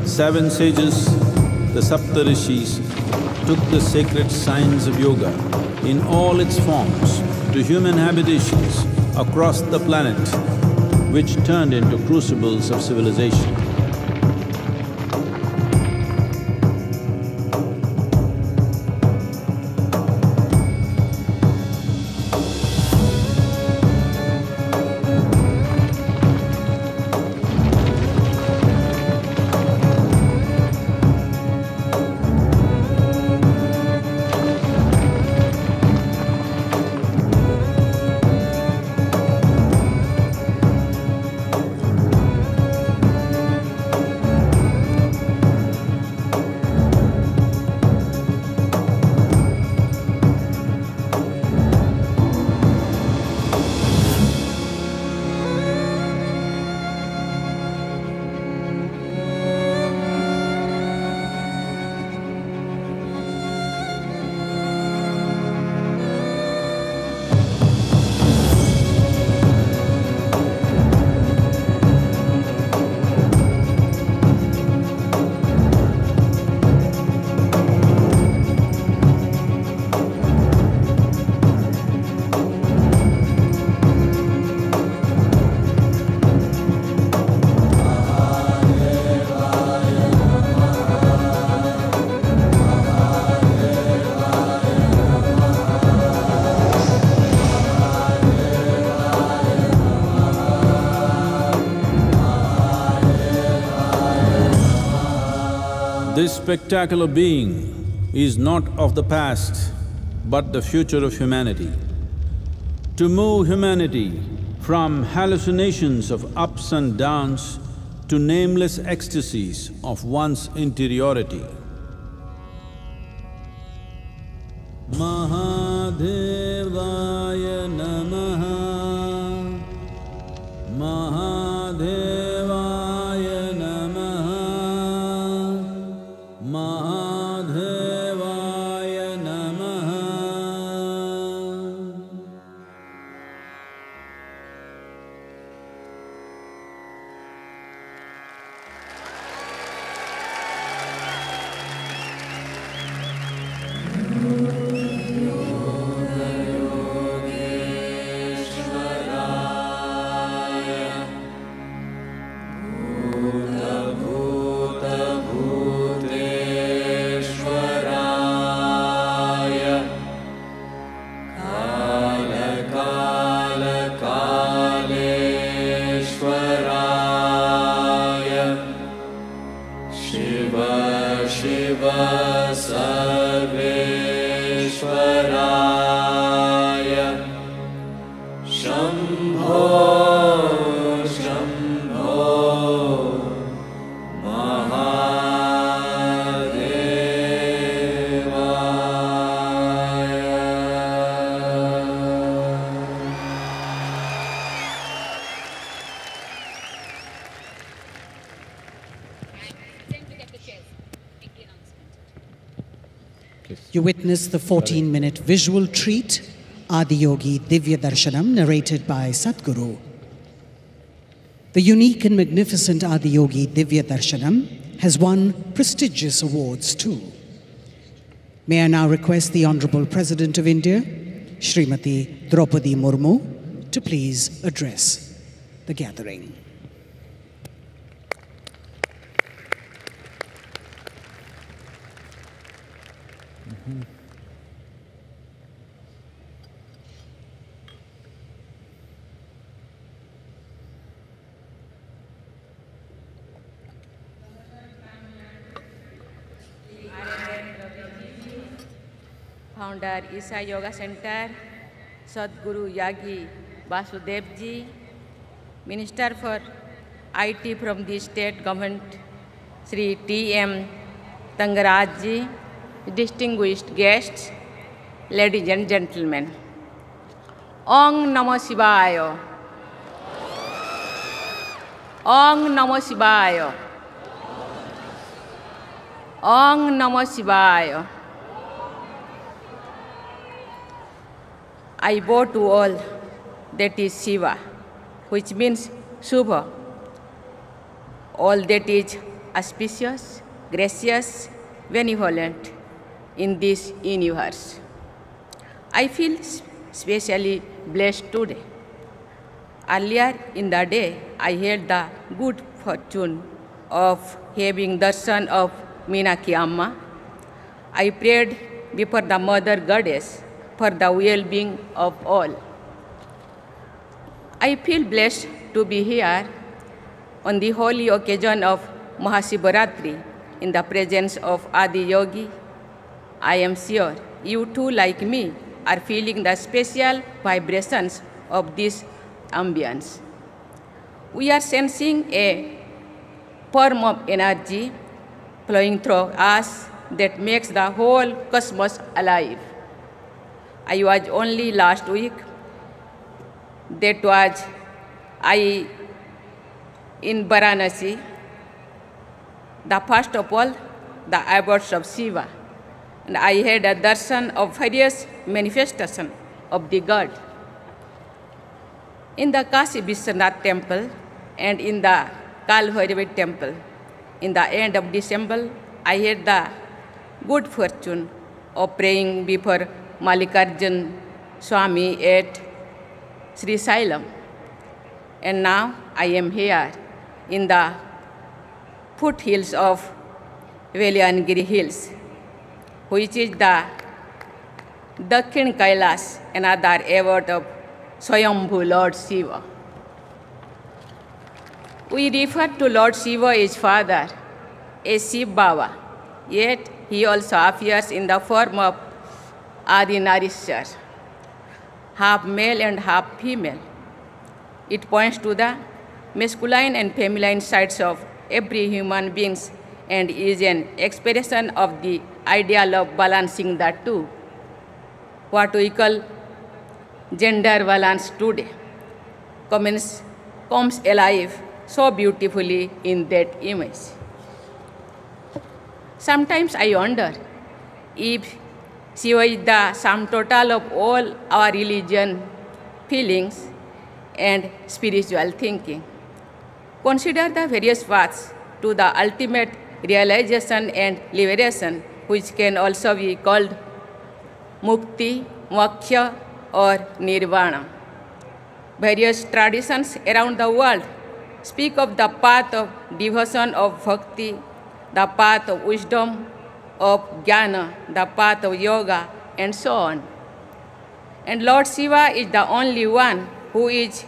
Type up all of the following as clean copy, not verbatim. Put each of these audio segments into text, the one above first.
Seven sages, the Saptarishis, took the sacred science of yoga in all its forms to human habitations across the planet, which turned into crucibles of civilization. This spectacular being is not of the past, but the future of humanity. To move humanity from hallucinations of ups and downs to nameless ecstasies of one's interiority. Mahadevaya Namaha, Mahadevaya Namaha, Mahadevaya Namaha. You witness the 14-minute visual treat, Adiyogi Divya Darshanam, narrated by Sadhguru. The unique and magnificent Adiyogi Divya Darshanam has won prestigious awards too. May I now request the Honorable President of India, Srimati Draupadi Murmu, to please address the gathering. Founder Isha Yoga Center, Sadhguru Yagi Vasudevji, Minister for IT from the State Government, Sri T.M. Tangarajji, distinguished guests, ladies and gentlemen. Om Namah Shivaya. Om Namah Shivaya. Om Namah Shivaya. I bow to all that is Shiva, which means Shubha, all that is auspicious, gracious, benevolent in this universe. I feel especially blessed today. Earlier in the day, I had the good fortune of having darshan of Meenakshi Amma. I prayed before the Mother Goddess for the well-being of all. I feel blessed to be here on the holy occasion of Mahashivratri in the presence of Adi Yogi. I am sure you too, like me, are feeling the special vibrations of this ambience. We are sensing a form of energy flowing through us that makes the whole cosmos alive. I was only last week, that was I in Varanasi, the first of all, the abodes of Shiva. And I had a darshan of various manifestations of the God. In the Kashi Vishwanath temple and in the Kalbhairavi temple, in the end of December, I had the good fortune of praying before Mallikarjun Swami at Sri Sailam. And now I am here in the foothills of Veliangiri Hills, which is the Dakhin Kailas, another abode of Swayambhu Lord Shiva. We refer to Lord Shiva as Father, as Shiv Baba, yet he also appears in the form of Adi Narishwar, half male and half female. It points to the masculine and feminine sides of every human being and is an expression of the ideal of balancing the two, what we call gender balance today, comes alive so beautifully in that image. Sometimes I wonder if Shiva is the sum total of all our religion, feelings, and spiritual thinking. Consider the various paths to the ultimate realization and liberation, which can also be called mukti, moksha, or nirvana. Various traditions around the world speak of the path of devotion of bhakti, the path of wisdom, of jnana, the path of yoga, and so on. And Lord Shiva is the only one who is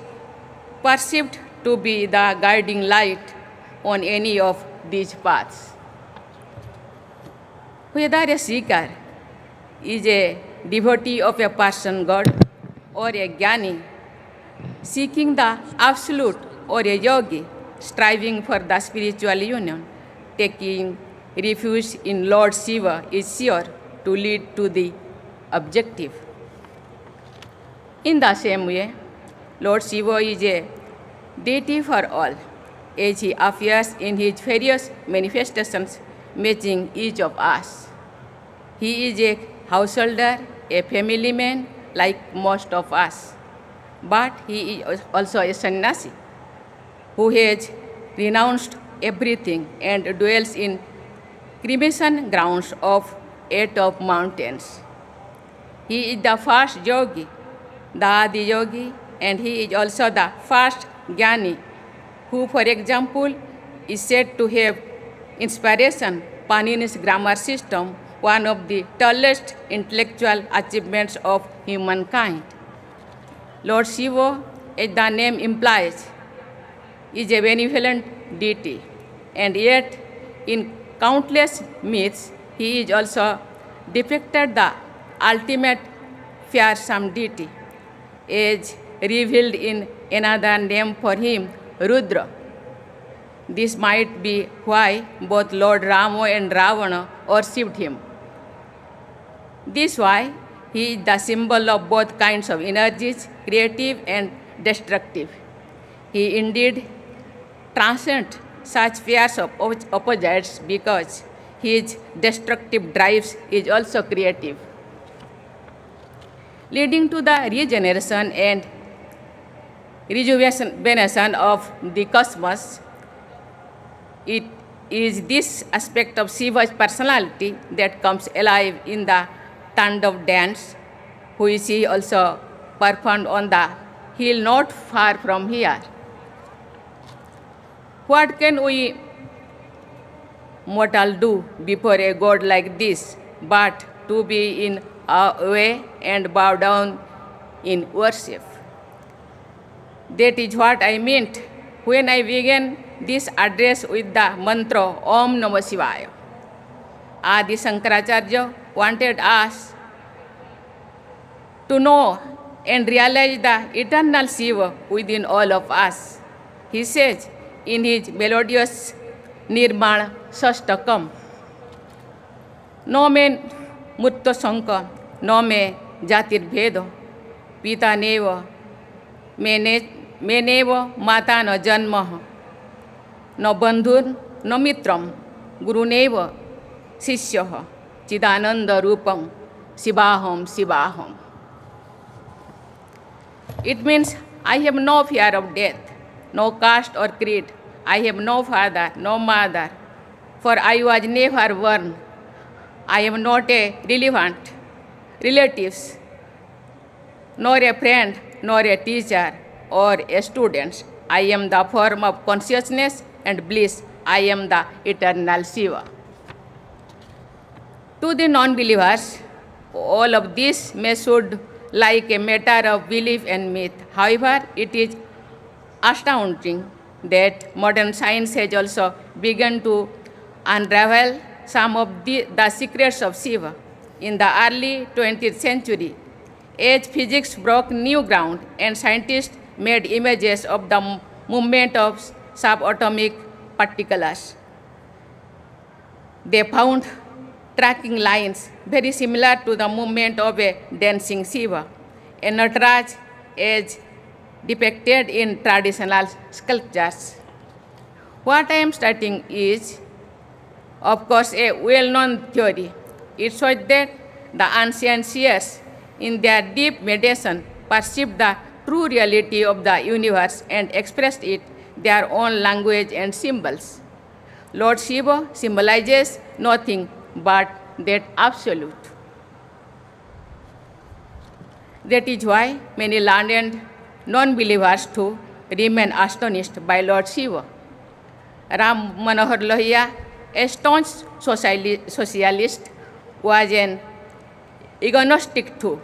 perceived to be the guiding light on any of these paths. Whether a seeker is a devotee of a person God or a jnani seeking the absolute or a yogi striving for the spiritual union, taking refuge in Lord Shiva is sure to lead to the objective. In the same way, Lord Shiva is a deity for all, as he appears in his various manifestations, matching each of us. He is a householder, a family man, like most of us. But he is also a sannyasi who has renounced everything and dwells in cremation grounds of 8 of mountains. He is the first yogi, the Adi Yogi, and he is also the first jnani, who, for example, is said to have inspiration Panini's grammar system, one of the tallest intellectual achievements of humankind. Lord Shiva, as the name implies, is a benevolent deity, and yet in countless myths, he is also depicted the ultimate fearsome deity, as revealed in another name for him, Rudra. This might be why both Lord Rama and Ravana worshipped him. This is why he is the symbol of both kinds of energies, creative and destructive. He indeed transcend such pairs of opposites because his destructive drives is also creative, leading to the regeneration and rejuvenation of the cosmos. It is this aspect of Shiva's personality that comes alive in the Tandav dance, which he also performed on the hill not far from here. What can we mortal do before a god like this but to be in awe and bow down in worship? That is what I meant when I began this address with the mantra Om Namah Shivaya. Adi Shankaracharya wanted us to know and realize the eternal Shiva within all of us. He says in his melodious Nirmala Shastakam, No me mutta sanka, no me jatir bhedo, pita neva, menevo mata no janma, no bandhur, no mitram, guru neva, sishyaha, chidananda rupam, sivaham, sivaham. It means I have no fear of death, no caste or creed. I have no father, no mother, for I was never born. I am not a relatives, nor a friend, nor a teacher, or a student. I am the form of consciousness and bliss. I am the eternal Shiva. To the non-believers, all of this may sound like a matter of belief and myth. However, it is astounding that modern science has also begun to unravel some of the secrets of Shiva. In the early 20th century, as physics broke new ground and scientists made images of the movement of subatomic particles, they found tracking lines very similar to the movement of a dancing Shiva, a Nataraj as depicted in traditional sculptures. What I am stating is, of course, a well-known theory. It shows that the ancient seers, in their deep meditation, perceived the true reality of the universe and expressed it their own language and symbols. Lord Shiva symbolizes nothing but that absolute. That is why many learned non-believers too remain astonished by Lord Shiva. Ram Manohar Lohia, a staunch socialist, was an agnostic too,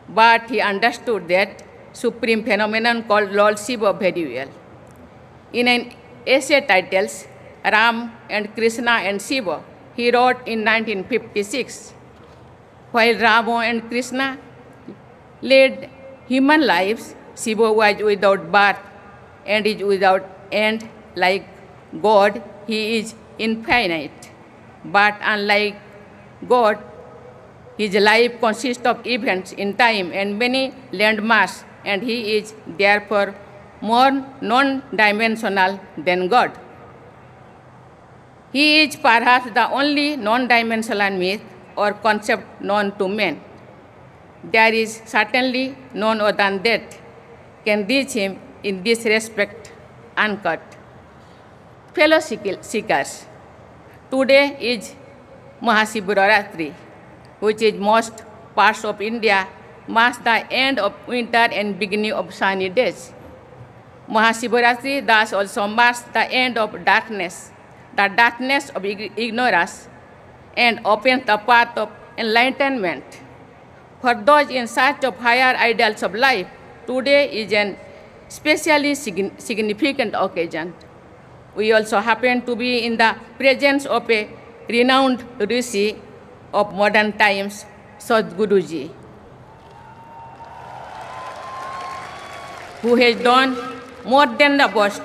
but he understood that supreme phenomenon called Lord Shiva very well. In an essay titled Ram and Krishna and Shiva, he wrote in 1956, while Rama and Krishna led human lives, Shiva was without birth and is without end. Like God, he is infinite. But unlike God, his life consists of events in time and many landmarks, and he is therefore more non-dimensional than God. He is perhaps the only non-dimensional myth or concept known to men. There is certainly none other than that can reach him in this respect uncut. Fellow seekers, today is Mahashivratri, which in most parts of India marks the end of winter and beginning of sunny days. Mahashivratri thus also marks the end of darkness, the darkness of ignorance, and opens the path of enlightenment. For those in search of higher ideals of life, today is an especially significant occasion. We also happen to be in the presence of a renowned Rishi of modern times, Sadhguru, who has done more than the best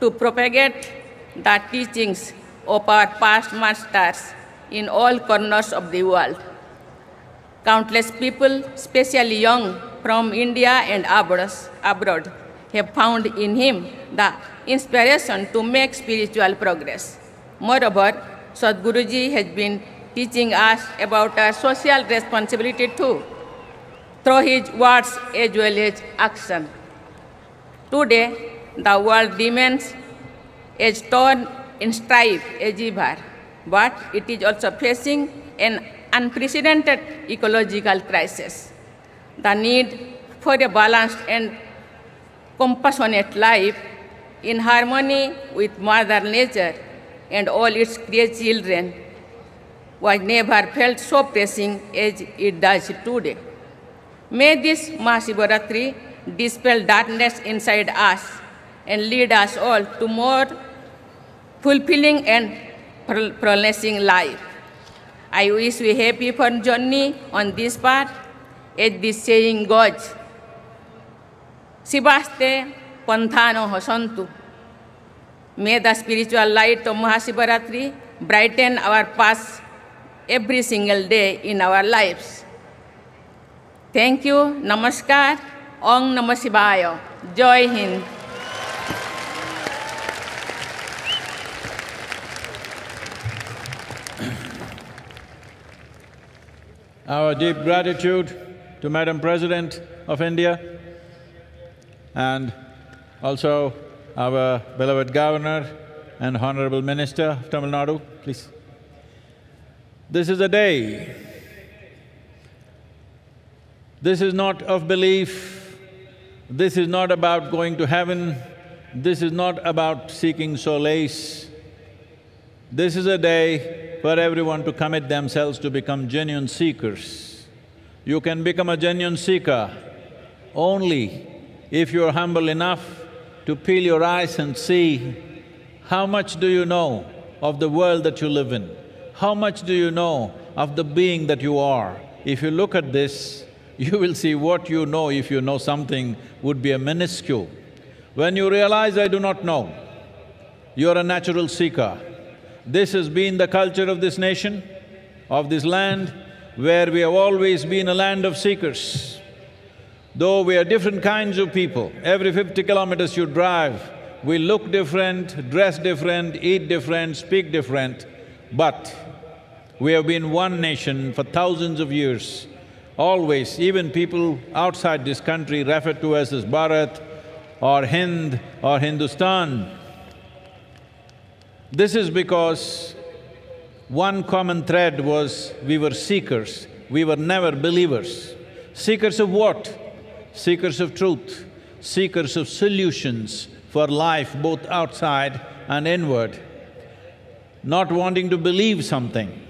to propagate the teachings of our past masters in all corners of the world. Countless people, especially young from India and abroad, have found in him the inspiration to make spiritual progress. Moreover, Sadhguruji has been teaching us about our social responsibility too, through his words as well as action. Today, the world remains as torn in strife as ever, but it is also facing an unprecedented ecological crisis. The need for a balanced and compassionate life in harmony with Mother Nature and all its created children was never felt so pressing as it does today. May this Mahashivratri dispel darkness inside us and lead us all to more fulfilling and flourishing life. I wish you a happy fun journey on this path, as this saying goes, Sivaste Panthano Hosantu. May the spiritual light of Mahashivratri brighten our paths every single day in our lives. Thank you, Namaskar, Om Namah Shivaya, Jai Hind. Our deep gratitude to Madam President of India and also our beloved Governor and Honorable Minister of Tamil Nadu, please. This is a day. This is not of belief, this is not about going to heaven, this is not about seeking solace. This is a day for everyone to commit themselves to become genuine seekers. You can become a genuine seeker only if you're humble enough to peel your eyes and see how much do you know of the world that you live in, how much do you know of the being that you are. If you look at this, you will see what you know, if you know something, would be a minuscule. When you realize, I do not know, you're a natural seeker. This has been the culture of this nation, of this land, where we have always been a land of seekers. Though we are different kinds of people, every 50 kilometers you drive, we look different, dress different, eat different, speak different, but we have been one nation for thousands of years. Always, even people outside this country refer to us as Bharat or Hind or Hindustan. This is because one common thread was we were seekers, we were never believers. Seekers of what? Seekers of truth, seekers of solutions for life both outside and inward. Not wanting to believe something,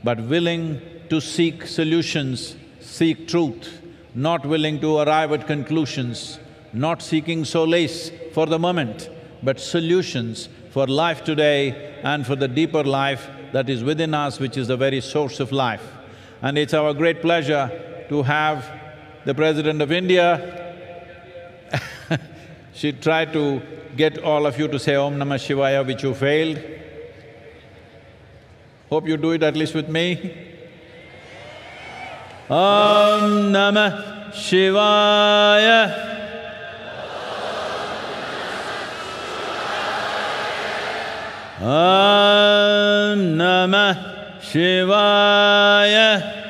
but willing to seek solutions, seek truth, not willing to arrive at conclusions, not seeking solace for the moment, but solutions for life today and for the deeper life that is within us, which is the very source of life. And it's our great pleasure to have the President of India. She tried to get all of you to say Om Namah Shivaya, which you failed. Hope you do it at least with me. Om Namah Shivaya. Om Namah Shivaya.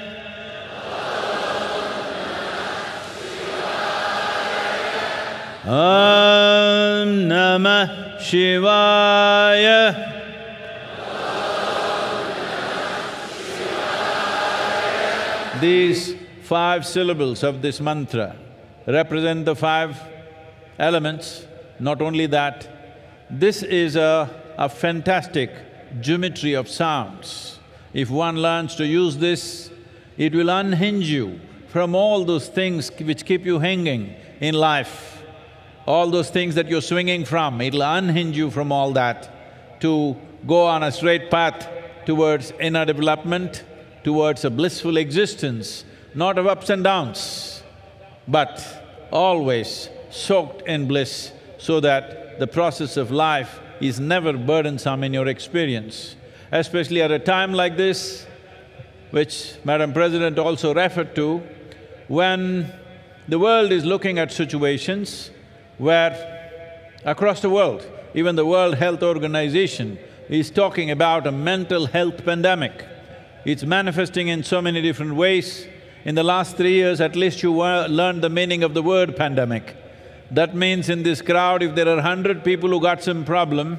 Om Namah Shivaya. These 5 syllables of this mantra represent the 5 elements. Not only that, this is a fantastic geometry of sounds. If one learns to use this, it will unhinge you from all those things which keep you hanging in life. All those things that you're swinging from, it'll unhinge you from all that to go on a straight path towards inner development, towards a blissful existence, not of ups and downs, but always soaked in bliss, so that the process of life is never burdensome in your experience. Especially at a time like this, which Madam President also referred to, when the world is looking at situations where across the world, even the World Health Organization is talking about a mental health pandemic. It's manifesting in so many different ways. In the last 3 years, at least you learned the meaning of the word pandemic. That means in this crowd, if there are 100 people who got some problem,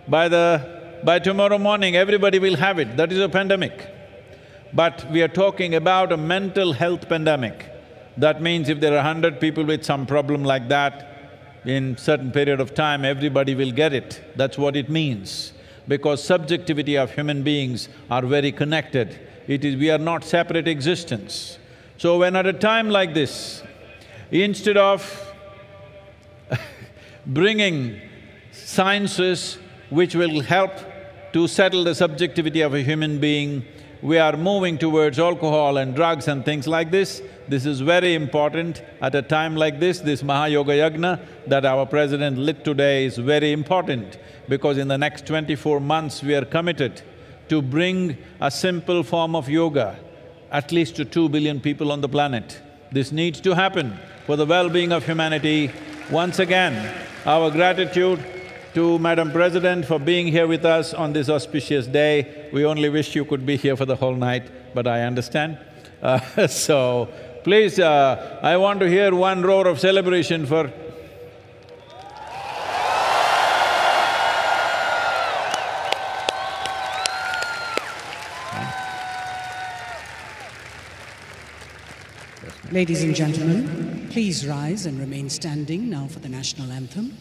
by tomorrow morning, everybody will have it. That is a pandemic. But we are talking about a mental health pandemic. That means if there are 100 people with some problem like that, in certain period of time, everybody will get it. That's what it means. Because subjectivity of human beings are very connected. We are not separate existence. So when at a time like this, instead of bringing sciences which will help to settle the subjectivity of a human being, we are moving towards alcohol and drugs and things like this. This is very important. At a time like this Mahayoga Yagna that our president lit today is very important, because in the next 24 months we are committed to bring a simple form of yoga at least to 2 billion people on the planet. This needs to happen for the well-being of humanity. Once again, our gratitude to Madam President for being here with us on this auspicious day. We only wish you could be here for the whole night, but I understand. So, please, I want to hear one roar of celebration for… Ladies and gentlemen, please rise and remain standing now for the national anthem.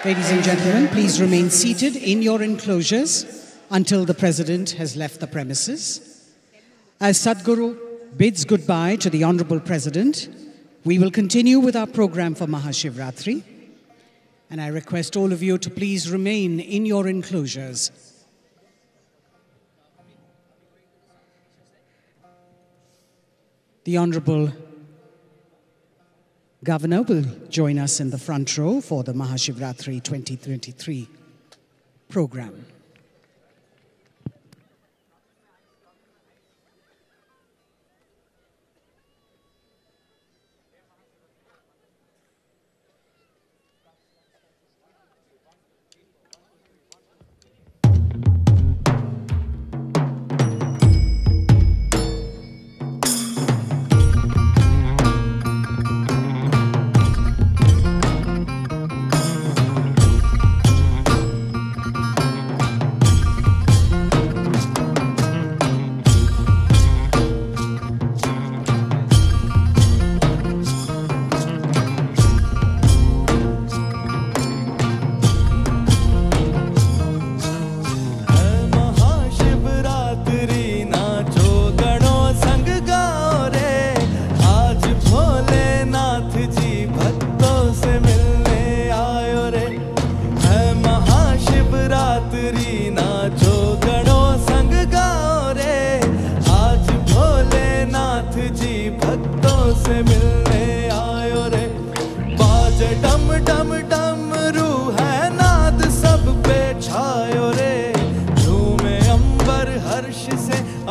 Ladies and gentlemen, please remain seated in your enclosures until the President has left the premises. As Sadhguru bids goodbye to the Honorable President, we will continue with our program for Mahashivratri, and I request all of you to please remain in your enclosures. The Honorable Governor will join us in the front row for the Mahashivratri 2023 program.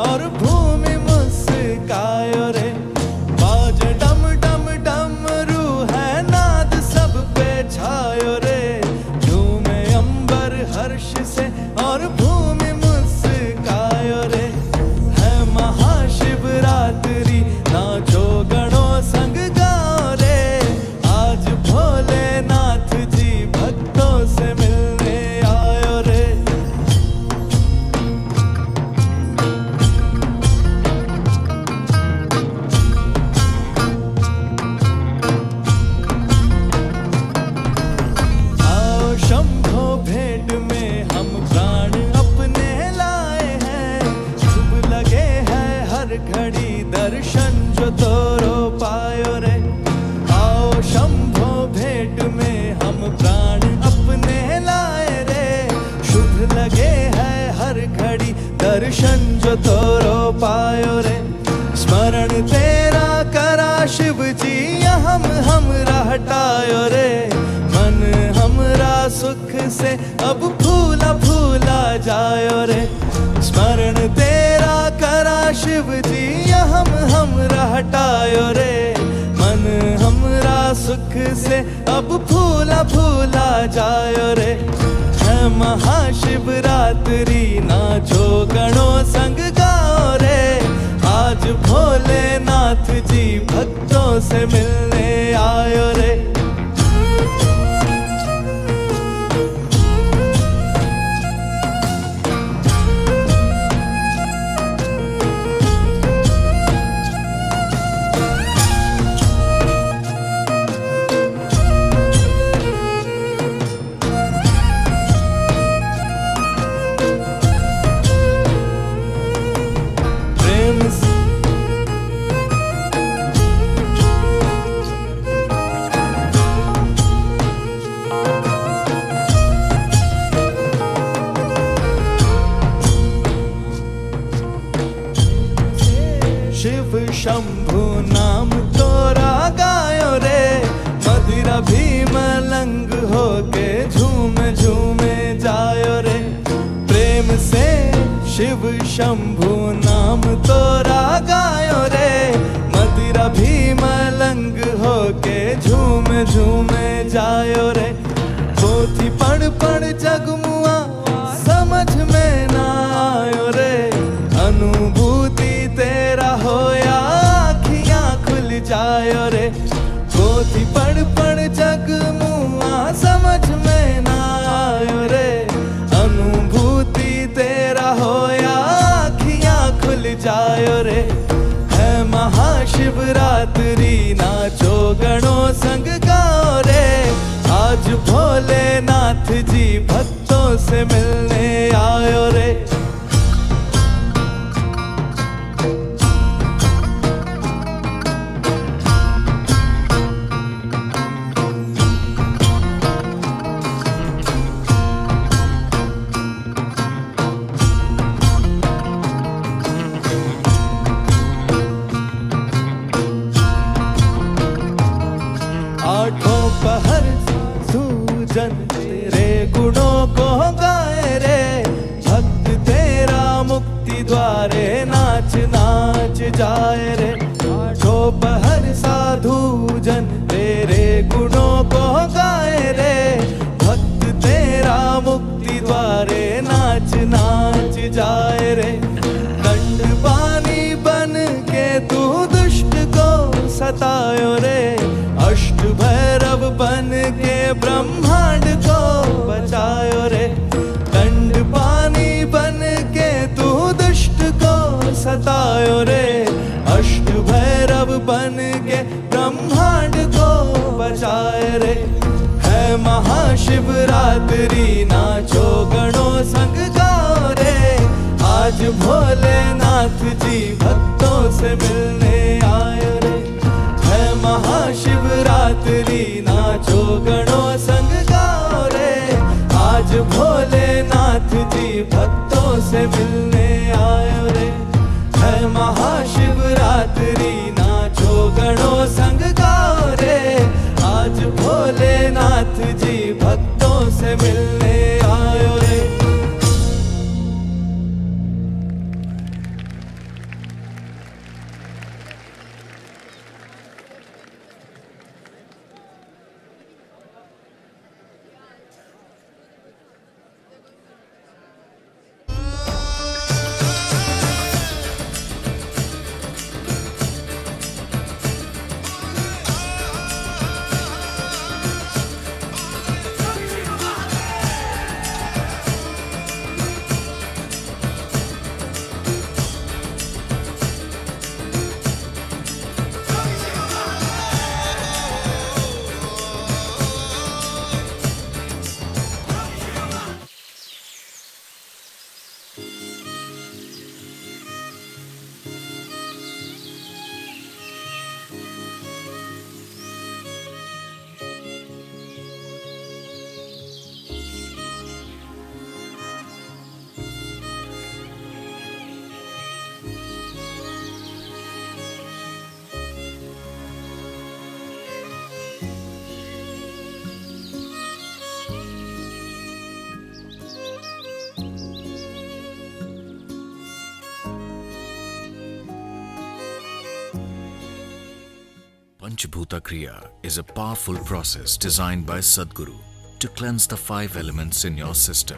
और भूमि मुस्कायो रे। बाज डम डम डमरू है नाद सब पे छायो रे। झूमे अंबर हर्ष से और भूमि मुस्कायो रे। है महाशिवरात्रि नाचो गणों संग गाओ रे। आज भोलेनाथ जी भक्तों से मिलने आयो रे। आओ शंभो भेंट में हम प्राण अपने लाए हैं। शुभ लगे है हर घड़ी दर्शन जो तोरो पायो रे। आओ शंभो भेंट में हम प्राण अपने लाए रे। शुभ लगे है हर घड़ी दर्शन जो तोरो पायो रे। स्मरण तेरा करा शिव जी हम हटायो रे। मन हमरा सुख से अब फूला फूला जायो रे। स्मरण तेरा करा शिव जी हम हटायो रे। मन हमरा सुख से अब फूला फूला जायो रे। है महाशिवरात्रि नाचो गणों संग गाओ रे। आज भोलेनाथ जी भक्तों से मिलने आयो रे। प्रेम से शिव शंभु नाम तोरा गायो रे। मदिरा भी मलंग होके झूम झूमे जायो रे। प्रेम से शिव शंभु नाम तोरा गायो रे। मदिरा भी मलंग होके झूम झूमे जायो रे। पोथी पढ़ पढ़ जगमुआ समझ में ना आयो रे। अनुभूति तेरा होया आँखियाँ खुल जायो रे। पोथी पढ़ पढ़ जगमुआ समझ में ना आयो रे। अनुभूति तेरा होया आँखियाँ खुल जायो रे। है महाशिवरात्रि नाचो गणों संग गाओ रे। आज भोलेनाथ जी भक्तों से मिलने आयो रे। आठों पहर सूजन तेरे गुणों को गाए रे। भक्त तेरा मुक्ति द्वारे नाच नाच जाए रे। आठों पहर साधु जन तेरे गुणों को गाए रे। भक्त तेरा मुक्ति द्वारे नाच नाच जाए रे। दंड पानी बन के तू दुष्ट को सतायो रे। अष्ट भैरव बन के ब्रह्मांड को बचायो रे। दंड पानी बन के तू दुष्ट को सतायो रे। अष्ट भैरव बन के ब्रह्मांड को बचाए रे। है महाशिवरात्रि नाचो गणों संग गाओ रे। आज भोलेनाथ जी भक्तों से मिलने आयो रे। है महाशिवरात्रि नाचो गणों संग गाओ रे। आज भोलेनाथ जी भक्तों से मिलने आयो रे। है महाशिवरात्रि नाचो गणों संग गाओ रे। आज भोलेनाथ जी भक्तों से मिलने आयो रे। Panchabhuta Kriya is a powerful process designed by Sadhguru to cleanse the 5 elements in your system.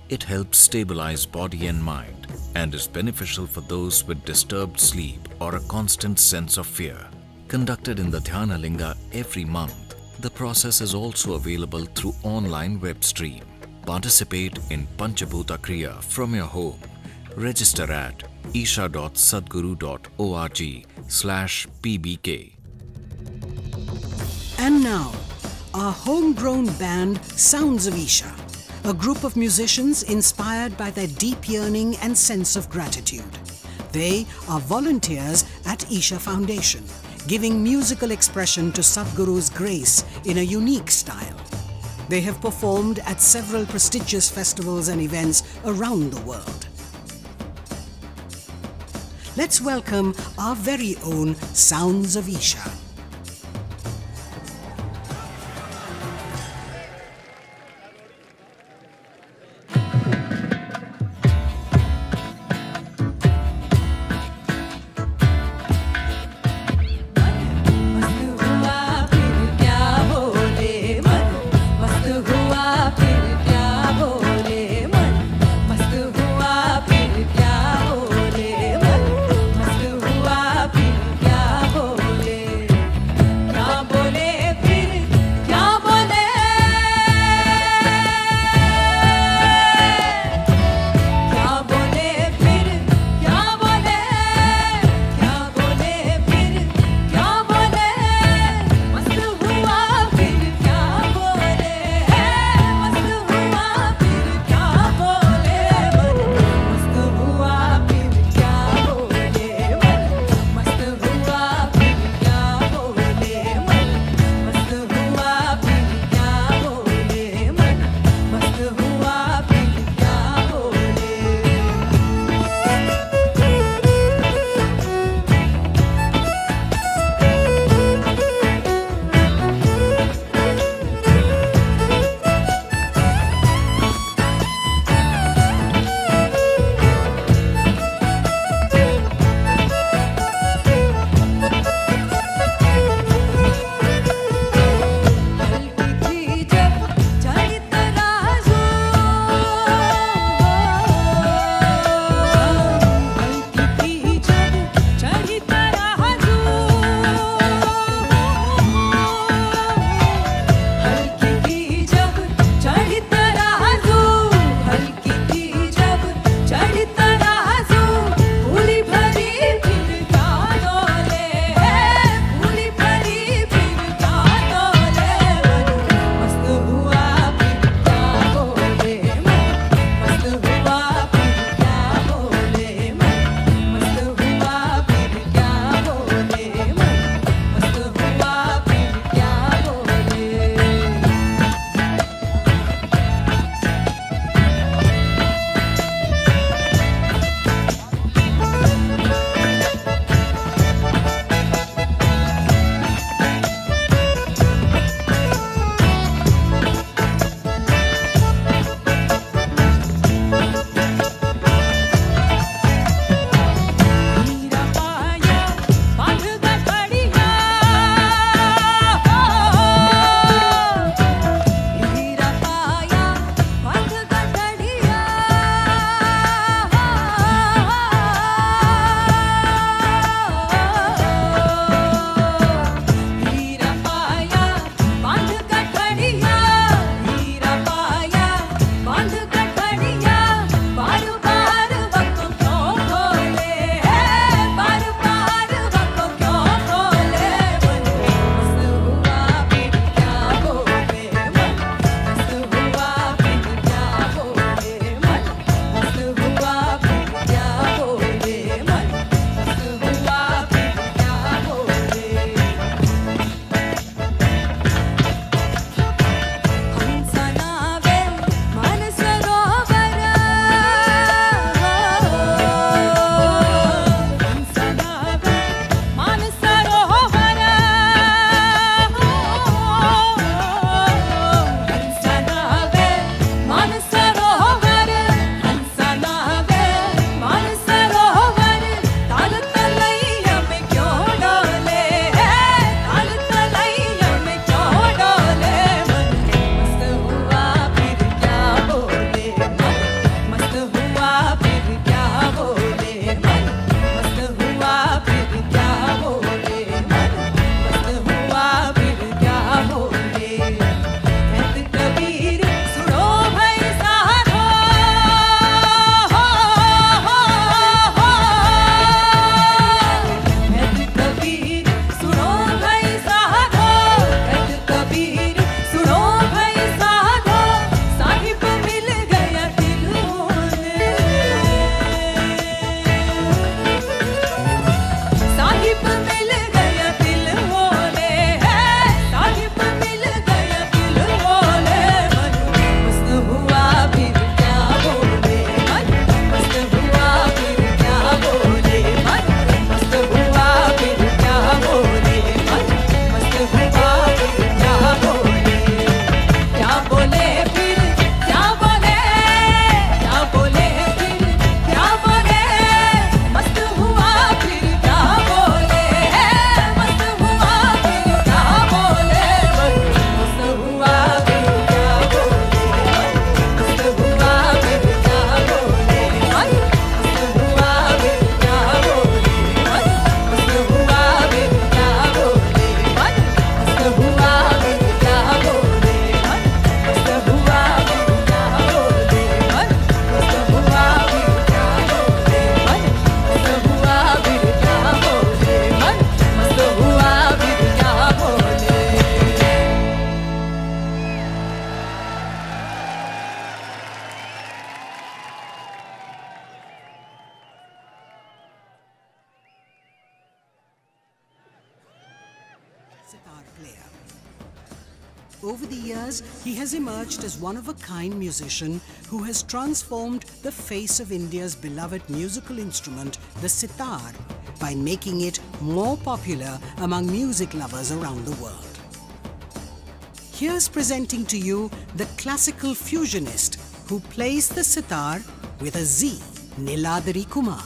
It helps stabilize body and mind and is beneficial for those with disturbed sleep or a constant sense of fear. Conducted in the Dhyana Linga every month, the process is also available through online web stream. Participate in Panchabhuta Kriya from your home. Register at isha.sadguru.org/pbk. And now, our homegrown band Sounds of Isha, a group of musicians inspired by their deep yearning and sense of gratitude. They are volunteers at Isha Foundation, giving musical expression to Sadhguru's grace in a unique style. They have performed at several prestigious festivals and events around the world. Let's welcome our very own Sounds of Isha. मस्त sitar player. Over the years, he has emerged as one-of-a-kind musician who has transformed the face of India's beloved musical instrument, the sitar, by making it more popular among music lovers around the world. Here's presenting to you the classical fusionist who plays the sitar with a Z, Niladri Kumar.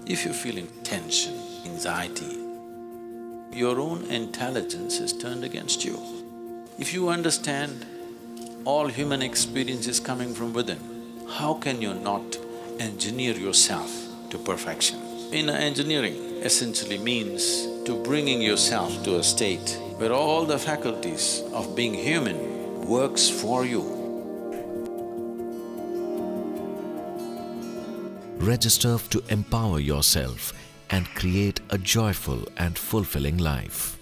If you're feeling tension, anxiety, your own intelligence is turned against you. If you understand all human experience is coming from within, how can you not engineer yourself to perfection? Engineering essentially means to bringing yourself to a state where all the faculties of being human works for you. Register to empower yourself and create a joyful and fulfilling life.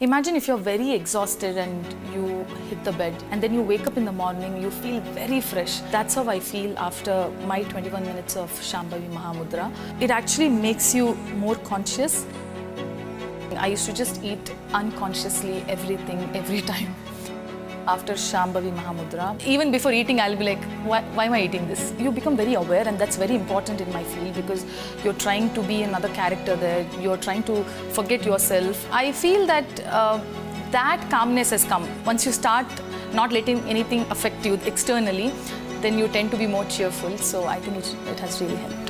Imagine if you're very exhausted and you hit the bed and then you wake up in the morning, you feel very fresh. That's how I feel after my 21 minutes of Shambhavi Mahamudra. It actually makes you more conscious. I used to just eat unconsciously everything, every time. After Shambhavi Mahamudra, even before eating, I'll be like, why am I eating this? You become very aware, and that's very important in my field because you're trying to be another character there, you're trying to forget yourself. I feel that that calmness has come. Once you start not letting anything affect you externally, then you tend to be more cheerful. So I think it has really helped.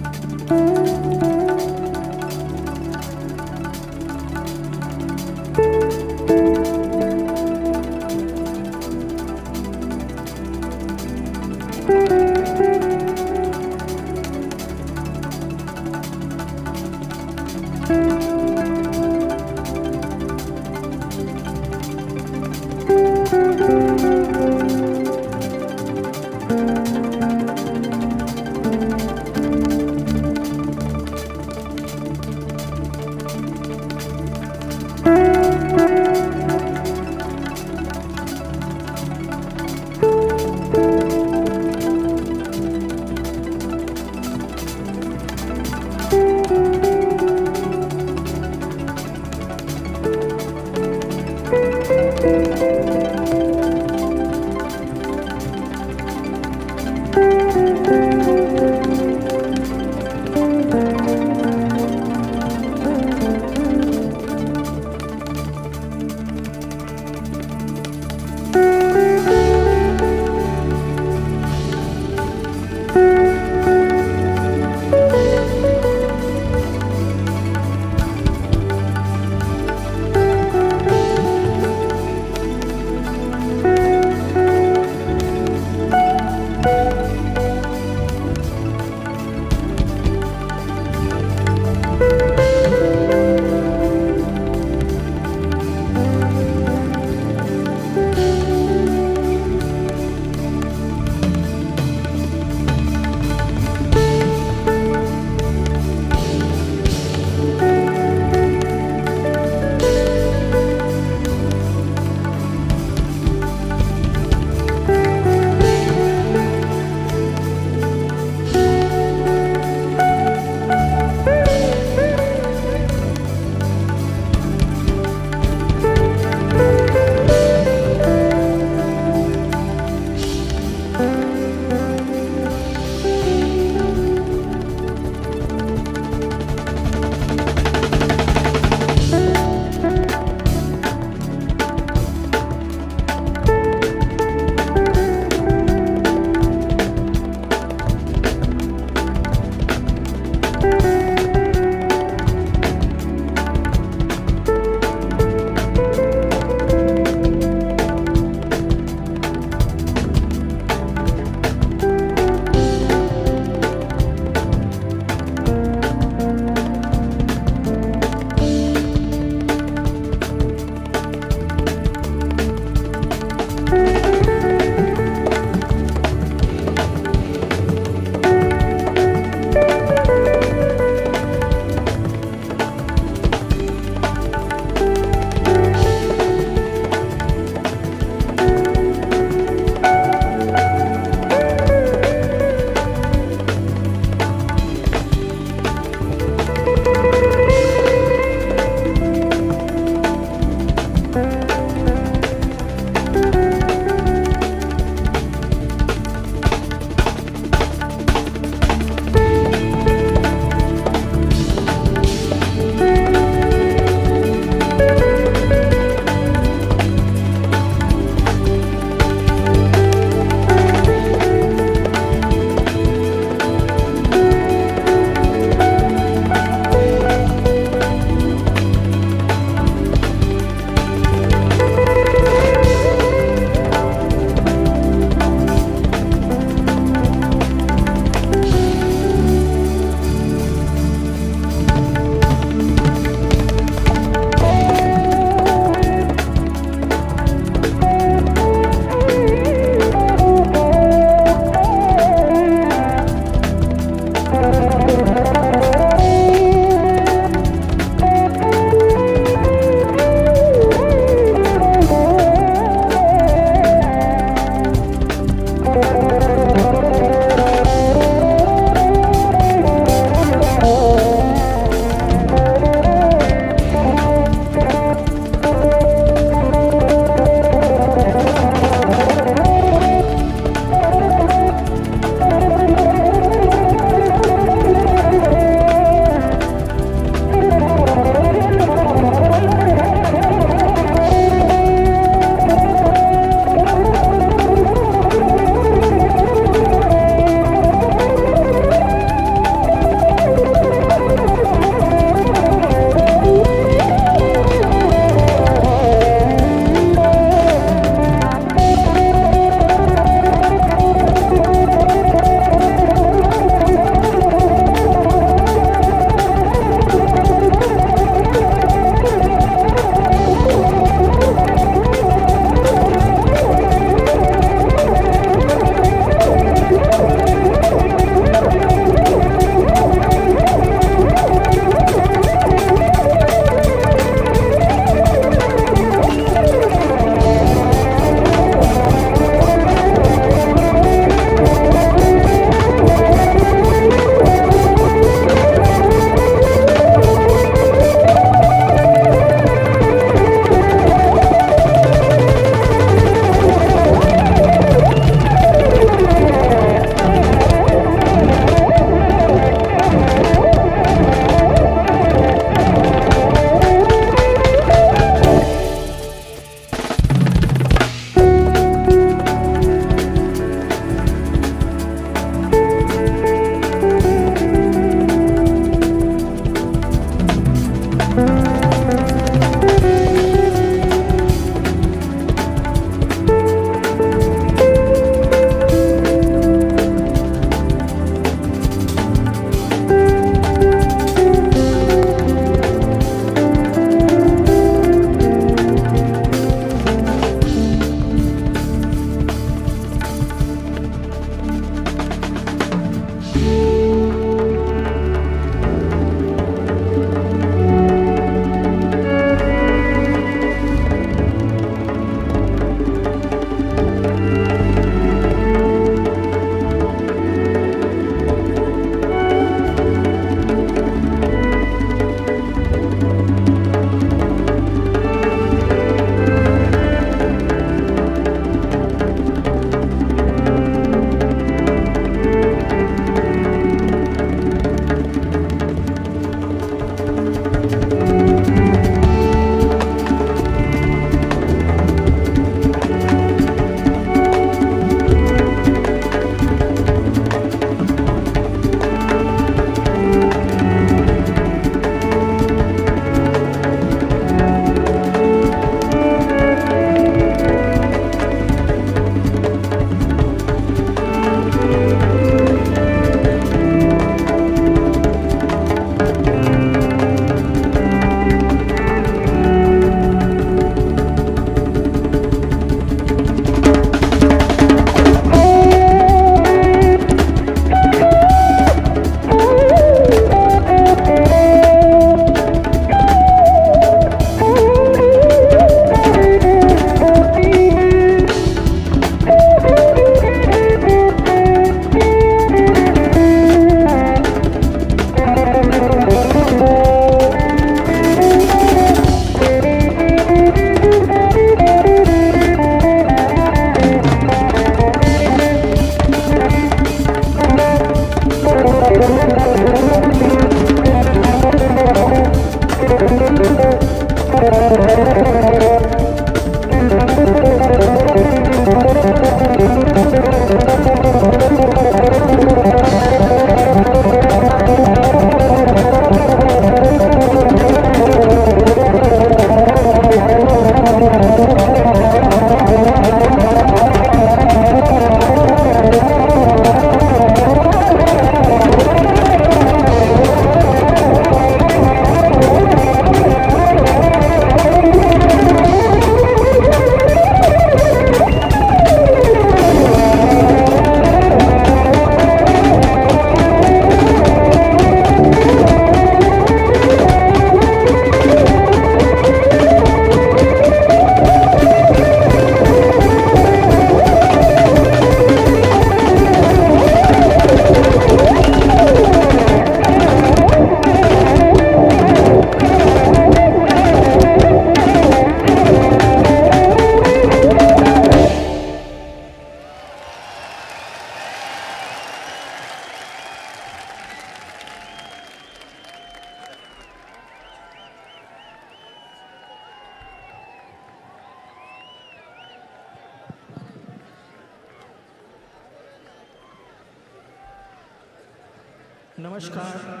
Namaskar.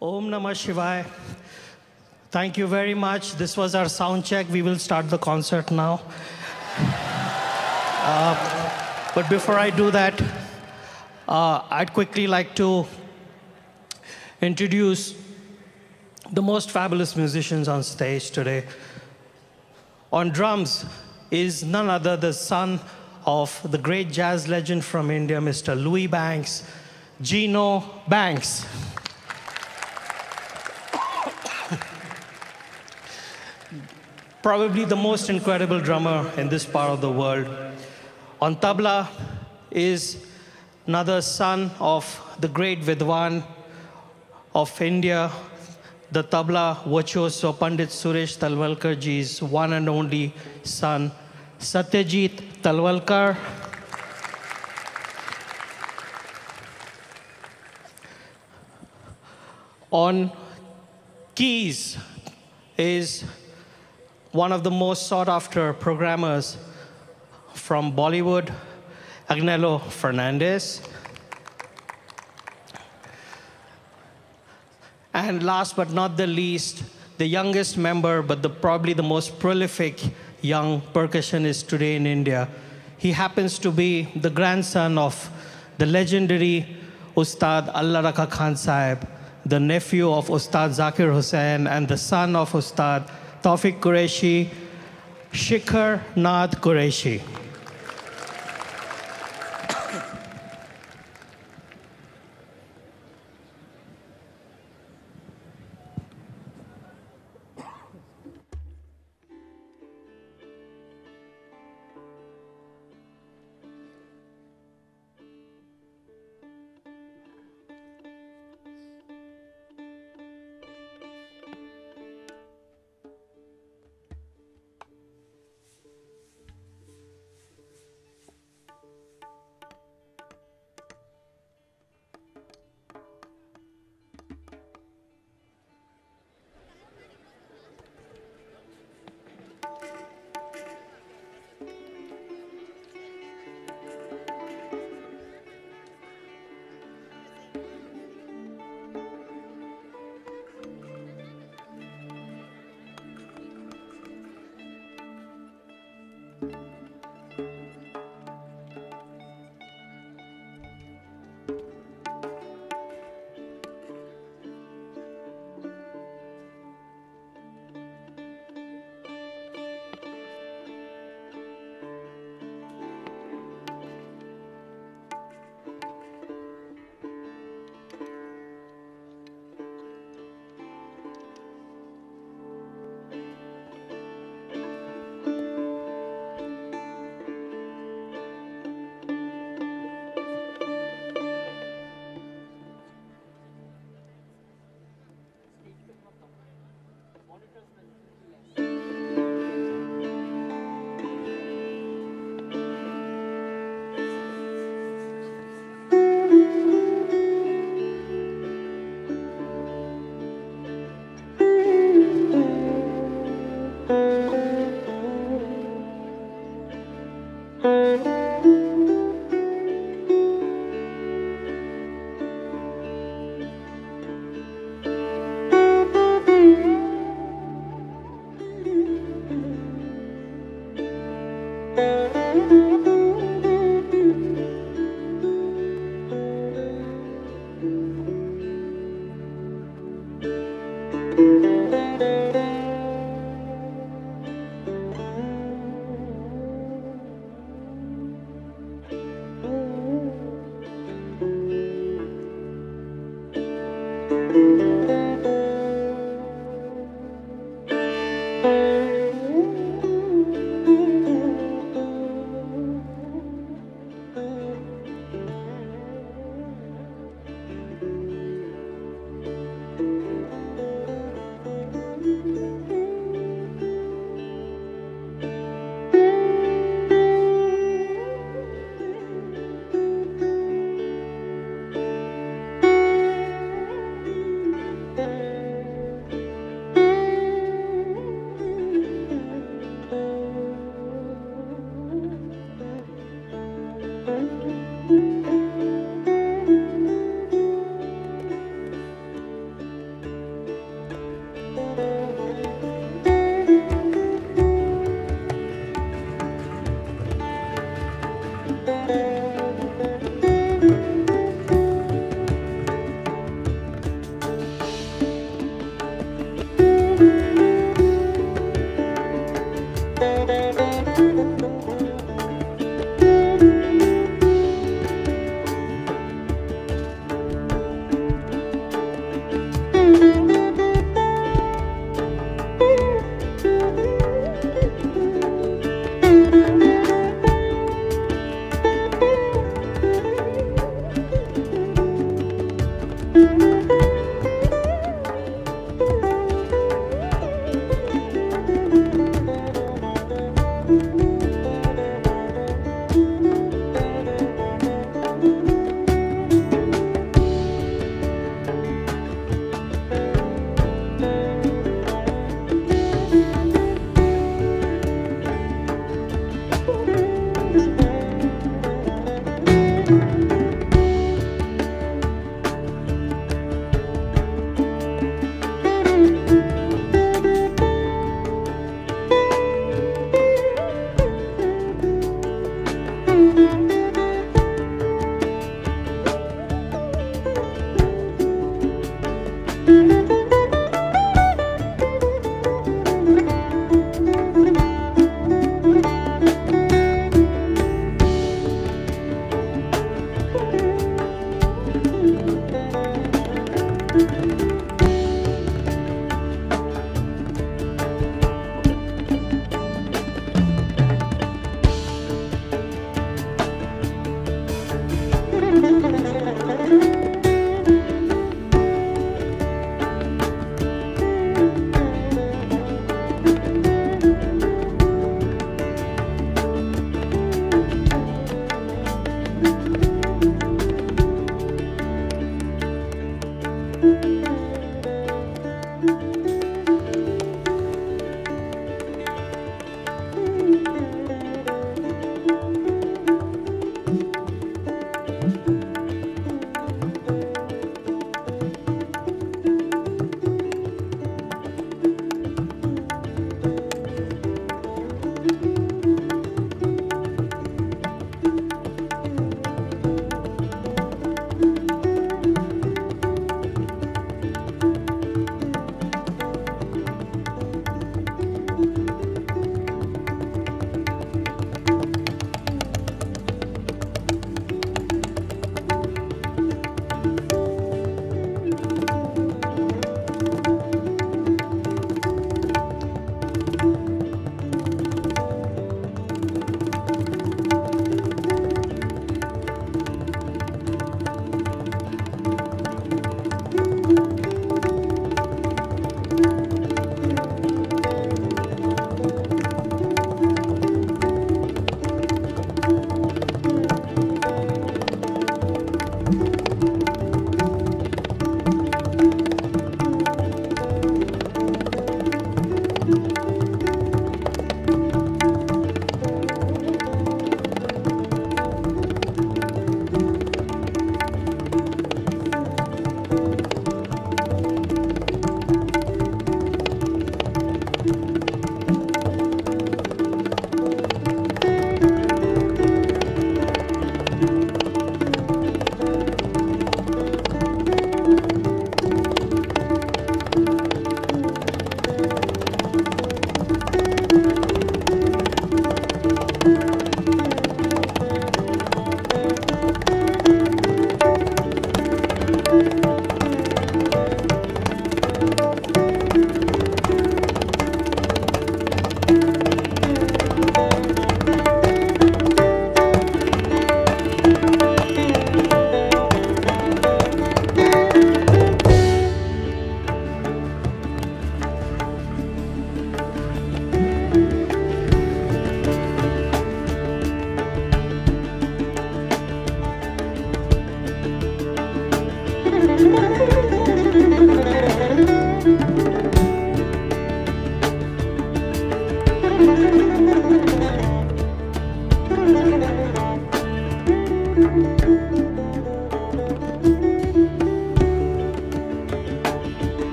Om Namah Shivaya. Thank you very much. This was our sound check. We will start the concert now. But before I do that, I'd quickly like to introduce the most fabulous musicians on stage today. On drums is none other the son of the great jazz legend from India, Mr. Louis Banks, Gino Banks. Probably the most incredible drummer in this part of the world. On tabla is another son of the great Vidwan of India, the tabla virtuoso Pandit Suresh Talwalkar ji's one and only son, Satyajit Talwalkar. On keys is one of the most sought-after programmers from Bollywood, Agnello Fernandez. And last but not the least, the youngest member, but probably the most prolific young percussionist today in India. He happens to be the grandson of the legendary Ustad Allah Rakha Khan Sahib, the nephew of Ustad Zakir Hussain, and the son of Ustad Tawfiq Qureshi, Shikhar Nath Qureshi.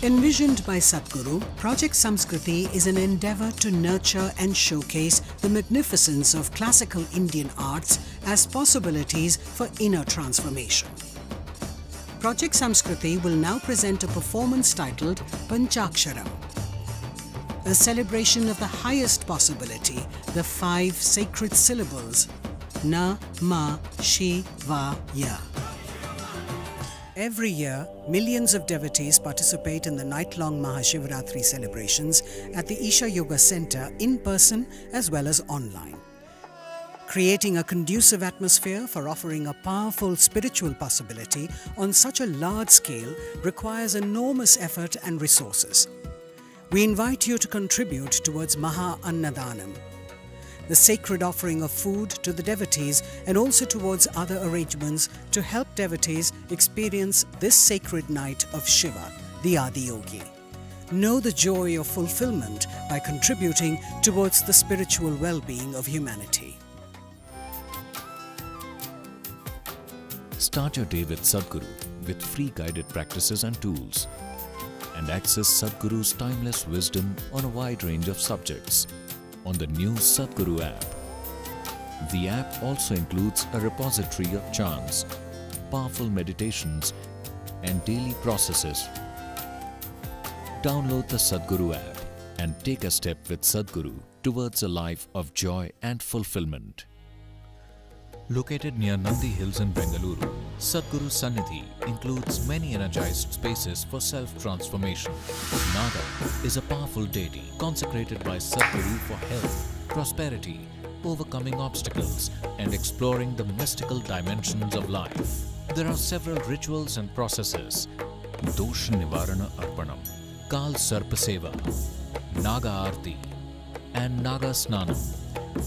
Envisioned by Sadhguru, Project Samskriti is an endeavor to nurture and showcase the magnificence of classical Indian arts as possibilities for inner transformation. Project Samskriti will now present a performance titled Panchaksharam, a celebration of the highest possibility, the 5 sacred syllables Na, Ma, Shi, Va, Ya. Every year, millions of devotees participate in the night-long Mahashivratri celebrations at the Isha Yoga Center in person as well as online. Creating a conducive atmosphere for offering a powerful spiritual possibility on such a large scale requires enormous effort and resources. We invite you to contribute towards Maha Annadanam, the sacred offering of food to the devotees, and also towards other arrangements to help devotees experience this sacred night of Shiva, the Adiyogi. Know the joy of fulfillment by contributing towards the spiritual well-being of humanity. Start your day with Sadhguru with free guided practices and tools, and access Sadhguru's timeless wisdom on a wide range of subjects on the new Sadhguru app. The app also includes a repository of chants, powerful meditations, and daily processes. Download the Sadhguru app and take a step with Sadhguru towards a life of joy and fulfillment. Located near Nandi Hills in Bengaluru, Sadhguru Sannidhi includes many energized spaces for self-transformation. Naga is a powerful deity consecrated by Sadhguru for health, prosperity, overcoming obstacles, and exploring the mystical dimensions of life. There are several rituals and processes: Dosh Nivarana Arpanam, Kal Sarpa Seva, Naga Aarti, and Naga Snanam,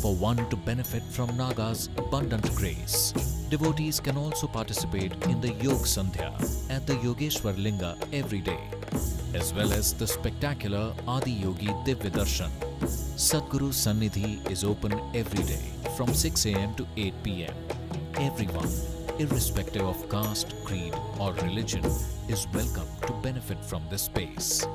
for one to benefit from Naga's abundant grace. Devotees can also participate in the Yog Sandhya at the Yogeshwar Linga every day, as well as the spectacular Adi Yogi Divya Darshan. Sadhguru Sannidhi is open every day from 6 AM to 8 PM. Everyone, irrespective of caste, creed, or religion, is welcome to benefit from this space.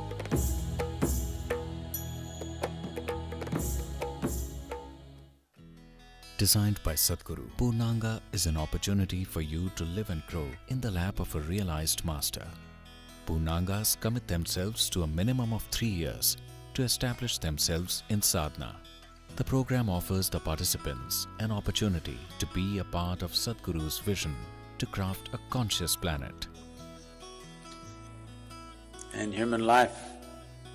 Designed by Sadhguru, Purnanga is an opportunity for you to live and grow in the lap of a realized master. Purnangas commit themselves to a minimum of 3 years to establish themselves in sadhana. The program offers the participants an opportunity to be a part of Sadhguru's vision to craft a conscious planet. In human life,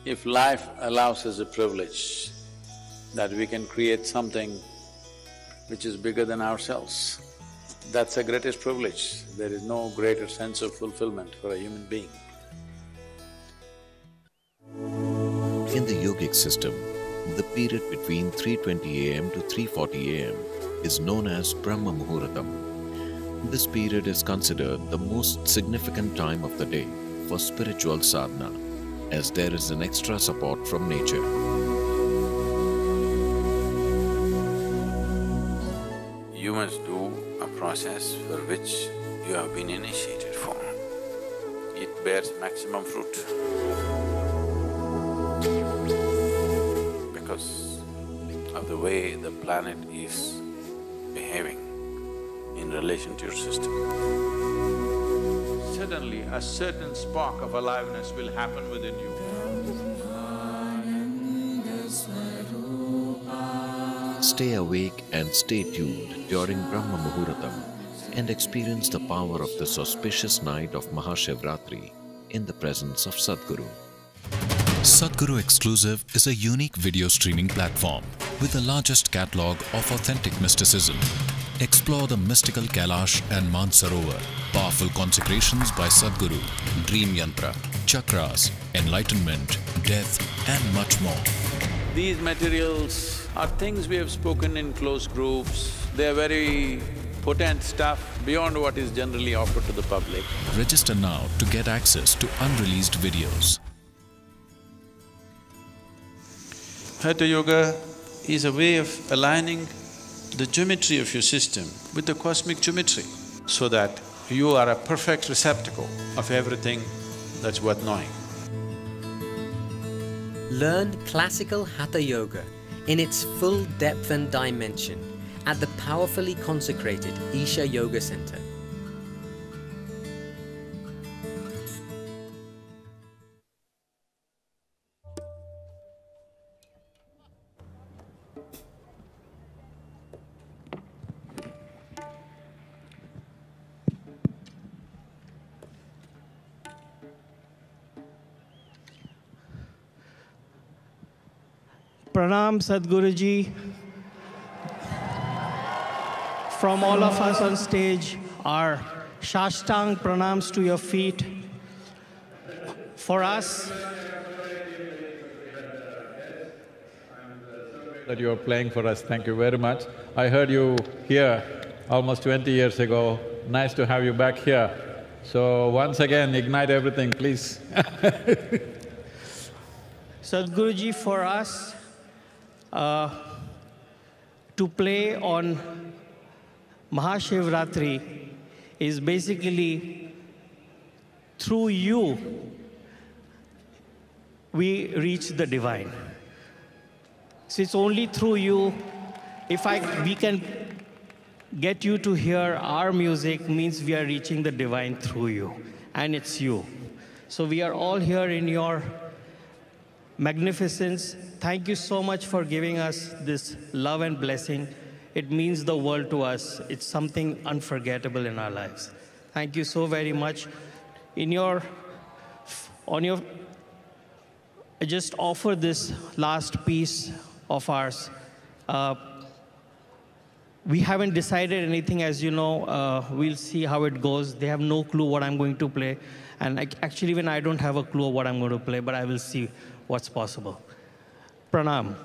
if life allows us a privilege that we can create something which is bigger than ourselves, that's the greatest privilege. There is no greater sense of fulfillment for a human being. In the yogic system, the period between 3:20 AM to 3:40 AM is known as Brahma Muhuratam. This period is considered the most significant time of the day for spiritual sadhana, as there is an extra support from nature. You must do a process for which you have been initiated for. It bears maximum fruit. Because of the way the planet is behaving in relation to your system. Suddenly, a certain spark of aliveness will happen within you. Stay awake and stay tuned during Brahma Muhuratam and experience the power of this auspicious night of Mahashivratri in the presence of Sadhguru. Sadhguru Exclusive is a unique video streaming platform with the largest catalogue of authentic mysticism. Explore the mystical Kailash and Mansarovar, powerful consecrations by Sadhguru, dream yantra, chakras, enlightenment, death, and much more. These materials are things we have spoken in close groups. They are very potent stuff beyond what is generally offered to the public. Register now to get access to unreleased videos. Hatha Yoga is a way of aligning the geometry of your system with the cosmic geometry, so that you are a perfect receptacle of everything that's worth knowing. Learn classical Hatha Yoga in its full depth and dimension at the powerfully consecrated Isha Yoga Center. Pranam Sadhguruji. From all of us on stage, our Shashtang pranams to your feet. For us, that you are playing for us, thank you very much. I heard you here almost 20 years ago. Nice to have you back here. So once again, ignite everything, please. Sadhguruji, for us, to play on Mahashivratri is basically through you we reach the divine. So it's only through you. If we can get you to hear our music, means we are reaching the divine through you, and it's you. So we are all here in your magnificence. Thank you so much for giving us this love and blessing. It means the world to us. It's something unforgettable in our lives. Thank you so very much. I just offer this last piece of ours. We haven't decided anything, as you know. We'll see how it goes. They have no clue what I'm going to play. And actually, even I don't have a clue of what I'm going to play, but I will see what's possible. Pranam.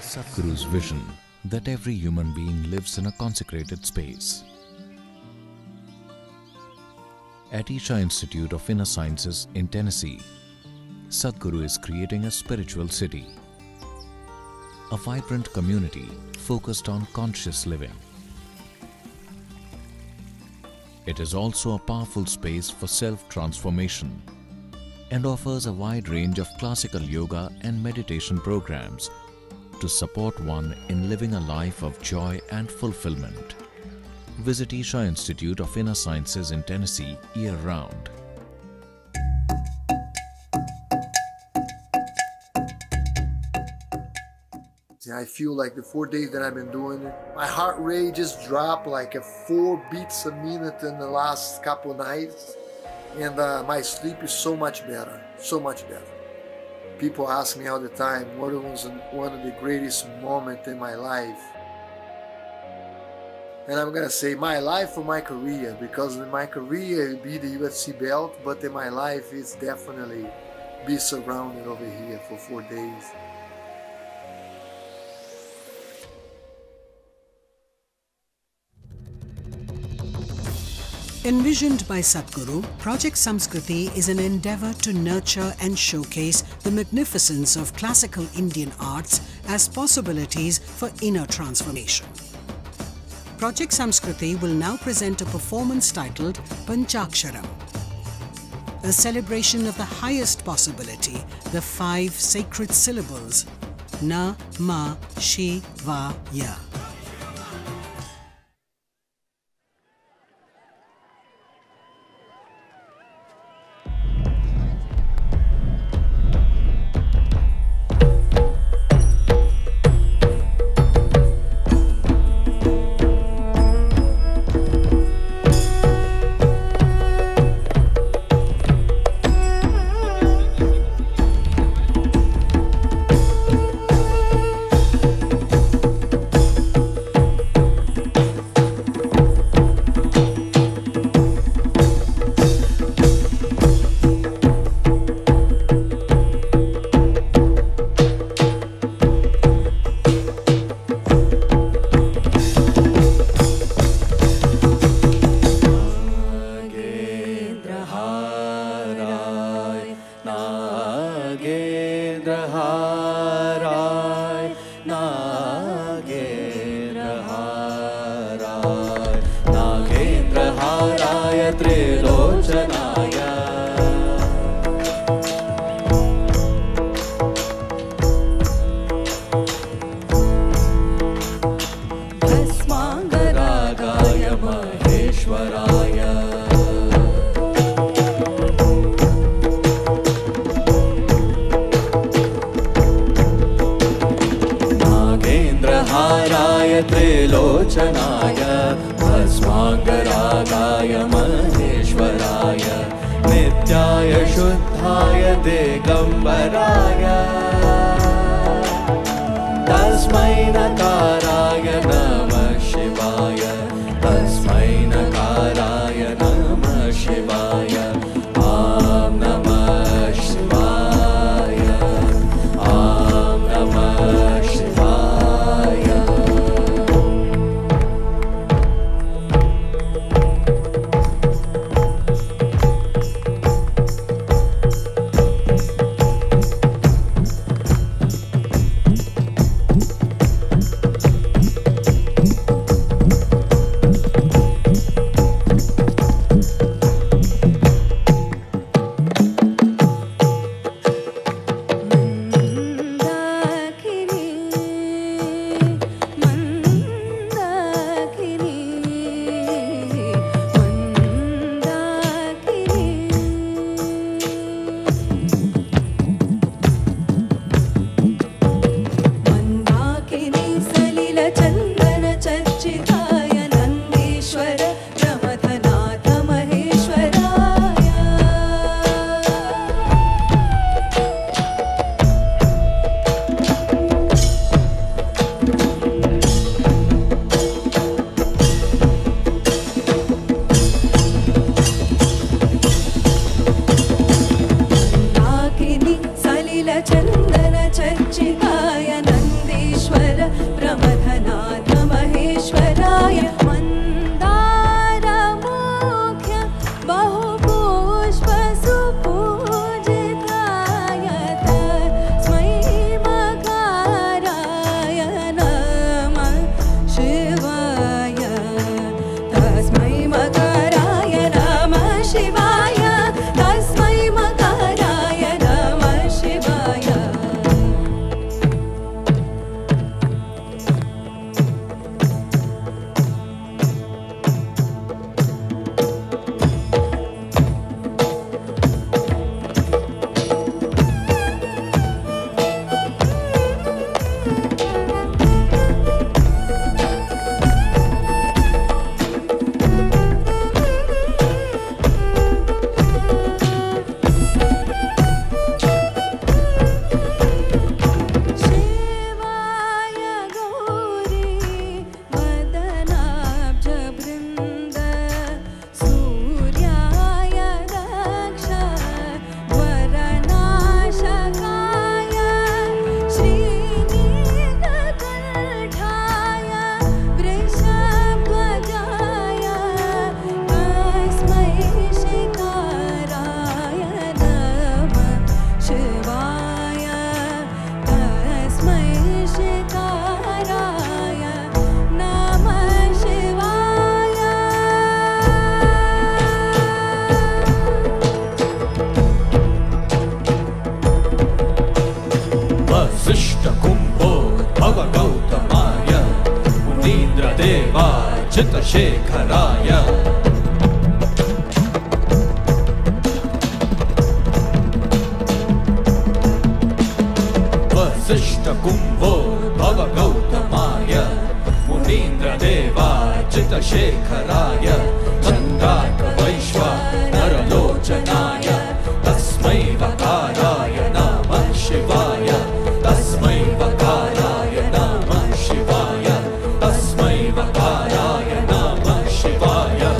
Sadhguru's vision that every human being lives in a consecrated space. At Isha Institute of Inner Sciences in Tennessee, Sadhguru is creating a spiritual city, a vibrant community focused on conscious living. It is also a powerful space for self-transformation and offers a wide range of classical yoga and meditation programs to support one in living a life of joy and fulfillment. Visit Isha Institute of Inner Sciences in Tennessee year-round. I feel like the 4 days that I've been doing it, my heart rate just dropped like 4 beats a minute in the last couple nights. And my sleep is so much better, so much better. People ask me all the time, what was one of the greatest moments in my life? And I'm gonna say my life or my career, because in my career it'll be the UFC belt, but in my life it's definitely be surrounded over here for 4 days. Envisioned by Sadhguru, Project Samskriti is an endeavor to nurture and showcase the magnificence of classical Indian arts as possibilities for inner transformation. Project Samskriti will now present a performance titled Panchaksharam, a celebration of the highest possibility, the 5 sacred syllables Na, Ma, Shi, Va, Ya. Vasishta Kumbho Bhava Gautamaya Munindra Deva Chita Shekharaya Vasishta Kumbho Bhava Gautamaya Munindra Deva Chita Shekharaya Chandaka Vaishwa Naralochanaya Tasmai Vakaraya Namah Shivaya Tasmai Vakaraya Namah Shivaya Tasmai Vakaraya Namah Shivaya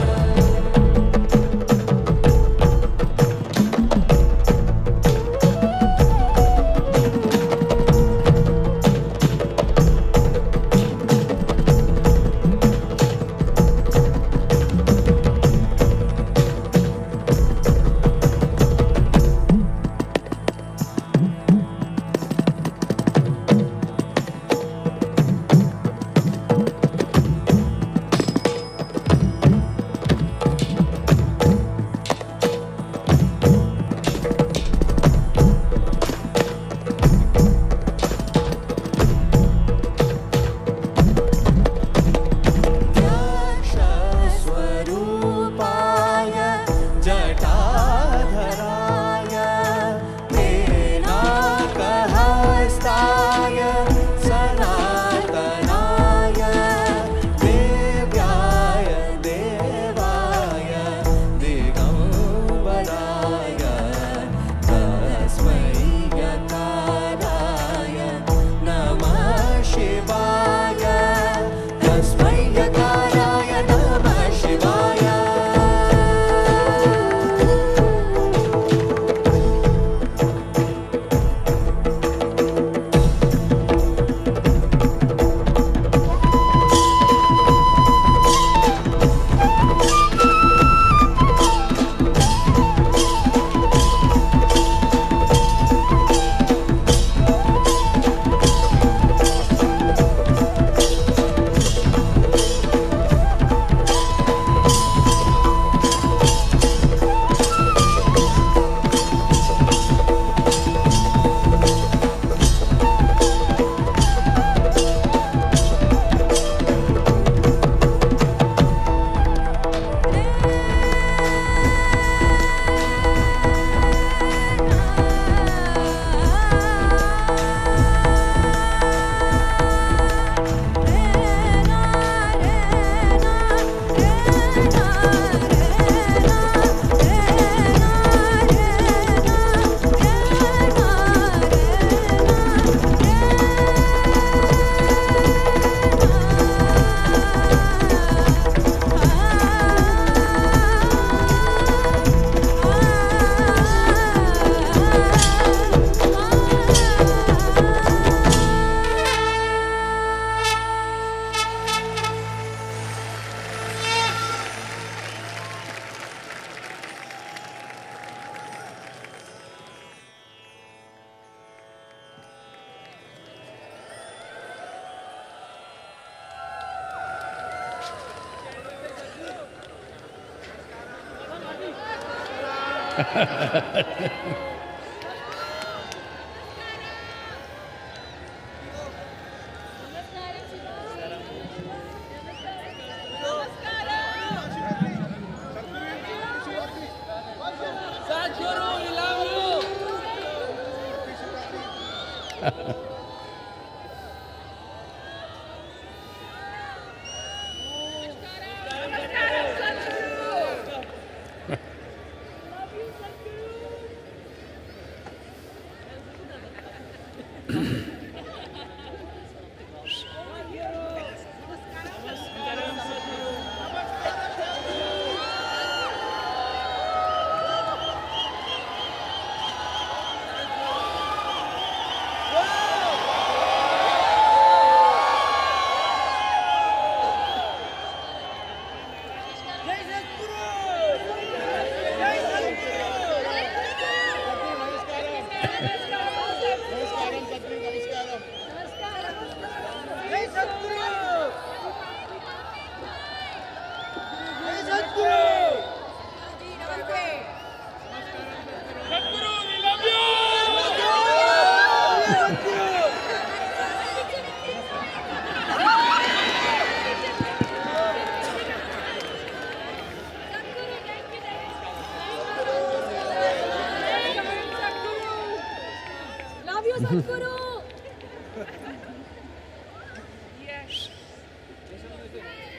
Sadhguru!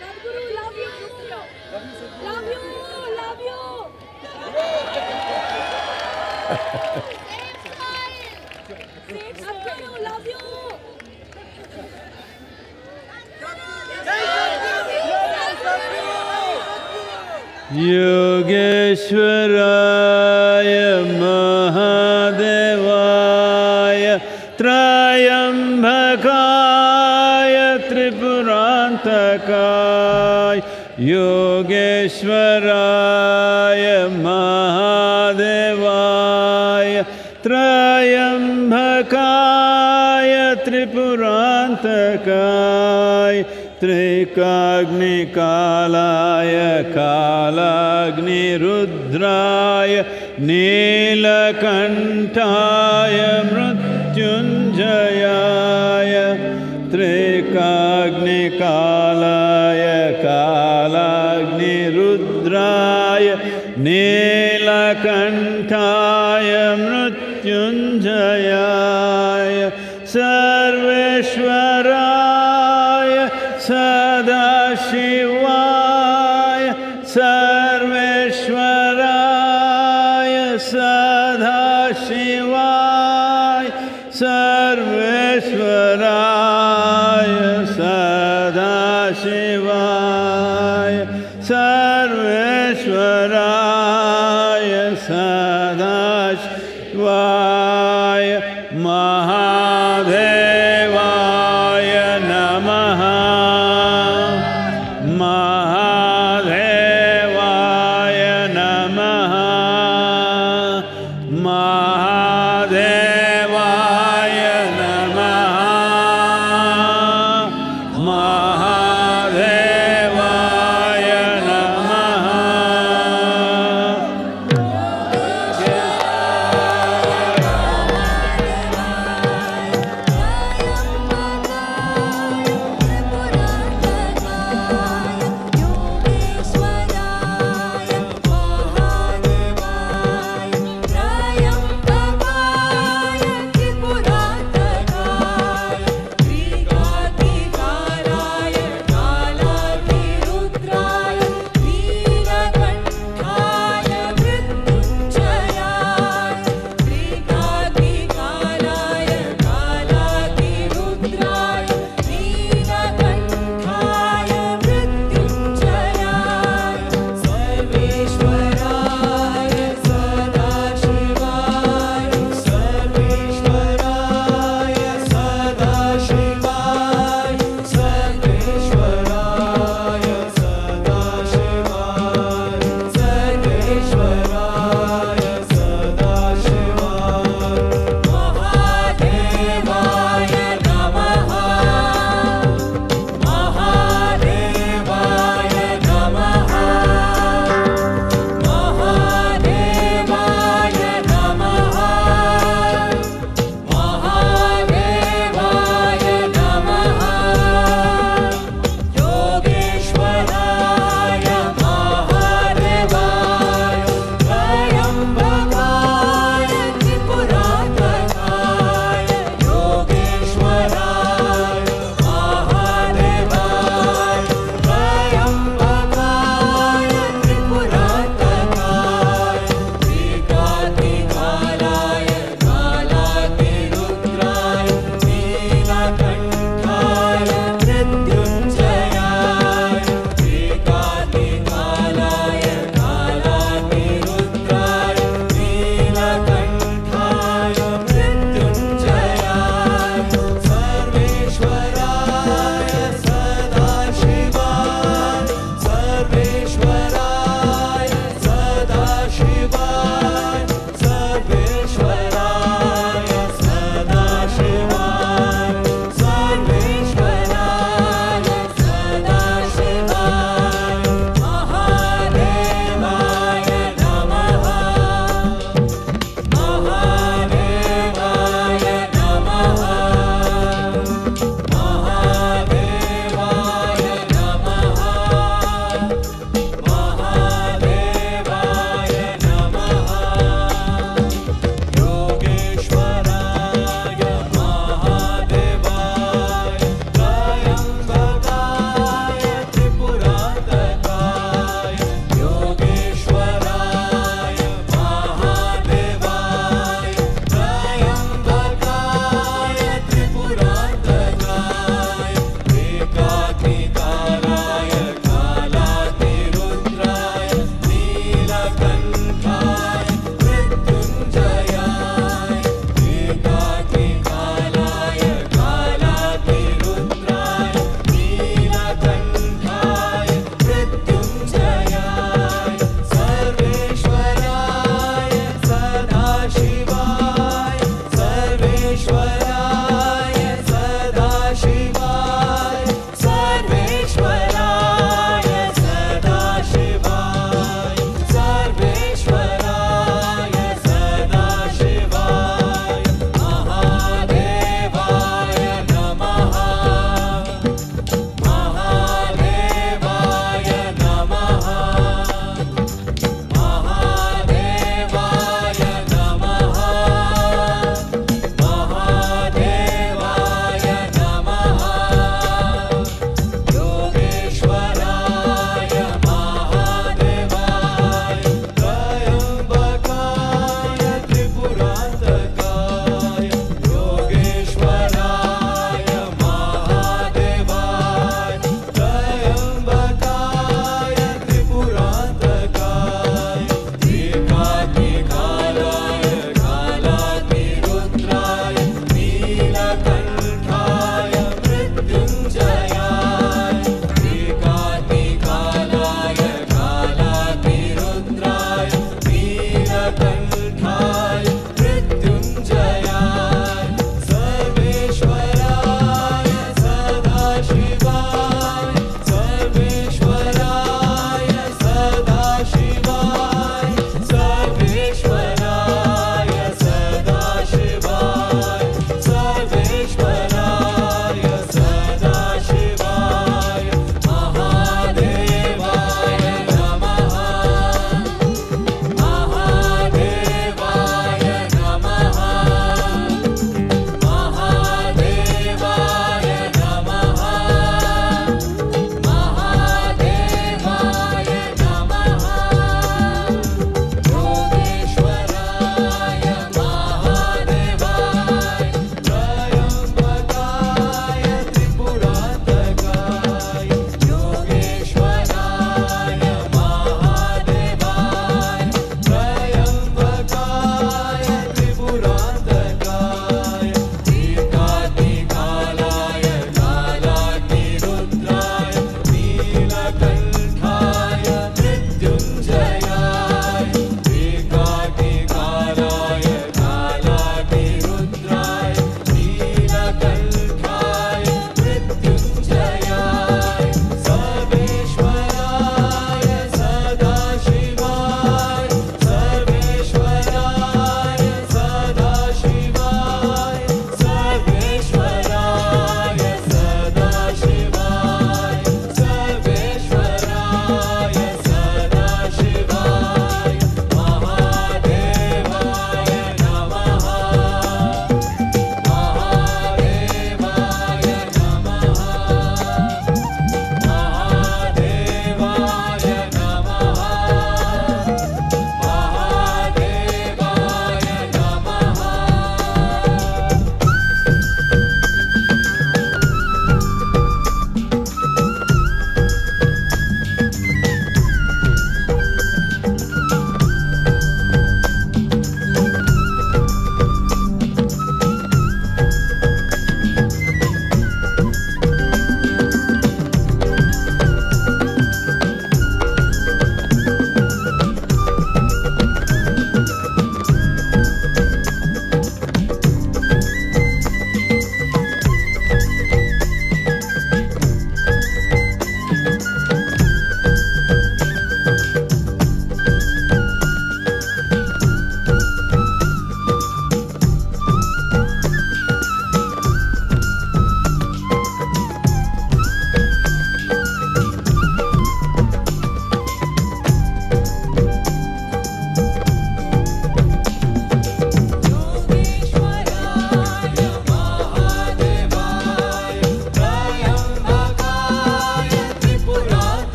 Sadhguru, love you! Love you! Love you! Same smile! Same Sadhguru, love you! Yogeshwaraya Mahadevaya Trayambakaya Tripurantakaya Yogeshwaraya Mahadevaya Trayambakaya Tripurantakaya Trikagni Kalaya Kalagni Rudraya Nilakantaya Mrityunjayaya Trikagni Kalaya Kalagni Rudraya Nilakantaya Mrityunjayaya Sarveshwaraya Sadashivaya Sarveshwaraya Sadashivaya Sarveshwaraya Sadashivaya Sarveshwaraya Sadashivaya Mahadevaya Namaha Mahadevaya Namaha Mahadevaya Namaha Mahadevaya Namaha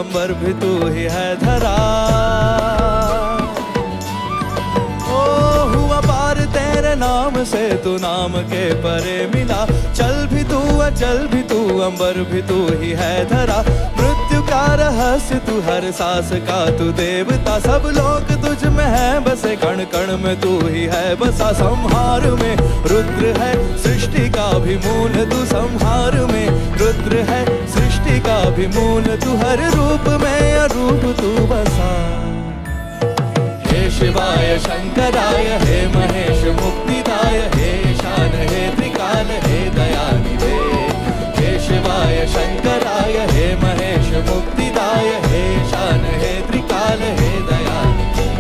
अंबर भी तू ही है धरा। ओ हुआ पार तेरे नाम से, तू नाम के परे मिला। चल भी तू अचल भी तू, अंबर भी तू ही है धरा। मृत्यु का रहस्य तू, हर सांस का तू देवता। सब लोग तुझ में है बसे, कण कण में तू ही है बसा। संहार में रुद्र है सृष्टि का भी मूल तू, संहार में रुद्र है सृष्टि का भी मूल तू। हर रूप में अरूप तू बसा। हे शिवाय शंकराय, हे महेश मुक्तिदाय, हे ईशान हे त्रिकाल, हे दयानिधे। हे शिवाय शंकराय, हे महेश मुक्तिदाय, हे ईशान हे त्रिकाल, हे दयानिधे।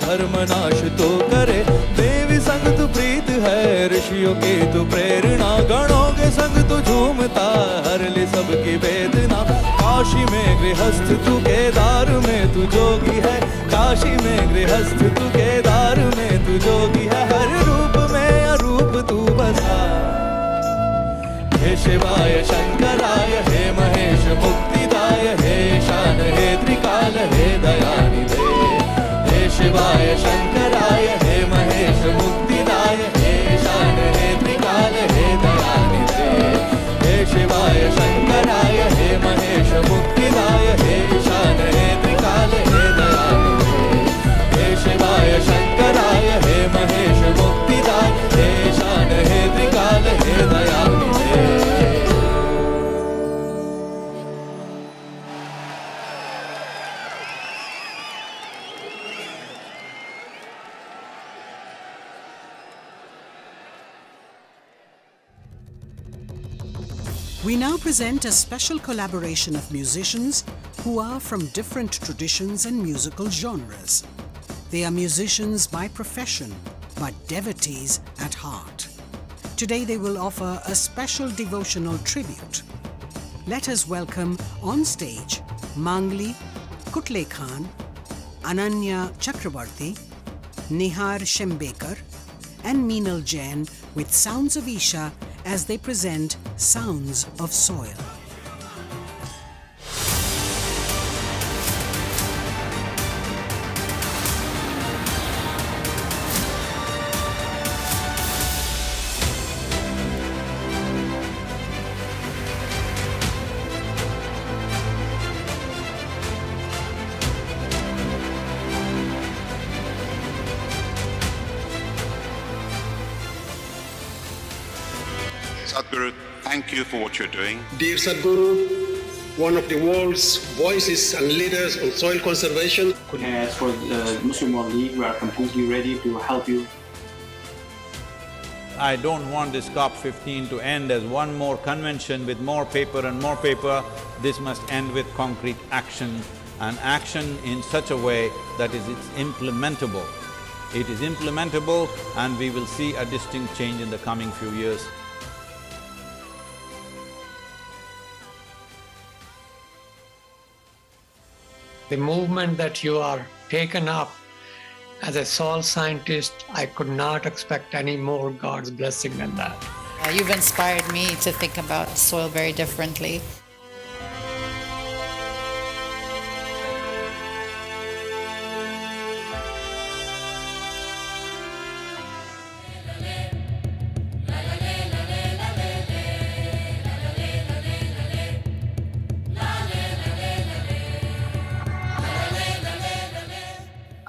धर्मनाश तो करे। देवी संग तू प्रीत है, ऋषियों की तू प्रेरणा। गणों के संग तू झूमता, हर ले सबकी वेदना। काशी में गृहस्थ तू, केदार में तू जोगी है। काशी में गृहस्थ तू, केदार में तू जोगी है। हर रूप में अरूप तू बसा। हे शिवाय शंकराय, हे महेश मुक्तिदाय, हे ईशान हे त्रिकाल, हे दयानिधे। शिवाय शंकराय, हे महेश मुक्तिदाय, हे ईशान हे त्रिकाल, हे दयानिधे। हे शिवाय शंकराय, हे महेश मुक्तिदाय, हे ईशान हे त्रिकाल, हे दयानिधे। हे शिवाय शंकराय, हे महेश मुक्तिदाय, हे ईशान हे त्रिकाल, हे दयानिधे। We now present a special collaboration of musicians who are from different traditions and musical genres. They are musicians by profession, but devotees at heart. Today they will offer a special devotional tribute. Let us welcome on stage Mangli Kutle Khan, Ananya Chakravarti, Nihar Shembekar, and Meenal Jain with Sounds of Isha as they present Sounds of Soil. Sadhguru, thank you for what you're doing. Dear Sadhguru, one of the world's voices and leaders on soil conservation. Could I ask for the Muslim World League? We are completely ready to help you. I don't want this COP15 to end as one more convention with more paper and more paper. This must end with concrete action, and action in such a way that it's implementable. It is implementable, and we will see a distinct change in the coming few years. The movement that you are taken up as a soil scientist, I could not expect any more God's blessing than that. You've inspired me to think about soil very differently.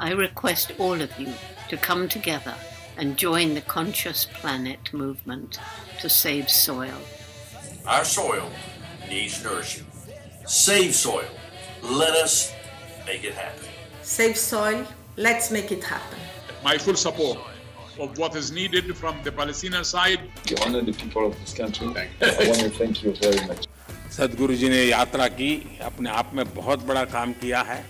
I request all of you to come together and join the Conscious Planet movement to save soil. Our soil needs nourishing. Save soil. Let us make it happen. Save soil. Let's make it happen. My full support of what is needed from the Palestinian side. You honor the people of this country. I want to thank you very much. सदगुरु जी ने यात्रा की, अपने आप में बहुत बड़ा काम किया है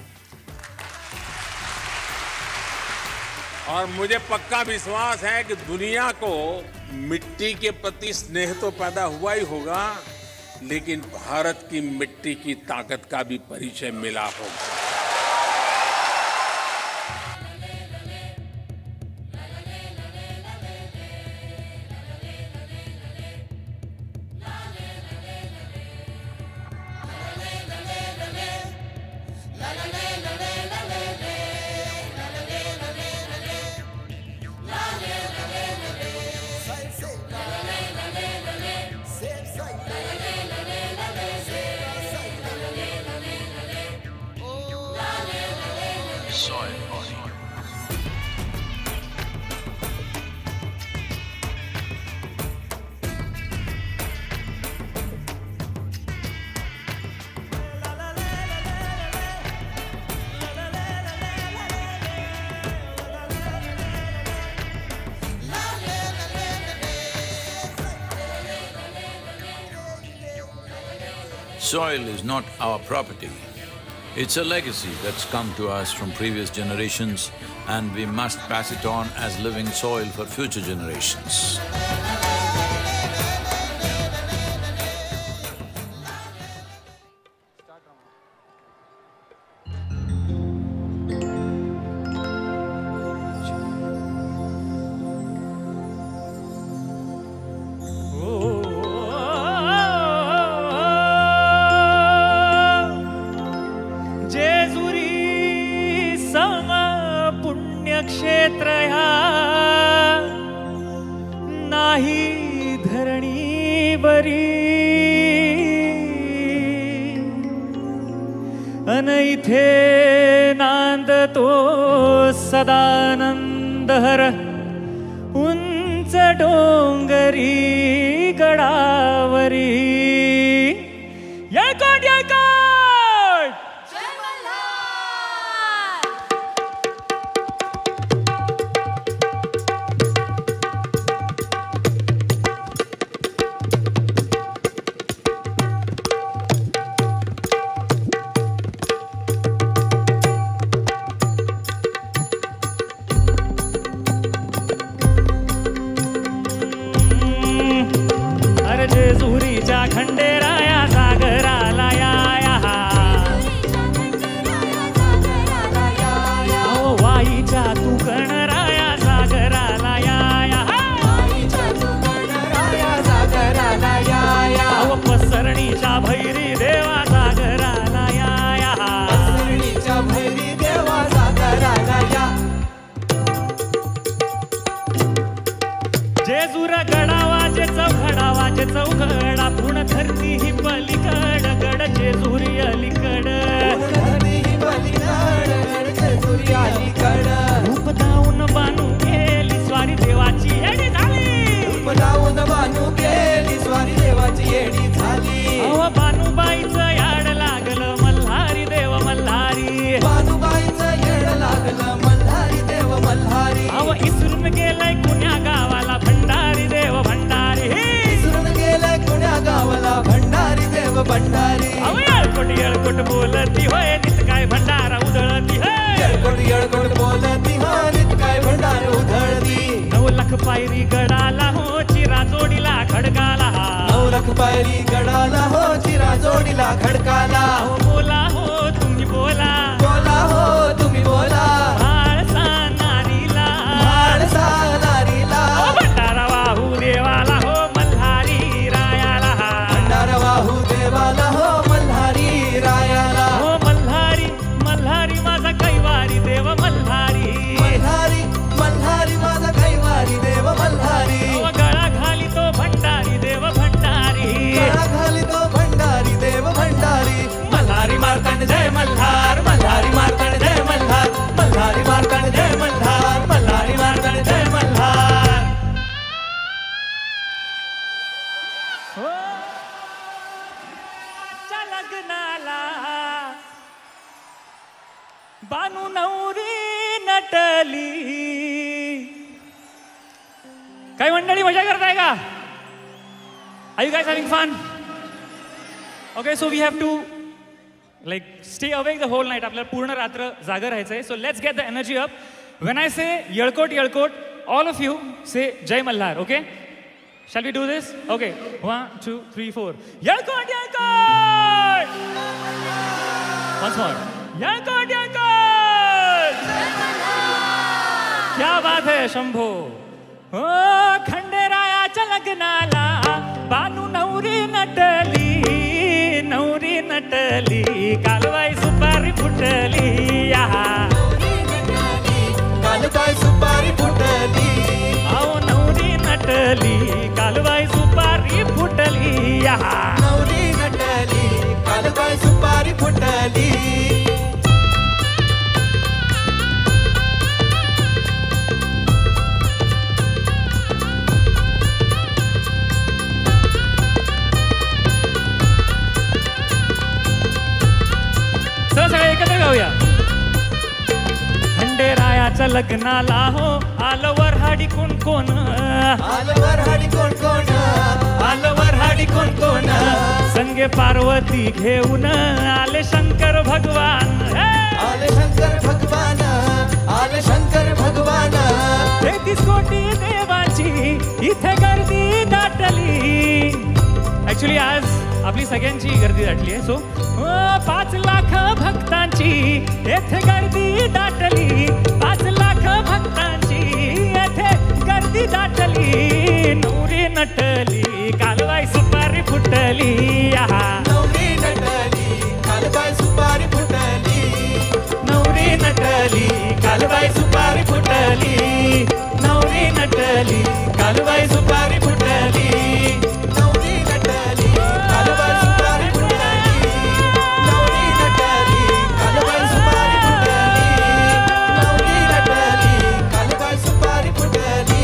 और मुझे पक्का विश्वास है कि दुनिया को मिट्टी के प्रति स्नेह तो पैदा हुआ ही होगा, लेकिन भारत की मिट्टी की ताकत का भी परिचय मिला होगा। Soil is not our property. It's a legacy that's come to us from previous generations, and we must pass it on as living soil for future generations. सदानंदहर उंच डोंगरी गडावरी येळकोट येळकोट जय खंडेराया सागराला या वाईच्या तू गणराया सागराला या पसरणीच्या भैरी देवा सागराला पसरणीच्या भैरी देवा सागराला या जेजुर गडावाचे चौघडावाचे चौघडा पूर्ण धरती ही पलीकड गड जेजुरी अलीकड रूप दाऊन बानू गेली स्वारी देवाची येडी झाली रूप दाऊन बानू गेली स्वारी देवाची येडी झाली अव बानूबाईचं याड लागलं मल्हारी देव मल्हारी बानूबाईचं याड लागलं मल्हारी देव मल्हारी अव इसरून गेलंय कुण्या गावाला भंडारी देव भंडारी इसरून गेलंय कुण्या गावाला भंडारी देव भंडारी अव येळकोट बोलती होय नित काय भंडारा उधळती होय येळकोट बोलती होय नित काय भंडारा उधळती 9 लाख पायरी गडाला हो चिरा जोडीला खडकाला 9 लाख पायरी गडाला हो चिरा जोडीला खडकाला हो बोला हो तुम्ही बोला बोला हो तुम्ही बोला म्हाळसा नारीला भंडारा वाहू देवाला हो मल्हारी रायाला भंडारा वाहू देवाला हो मल्हारी रायाला हो मल्हारी मल्हारी माझा कैवारी देव मल्हारी मल्हारी मल्हारी माझा कैवारी देव मल्हारी गळा घाली तो भंडारी देव भंडारी गळा घाली तो भंडारी देव भंडारी मल्हारी मार्तंड जय मल्हार मल्हारी मार्तंड जय मल्हार मल्हारी लग्नाला बानू नवरी नटली. काही मंडळी मजा करताय का? Are you guys having fun? Okay, so we have to like stay awake the whole night. आपल्याला पूर्ण रात्र जागा राहायचंय. So let's get the energy up. When I say येळकोट येळकोट, all of you say जय Malhar. Okay? Shall we do this? Okay. 1, 2, 3, 4. येळकोट येळकोट. Once more. येळकोट येळकोट. क्या बात है शंभो. ओ खंडेरायाच्या लग्नाला बानू नवरी नटली. नवरी नटली कालबाई सुपारी फुटली. कालबाई सुपारी फुटली. आओ नवरी नटली कालबाई सुपारी फुटली. नवरी नटली कालबाई सुपारी फुटली. सगळे एकत्र गाऊया. खंडेरायाच्या लग्नाला हो आलं वऱ्हाडी कोण कोण. आलं वऱ्हाडी कोण कोण. आलं वऱ्हाडी कोण कोण. संगे पार्वती घेऊन आले शंकर भगवान. आले शंकर भगवान. आले शंकर भगवान. 33 कोटी देवाची इथे गर्दी दाटली. ऍक्च्युली आज आपली सगळ्यांची गर्दी दाटली आहे. सो 5 लाख भक्तांची येथे गर्दी दाटली. 5 लाख भक्तांची येथे गर्दी दाटली. नवरी नटली कालबाई सुपारी फुटली. नवरी नटली कालबाई सुपारी फुटली. नवरी नटली कालबाई सुपारी फुटली. नवरी नटली कालबाई सुपारी फुटली. नवरी नटली कालबाई सुपारी फुटली. नवरी नटली कालबाई सुपारी फुटली. नवरी नटली कालबाई सुपारी फुटली.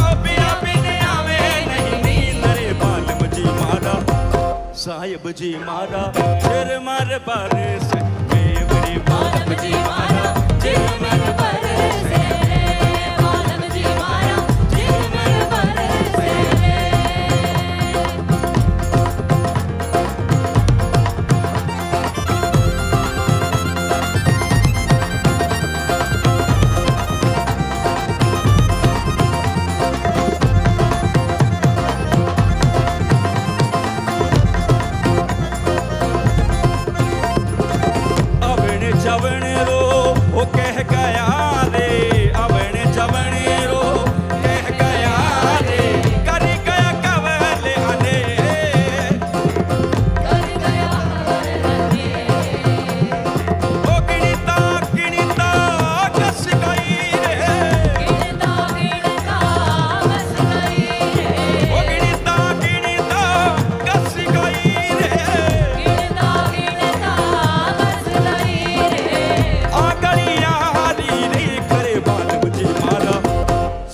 साहिब जी मारा झिरमर बरसे मेवरी माधव जी मारा झिरमर बरसे माधव जी मारा झिरमर बरसे जवने रो वो कह गया रे अवने जवने रो कह गया रे कर गया कवले अने कर गया कवले ओ गिनता गिनता कस गई रे गिनता गिनता कस गई रे ओ गिनता गिनता कस गई रे गिनता गिनता कस गई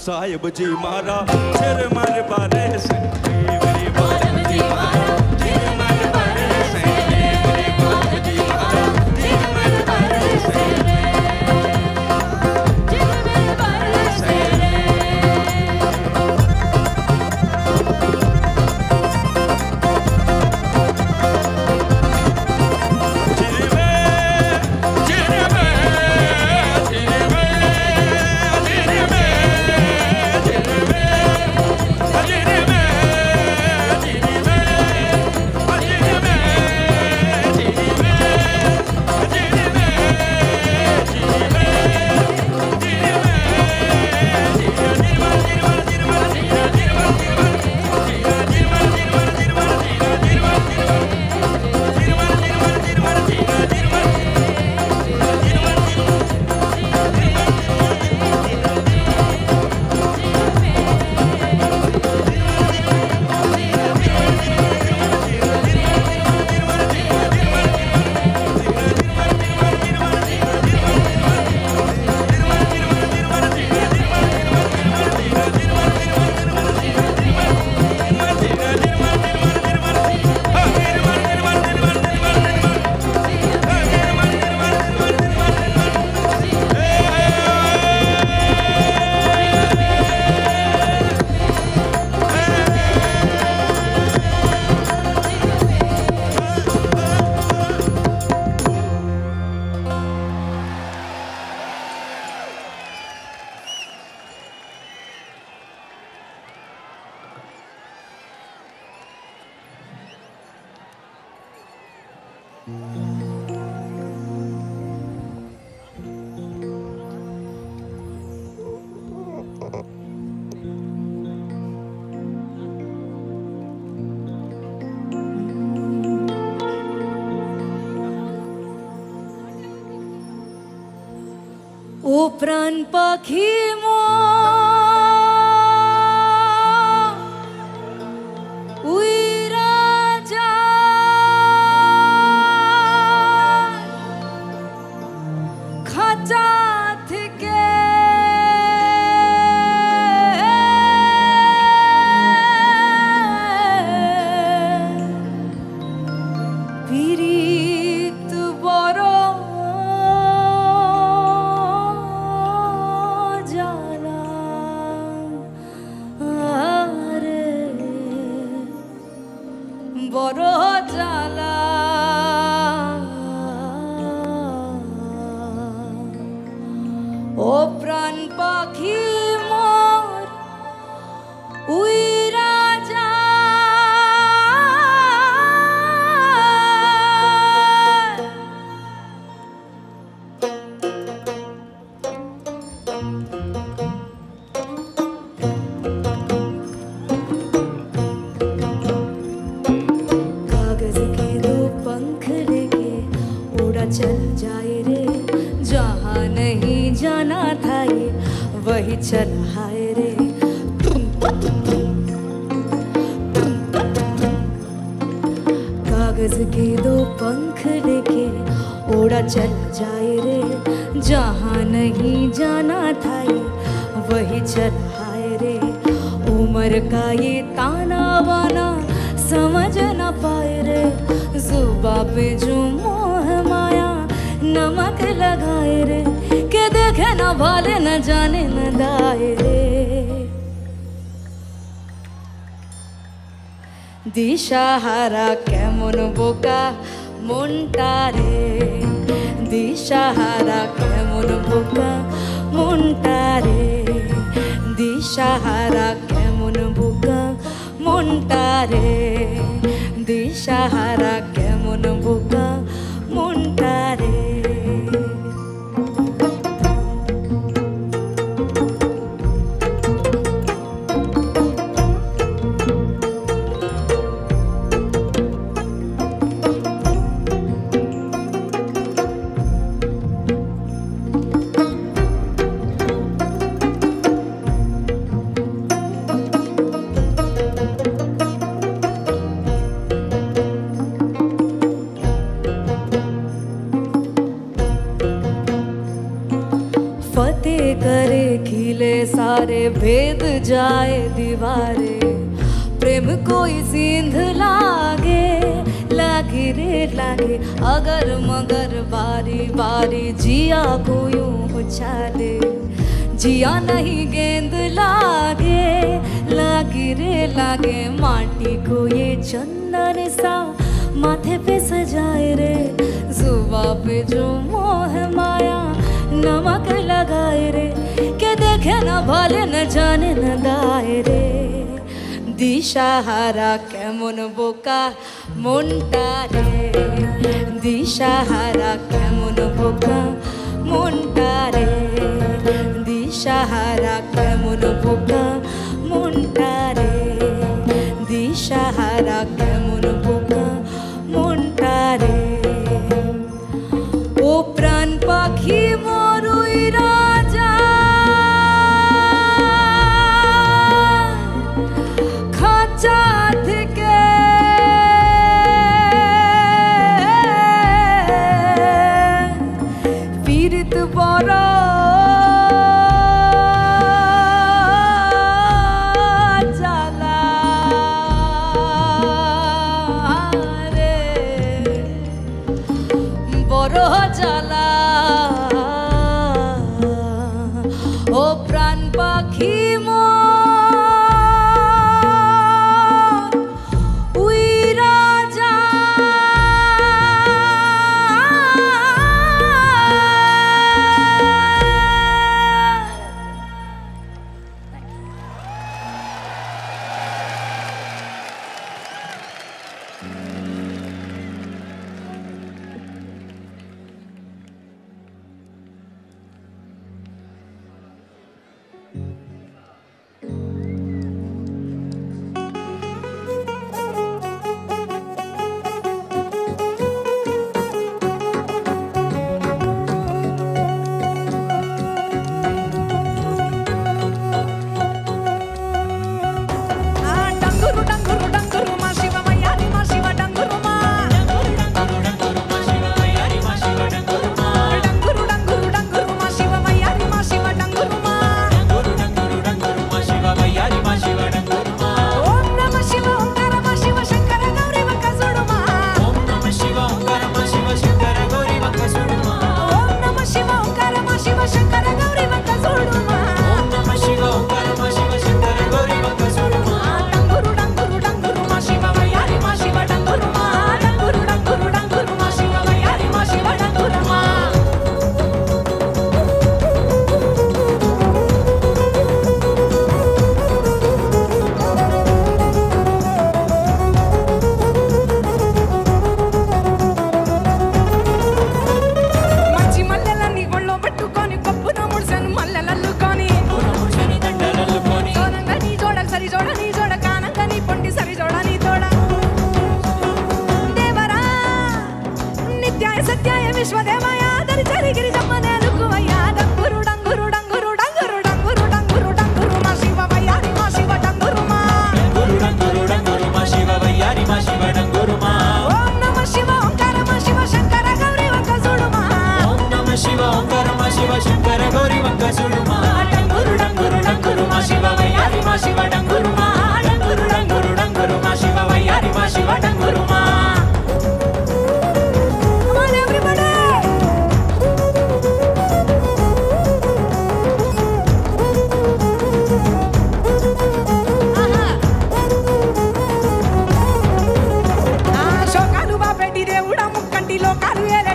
साहिब जी मारा झिरमर बरसे मेवरी माधव जी मारा झिरमर बरसे मेवरी माधव जी मारा झिरमर बरसे झिरमर बरसे ओ प्राण पाखी मो उइरा जा खाचा থেকে পিরিত বড় বড় জ্বালা ও প্রাণ পাখি মোর উইরা যা चल जाए रे जहाँ नहीं जाना था ये वही चल हाय रे कागज के दो पंख लेके उड़ा चल जाए रे जहाँ नहीं जाना था ये वही चल हाय रे उम्र का ये ताना बाना समझ न पाए रे जुबा पे जो मोह माया नमक लगाए रे के देखे न भाले न जाने न दाए रे दिशाहारा केमन बोका मुंटारे दिशाहारा केमन बोका मुंटारे दिशाहारा केमन बोका मुंटारे दिशाहारा केमन बोका मुंटारे सारे भेद जाए दीवारे प्रेम कोई सींध लागे लागे रे लागे अगर मगर बारी बारी जिया को यूं उछाले जिया नहीं गेंद लागे लागे रे लागे माटी को ये चंदन सा माथे पे सजाए रे जुबा पे जो मोह माया नमक लगाए रे के देखे न भाले न जाने न दाए रे दिशाहारा केमन बोका मुंटारे दिशाहारा केमन बोका मुंटारे दिशाहारा केमन बोका मुंटारे दिशाहारा केमन बोका मुंटारे ओ प्राण पाखी मोरुई राजा खाचा থেকে পীড়িত বড় জ্বালা রে বড় জ্বালা ও প্রাণ পাখি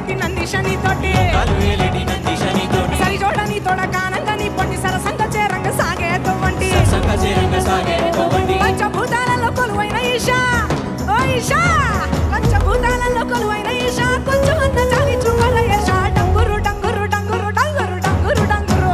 వేలెట్టి నందిశని తోటి సరి జోడని తోడకానందని పొట్టి సరసంగ చేరంగ సాగే తోవంటి పంచభూతాలలో కొలువైన ఈశా ఓ ఈశా పంచభూతాలలో కొలువైన ఈశా కొంచెం అంత చాలి చూపల ఈశా డంగురు డంగురు డంగురు డంగురు డంగురు డంగురు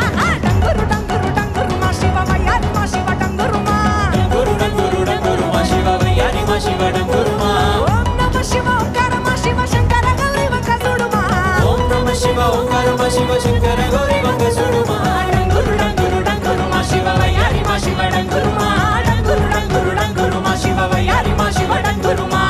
ఆహా డంగురు డంగురు డంగురు మా శివ వయ్యారి మా శివ డంగురు మా డంగురు డంగురు డంగురు మా శివ వయ్యారి మా శివ డంగురు మా ఓం నమః శివ ఓంకార మా శివ శంకర గౌరీ వంక చూడుమా ఓం నమః శివ ఓంకార మా శివ శంకర గౌరీ వంక చూడుమా డంగురు డంగురు డంగురు మా శివ వయ్యారి మా శివ డంగురు మా డంగురు డంగురు డంగురు మా శివ వయ్యారి మా శివ డంగురు మా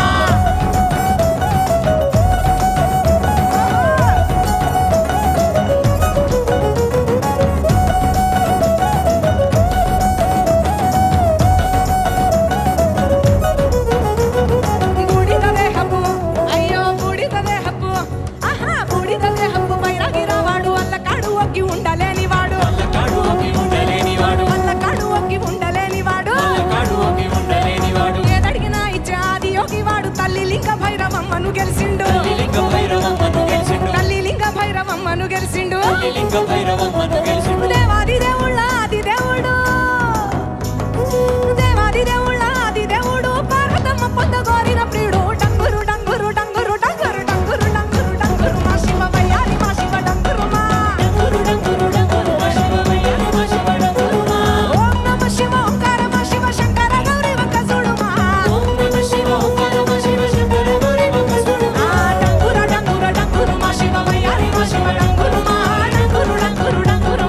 దేవాది దేవుళ్ళ ఆది దేవుడు దేవాది దేవుళ్ళ ఆది దేవుడు పార్వతమ్మ పొందగోరిన ప్రియుడు డంగురు డంగురు డంగురు డంగురు డంగురు డంగురు డంగురు మా శివ వయ్యారి మా శివ డంగురు మా డంగురు డంగురు డంగురు మా శివ వయ్యారి మా శివ డంగురు మా ఓం నమః శివ ఓంకార మా శివ శంకర గౌరీ వంక చూడుమా ఓం నమః శివ ఓంకార మా శివ శంకర గౌరీ వంక చూడుమా డంగురు డంగురు డంగురు మా శివ వయ్యారి మా శివ డంగురు మా డంగురు డంగురు డంగురు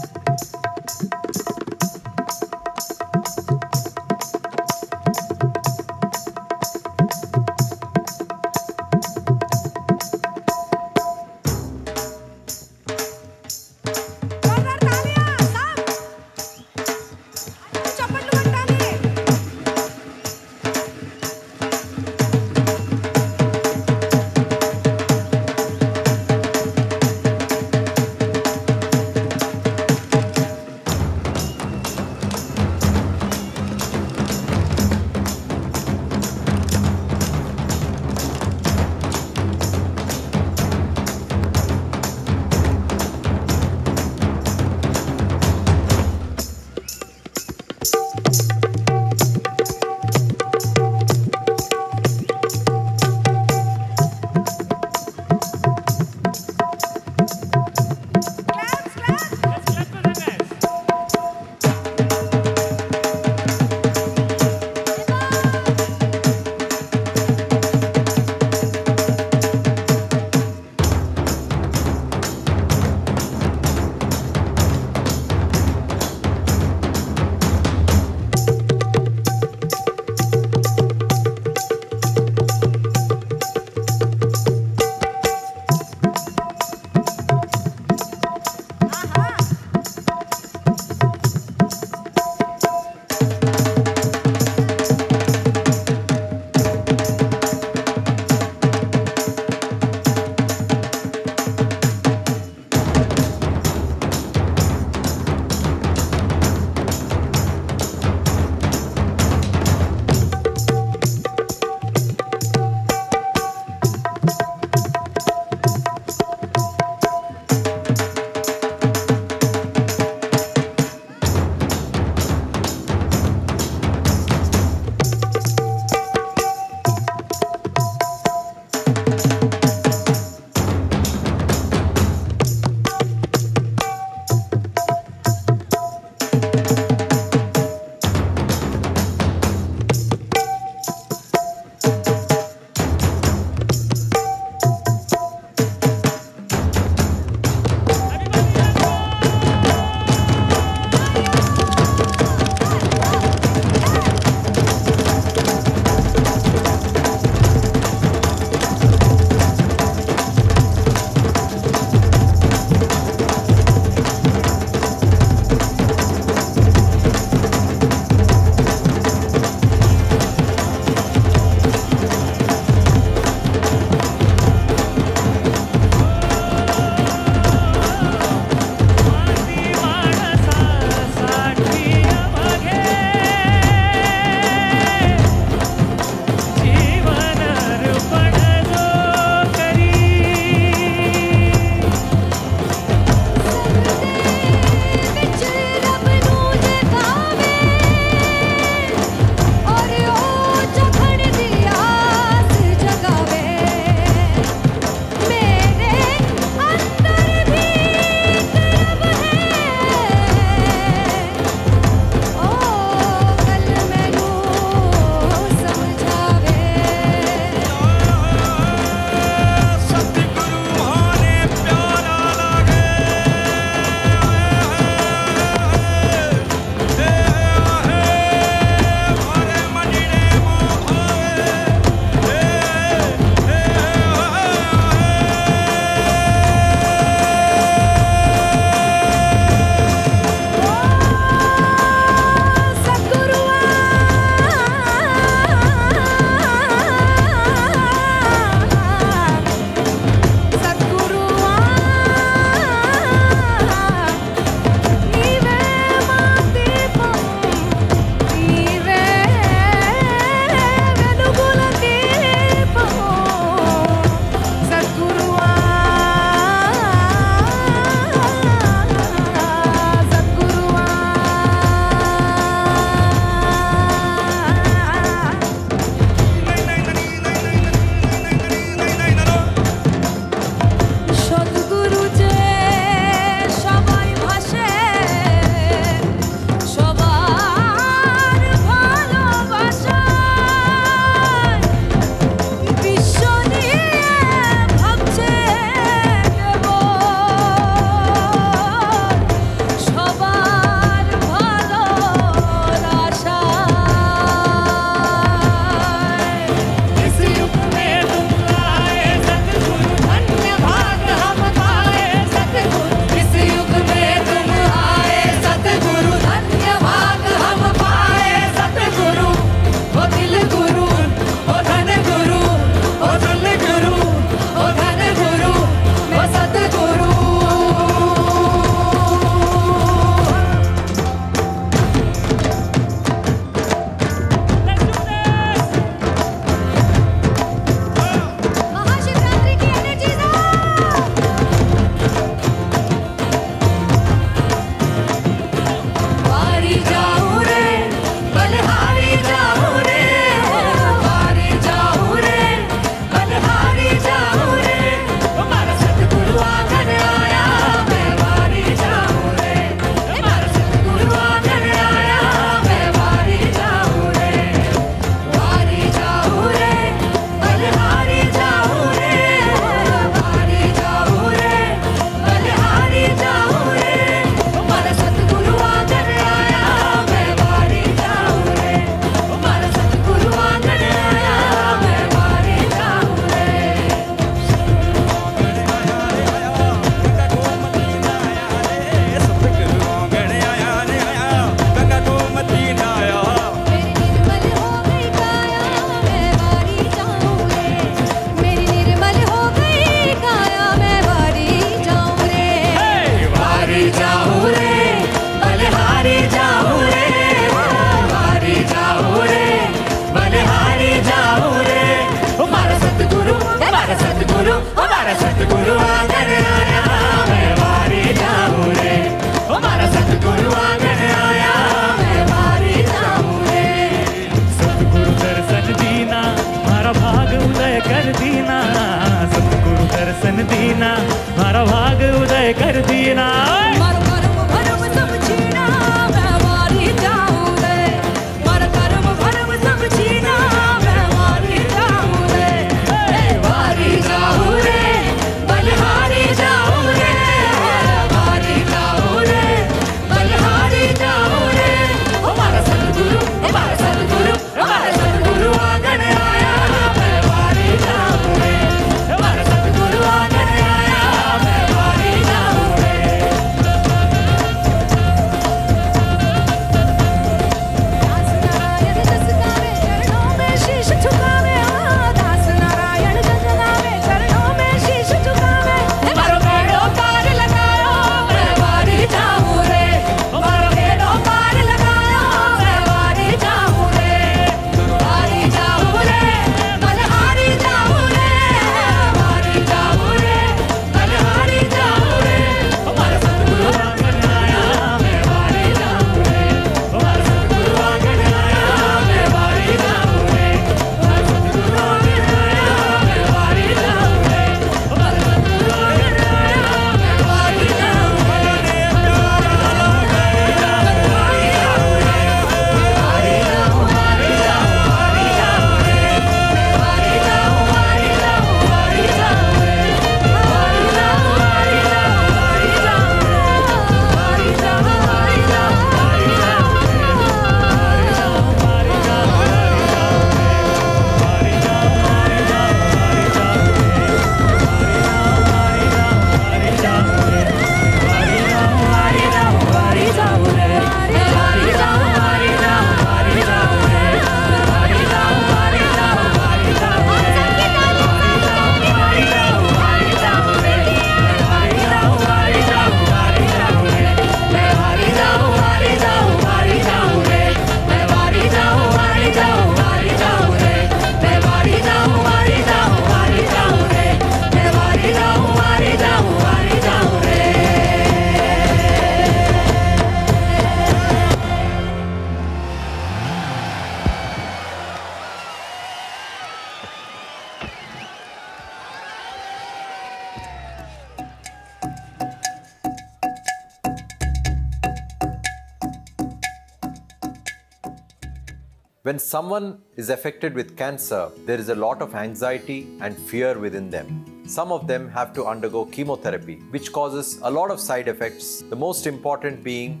When someone is affected with cancer, there is a lot of anxiety and fear within them. Some of them have to undergo chemotherapy, which causes a lot of side effects, the most important being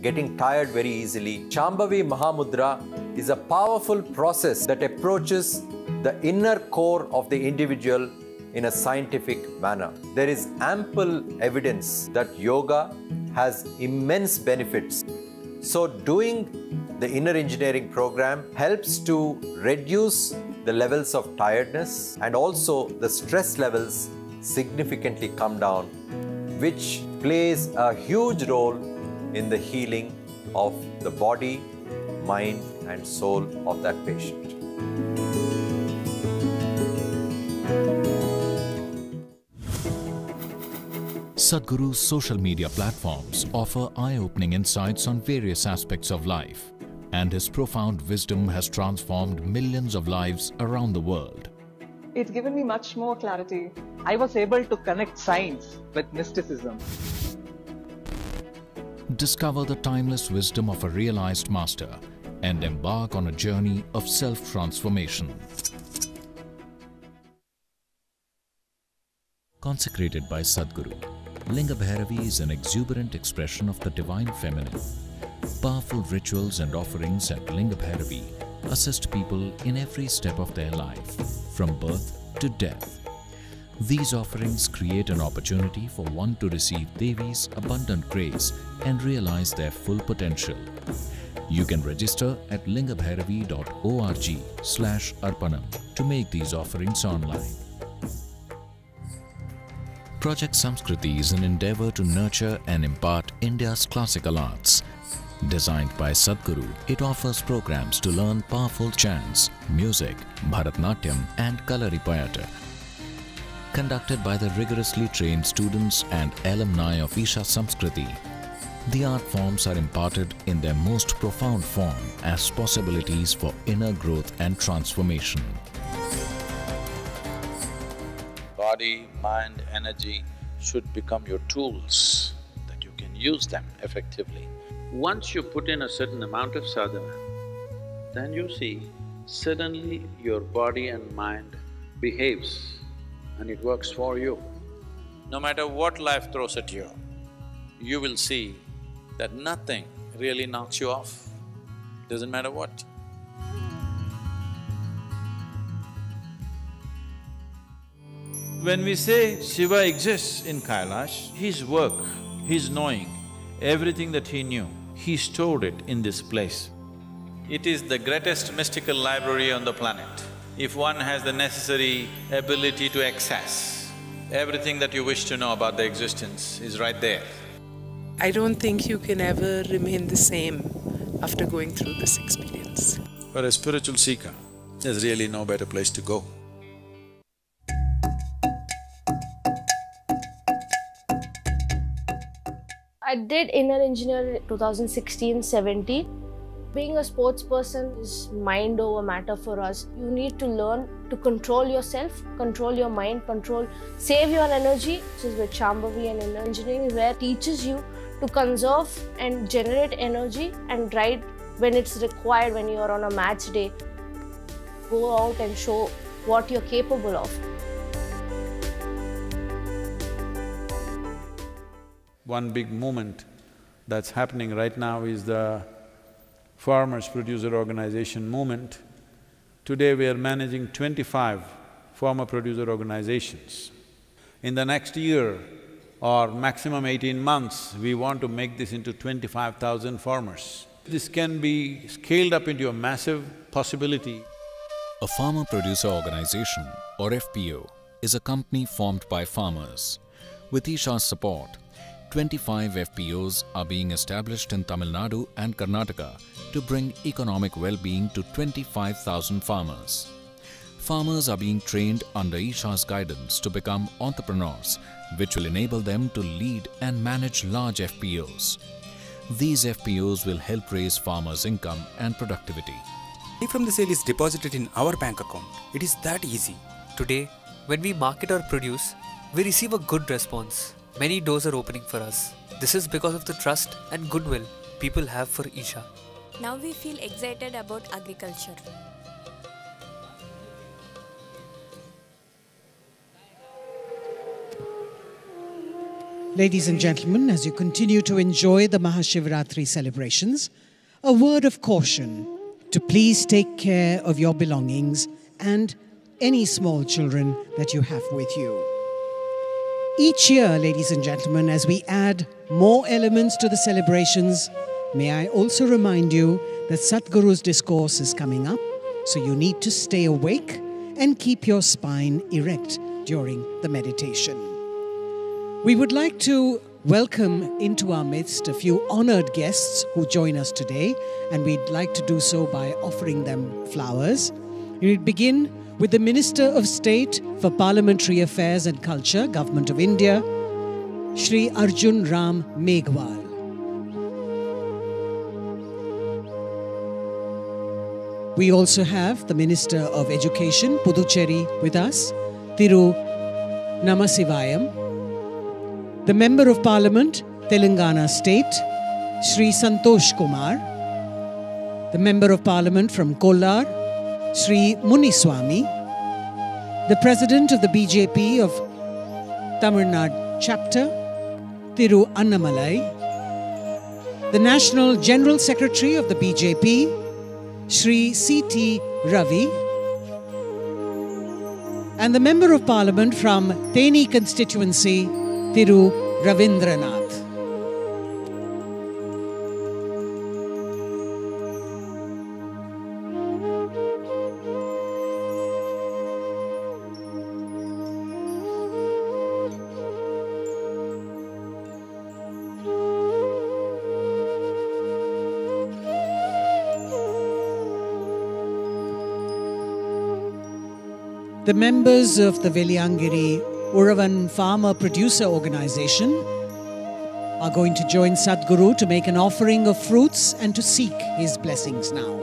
getting tired very easily. Shambhavi Mahamudra is a powerful process that approaches the inner core of the individual in a scientific manner. There is ample evidence that yoga has immense benefits. So doing the inner engineering program helps to reduce the levels of tiredness, and also the stress levels significantly come down, which plays a huge role in the healing of the body, mind and soul of that patient. Sadhguru's social media platforms offer eye-opening insights on various aspects of life, and his profound wisdom has transformed millions of lives around the world. It's given me much more clarity. I was able to connect science with mysticism. Discover the timeless wisdom of a realized master and embark on a journey of self-transformation. Consecrated by Sadhguru, Linga Bhairavi is an exuberant expression of the divine feminine. Powerful rituals and offerings at Linga Bhairavi assist people in every step of their life, from birth to death. These offerings create an opportunity for one to receive Devi's abundant grace and realize their full potential. You can register at lingabhairavi.org/arpanam to make these offerings online. Project Samskriti is an endeavor to nurture and impart India's classical arts. Designed by Sadhguru, it offers programs to learn powerful chants, music, Bharatnatyam and Kalaripayattu. Conducted by the rigorously trained students and alumni of Isha Samskriti, the art forms are imparted in their most profound form as possibilities for inner growth and transformation. Body, mind, energy should become your tools, that you can use them effectively. Once you put in a certain amount of sadhana, then you see suddenly your body and mind behaves and it works for you. No matter what life throws at you, you will see that nothing really knocks you off, doesn't matter what. When we say Shiva exists in Kailash, his work, his knowing, everything that he knew, he stored it in this place. It is the greatest mystical library on the planet. If one has the necessary ability to access, everything that you wish to know about the existence is right there. I don't think you can ever remain the same after going through this experience. For a spiritual seeker, there's really no better place to go. I did inner engineer 2016-17. Being a sports person is mind over matter for us. You need to learn to control yourself, control your mind, save your energy, which is with Shambhavi and inner engineering, where it teaches you to conserve and generate energy and ride when it's required, when you're on a match day. Go out and show what you're capable of. One big movement that's happening right now is the Farmers Producer Organization movement. Today we are managing 25 farmer producer organizations. In the next year or maximum 18 months, we want to make this into 25,000 farmers. This can be scaled up into a massive possibility. A farmer producer organization, or FPO, is a company formed by farmers. With Isha's support, 25 FPOs are being established in Tamil Nadu and Karnataka to bring economic well-being to 25,000 farmers. Farmers are being trained under Isha's guidance to become entrepreneurs, which will enable them to lead and manage large FPOs. These FPOs will help raise farmers' income and productivity. Money from the sale is deposited in our bank account. It is that easy. Today, when we market our produce, we receive a good response. Many doors are opening for us. This is because of the trust and goodwill people have for Isha. Now we feel excited about agriculture. Ladies and gentlemen, as you continue to enjoy the Mahashivratri celebrations, a word of caution to please take care of your belongings and any small children that you have with you. Each year, ladies and gentlemen, as we add more elements to the celebrations, may I also remind you that Sadhguru's discourse is coming up, so you need to stay awake and keep your spine erect during the meditation. We would like to welcome into our midst a few honored guests who join us today, and we'd like to do so by offering them flowers. We'd begin with the Minister of State for Parliamentary Affairs and Culture, Government of India, Shri Arjun Ram Meghwal. We also have the Minister of Education, Puducherry, with us, Thiru Namasivayam. The Member of Parliament, Telangana State, Shri Santosh Kumar. The Member of Parliament from Kollar, Shri Muniswamy. The President of the BJP of Tamil Nadu Chapter, Thiru Annamalai. The National General Secretary of the BJP, Shri C.T. Ravi. And the Member of Parliament from Theni constituency, Thiru Ravindranath. The members of the Veliangiri Uravan Farmer Producer Organization are going to join Sadhguru to make an offering of fruits and to seek his blessings now.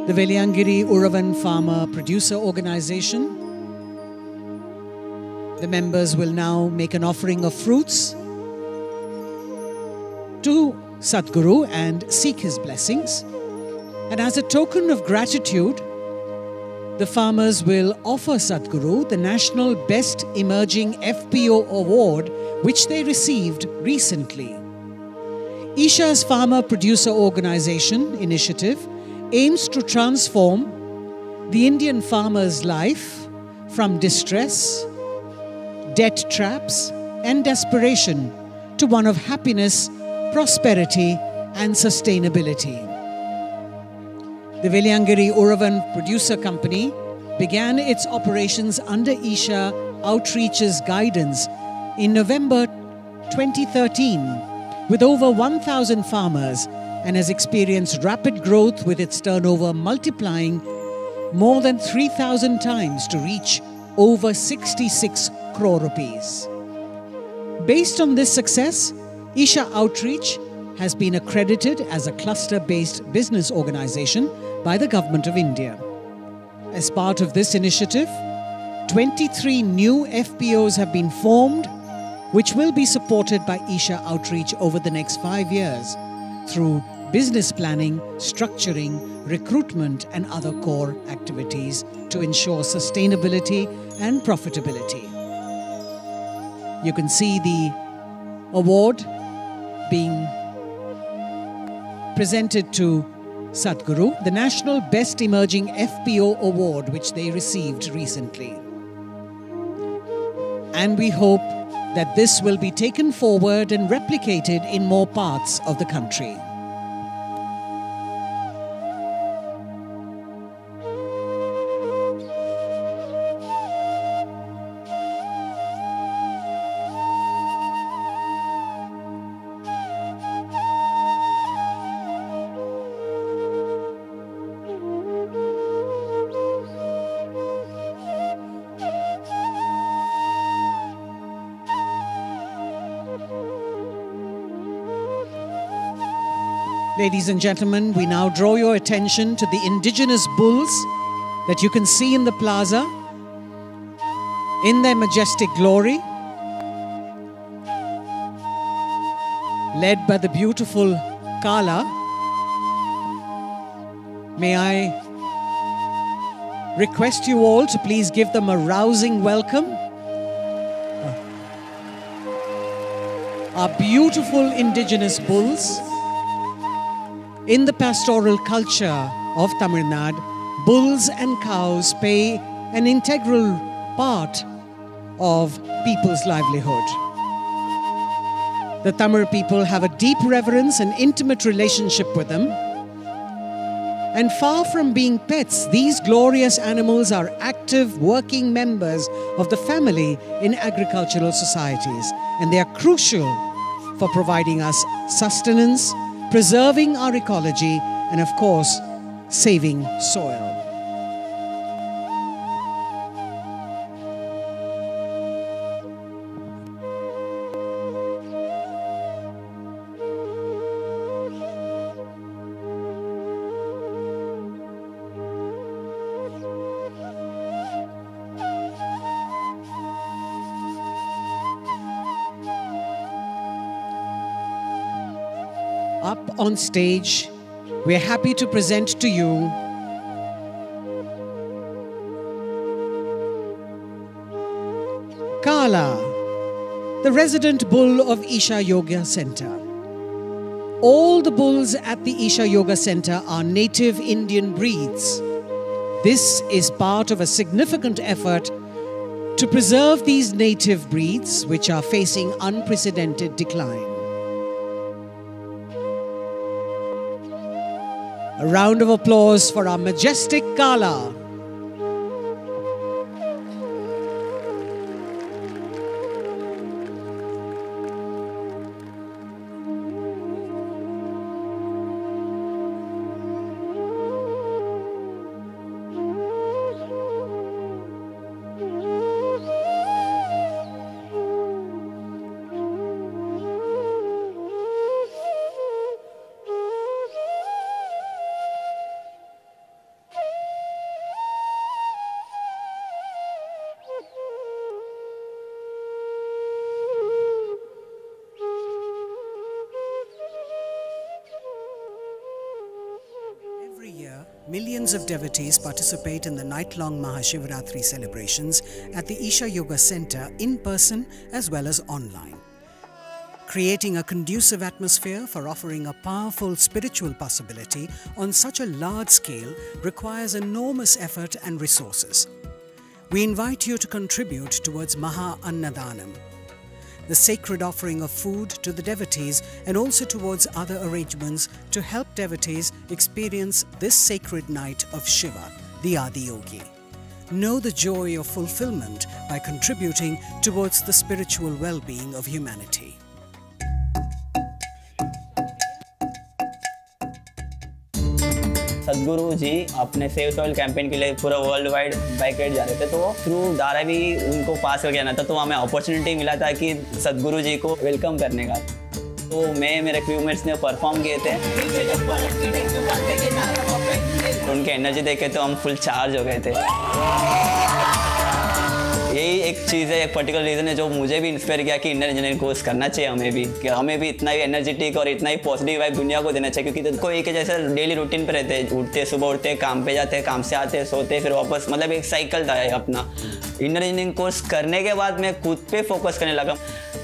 The Veliangiri Uravan Farmer Producer Organization, the members will now make an offering of fruits to Sadhguru and seek his blessings. And as a token of gratitude, the farmers will offer Sadhguru the National Best Emerging FPO Award, which they received recently. Isha's Farmer Producer Organization initiative aims to transform the Indian farmer's life from distress, debt traps, and desperation to one of happiness, prosperity and sustainability. The Veliangiri Uravan Producer Company began its operations under Isha Outreach's guidance in November 2013 with over 1,000 farmers and has experienced rapid growth with its turnover multiplying more than 3,000 times to reach over 66 crore rupees. Based on this success, Isha Outreach has been accredited as a cluster-based business organization by the Government of India. As part of this initiative, 23 new FPOs have been formed, which will be supported by Isha Outreach over the next 5 years through business planning, structuring, recruitment, and other core activities to ensure sustainability and profitability. You can see the award being presented to Sadhguru, the National Best Emerging FPO Award, which they received recently. And we hope that this will be taken forward and replicated in more parts of the country. Ladies and gentlemen, we now draw your attention to the indigenous bulls that you can see in the plaza, in their majestic glory, led by the beautiful Kala, may I request you all to please give them a rousing welcome. Our beautiful indigenous bulls. In the pastoral culture of Tamil Nadu, bulls and cows play an integral part of people's livelihood. The Tamil people have a deep reverence and intimate relationship with them. And far from being pets, these glorious animals are active working members of the family in agricultural societies. And they are crucial for providing us sustenance, preserving our ecology, and of course, saving soil. Up on stage, we're happy to present to you Kala, the resident bull of Isha Yoga Center. All the bulls at the Isha Yoga Center are native Indian breeds. This is part of a significant effort to preserve these native breeds, which are facing unprecedented decline. A round of applause for our majestic Kala. Millions of devotees participate in the night-long Mahashivratri celebrations at the Isha Yoga Center in person as well as online. Creating a conducive atmosphere for offering a powerful spiritual possibility on such a large scale requires enormous effort and resources. We invite you to contribute towards Maha Annadanam, the sacred offering of food to the devotees, and also towards other arrangements to help devotees experience this sacred night of Shiva, the Adiyogi. Know the joy of fulfillment by contributing towards the spiritual well-being of humanity. सदगुरु जी अपने save soil campaign के लिए पूरा world wide bike ride जा रहे थे, तो through Dharavi उनको पास करके आना था, तो हमें अपॉर्चुनिटी मिला था कि सदगुरु जी को वेलकम करने का। तो मैं मेरे क्रूमेट्स ने परफॉर्म किए थे, तो उनके एनर्जी देख के तो हम फुल चार्ज हो गए थे। यही एक चीज़ है, एक पर्टिकुलर रीज़न है जो मुझे भी इंस्पायर किया कि इंडियन इंजीनियरिंग कोर्स करना चाहिए हमें भी, कि हमें भी इतना ही एनर्जेटिक और इतना ही पॉजिटिव वाइब दुनिया को देना चाहिए। क्योंकि कोई एक जैसे डेली रूटीन पे रहते हैं, उठते सुबह उठते काम पे जाते, काम से आते सोते फिर वापस, मतलब एक साइकिल था अपना। इंडियन इंजीनियरिंग कोर्स करने के बाद मैं खुद पे फोकस करने लगा।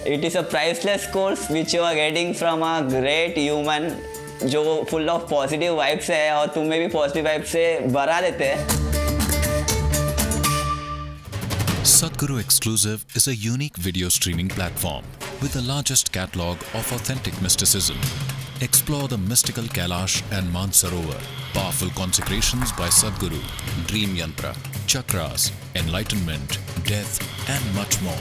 It is a priceless course which you are getting from a great human जो फुल ऑफ पॉजिटिव वाइब्स है और तुम्हें भी पॉजिटिव वाइब से भरा देते हैं। Sadhguru Exclusive is a unique video streaming platform with the largest catalogue of authentic mysticism. Explore the mystical Kailash and Mansarovar, powerful consecrations by Sadhguru, dream yantra, chakras, enlightenment, death and much more.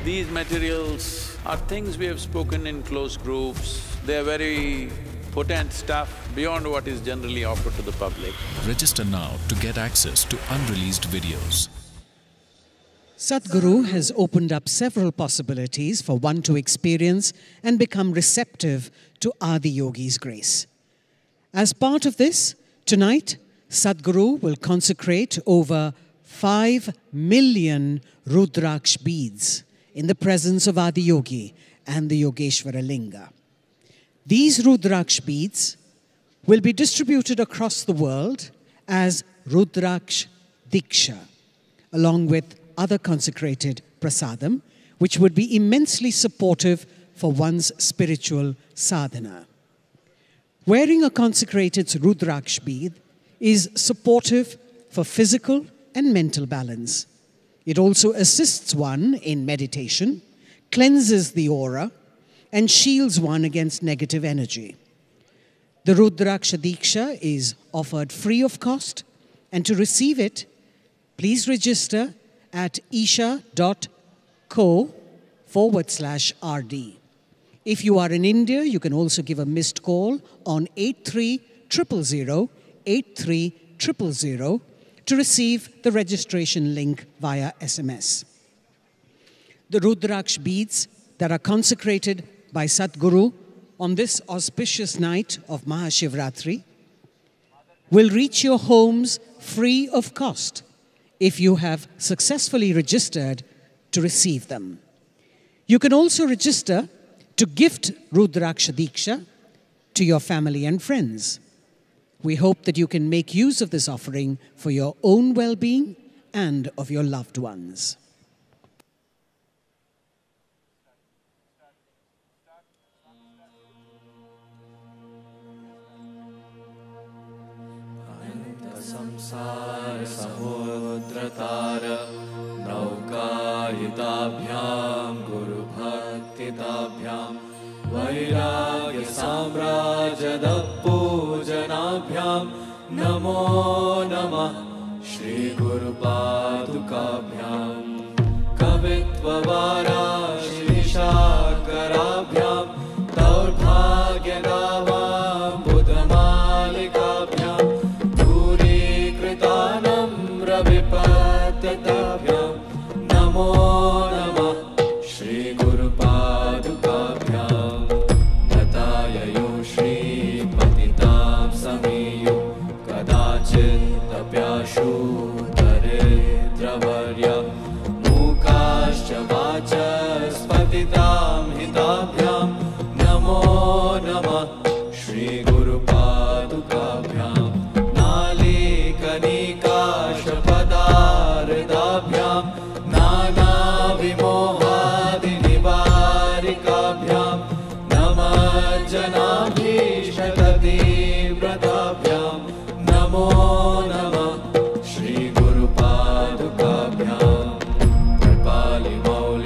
These materials are things we have spoken in close groups. They are very potent stuff beyond what is generally offered to the public. Register now to get access to unreleased videos. Sadhguru has opened up several possibilities for one to experience and become receptive to Adiyogi's grace. As part of this, tonight, Sadhguru will consecrate over 5 million Rudraksh beads in the presence of Adiyogi and the Yogeshwara Linga. These Rudraksh beads will be distributed across the world as Rudraksh Diksha, along with other consecrated prasadam, which would be immensely supportive for one's spiritual sadhana. Wearing a consecrated Rudraksh bead is supportive for physical and mental balance. It also assists one in meditation, cleanses the aura, and shields one against negative energy. The Rudraksha Diksha is offered free of cost, and to receive it, please register at isha.co/RD. If you are in India, you can also give a missed call on 8300 8300 to receive the registration link via SMS. The Rudraksh beads that are consecrated by Sadhguru on this auspicious night of Mahashivratri will reach your homes free of cost if you have successfully registered to receive them. You can also register to gift Rudraksha Diksha to your family and friends. We hope that you can make use of this offering for your own well-being and of your loved ones. संसार सहोद्रतार नौकायिताभ्यां गुरुभक्तिताभ्यां वैराग्य साम्राज्यदपूजनाभ्यां नमो नमः श्री गुरुपादुकाभ्यां कवित्ववाराशिशाकराभ्यां दौर्भाग्यदावां बुधमालिकाभ्यां विपत्तताभ्यां नमो नमः श्री गुरुपादुकाभ्यां नताययो श्रीपतितां समीयो कदाचिदप्याशु दरिद्रवर्य मूकाश्च वाचस्पतितां हिताभ्यां नमो नमः श्री गुरुपादुकाभ्यां नालीकनिकाशपदारदाभ्यां नानाविमोहादिनिवारिकाभ्यां नमज्जनाभीशततीव्रताभ्यां नमो नमः Shri गुरुपादुकाभ्यां कृपालिमौलिकाभ्यां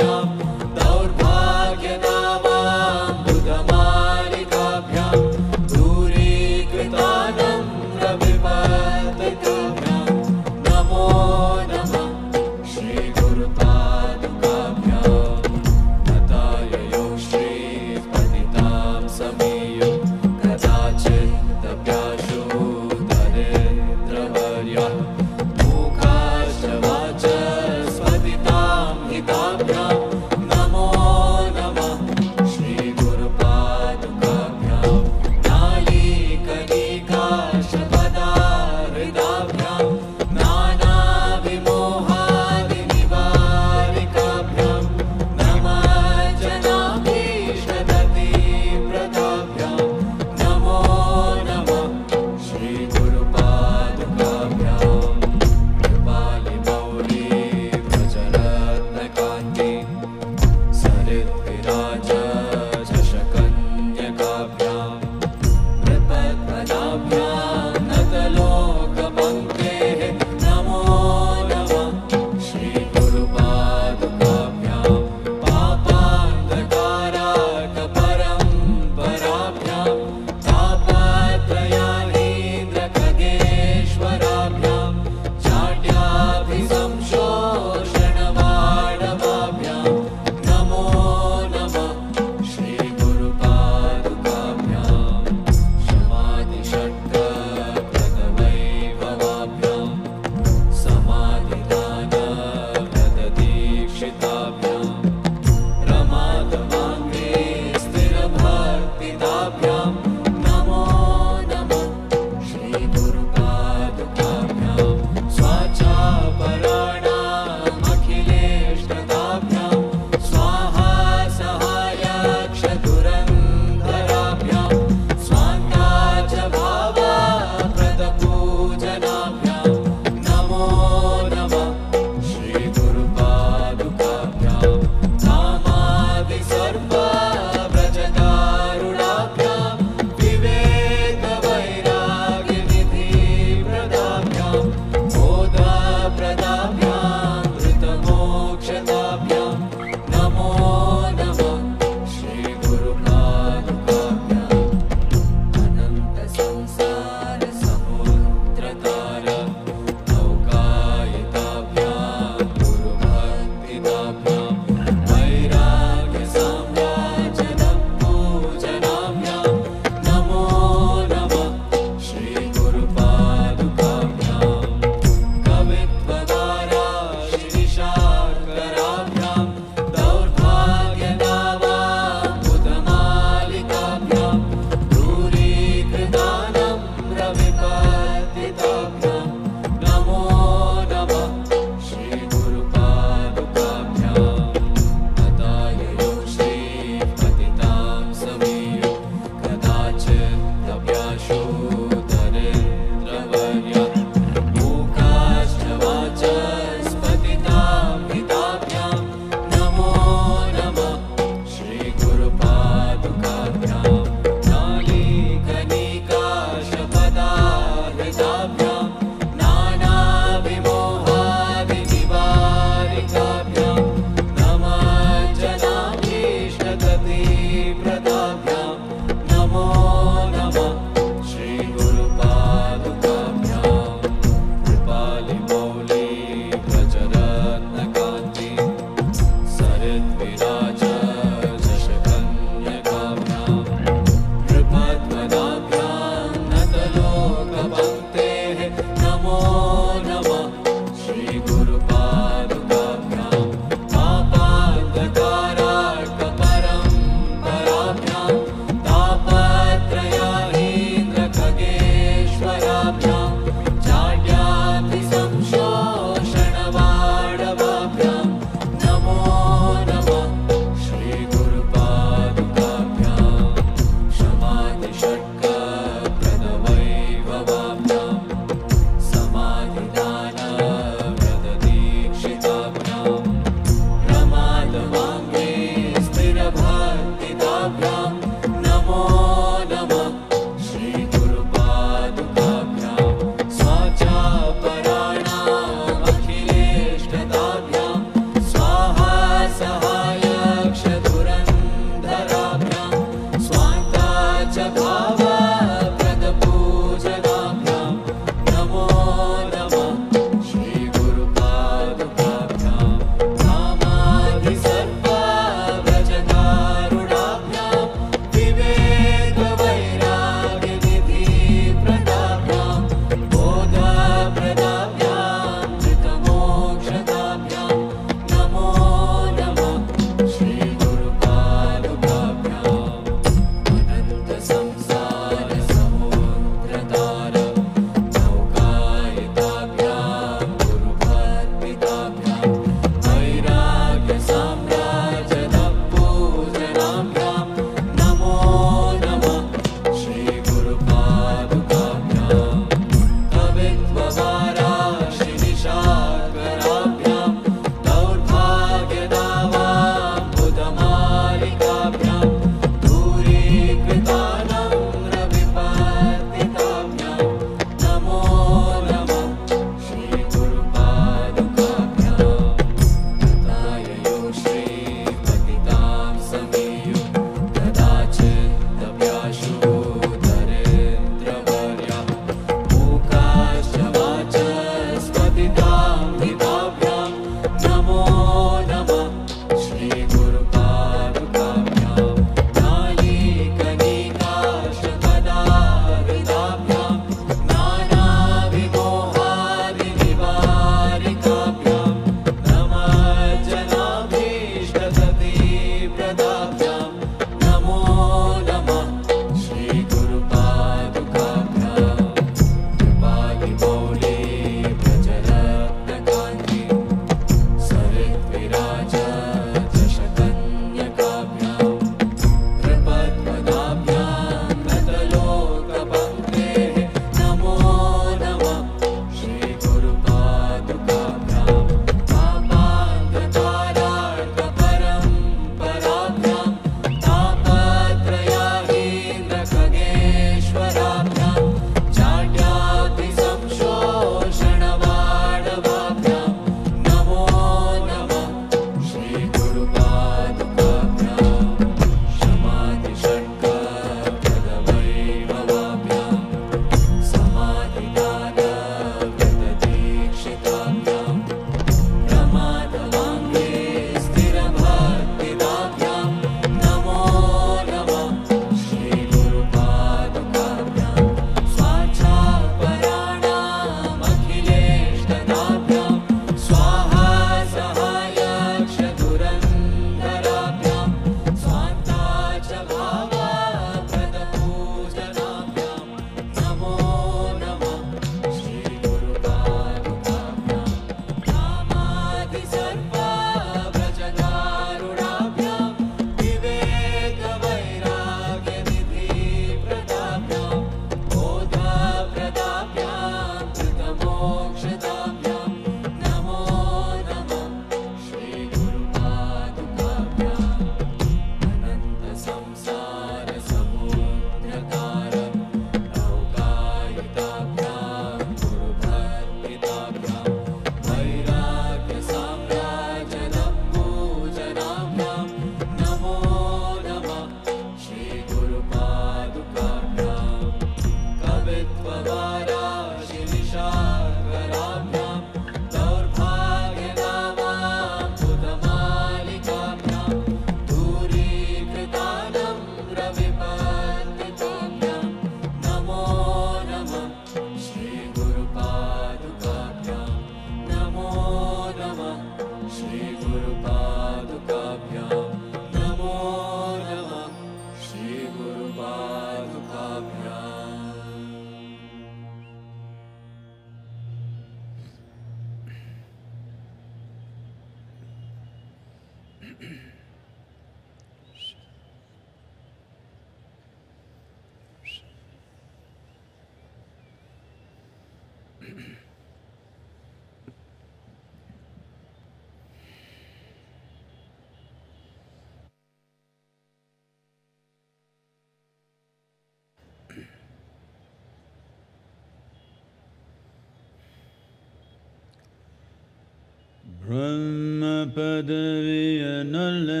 Brahma padaviya nalle,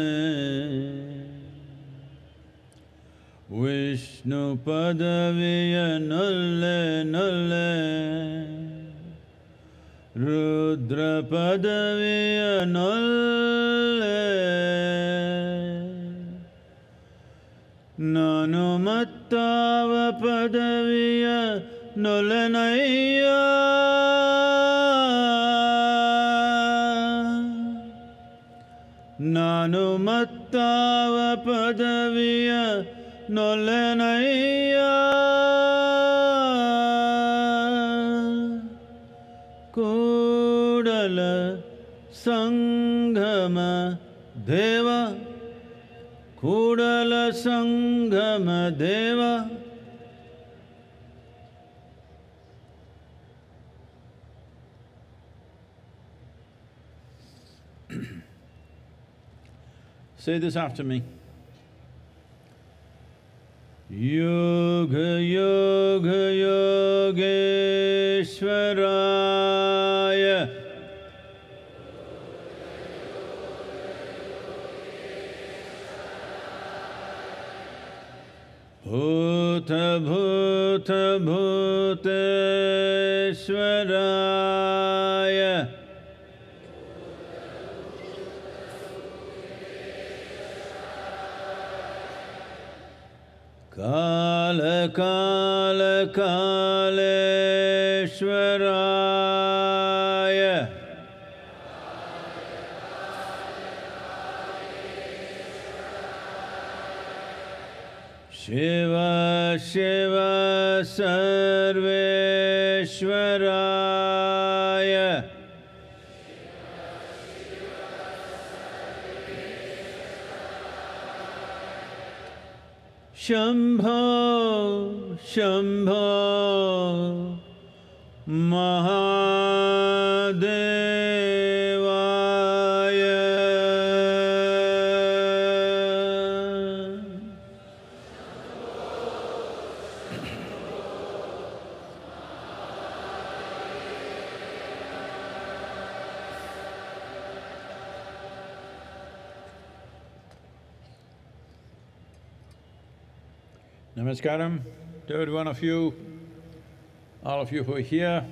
Vishnu padaviya nalle nalle, Rudra padaviya nalle, Nanumattava padaviya nollanaya, Nanumattava padaviya nollanaya, Kudala sanghama deva, Kudala sanghama deva, say this after me. Yoga yoga yogeshwaraya, bhuta bhuta bhuteshwaraya, Kala kala kaleshwaraya, Shiva Shiva sarveshwaraya, Shambho Shambho Mahadevaya. Namaskaram to every one of you, all of you who are here,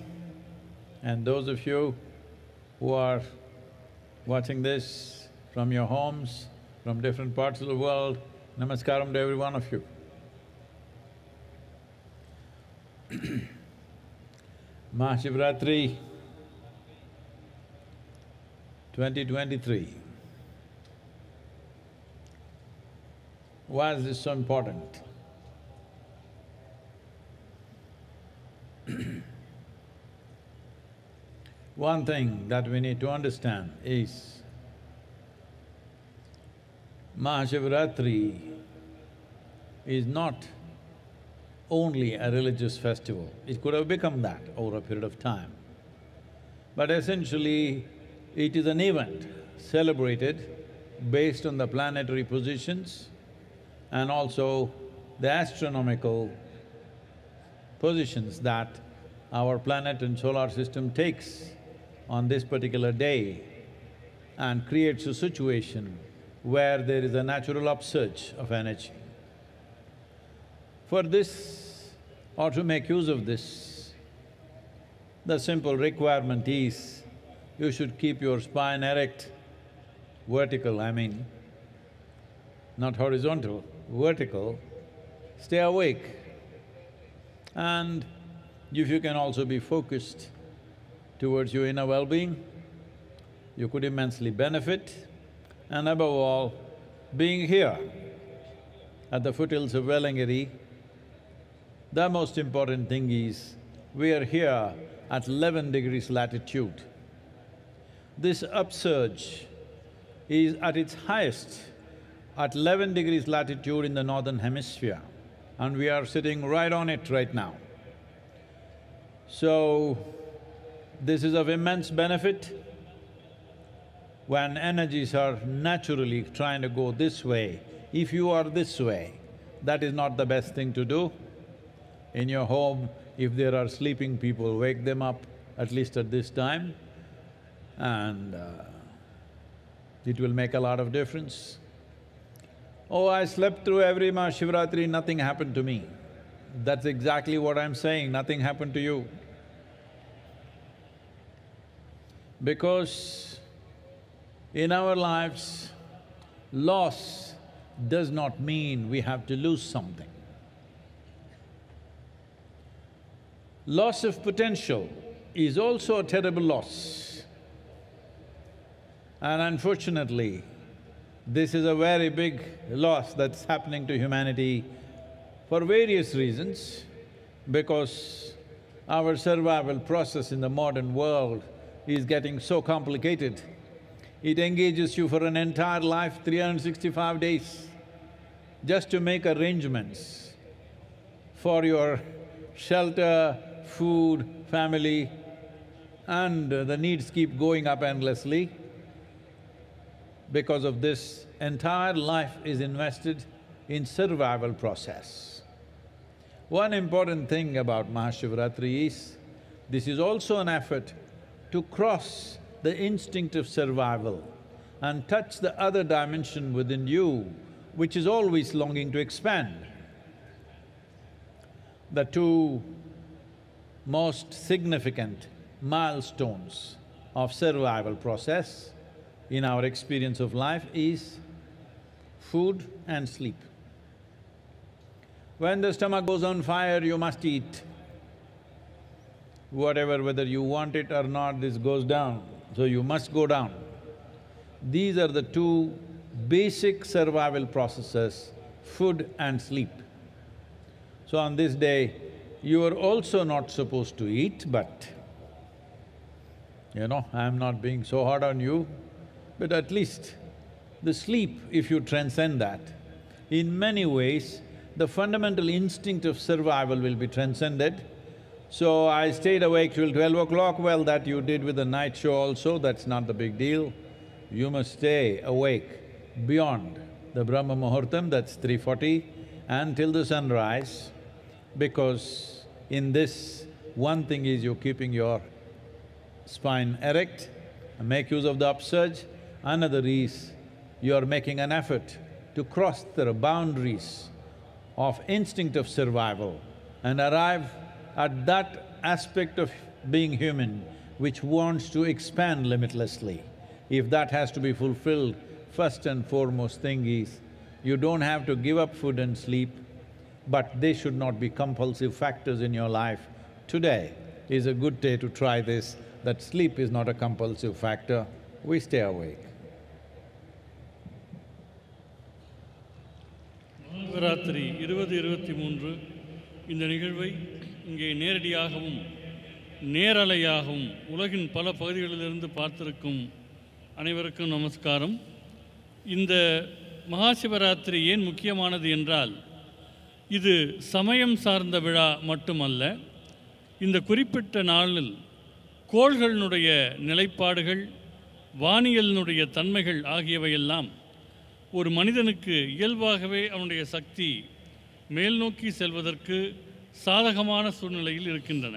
and those of you who are watching this from your homes, from different parts of the world. Namaskaram to every one of you. Mahashivratri 2023. Why is this so important? One thing that we need to understand is Mahashivratri is not only a religious festival. It could have become that over a period of time. But essentially, it is an event celebrated based on the planetary positions and also the astronomical positions that our planet and solar system takes on this particular day, and creates a situation where there is a natural upsurge of energy. For this, or to make use of this, the simple requirement is you should keep your spine erect, vertical, I mean, not horizontal, vertical, stay awake. And if you can also be focused towards your inner well-being, you could immensely benefit. And above all, being here at the foothills of Velangiri, the most important thing is we are here at 11 degrees latitude. This upsurge is at its highest at 11 degrees latitude in the northern hemisphere, and we are sitting right on it right now. So, this is of immense benefit. When energies are naturally trying to go this way, if you are this way, that is not the best thing to do. In your home, if there are sleeping people, wake them up at least at this time, and it will make a lot of difference. Oh, I slept through every Mahashivratri, nothing happened to me. That's exactly what I'm saying, nothing happened to you. Because in our lives, loss does not mean we have to lose something. Loss of potential is also a terrible loss. And unfortunately, this is a very big loss that's happening to humanity for various reasons, because our survival process in the modern world is getting so complicated. It engages you for an entire life, 365 days, just to make arrangements for your shelter, food, family, and the needs keep going up endlessly. Because of this, entire life is invested in survival process. One important thing about Mahashivratri is, this is also an effort to cross the instinct of survival and touch the other dimension within you, which is always longing to expand. The two most significant milestones of survival process in our experience of life is food and sleep. When the stomach goes on fire, you must eat. Whatever, whether you want it or not, this goes down, so you must go down. These are the two basic survival processes, food and sleep. So on this day, you are also not supposed to eat, but I'm not being so hard on you, but at least the sleep, if you transcend that, in many ways, the fundamental instinct of survival will be transcended. So I stayed awake till 12 o'clock, well, that you did with the night show also, that's not the big deal. You must stay awake beyond the Brahma Muhurtam, that's 3:40, until the sunrise, because in this, one thing is you're keeping your spine erect, make use of the upsurge. Another is you're making an effort to cross the boundaries of instinct of survival and arrive at that aspect of being human which wants to expand limitlessly. If that has to be fulfilled, first and foremost thing is, you don't have to give up food and sleep, but they should not be compulsive factors in your life. Today is a good day to try this, that sleep is not a compulsive factor, we stay awake. Mahashivratri 2023 இந்த நிகழ்வை இங்கே நேரடியாகவும் நேரலையாகவும் உலகின் பல பகுதிகளிலிருந்து பார்த்திருக்கும் அனைவருக்கும் நமஸ்காரம். இந்த மகாசிவராத்திரி ஏன் முக்கியமானது என்றால், இது சமயம் சார்ந்த விழா மட்டுமல்ல. இந்த குறிப்பிட்ட நாளில் கோள்களினுடைய நிலைப்பாடுகள், வானியலினுடைய தன்மைகள் ஆகியவையெல்லாம் ஒரு மனிதனுக்கு இயல்பாகவே அவனுடைய சக்தி மேல் நோக்கி செல்வதற்கு சாதகமான சூழ்நிலையில் இருக்கின்றன.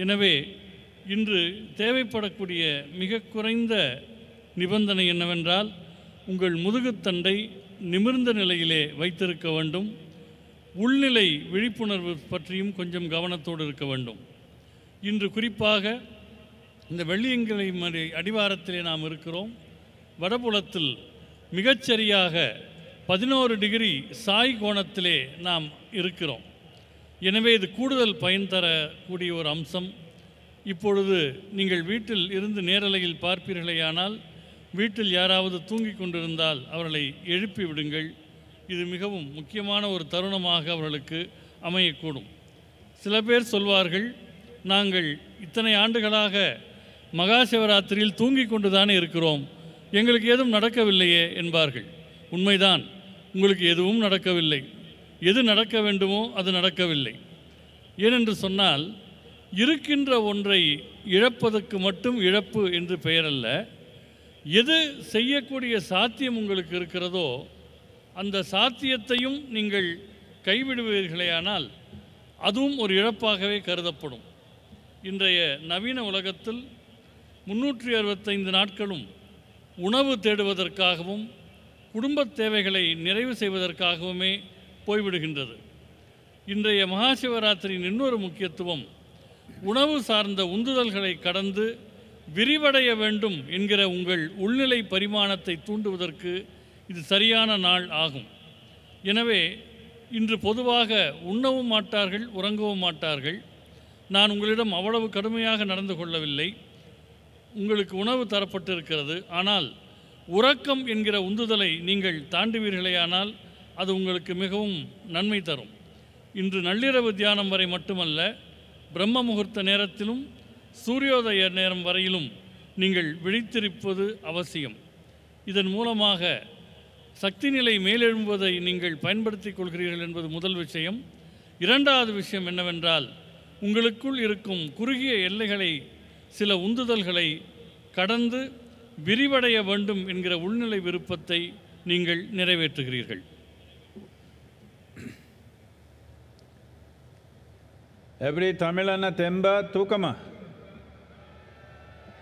எனவே இன்று தேவைப்படக்கூடிய மிக குறைந்த நிபந்தனை என்னவென்றால், உங்கள் முதுகுத்தண்டை நிமிர்ந்த நிலையிலே வைத்திருக்க வேண்டும். உள்நிலை விழிப்புணர்வு பற்றியும் கொஞ்சம் கவனத்தோடு இருக்க வேண்டும். இன்று குறிப்பாக இந்த வெள்ளியங்கிரி மலை அடிவாரத்திலே நாம் இருக்கிறோம். வடபுலத்தில் மிகச்சரியாக 11 டிகிரி சாய் கோணத்திலே நாம் இருக்கிறோம். எனவே இது கூடுதல் பயன் தரக்கூடிய ஒரு அம்சம். இப்பொழுது நீங்கள் வீட்டில் இருந்து நேரலையில் பார்ப்பீர்களேயானால், வீட்டில் யாராவது தூங்கிக் கொண்டிருந்தால் அவர்களை எழுப்பி விடுங்கள். இது மிகவும் முக்கியமான ஒரு தருணமாக அவர்களுக்கு அமையக்கூடும். சில பேர் சொல்வார்கள், நாங்கள் இத்தனை ஆண்டுகளாக மகாசிவராத்திரியில் தூங்கிக் கொண்டு தானே இருக்கிறோம், எங்களுக்கு எதுவும் நடக்கவில்லையே என்பார்கள். உண்மைதான், உங்களுக்கு எதுவும் நடக்கவில்லை. எது நடக்க வேண்டுமோ அது நடக்கவில்லை. ஏனென்று சொன்னால், இருக்கின்ற ஒன்றை இழப்பதற்கு மட்டும் இழப்பு என்று பெயரல்ல. எது செய்யக்கூடிய சாத்தியம் உங்களுக்கு இருக்கிறதோ அந்த சாத்தியத்தையும் நீங்கள் கைவிடுவீர்களேயானால் அதுவும் ஒரு இழப்பாகவே கருதப்படும். இன்றைய நவீன உலகத்தில் 365 நாட்களும் உணவு தேடுவதற்காகவும் குடும்பத் தேவைகளை நிறைவு செய்வதற்காகவுமே போய்விடுகின்றது. இன்றைய மகாசிவராத்திரியின் இன்னொரு முக்கியத்துவம் உணவு சார்ந்த உந்துதல்களை கடந்து விரிவடைய வேண்டும் என்கிற உங்கள் உள்நிலை பரிமாணத்தை தூண்டுவதற்கு இது சரியான நாள் ஆகும். எனவே இன்று பொதுவாக உண்ணவும் மாட்டார்கள், உறங்கவும் மாட்டார்கள். நான் உங்களிடம் அவ்வளவு கடுமையாக நடந்து கொள்ளவில்லை. உங்களுக்கு உணவு தரப்பட்டிருக்கிறது. ஆனால் உறக்கம் என்கிற உந்துதலை நீங்கள் தாண்டுவீர்களேயானால் அது உங்களுக்கு மிகவும் நன்மை தரும். இன்று நள்ளிரவு தியானம் வரை மட்டுமல்ல, பிரம்ம முகூர்த்த நேரத்திலும் சூரியோதய நேரம் வரையிலும் நீங்கள் விழித்திருப்பது அவசியம். இதன் மூலமாக சக்தி நிலை மேலெழும்புவதை நீங்கள் பயன்படுத்திக் கொள்கிறீர்கள் என்பது முதல் விஷயம். இரண்டாவது விஷயம் என்னவென்றால், உங்களுக்குள் இருக்கும் குறுகிய எல்லைகளை, சில உந்துதல்களை கடந்து விரிவடைய வேண்டும் என்கிற உள்நிலை விருப்பத்தை நீங்கள் நிறைவேற்றுகிறீர்கள். எப்படி தமிழன தெம்பா தூக்கமா?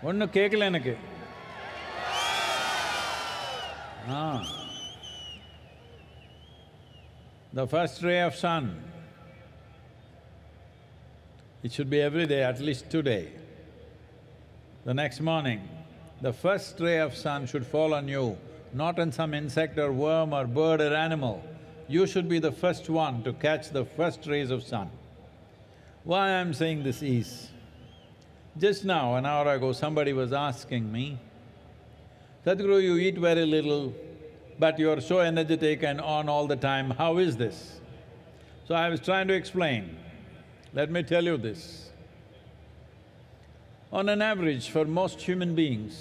ஒன்றும் கேட்கல எனக்கு. The first ray of sun, it should be every day, at least today. The next morning, the first ray of sun should fall on you, not on some insect or worm or bird or animal. You should be the first one to catch the first rays of sun. Why I'm saying this is, just now, an hour ago, somebody was asking me, Sadhguru, you eat very little, but you're so energetic and on all the time, how is this? So I was trying to explain. Let me tell you this. On an average, for most human beings,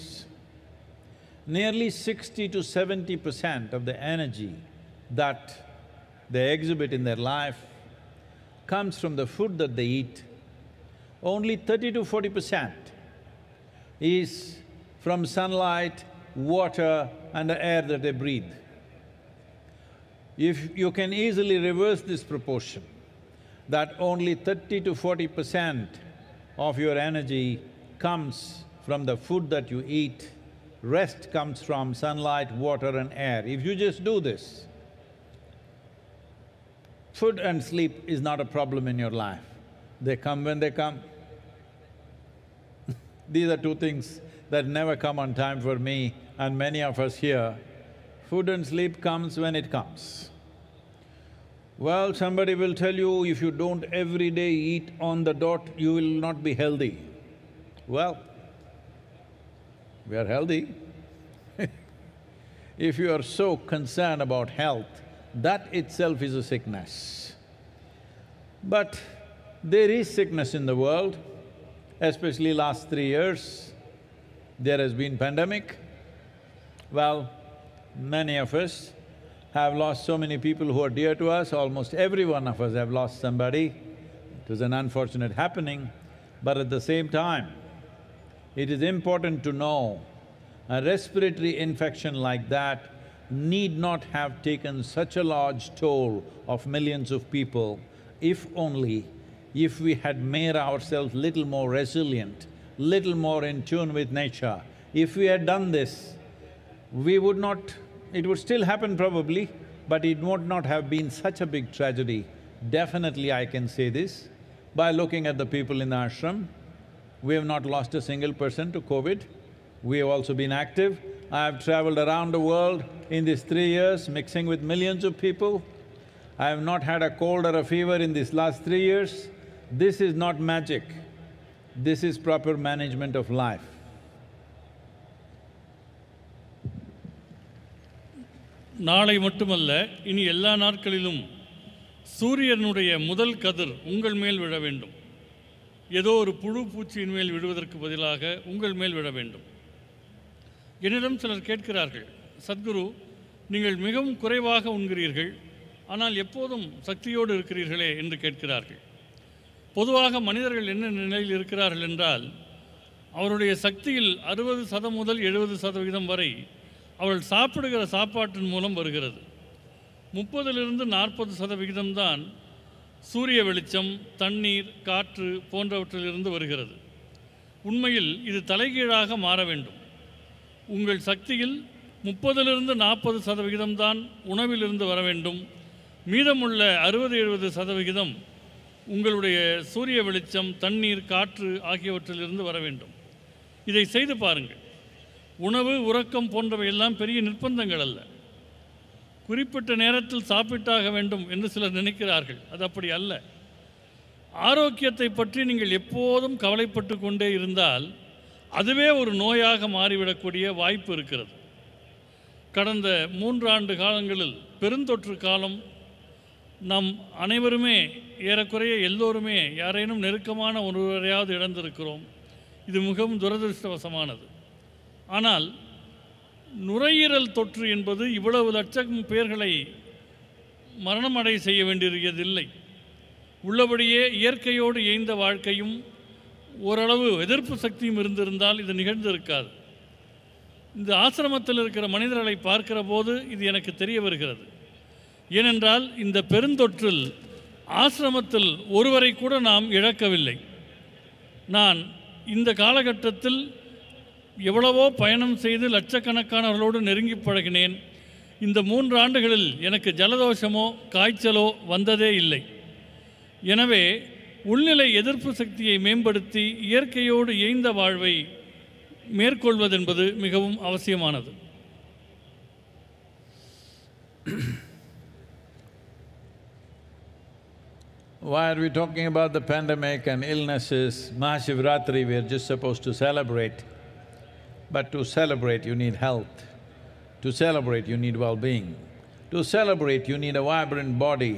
nearly 60 to 70% of the energy that they exhibit in their life comes from the food that they eat. Only 30 to 40% is from sunlight, water and the air that they breathe. If you can easily reverse this proportion, that only 30 to 40% of your energy comes from the food that you eat, rest comes from sunlight, water and air. If you just do this, food and sleep is not a problem in your life. They come when they come. These are two things that never come on time for me and many of us here. Food and sleep comes when it comes. Well, somebody will tell you, if you don't every day eat on the dot, you will not be healthy. Well, we are healthy. If you are so concerned about health, that itself is a sickness. But there is sickness in the world, especially last 3 years. There has been pandemic. Well, many of us have lost so many people who are dear to us. Almost every one of us have lost somebody. It was an unfortunate happening, but at the same time, it is important to know a respiratory infection like that need not have taken such a large toll of millions of people if only if we had made ourselves little more resilient, little more in tune with nature. If we had done this, we would not… it would still happen probably, but it would not have been such a big tragedy. Definitely I can say this, by looking at the people in the ashram, we have not lost a single person to COVID. We have also been active. I have travelled around the world in these 3 years, mixing with millions of people. I have not had a cold or a fever in these last 3 years. This is not magic. This is proper management of life. நாளை மட்டுமல்ல, இனி எல்லா நாட்களிலும் சூரியனுடைய முதல் கதிர் உங்கள் மேல் விழ வேண்டும். ஏதோ ஒரு புழு பூச்சியின் மேல் விழுவதற்கு பதிலாக உங்கள் மேல் விழ வேண்டும். என்னிடம் சிலர் கேட்கிறார்கள், சத்குரு, நீங்கள் மிகவும் குறைவாக உண்கிறீர்கள், ஆனால் எப்போதும் சக்தியோடு இருக்கிறீர்களே என்று கேட்கிறார்கள். பொதுவாக மனிதர்கள் என்ன நிலையில் இருக்கிறார்கள் என்றால், அவருடைய சக்தியில் 60% முதல் 70% வரை அவள் சாப்பிடுகிற சாப்பாட்டின் மூலம் வருகிறது. 30லிருந்து 40% தான் சூரிய வெளிச்சம், தண்ணீர், காற்று போன்றவற்றிலிருந்து வருகிறது. உண்மையில் இது தலைகீழாக மாற வேண்டும். உங்கள் சக்தியில் 30லிருந்து 40% தான் உணவிலிருந்து வர வேண்டும். மீதமுள்ள 60-70% உங்களுடைய சூரிய வெளிச்சம், தண்ணீர், காற்று ஆகியவற்றிலிருந்து வர வேண்டும். இதை செய்து பாருங்கள். உணவு, உறக்கம் போன்றவையெல்லாம் பெரிய நிர்பந்தங்கள் அல்ல. குறிப்பிட்ட நேரத்தில் சாப்பிட்டாக வேண்டும் என்று சிலர் நினைக்கிறார்கள். அது அப்படி அல்ல. ஆரோக்கியத்தை பற்றி நீங்கள் எப்போதும் கவலைப்பட்டு கொண்டே இருந்தால் அதுவே ஒரு நோயாக மாறிவிடக்கூடிய வாய்ப்பு இருக்கிறது. கடந்த 3 ஆண்டு காலங்களில் பெருந்தொற்று காலம். நாம் அனைவருமே ஏறக்குறைய எல்லோருமே யாரேனும் நெருக்கமான ஒருவரையாவது இழந்திருக்கிறோம். இது மிகவும் துரதிருஷ்டவசமானது. ஆனால் நுரையீரல் தொற்று என்பது இவ்வளவு லட்சம் பேர்களை மரணமடை செய்ய வேண்டியதில்லை. உள்ளபடியே இயற்கையோடு இயைந்த வாழ்க்கையும் ஓரளவு எதிர்ப்பு சக்தியும் இருந்திருந்தால் இது நிகழ்ந்திருக்காது. இந்த ஆசிரமத்தில் இருக்கிற மனிதர்களை பார்க்கிற போது இது எனக்கு தெரிய வருகிறது. ஏனென்றால் இந்த பெருந்தொற்றில் ஆசிரமத்தில் ஒருவரை கூட நாம் இழக்கவில்லை. நான் இந்த காலகட்டத்தில் எவ்வளவோ பயணம் செய்து லட்சக்கணக்கானவர்களோடு நெருங்கி பழகினேன். இந்த 3 ஆண்டுகளில் எனக்கு ஜலதோஷமோ காய்ச்சலோ வந்ததே இல்லை. எனவே உள்நிலை எதிர்ப்பு சக்தியை மேம்படுத்தி இயற்கையோடு இயைந்த வாழ்வை மேற்கொள்வதென்பது மிகவும் அவசியமானது. Why are we talking about the pandemic and illnesses? Mahashivratri we are just supposed to celebrate. But to celebrate you need health. To celebrate you need well-being. To celebrate you need a vibrant body,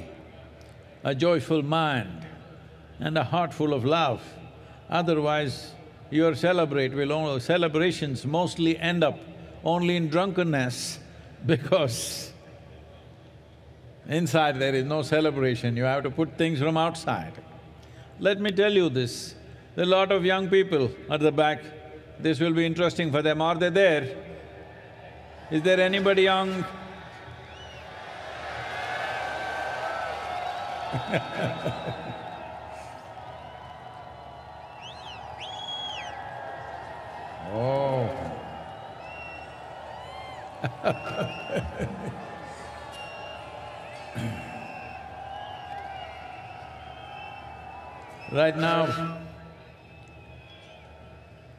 a joyful mind and a heart full of love. Otherwise, your celebrations mostly end up only in drunkenness because inside there is no celebration, you have to put things from outside. Let me tell you this, there are a lot of young people at the back, this will be interesting for them. Are they there? Is there anybody young? Oh.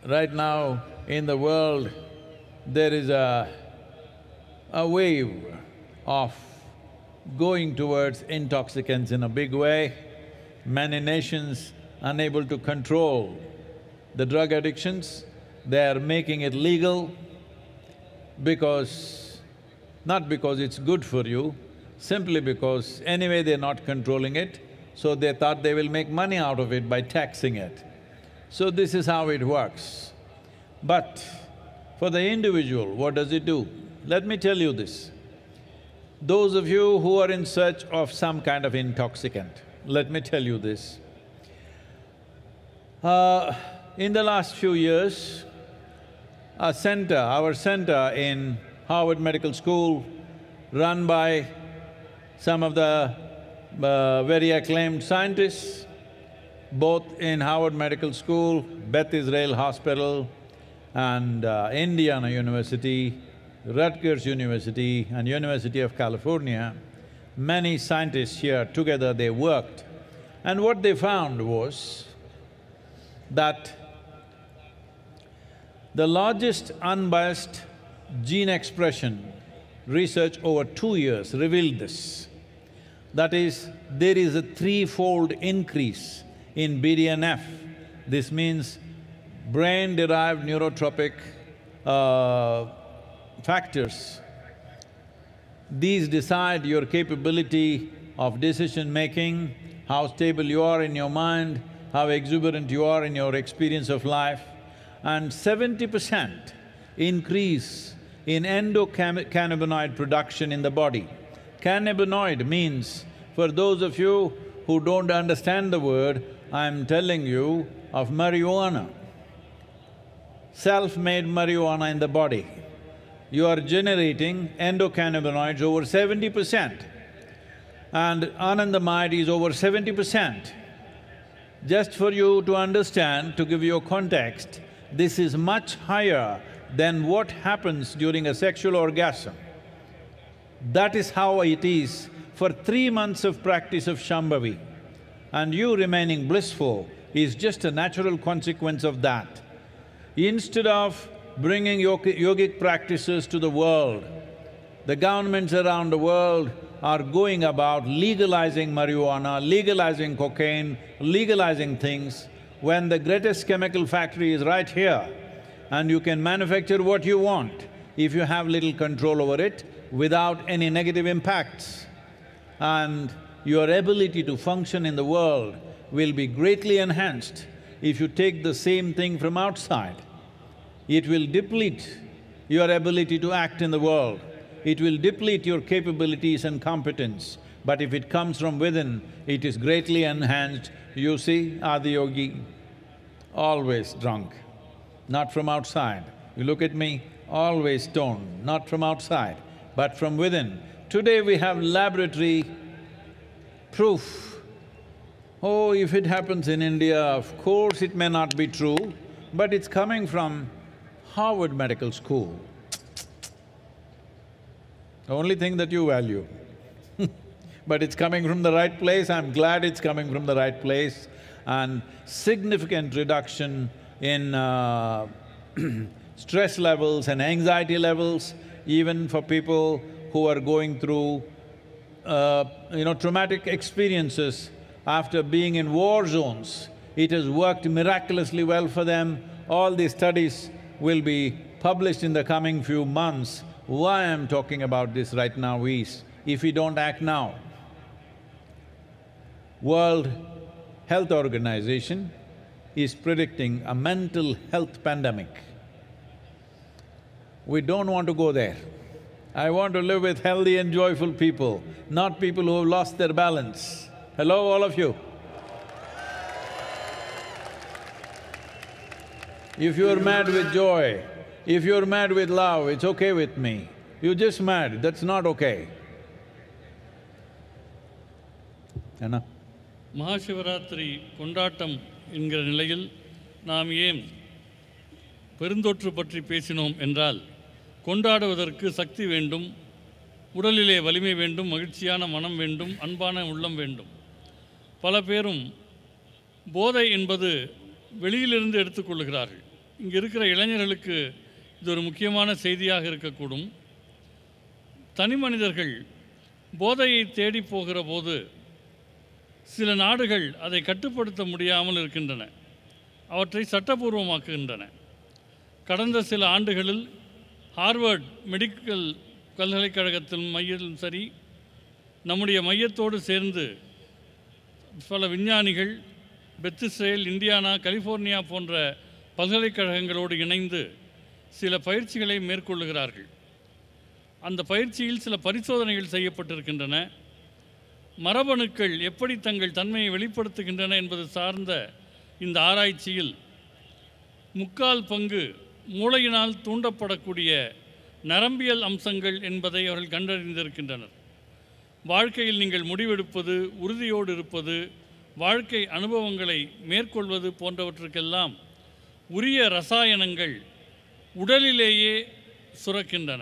Right now in the world there is a wave of going towards intoxicants in a big way. Many nations unable to control the drug addictions, they are making it legal because… not because it's good for you, simply because anyway they're not controlling it, so they thought they will make money out of it by taxing it. So this is how it works. But for the individual, what does it do? Let me tell you this. Those of you who are in search of some kind of intoxicant, let me tell you this. In the last few years, our center in Harvard Medical School, run by some of the very acclaimed scientists, both in Harvard Medical School, Beth Israel Hospital and Indiana University, Rutgers University and University of California, many scientists here together they worked. And what they found was that the largest unbiased gene expression research over 2 years revealed this. That is, there is a 3-fold increase in BDNF. This means brain-derived neurotropic factors. These decide your capability of decision-making, how stable you are in your mind, how exuberant you are in your experience of life, and 70% increase in endocannabinoid production in the body. Cannabinoid means, for those of you who don't understand the word, I'm telling you of marijuana. Self-made marijuana in the body. You are generating endocannabinoids over 70%, and anandamide is over 70%. Just for you to understand, to give you a context, this is much higher than what happens during a sexual orgasm. That is how it is for 3 months of practice of Shambhavi. And you remaining blissful is just a natural consequence of that. Instead of bringing yogic practices to the world, the governments around the world are going about legalizing marijuana, legalizing cocaine, legalizing things, when the greatest chemical factory is right here, and you can manufacture what you want if you have little control over it without any negative impacts. And your ability to function in the world will be greatly enhanced if you take the same thing from outside. It will deplete your ability to act in the world. It will deplete your capabilities and competence. But if it comes from within, it is greatly enhanced. You see, Adiyogi, always drunk, not from outside. You look at me, always stoned, not from outside, but from within. Today we have laboratory proof. Oh, if it happens in India, of course it may not be true, but it's coming from Harvard Medical School. The only thing that you value. But it's coming from the right place, I'm glad it's coming from the right place, and significant reduction in stress levels and anxiety levels, even for people who are going through traumatic experiences after being in war zones. It has worked miraculously well for them. All these studies will be published in the coming few months. Why I'm talking about this right now is, if we don't act now, World Health Organization is predicting a mental health pandemic. We don't want to go there. I want to live with healthy and joyful people, not people who have lost their balance. Hello, all of you. If you're mad with joy, if you're mad with love, it's okay with me. You're just mad, that's not okay. Anna? Mahashivratri கொண்டாட்டம் என்கிற நிலையில் நாம் ஏன் பெருந்தொற்று பற்றி பேசினோம் என்றால், கொண்டாடுவதற்கு சக்தி வேண்டும், உடலிலே வலிமை வேண்டும், மகிழ்ச்சியான மனம் வேண்டும், அன்பான உள்ளம் வேண்டும். பல பேரும் போதை என்பது வெளியிலிருந்து எடுத்துக்கொள்கிறார்கள். இங்கே இருக்கிற இளைஞர்களுக்கு இது ஒரு முக்கியமான செய்தியாக இருக்கக்கூடும். தனி மனிதர்கள் போதையை தேடி போகிற போது சில நாடுகள் அதை கட்டுப்படுத்த முடியாமல் இருக்கின்றன, அவற்றை சட்டபூர்வமாக்குகின்றன. கடந்த சில ஆண்டுகளில் ஹார்வர்ட் மெடிக்கல் பல்கலைக்கழகத்தின் மையத்திலும் சரி, நம்முடைய மையத்தோடு சேர்ந்து பல விஞ்ஞானிகள் பெத் இஸ்ரேல், இந்தியானா, கலிஃபோர்னியா போன்ற பல்கலைக்கழகங்களோடு இணைந்து சில பயிற்சிகளை மேற்கொள்ளுகிறார்கள். அந்த பயிற்சியில் சில பரிசோதனைகள் செய்யப்பட்டிருக்கின்றன. மரபணுக்கள் எப்படி தங்கள் தன்மையை வெளிப்படுத்துகின்றன என்பது சார்ந்த இந்த ஆராய்ச்சியில் 3/4 பங்கு மூளையினால் தூண்டப்படக்கூடிய நரம்பியல் அம்சங்கள் என்பதை அவர்கள் கண்டறிந்திருக்கின்றனர். வாழ்க்கையில் நீங்கள் முடிவெடுப்பது, உறுதியோடு இருப்பது, வாழ்க்கை அனுபவங்களை மேற்கொள்வது போன்றவற்றுக்கெல்லாம் உரிய ரசாயனங்கள் உடலிலேயே சுரக்கின்றன.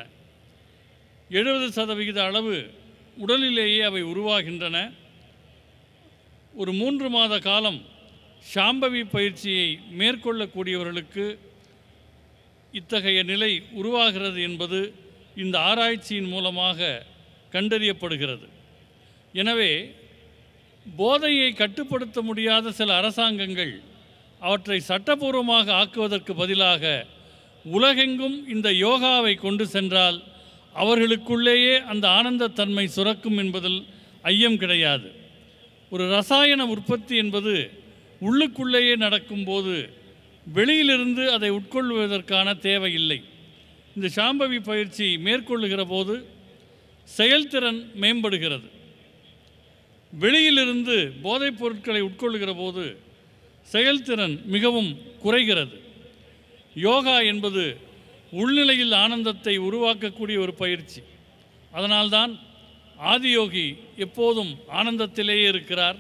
70% அளவு உடலிலேயே அவை உருவாகின்றன. ஒரு 3 மாத காலம் ஷாம்பவி பயிற்சியை மேற்கொள்ளக்கூடியவர்களுக்கு இத்தகைய நிலை உருவாகிறது என்பது இந்த ஆராய்ச்சியின் மூலமாக கண்டறியப்படுகிறது. எனவே போதையை கட்டுப்படுத்த முடியாத சில அரசாங்கங்கள் அவற்றை சட்டபூர்வமாக ஆக்குவதற்கு பதிலாக உலகெங்கும் இந்த யோகாவை கொண்டு சென்றால் அவர்களுக்குள்ளேயே அந்த ஆனந்தத்தன்மை சுரக்கும் என்பதில் ஐயம் கிடையாது. ஒரு ரசாயன உற்பத்தி என்பது உள்ளுக்குள்ளேயே நடக்கும்போது வெளியிலிருந்து அதை உட்கொள்வதற்கான தேவை இல்லை. இந்த சாம்பவி பயிற்சி மேற்கொள்ளுகிற போது செயல்திறன் மேம்படுகிறது. வெளியிலிருந்து போதைப் பொருட்களை உட்கொள்ளுகிற போது செயல்திறன் மிகவும் குறைகிறது. யோகா என்பது உள்நிலையில் ஆனந்தத்தை உருவாக்கக்கூடிய ஒரு பயிற்சி. அதனால்தான் ஆதியோகி எப்போதும் ஆனந்தத்திலேயே இருக்கிறார்.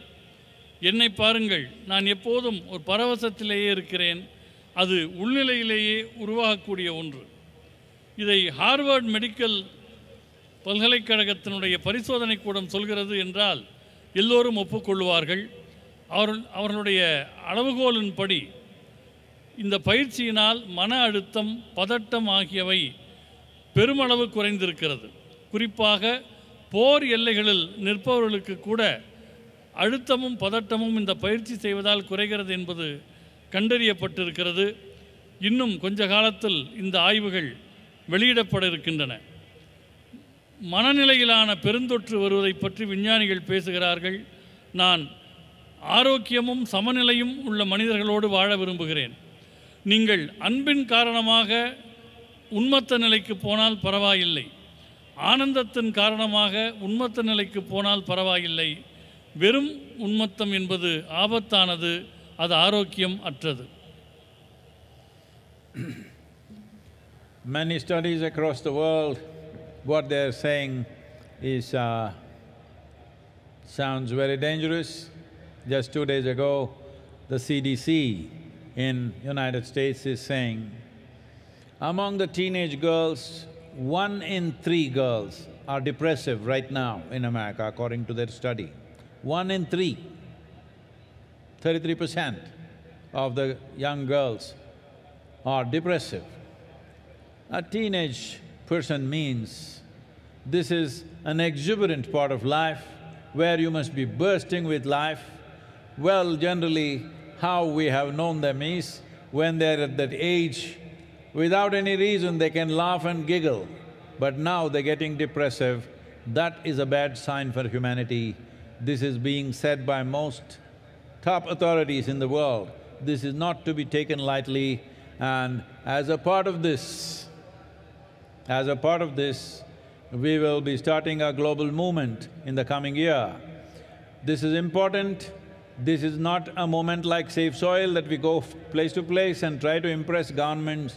என்னை பாருங்கள், நான் எப்போதும் ஒரு பரவசத்திலேயே இருக்கிறேன். அது உள்நிலையிலேயே உருவாகக்கூடிய ஒன்று. இதை ஹார்வர்ட் மெடிக்கல் பல்கலைக்கழகத்தினுடைய பரிசோதனை கூடம் சொல்கிறது என்றால் எல்லோரும் ஒப்புக்கொள்வார்கள். அவர்களுடைய அளவுகோலின்படி இந்த பயிற்சியினால் மன அழுத்தம், பதட்டம் ஆகியவை பெருமளவு குறைந்திருக்கிறது. குறிப்பாக போர் எல்லைகளில் நிற்பவர்களுக்கு கூட அழுத்தமும் பதட்டமும் இந்த பயிற்சி செய்வதால் குறைகிறது என்பது கண்டறியப்பட்டிருக்கிறது. இன்னும் கொஞ்ச காலத்தில் இந்த ஆய்வுகள் வெளியிடப்பட இருக்கின்றன. மனநிலையிலான பெருந்தொற்று வருவதை பற்றி விஞ்ஞானிகள் பேசுகிறார்கள். நான் ஆரோக்கியமும் சமநிலையும் உள்ள மனிதர்களோடு வாழ விரும்புகிறேன். நீங்கள் அன்பின் காரணமாக உன்மத்த நிலைக்கு போனால் பரவாயில்லை, ஆனந்தத்தின் காரணமாக உன்மத்த நிலைக்கு போனால் பரவாயில்லை. வெறும் உன்மத்தம் என்பது ஆபத்தானது, அது ஆரோக்கியம் அற்றது. Many studies across the world, what they are saying is sounds very dangerous. Just 2 days ago, the CDC in United States is saying, among the teenage girls, 1 in 3 girls are depressive right now in America, according to their study. 1 in 3, 33% of the young girls are depressive. A teenage person means this is an exuberant part of life where you must be bursting with life. Well, generally, how we have known them is when they're at that age, without any reason they can laugh and giggle, but now they're getting depressive. That is a bad sign for humanity. This is being said by most top authorities in the world. This is not to be taken lightly, and as a part of this, we will be starting a global movement in the coming year. This is important. This is not a moment like Safe Soil that we go place to place and try to impress governments.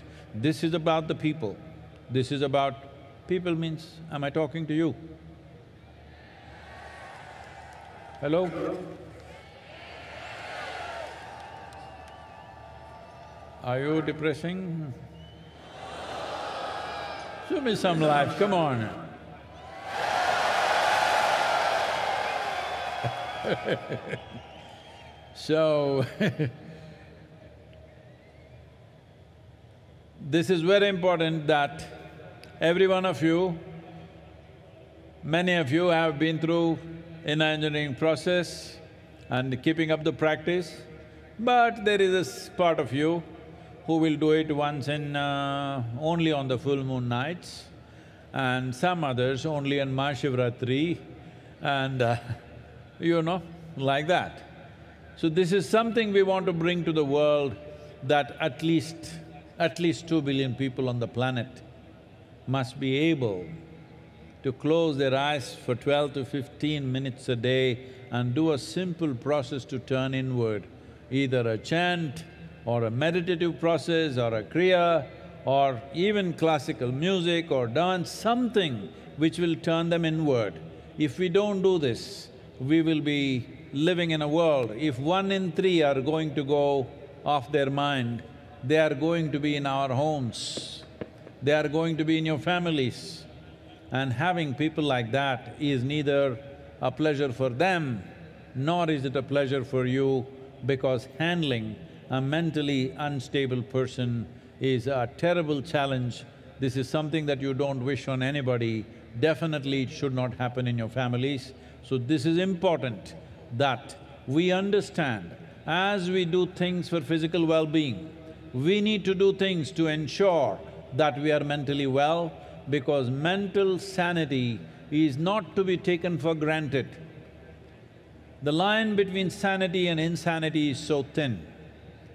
This is about the people. This is about… people means, am I talking to you? Hello? Are you depressing? Show me some life, come on. So, this is very important that every one of you, many of you have been through an engineering process and keeping up the practice, but there is a part of you who will do it once in… only on the full moon nights, and some others only on Mahashivratri, and you know, like that. So this is something we want to bring to the world, that at least 2 billion people on the planet must be able to close their eyes for 12 to 15 minutes a day and do a simple process to turn inward, either a chant or a meditative process or a kriya or even classical music or dance, something which will turn them inward. If we don't do this, we will be living in a world… if 1 in 3 are going to go off their mind, they are going to be in our homes, they are going to be in your families. And having people like that is neither a pleasure for them, nor is it a pleasure for you, because handling a mentally unstable person is a terrible challenge. This is something that you don't wish on anybody. Definitely it should not happen in your families. So this is important that we understand, as we do things for physical well-being, we need to do things to ensure that we are mentally well, because mental sanity is not to be taken for granted. The line between sanity and insanity is so thin.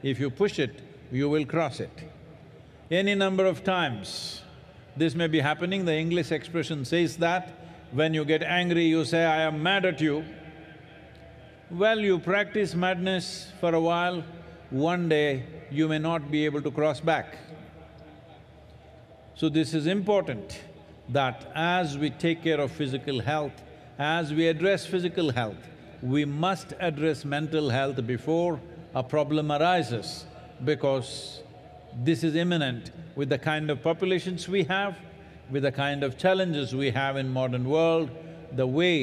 If you push it, you will cross it. Any number of times This may be happening, the English expression says that. When you get angry, you say, I am mad at you. Well, you practice madness for a while, one day you may not be able to cross back. So this is important, that as we take care of physical health, as we address physical health, we must address mental health before a problem arises, because this is imminent with the kind of populations we have, with the kind of challenges we have in modern world, the way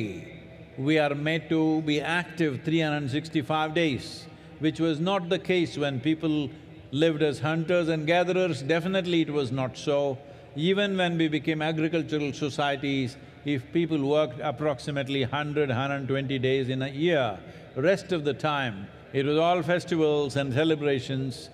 we are made to be active 365 days, which was not the case when people lived as hunters and gatherers. Definitely it was not so. Even when we became agricultural societies, if people worked approximately 100–120 days in a year, rest of the time it was all festivals and celebrations.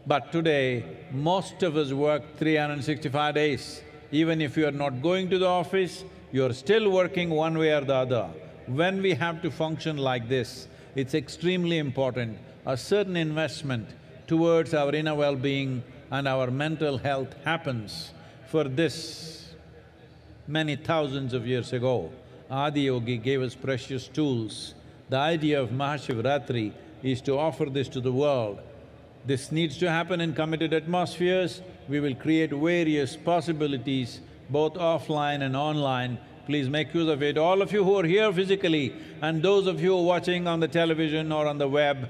But today, most of us work 365 days. Even if you are not going to the office, you're still working one way or the other. When we have to function like this, it's extremely important, a certain investment towards our inner well-being and our mental health happens. For this, many thousands of years ago, Adi Yogi gave us precious tools. The idea of Mahashivratri is to offer this to the world. This needs to happen in committed atmospheres. We will create various possibilities, both offline and online. Please make use of it. All of you who are here physically and those of you who are watching on the television or on the web,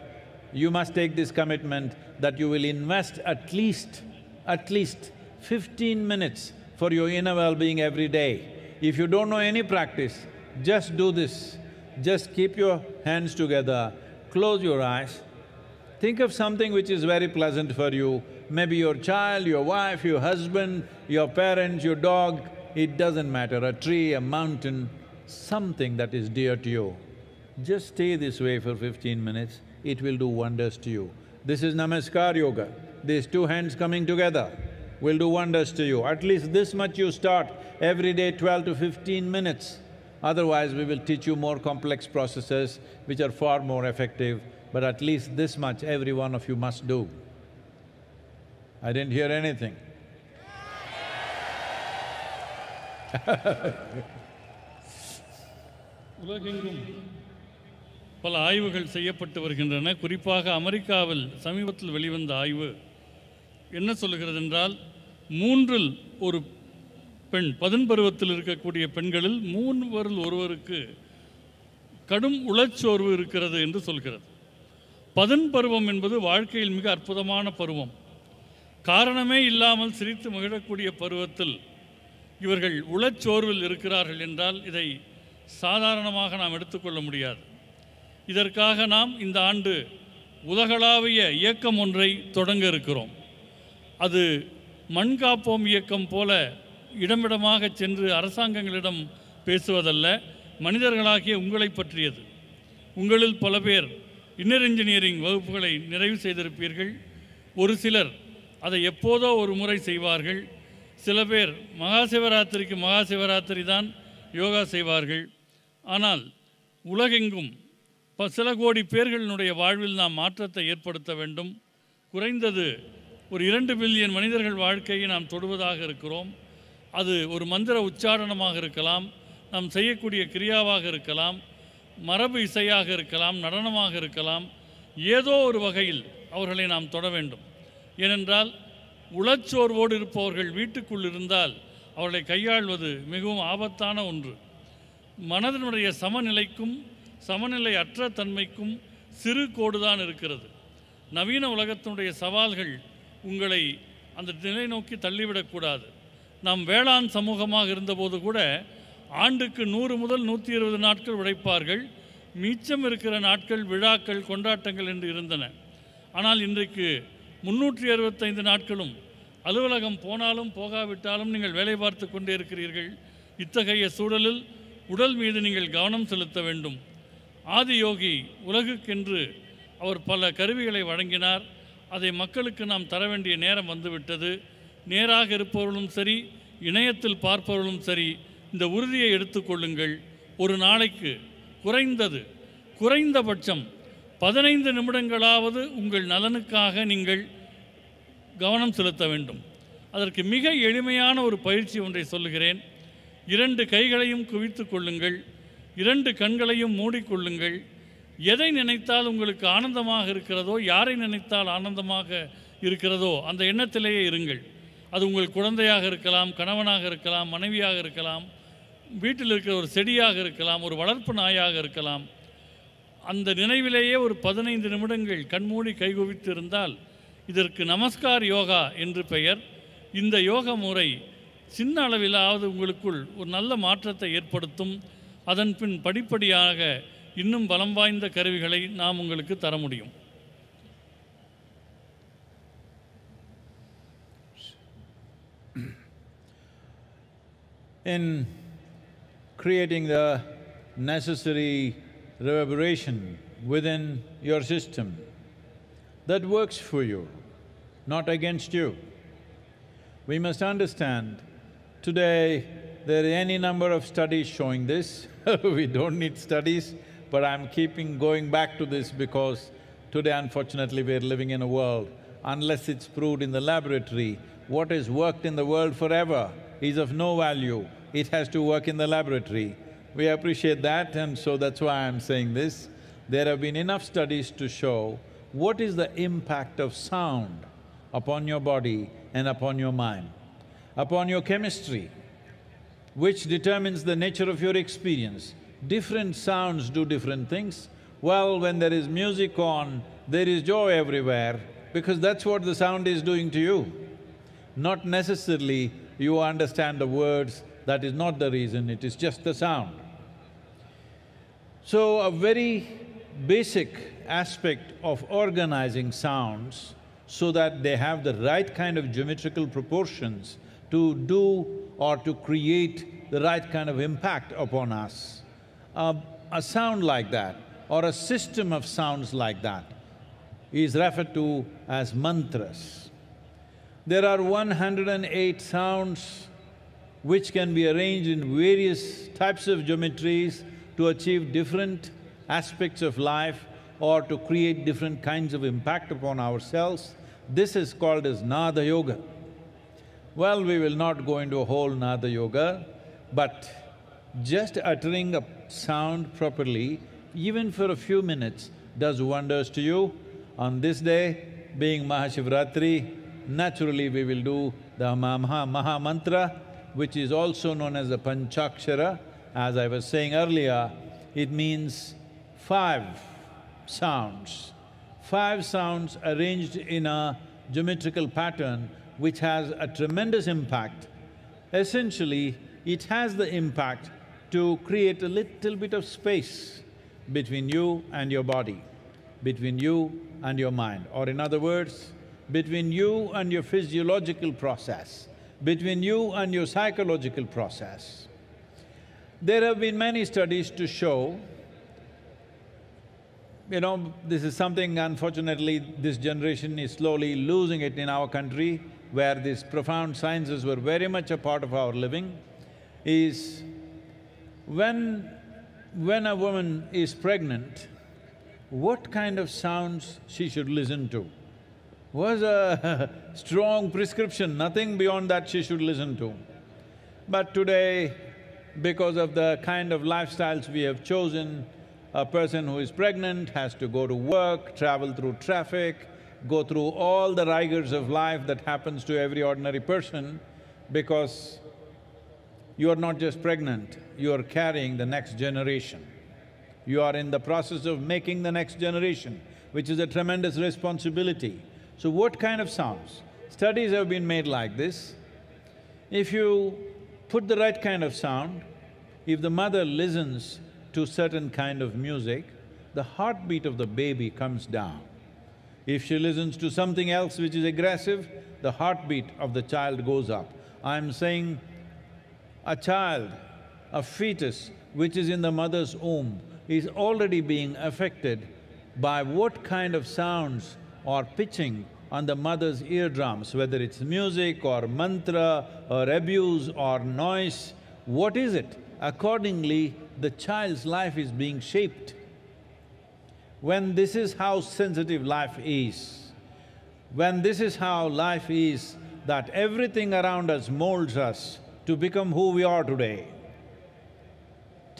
you must take this commitment that you will invest at least 15 minutes for your inner well-being every day. If you don't know any practice, just do this. Just keep your hands together, close your eyes, think of something which is very pleasant for you, maybe your child, your wife, your husband, your parents, your dog, it doesn't matter, a tree, a mountain, something that is dear to you. Just stay this way for 15 minutes, it will do wonders to you. This is Namaskar Yoga. These two hands coming together will do wonders to you. At least this much you start, every day 12 to 15 minutes. Otherwise, we will teach you more complex processes which are far more effective, but at least this much every one of you must do. I didn't hear anything. உலகெங்கும் பல ஆய்வுகள் செய்யப்பட்டு வருகின்றன. குறிப்பாக அமெரிக்காவில் சமீபத்தில் வெளிவந்த ஆய்வு என்ன சொல்லுகிறது என்றால், 3இல் ஒரு பெண், 10 பருவத்தில் இருக்கக்கூடிய பெண்களில் 3 ஒருவருக்கு கடும் உளச்சோர்வு இருக்கிறது என்று சொல்கிறது. 10 பருவம் என்பது வாழ்க்கையில் மிக அற்புதமான பருவம். காரணமே இல்லாமல் சிரித்து மகிழக்கூடிய பருவத்தில் இவர்கள் உளச்சோர்வில் இருக்கிறார்கள் என்றால் இதை சாதாரணமாக நாம் எடுத்துக்கொள்ள முடியாது. இதற்காக நாம் இந்த ஆண்டு உலகளாவிய இயக்கம் ஒன்றை தொடங்க இருக்கிறோம். அது மண் காப்போம் இயக்கம் போல இடமிடமாக சென்று அரசாங்கங்களிடம் பேசுவதல்ல, மனிதர்களாகிய உங்களை பற்றியது. உங்களில் பல பேர் இன்னர் இன்ஜினியரிங் வகுப்புகளை நிறைவு செய்திருப்பீர்கள். ஒரு சிலர் அதை எப்போதோ ஒரு முறை செய்வார்கள். சில பேர் மகாசிவராத்திரிக்கு மகாசிவராத்திரி தான் யோகா செய்வார்கள். ஆனால் உலகெங்கும் சில கோடி பேர்களினுடைய வாழ்வில் நாம் மாற்றத்தை ஏற்படுத்த வேண்டும். குறைந்தது ஒரு 2 பில்லியன் மனிதர்கள் வாழ்க்கையை நாம் தொடுவதாக இருக்கிறோம். அது ஒரு மந்திர உச்சாரணமாக இருக்கலாம், நாம் செய்யக்கூடிய கிரியாவாக இருக்கலாம், மரபு இசையாக இருக்கலாம், நடனமாக இருக்கலாம். ஏதோ ஒரு வகையில் அவர்களை நாம் தொட வேண்டும். ஏனென்றால் உளச்சோர்வோடு இருப்பவர்கள் வீட்டுக்குள் இருந்தால் அவர்களை கையாள்வது மிகவும் ஆபத்தான ஒன்று. மனதினுடைய சமநிலைக்கும் சமநிலை அற்ற தன்மைக்கும் சிறு கோடுதான் இருக்கிறது. நவீன உலகத்தினுடைய சவால்கள் உங்களை அந்த நிலை நோக்கி தள்ளிவிடக்கூடாது. நாம் வேளாண் சமூகமாக இருந்தபோது கூட ஆண்டுக்கு 100 முதல் 120 நாட்கள் உழைப்பார்கள். மிச்சம் இருக்கிற நாட்கள் விழாக்கள், கொண்டாட்டங்கள் என்று இருந்தன. ஆனால் இன்றைக்கு 365 நாட்களும் அலுவலகம் போனாலும் போகாவிட்டாலும் நீங்கள் வேலை பார்த்து கொண்டே இருக்கிறீர்கள். இத்தகைய சூழலில் உடல் மீது நீங்கள் கவனம் செலுத்த வேண்டும். ஆதியோகி உலகுக்கென்று அவர் பல கருவிகளை வழங்கினார். அதை மக்களுக்கு நாம் தர வேண்டிய நேரம் வந்துவிட்டது. நேராக இருப்பவர்களும் சரி, இணையத்தில் பார்ப்பவர்களும் சரி, இந்த உறுதியை எடுத்துக்கொள்ளுங்கள். ஒரு நாளைக்கு குறைந்தபட்சம் 15 நிமிடங்களாவது உங்கள் நலனுக்காக நீங்கள் கவனம் செலுத்த வேண்டும். அதற்கு மிக எளிமையான ஒரு பயிற்சி ஒன்றை சொல்லுகிறேன். 2 கைகளையும் குவித்து கொள்ளுங்கள், 2 கண்களையும் மூடிக்கொள்ளுங்கள். எதை நினைத்தால் உங்களுக்கு ஆனந்தமாக இருக்கிறதோ, யாரை நினைத்தால் ஆனந்தமாக இருக்கிறதோ அந்த எண்ணத்திலேயே இருங்கள். அது உங்கள் குழந்தையாக இருக்கலாம், கணவனாக இருக்கலாம், மனைவியாக இருக்கலாம், வீட்டில் இருக்கிற ஒரு செடியாக இருக்கலாம், ஒரு வளர்ப்பு நாயாக இருக்கலாம். அந்த நினைவிலேயே ஒரு 15 நிமிடங்கள் கண்மூடி கைகுவித்து இருந்தால் இதற்கு நமஸ்கார் யோகா என்று பெயர். இந்த யோக முறை சின்ன அளவிலாவது உங்களுக்குள் ஒரு நல்ல மாற்றத்தை ஏற்படுத்தும். அதன் பின் படிப்படியாக இன்னும் பலம் வாய்ந்த கருவிகளை நாம் உங்களுக்கு தர முடியும். In creating the necessary reverberation within your system that works for you, not against you. We must understand, today there are any number of studies showing this. We don't need studies, but I'm going back to this because today unfortunately we're living in a world, unless it's proved in the laboratory, what has worked in the world forever is of no value. It has to work in the laboratory. We appreciate that, and so that's why I'm saying this. There have been enough studies to show what is the impact of sound upon your body and upon your mind, upon your chemistry, which determines the nature of your experience. Different sounds do different things. Well, when there is music on, there is joy everywhere, because that's what the sound is doing to you. Not necessarily you understand the words, that is not the reason, it is just the sound. So, a very basic aspect of organizing sounds so that they have the right kind of geometrical proportions to do or to create the right kind of impact upon us. A sound like that or a system of sounds like that is referred to as mantras. There are 108 sounds which can be arranged in various types of geometries to achieve different aspects of life or to create different kinds of impact upon ourselves. This is called as Nada Yoga. Well, we will not go into a whole Nada Yoga, but just uttering a sound properly, even for a few minutes, does wonders to you. On this day, being Mahashivratri, naturally we will do the Maha Mantra, which is also known as the Panchakshara. As I was saying earlier, it means 5 sounds. 5 sounds arranged in a geometrical pattern which has a tremendous impact. Essentially, it has the impact to create a little bit of space between you and your body, between you and your mind, or in other words, between you and your physiological process, between you and your psychological process. There have been many studies to show, this is something unfortunately this generation is slowly losing it in our country, where these profound sciences were very much a part of our living, is when a woman is pregnant, what kind of sounds she should listen to? Was a strong prescription, nothing beyond that she should listen to. But today, because of the kind of lifestyles we have chosen, a person who is pregnant has to go to work, travel through traffic, go through all the rigors of life that happens to every ordinary person, because you are not just pregnant, you are carrying the next generation. You are in the process of making the next generation, which is a tremendous responsibility. So what kind of sounds? Studies have been made like this. If you put the right kind of sound, if the mother listens to certain kind of music, the heartbeat of the baby comes down. If she listens to something else which is aggressive, the heartbeat of the child goes up. I'm saying a child, a fetus which is in the mother's womb is already being affected by what kind of sounds or pitching on the mother's eardrums, whether it's music or mantra or abuse or noise. What is it? Accordingly, the child's life is being shaped. When this is how sensitive life is, when this is how life is, that everything around us molds us to become who we are today.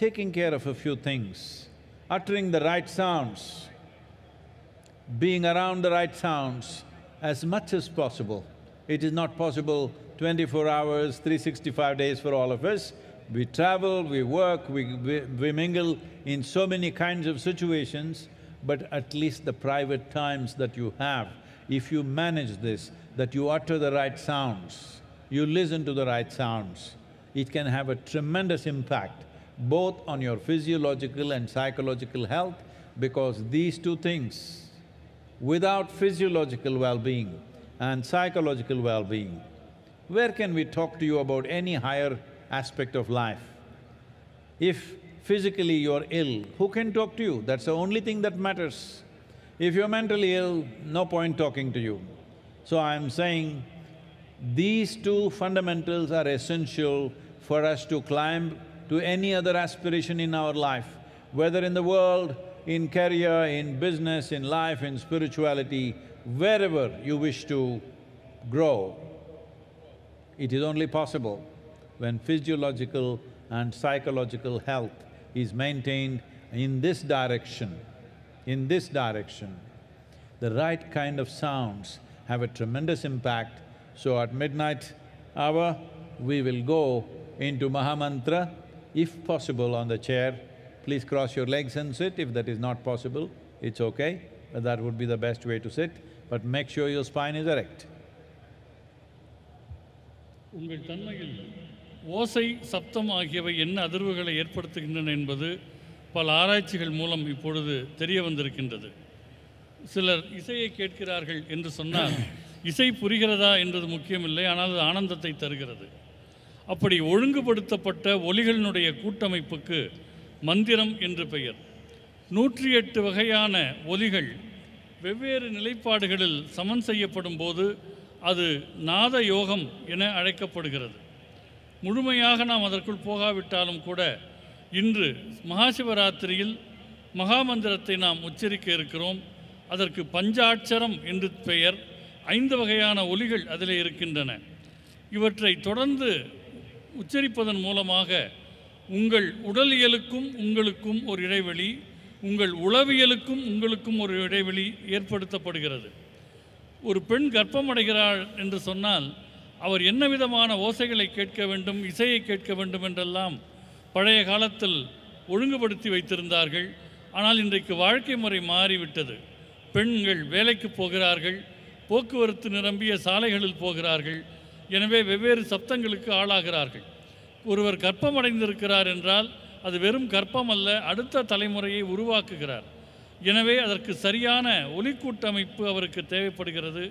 Taking care of a few things, uttering the right sounds, being around the right sounds as much as possible. It is not possible 24 hours, 365 days for all of us. We travel, we work, we mingle in so many kinds of situations, but at least the private times that you have, if you manage this, that you utter the right sounds, you listen to the right sounds, it can have a tremendous impact both on your physiological and psychological health, because these two things, without physiological well-being and psychological well-being, where can we talk to you about any higher aspect of life? If physically you're ill, who can talk to you? That's the only thing that matters. If you're mentally ill, no point talking to you. So I'm saying these two fundamentals are essential for us to climb to any other aspiration in our life, whether in the world, in career, in business, in life, in spirituality, wherever you wish to grow. It is only possible when physiological and psychological health is maintained in this direction. In this direction, the right kind of sounds have a tremendous impact. So at midnight hour, we will go into Mahamantra, if possible on the chair. Please cross your legs and sit. If that is not possible, it's okay, but that would be the best way to sit. But make sure your spine is erect. உங்கள் தன்மையில் ஓசை, சப்தம் ஆகியவை என்ன அதிர்வுகளை ஏற்படுத்துகின்றன என்பது பல ஆராய்ச்சிகள் மூலம் இப்பொழுது தெரிய வந்திருக்கின்றது. சிலர் இசையை கேட்கிறார்கள் என்று சொன்னால் இசை புரிகிறதா என்பது முக்கியமில்லை, ஆனால் அது ஆனந்தத்தை தருகிறது. அப்படி ஒழுங்குபடுத்தப்பட்ட ஒலிகளினுடைய கூட்டமைப்புக்கு மந்திரம் என்று பெயர். 108 வகையான ஒலிகள் வெவ்வேறு நிலைப்பாடுகளில் சமன் செய்யப்படும் போது அது நாத யோகம் என அழைக்கப்படுகிறது. முழுமையாக நாம் அதற்குள் போகாவிட்டாலும் கூட இன்று மகாசிவராத்திரியில் மகாமந்திரத்தை நாம் உச்சரிக்க இருக்கிறோம். அதற்கு பஞ்சாட்சரம் என்று பெயர். 5 வகையான ஒலிகள் அதில் இருக்கின்றன. இவற்றை தொடர்ந்து உச்சரிப்பதன் மூலமாக உங்கள் உடலியலுக்கும் உங்களுக்கும் ஒரு இடைவெளி, உங்கள் உளவியலுக்கும் உங்களுக்கும் ஒரு இடைவெளி ஏற்படுத்தப்படுகிறது. ஒரு பெண் கர்ப்பமடைகிறாள் என்று சொன்னால் அவர் என்ன விதமான ஓசைகளை கேட்க வேண்டும், இசையை கேட்க வேண்டும் என்றெல்லாம் பழைய காலத்தில் ஒழுங்குபடுத்தி வைத்திருந்தார்கள். ஆனால் இன்றைக்கு வாழ்க்கை முறை மாறிவிட்டது. பெண்கள் வேலைக்கு போகிறார்கள், போக்குவரத்து நிரம்பிய சாலைகளில் போகிறார்கள். எனவே வெவ்வேறு சப்தங்களுக்கு ஆளாகிறார்கள். ஒருவர் கர்ப்பமடைந்திருக்கிறார் என்றால் அது வெறும் கர்ப்பம் அல்ல, அடுத்த தலைமுறையை உருவாக்குகிறார். எனவே அதற்கு சரியான ஒலிக்கூட்டமைப்பு அவருக்கு தேவைப்படுகிறது.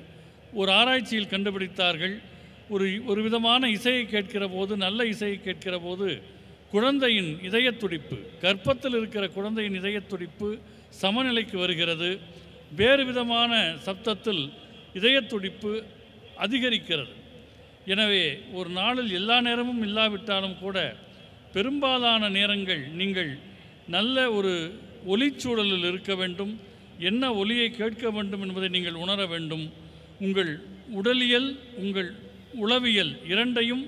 ஒரு ஆராய்ச்சியில் கண்டுபிடித்தார்கள், ஒரு விதமான இசையை கேட்கிற போது, நல்ல இசையை கேட்கிற போது குழந்தையின் இதயத் துடிப்பு, கர்ப்பத்தில் இருக்கிற குழந்தையின் இதயத் துடிப்பு சமநிலைக்கு வருகிறது. வேறு விதமான சப்தத்தில் இதயத் துடிப்பு அதிகரிக்கிறது. எனவே ஒரு நாளில் எல்லா நேரமும் இல்லாவிட்டாலும் கூட பெரும்பாலான நேரங்கள் நீங்கள் நல்ல ஒரு ஒலிச்சூழலில் இருக்க வேண்டும். என்ன ஒலியை கேட்க வேண்டும் என்பதை நீங்கள் உணர வேண்டும். உங்கள் உடலியல், உங்கள் உளவியல் இரண்டையும்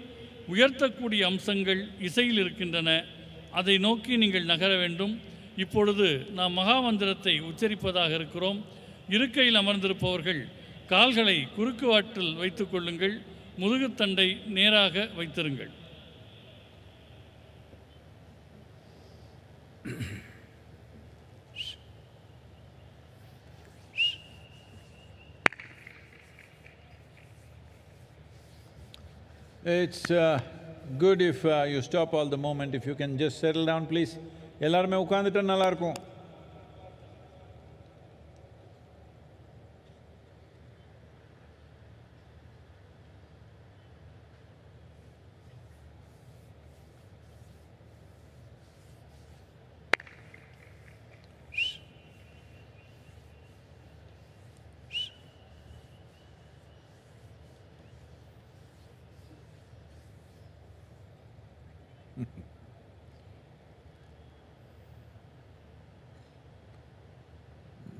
உயர்த்தக்கூடிய அம்சங்கள் இசையில் இருக்கின்றன. அதை நோக்கி நீங்கள் நகர வேண்டும். இப்பொழுது நாம் மகாமந்திரத்தை உச்சரிப்பதாக இருக்கிறோம். இருக்கையில் அமர்ந்திருப்பவர்கள் கால்களை குறுக்கு வாட்டில் வைத்துக் கொள்ளுங்கள். முதுகுத்தண்டை நேராக வைத்திருங்கள். It's good if you stop all the moment. If you can just settle down, please. எல்லாருமே உட்கார்ந்துட்டா நல்லா இருக்கும்.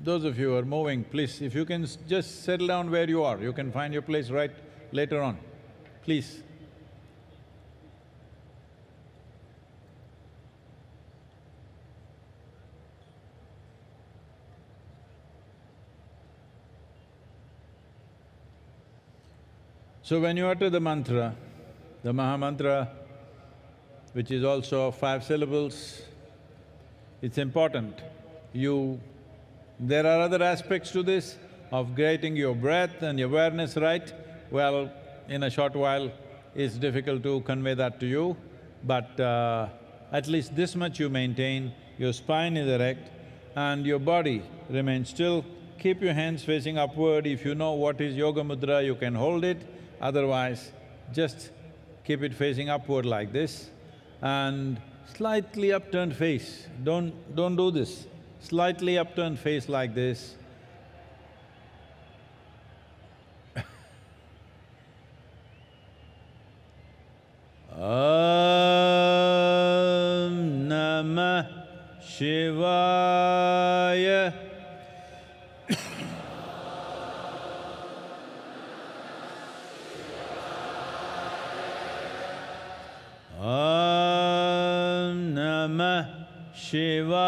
Those of you who are moving, please, if you can just settle down where you are, you can find your place right later on, please. So when you utter the mantra, the Maha Mantra, which is also 5 syllables, it's important. There are other aspects to this of getting your breath and your awareness right. Well, in a short while, it's difficult to convey that to you, but at least this much you maintain, your spine is erect and your body remains still. Keep your hands facing upward. If you know what is Yoga Mudra, you can hold it. Otherwise, just keep it facing upward like this and slightly upturned face. Don't do this. Slightly upturned face like this. Om Namah Shivaya. Om Namah Shivaya.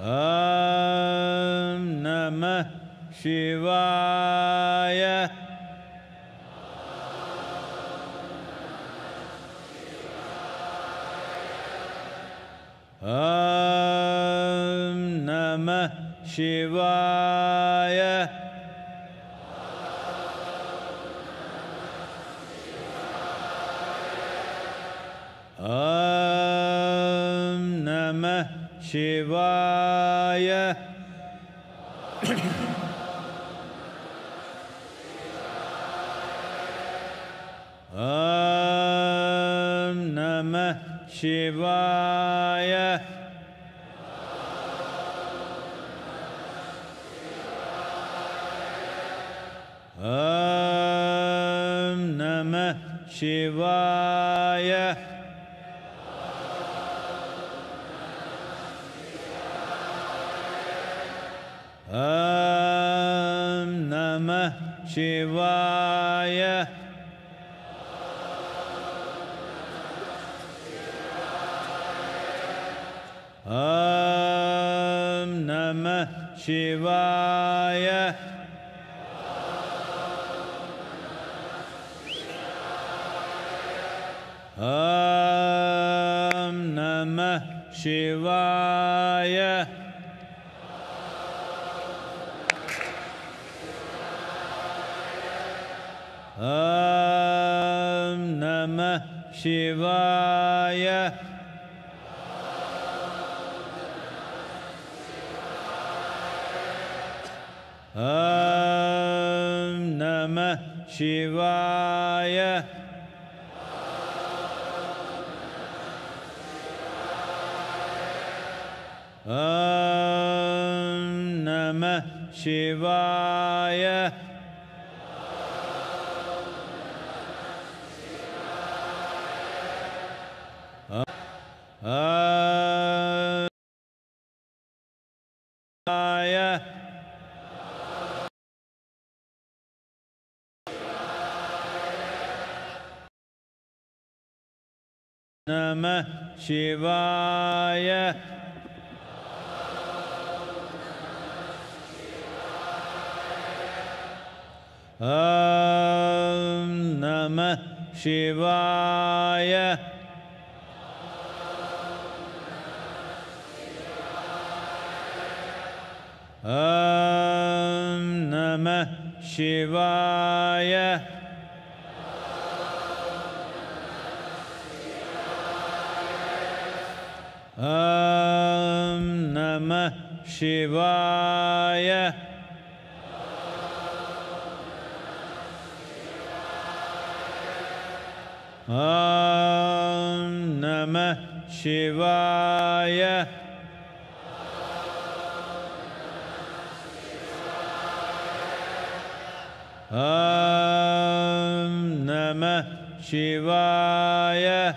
Om Namah Shivaya. Om Namah Shivaya. Om Namah Shivaya. Om Namah Shivaya. Om Namah Shivaya. Om Namah Shivaya. Om Namah Shivaya. Om Namah Shivaya. Om Namah Shivaya. Om Namah Shivaya. Om Namah Shivaya. Namah Shivaya. Om Namah Shivaya. Om Namah Shivaya. Om Namah Shivaya. Om Namah Shivaya. Om Namah Shivaya.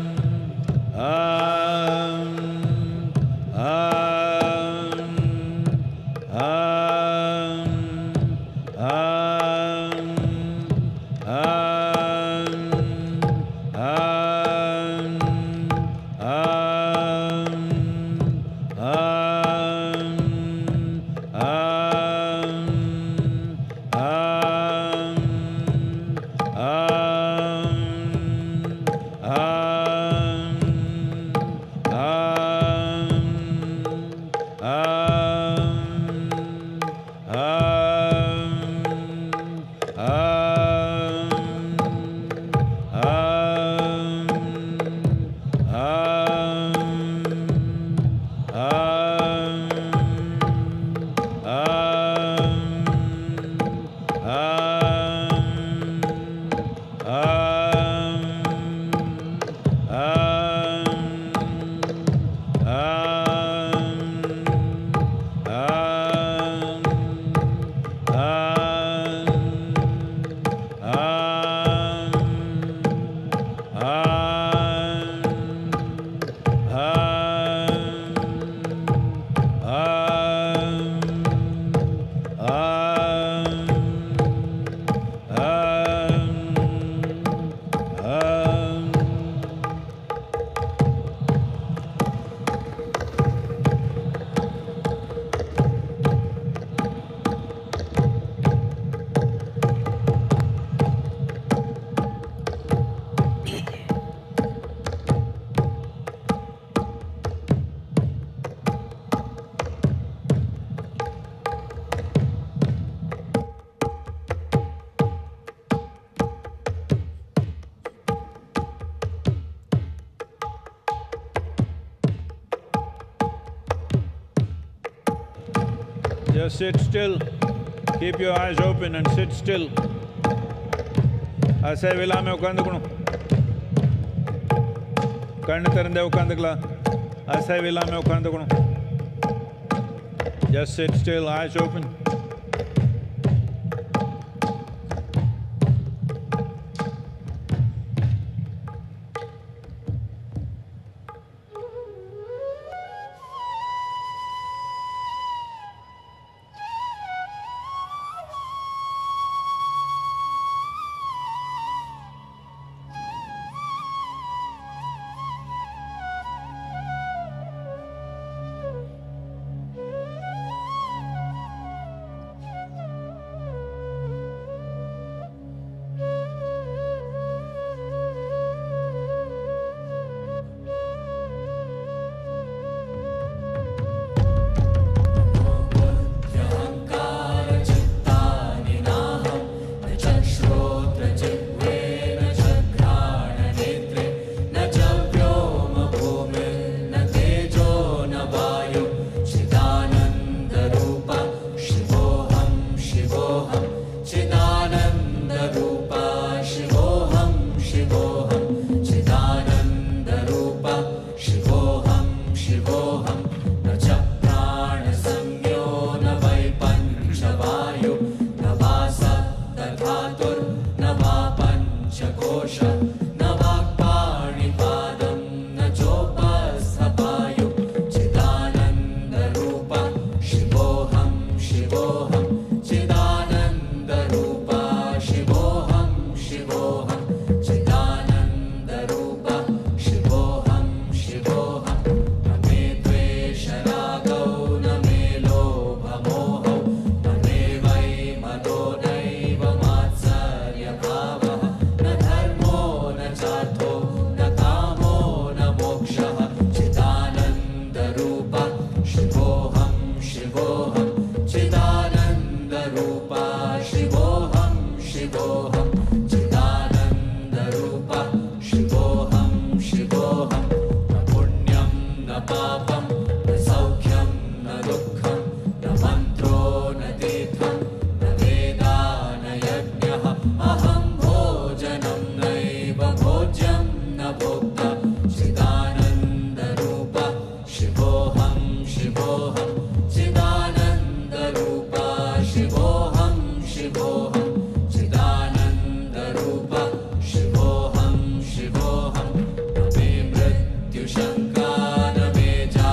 Just sit still. Keep your eyes open and sit still. Asai vilame ukandukunu. Kannu tharande ukandukala. Asai vilame ukandukunu. Just sit still, eyes open. शिवोऽहं न मे मृत्युशङ्का न मे जा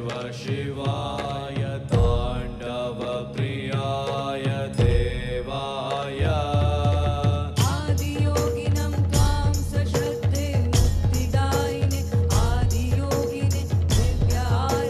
शिव शिवाय ताण्डव प्रियाय देवाय आदियोगिनं त्वां सश्रद्धे मुक्तिदायिने आदियोगिने दिव्यारतिमर्पयामि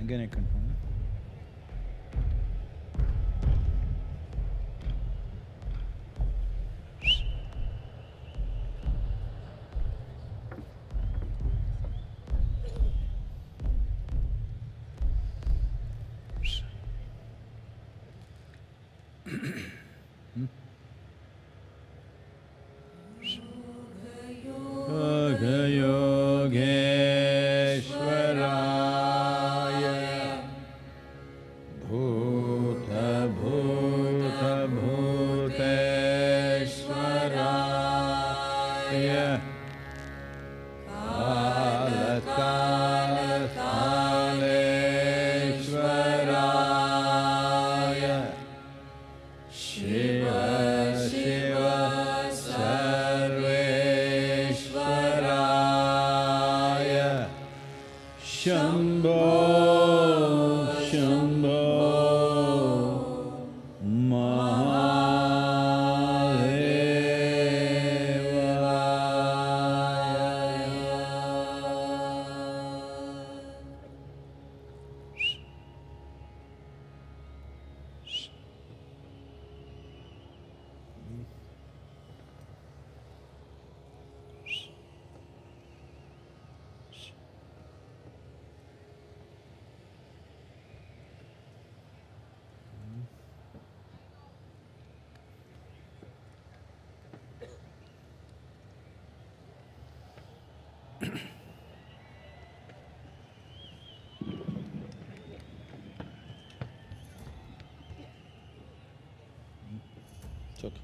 Again I confirm. It's okay.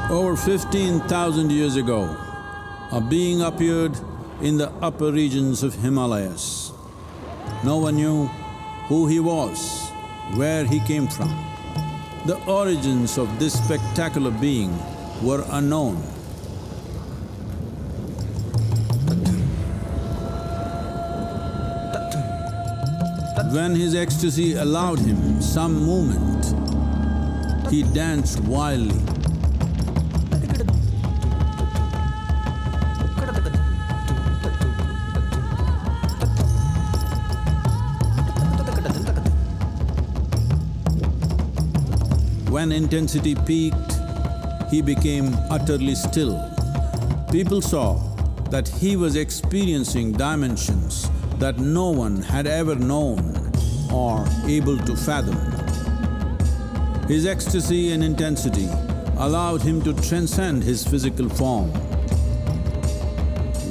Over 15,000 years ago, a being appeared in the upper regions of Himalayas. No one knew who he was, where he came from. The origins of this spectacular being were unknown. When his ecstasy allowed him some movement, he danced wildly. When intensity peaked, he became utterly still. People saw that he was experiencing dimensions that no one had ever known or able to fathom. His ecstasy and intensity allowed him to transcend his physical form.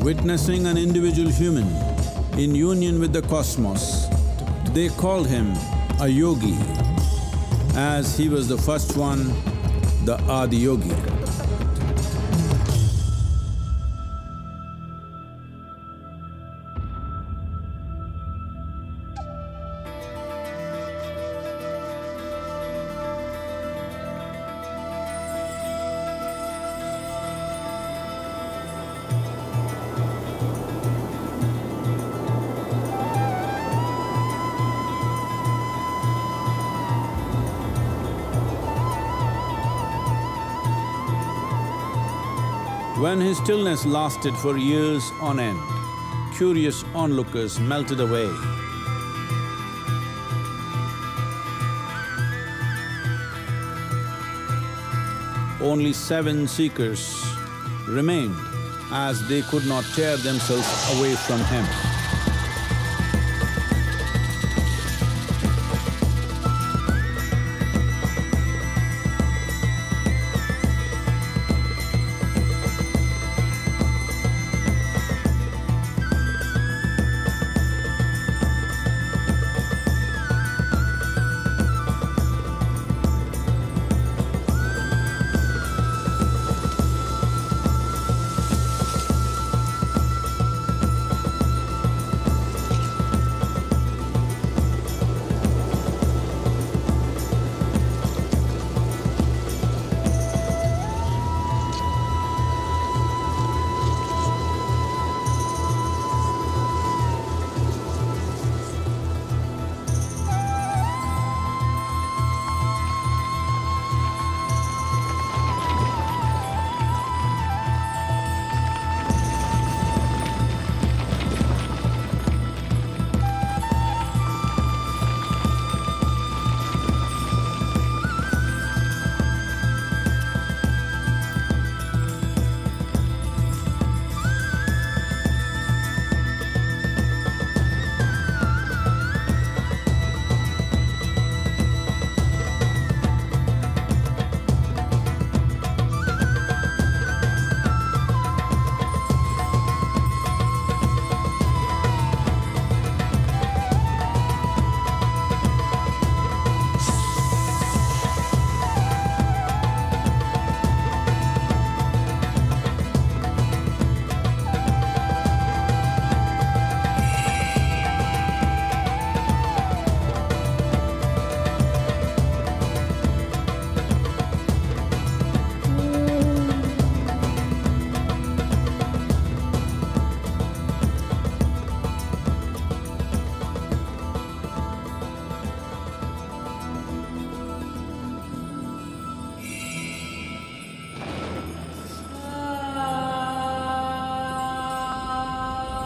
Witnessing an individual human in union with the cosmos, they called him a yogi, as he was the first one, the Adi Yogi. When his stillness lasted for years on end, curious onlookers melted away. Only 7 seekers remained, as they could not tear themselves away from him.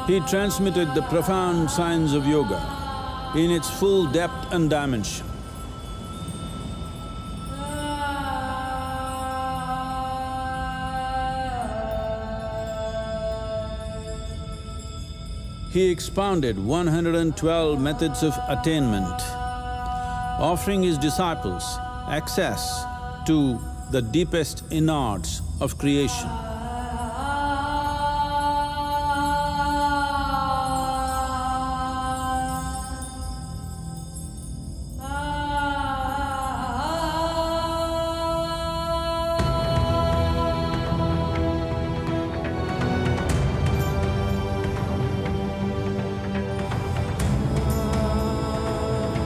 He transmitted the profound science of yoga in its full depth and dimension. He expounded 112 methods of attainment, offering his disciples access to the deepest innards of creation.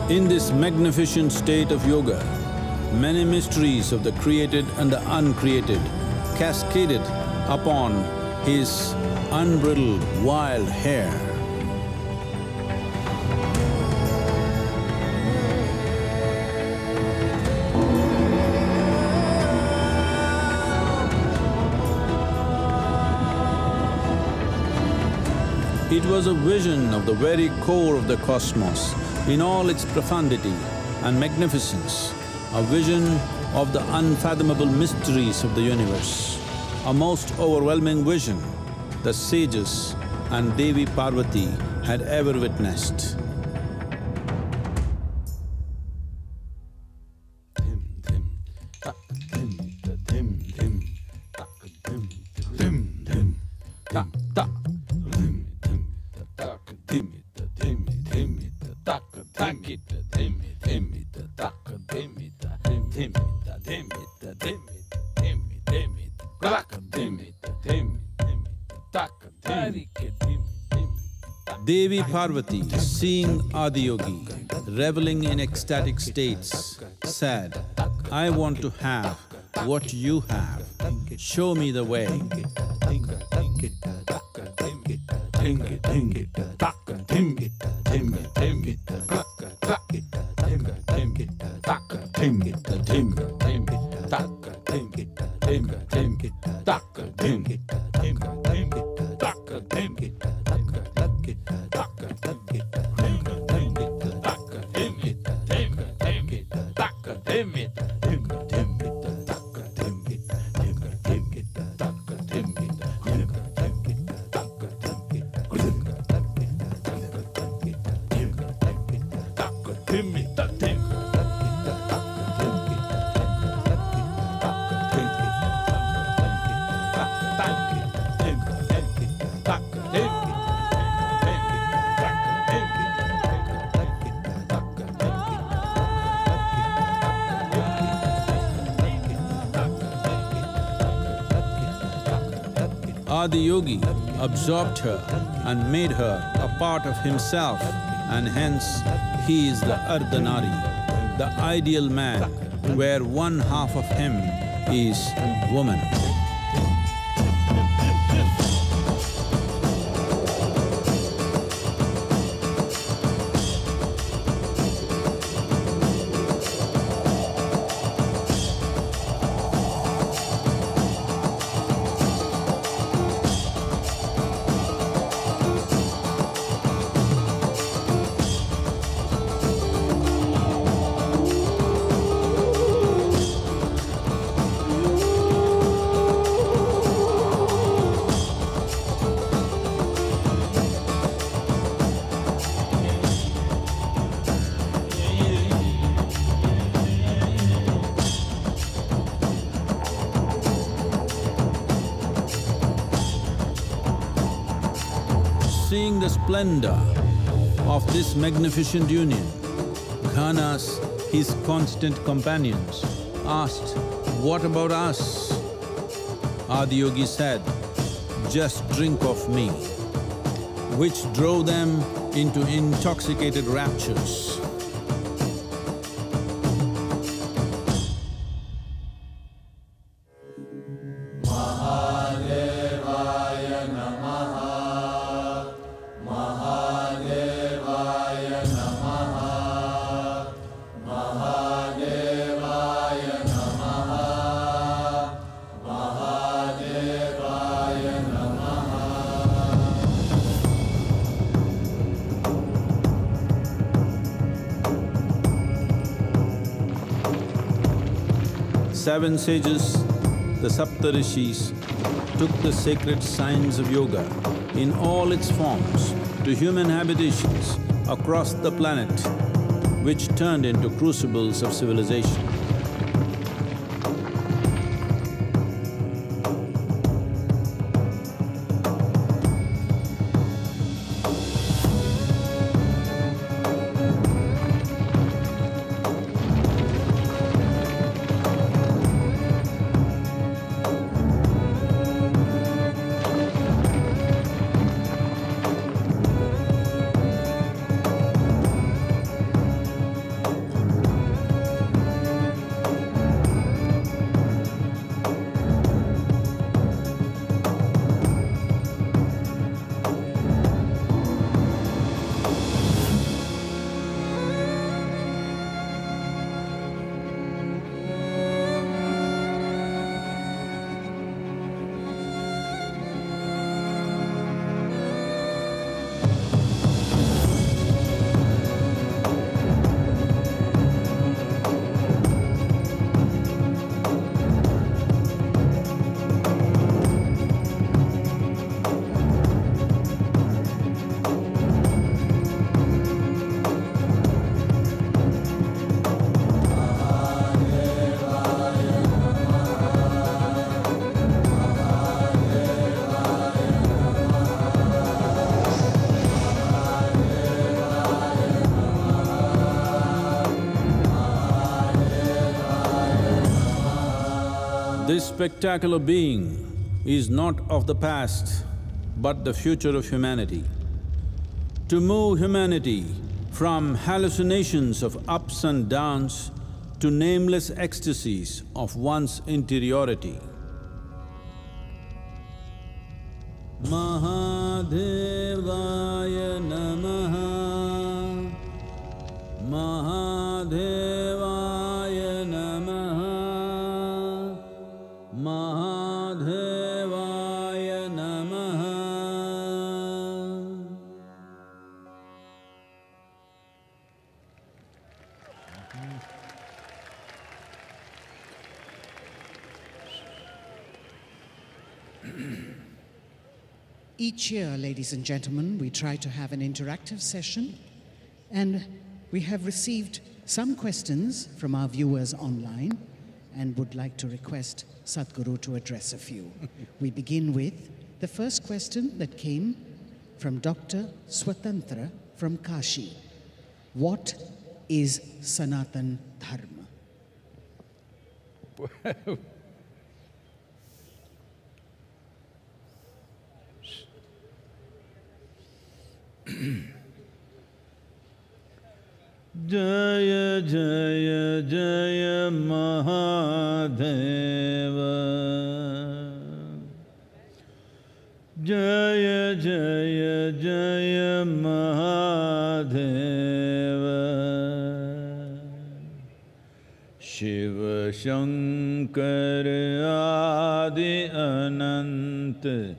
In this magnificent state of yoga, many mysteries of the created and the uncreated cascaded upon his unbridled wild hair. It was a vision of the very core of the cosmos in all its profundity and magnificence, a vision of the unfathomable mysteries of the universe, a most overwhelming vision the sages and Devi Parvati had ever witnessed. Devi Parvati, seeing Adiyogi reveling in ecstatic states, said, "I want to have what you have. Show me the way." Adi Yogi absorbed her and made her a part of himself, and hence he is the Ardhanari, the ideal man, where one half of him is woman. Seeing the splendor of this magnificent union, Ghanas, his constant companions, asked, "What about us?" Adiyogi said, "Just drink of me," which drove them into intoxicated raptures. Seven sages, the Saptarishis, took the sacred science of yoga in all its forms to human habitations across the planet, which turned into crucibles of civilization. This spectacular being is not of the past, but the future of humanity. To move humanity from hallucinations of ups and downs to nameless ecstasies of one's interiority. Mahadevaya Namaha, Mahadevaya Namaha, Each year, ladies and gentlemen, we try to have an interactive session, and we have received some questions from our viewers online and would like to request Sadhguru to address a few. We begin with the first question that came from Dr. Swatantra from Kashi. What is Sanatan Dharma? Jaya Jaya Jaya Mahadeva, Jaya Jaya Jaya Mahadeva, Shiva Shankara Adi Ananta,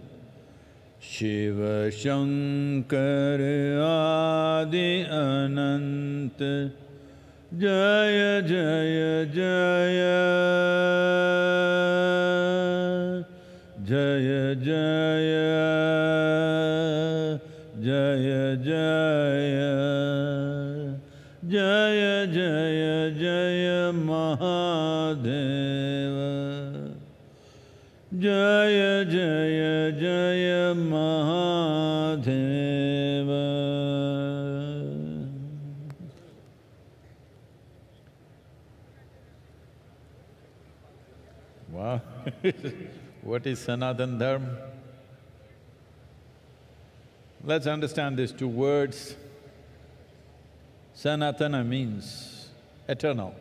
Shiva Shankara Adi Ananta, Jaya Jaya Jaya, Jaya Jaya, Jaya Jaya, Jaya Jaya Jaya Mahadeva, Jaya Jaya Jaya Mahadeva. Wow. What is Sanatan Dharma? Let's understand these two words. Sanatana means eternal.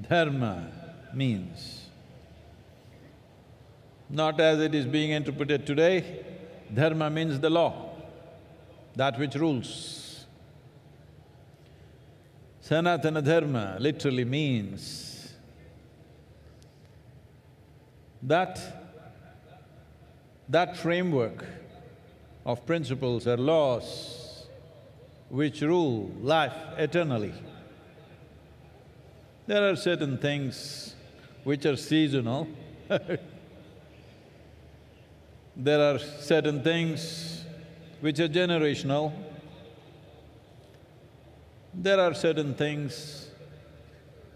Dharma means, not as it is being interpreted today, dharma means the law, that which rules. Sanatana Dharma literally means that framework of principles or laws which rule life eternally. There are certain things which are seasonal. There are certain things which are generational. There are certain things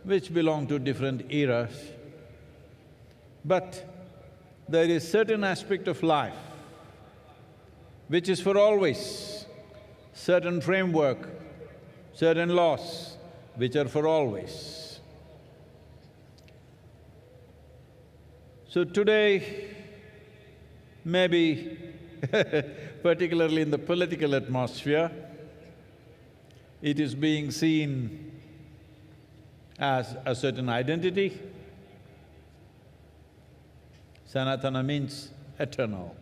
which belong to different eras. But there is certain aspect of life which is for always, certain framework, certain laws which are for always. So today, maybe particularly in the political atmosphere, it is being seen as a certain identity. Sanatana means eternal.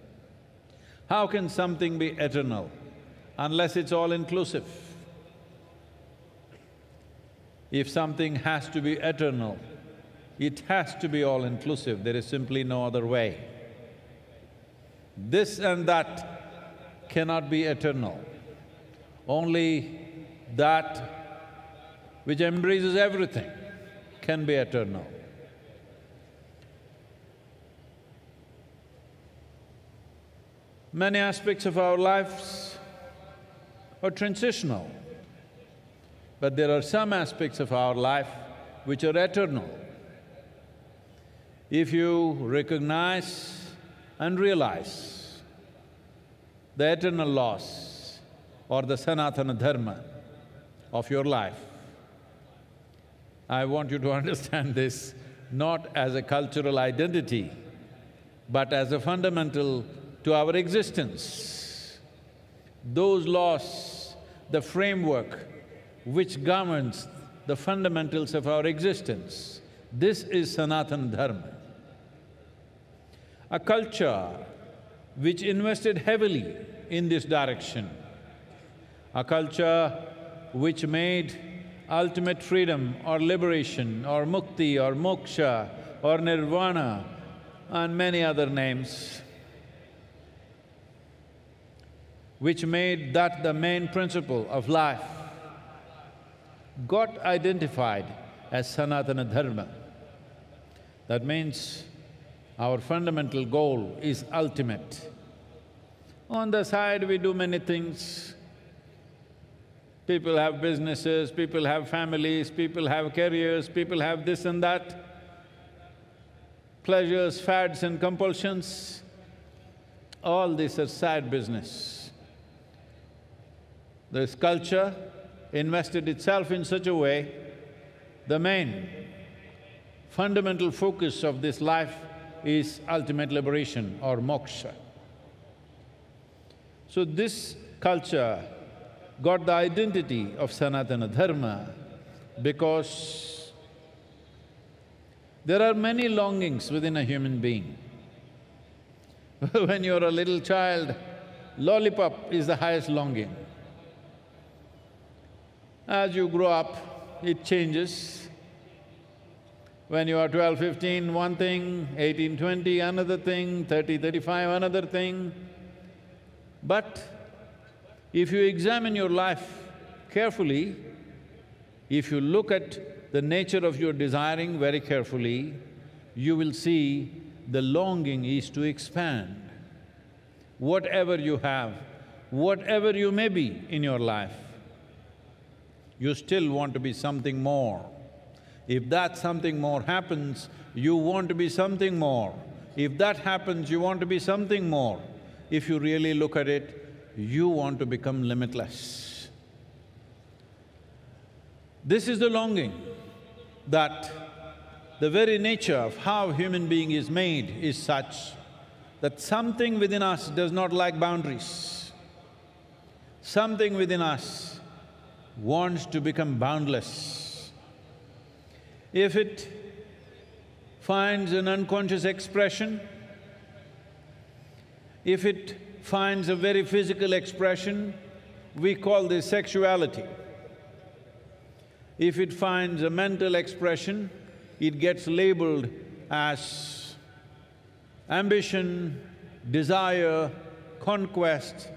How can something be eternal unless it's all-inclusive? If something has to be eternal, it has to be all-inclusive, there is simply no other way. This and that cannot be eternal. Only that which embraces everything can be eternal. Many aspects of our lives are transitional, but there are some aspects of our life which are eternal. If you recognize and realize the eternal laws or the Sanatana Dharma of your life, I want you to understand this not as a cultural identity, but as a fundamental to our existence. Those laws, the framework which governs the fundamentals of our existence, this is Sanatana Dharma. A culture which invested heavily in this direction, a culture which made ultimate freedom or liberation or mukti or moksha or nirvana and many other names, which made that the main principle of life, got identified as Sanatana Dharma. That means Our fundamental goal is ultimate. On the side, we do many things. People have businesses, people have families, people have careers, people have this and that. Pleasures, fads and compulsions, all this is side business. This culture invested itself in such a way, the main fundamental focus of this life is ultimate liberation or moksha. So this culture got the identity of Sanatana Dharma because there are many longings within a human being. When you're a little child, lollipop is the highest longing. As you grow up, it changes. When you are 12, 15, one thing, 18, 20, another thing, 30, 35, another thing. But if you examine your life carefully, if you look at the nature of your desiring very carefully, you will see the longing is to expand. Whatever you have, whatever you may be in your life, you still want to be something more. If that something more happens, you want to be something more. If that happens, you want to be something more. If you really look at it, you want to become limitless. This is the longing that the very nature of how human being is made is such that something within us does not like boundaries. Something within us wants to become boundless. If it finds an unconscious expression, if it finds a very physical expression, we call this sexuality. If it finds a mental expression, it gets labeled as ambition, desire, conquest,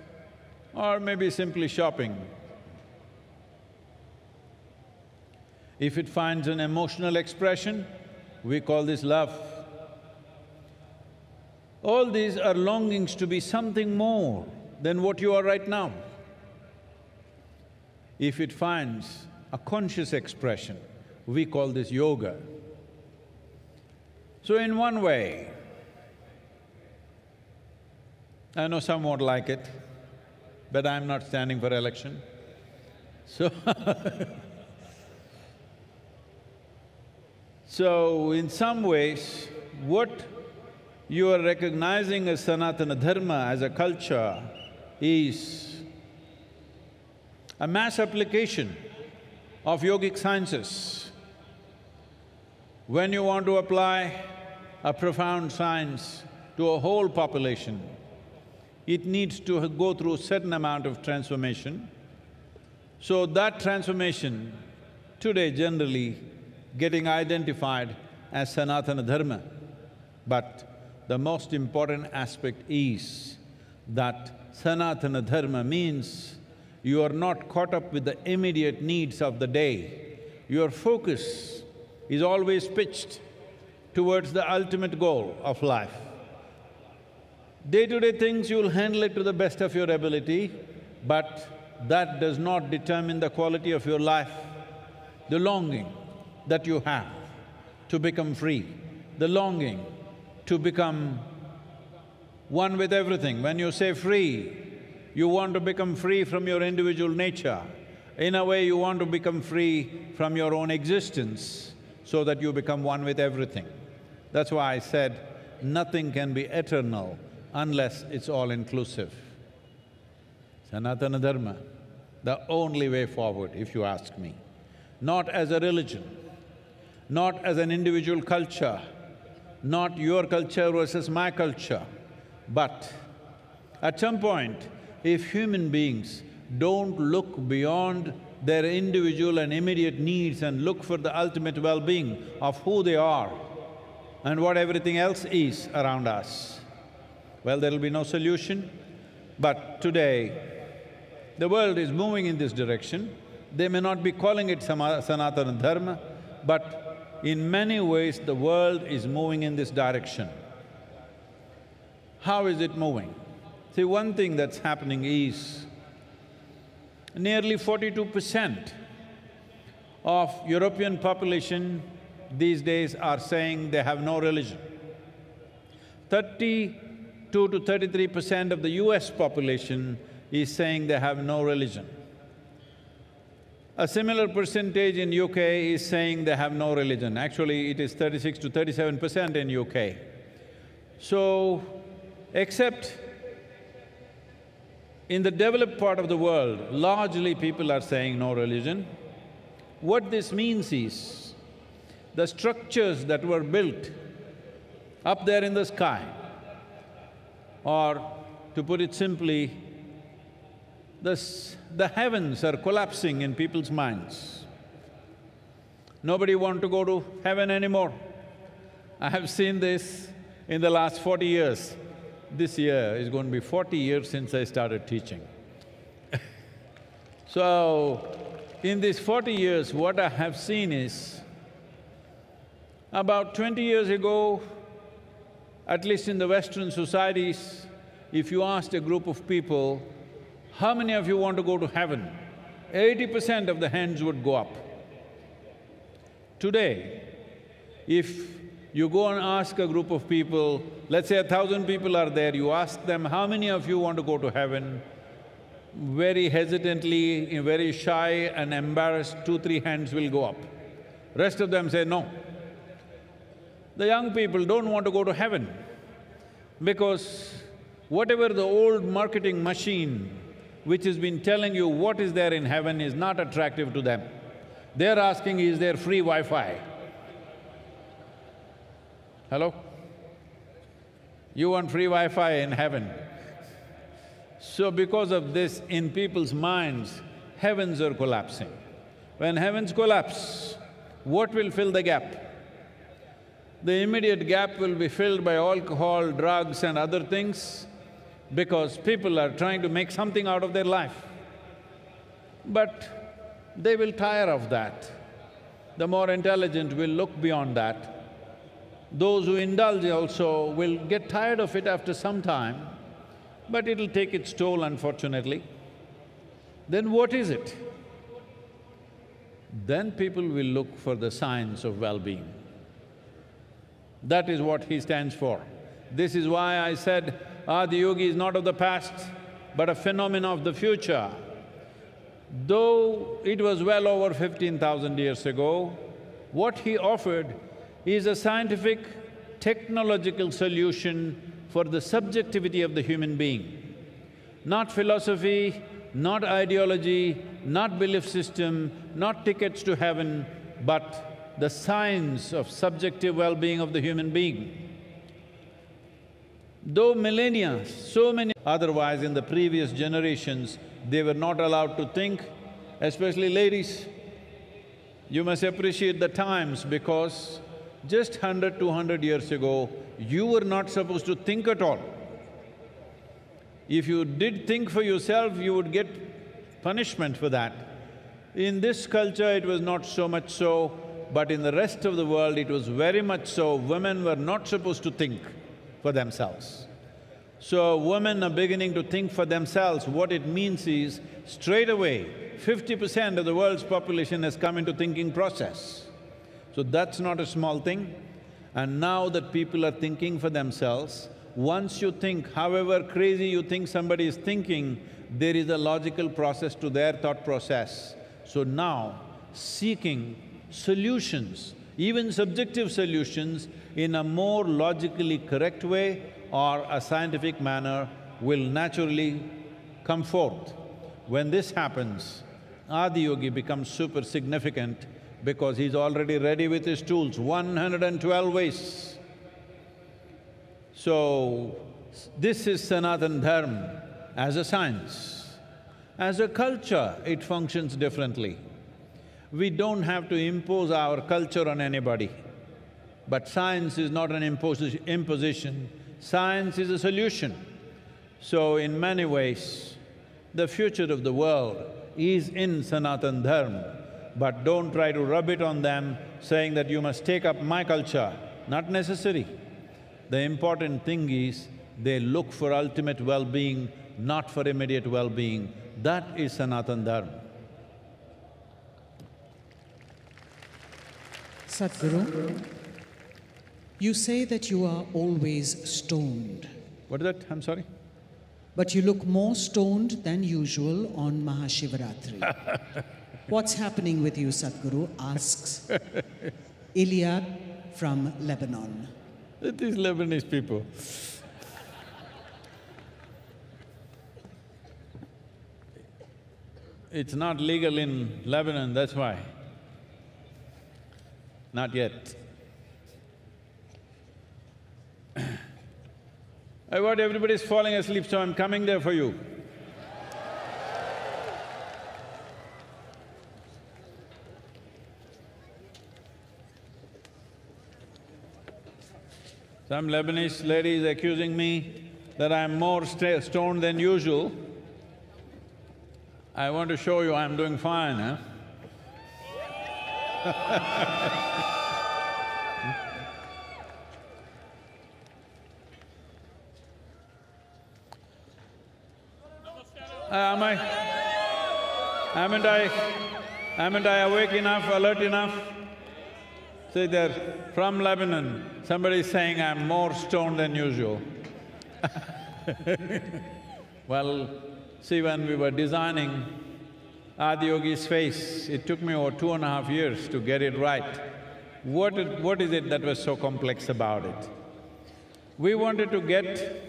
or maybe simply shopping. If it finds an emotional expression, we call this love. All these are longings to be something more than what you are right now. If it finds a conscious expression, we call this yoga. So in one way, I know some won't like it, but I'm not standing for election, so So in some ways, what you are recognizing as Sanatana Dharma, as a culture, is a mass application of yogic sciences. When you want to apply a profound science to a whole population, it needs to go through a certain amount of transformation. So that transformation today generally getting identified as Sanatana Dharma. But the most important aspect is that Sanatana Dharma means you are not caught up with the immediate needs of the day. Your focus is always pitched towards the ultimate goal of life. Day-to-day things you'll handle it to the best of your ability, but that does not determine the quality of your life. The longing that you have to become free, the longing to become one with everything. When you say free, you want to become free from your individual nature. In a way, you want to become free from your own existence so that you become one with everything. That's why I said, nothing can be eternal unless it's all-inclusive. Sanatana Dharma, the only way forward, if you ask me. Not as a religion, not as an individual culture, not your culture versus my culture, but at some point, if human beings don't look beyond their individual and immediate needs and look for the ultimate well-being of who they are and what everything else is around us, well, there'll be no solution. But today, the world is moving in this direction. They may not be calling it Sanatana Dharma, but in many ways the world is moving in this direction. How is it moving? See, one thing that's happening is nearly 42% of European population these days are saying they have no religion. 32 to 33% of the US population is saying they have no religion. A similar percentage in UK is saying they have no religion. Actually, it is 36 to 37% in UK. So, except in the developed part of the world, largely people are saying no religion. What this means is, the structures that were built up there in the sky, or to put it simply, the heavens are collapsing in people's minds. Nobody wants to go to heaven anymore. I have seen this in the last 40 years. This year is going to be 40 years since I started teaching. So, in these 40 years, what I have seen is, about 20 years ago, at least in the Western societies, if you asked a group of people, how many of you want to go to heaven? 80% of the hands would go up. Today, if you go and ask a group of people, let's say 1,000 people are there, you ask them, how many of you want to go to heaven? Very hesitantly, very shy and embarrassed, 2-3 hands will go up. Rest of them say no. The young people don't want to go to heaven because whatever the old marketing machine which has been telling you what is there in heaven is not attractive to them. They're asking, is there free Wi-Fi? Hello? You want free Wi-Fi in heaven? So because of this, in people's minds, heavens are collapsing. When heavens collapse, what will fill the gap? The immediate gap will be filled by alcohol, drugs and other things, because people are trying to make something out of their life. But they will tire of that. The more intelligent will look beyond that. Those who indulge also will get tired of it after some time, but it'll take its toll, unfortunately. Then what is it? Then people will look for the science of well-being. That is what he stands for. This is why I said, Adi Yogi is not of the past, but a phenomenon of the future. Though it was well over 15,000 years ago, what he offered is a scientific, technological solution for the subjectivity of the human being. Not philosophy, not ideology, not belief system, not tickets to heaven, but the science of subjective well-being of the human being. Though millennia, so many… Otherwise, in the previous generations, they were not allowed to think, especially ladies. You must appreciate the times because just 100, 200 years ago, you were not supposed to think at all. If you did think for yourself, you would get punishment for that. In this culture, it was not so much so, but in the rest of the world, it was very much so. Women were not supposed to think for themselves. So, women are beginning to think for themselves. What it means is, straight away, 50% of the world's population has come into thinking process. So that's not a small thing. And now that people are thinking for themselves, once you think, however crazy you think somebody is thinking, there is a logical process to their thought process. So now, seeking solutions, even subjective solutions, in a more logically correct way or a scientific manner will naturally come forth. When this happens, Adi Yogi becomes super significant because he's already ready with his tools, 112 ways. So, this is Sanatana Dharma as a science. As a culture, it functions differently. We don't have to impose our culture on anybody. But science is not an imposition, science is a solution. So in many ways, the future of the world is in Sanatana Dharma, but don't try to rub it on them saying that you must take up my culture. Not necessary. The important thing is they look for ultimate well-being, not for immediate well-being. That is Sanatana Dharma. Sadhguru, you say that you are always stoned. What is that? I'm sorry? But you look more stoned than usual on Mahashivratri. What's happening with you, Sadhguru? Asks Iliad from Lebanon. These Lebanese people. It's not legal in Lebanon, that's why. Not yet. What, everybody's falling asleep, so I'm coming there for you. Some Lebanese lady is accusing me that I'm more stoned than usual. I want to show you I'm doing fine, huh? Haven't I awake enough, alert enough? See there, from Lebanon, somebody is saying I'm more stoned than usual. Well, see, when we were designing Adiyogi's face, it took me over 2.5 years to get it right. What is it that was so complex about it? We wanted to get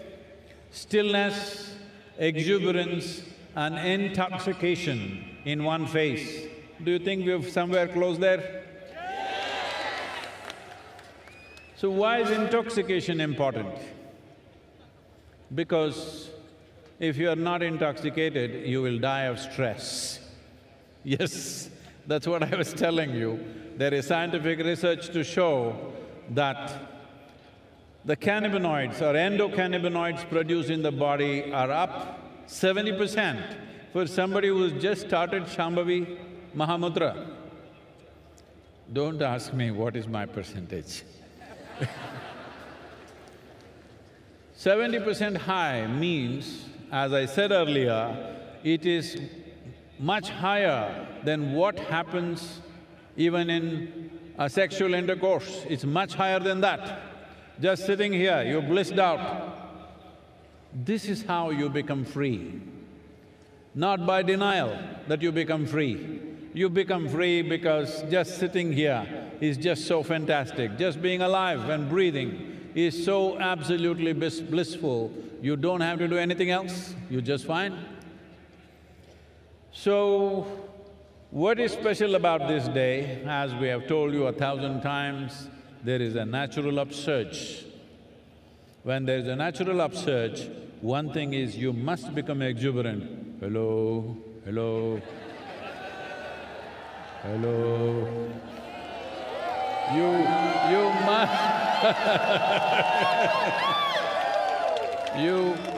stillness, exuberance and intoxication in one face. Do you think we've somewhere close there? So why is intoxication important? Because if you are not intoxicated, you will die of stress. Yes, that's what I was telling you. There is scientific research to show that the cannabinoids or endocannabinoids produced in the body are up 70% for somebody who's just started Shambhavi Mahamudra. Don't ask me what is my percentage. 70% high means, as I said earlier, it is much higher than what happens even in a sexual intercourse. It's much higher than that. Just sitting here, you're blissed out. This is how you become free. Not by denial that you become free. You become free because just sitting here is just so fantastic. Just being alive and breathing is so absolutely blissful, you don't have to do anything else, you're just fine. So, what is special about this day? As we have told you 1,000 times, there is a natural upsurge. When there is a natural upsurge, one thing is you must become exuberant. Hello, hello, hello. You must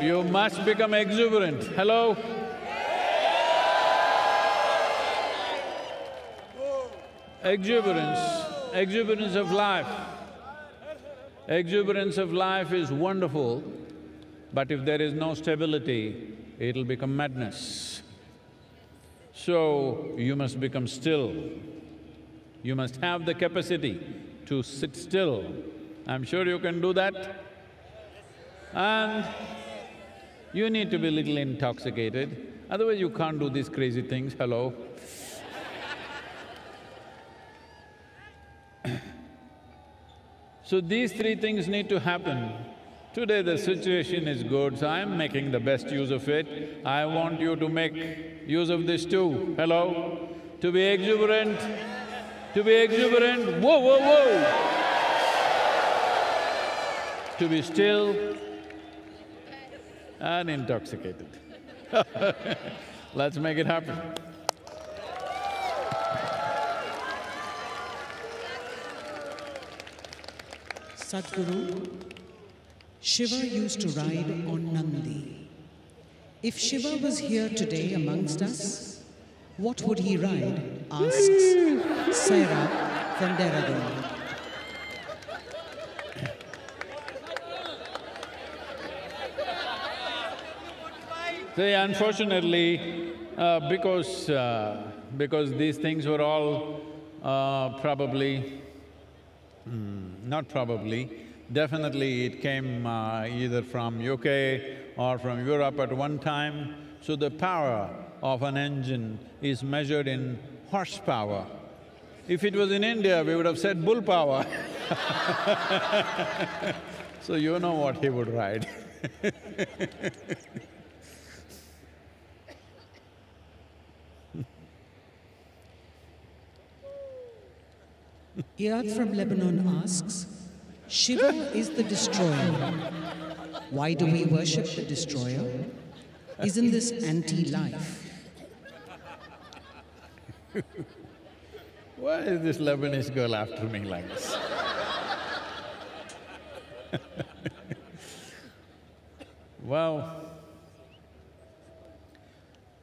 you must become exuberant. Hello? Exuberance of life. Exuberance of life is wonderful, but if there is no stability, it'll become madness. So, you must become still. You must have the capacity to sit still. I'm sure you can do that. And you need to be a little intoxicated, otherwise you can't do these crazy things, hello. So these three things need to happen. Today the situation is good, so I'm making the best use of it. I want you to make use of this too, hello? To be exuberant, whoa, whoa, whoa! To be still and intoxicated. Let's make it happen. Sadhguru, Shiva used to ride on Nandi. If Shiva was here today amongst us, what would he ride? Asks Sarah from Dehradun. See, unfortunately, because these things were all definitely it came either from UK or from Europe at one time. So the power of an engine is measured in horsepower. If it was in India, we would have said bull power. So you know what he would ride. Iyad from Lebanon asks, Shiva is the destroyer. Why do we worship the destroyer? Isn't this anti-life? Why is this Lebanese girl after me like this? Well,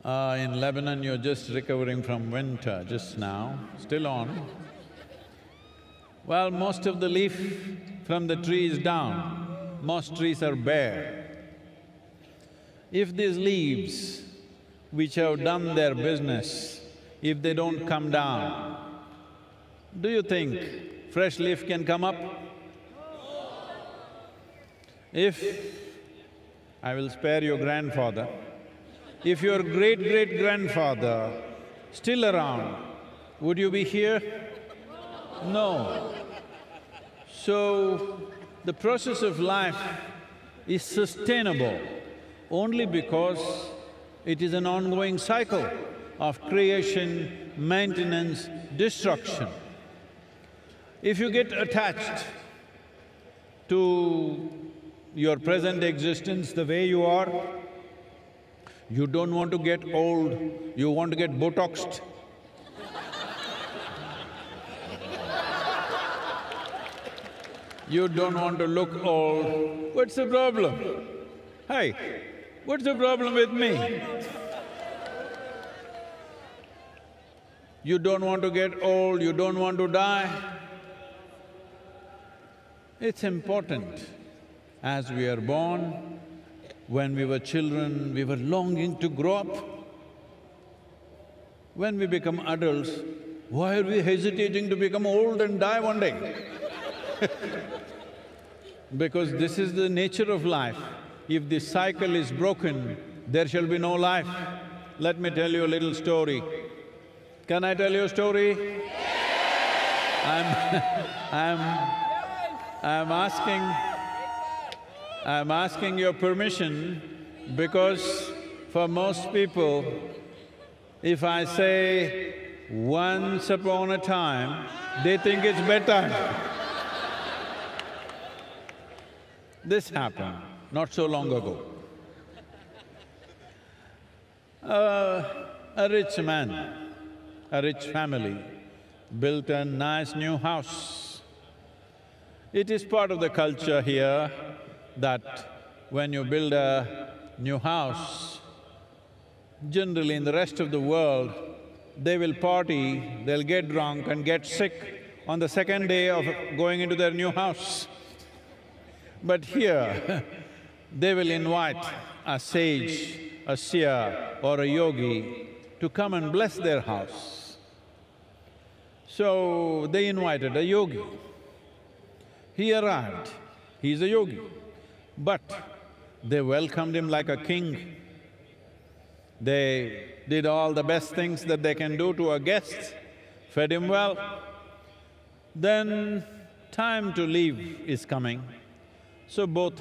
in Lebanon you're just recovering from winter just now, still on. Well, most of the leaf from the tree is down, most trees are bare. If these leaves, which have done their business, if they don't come down, do you think fresh leaf can come up? If… I will spare your grandfather, if your great-great-grandfather still around, would you be here? No. So, the process of life is sustainable only because it is an ongoing cycle of creation, maintenance, destruction. If you get attached to your present existence the way you are, you don't want to get old, you want to get Botoxed. You don't want to look old, what's the problem? Hey, what's the problem with me? You don't want to get old, you don't want to die. It's important. As we are born, when we were children, we were longing to grow up. When we become adults, why are we hesitating to become old and die one day? Because this is the nature of life. If this cycle is broken, there shall be no life. Let me tell you a little story. Can I tell you a story? I'm asking your permission because for most people, if I say once upon a time, they think it's bedtime. This happened not so long ago. A rich man, a rich family built a nice new house. It is part of the culture here that when you build a new house, generally in the rest of the world, they will party, they'll get drunk and get sick on the second day of going into their new house. But here, they will invite a sage, a seer or a yogi to come and bless their house. So, they invited a yogi. He arrived, he's a yogi, but they welcomed him like a king. They did all the best things that they can do to a guest, fed him well. Then time to leave is coming. So both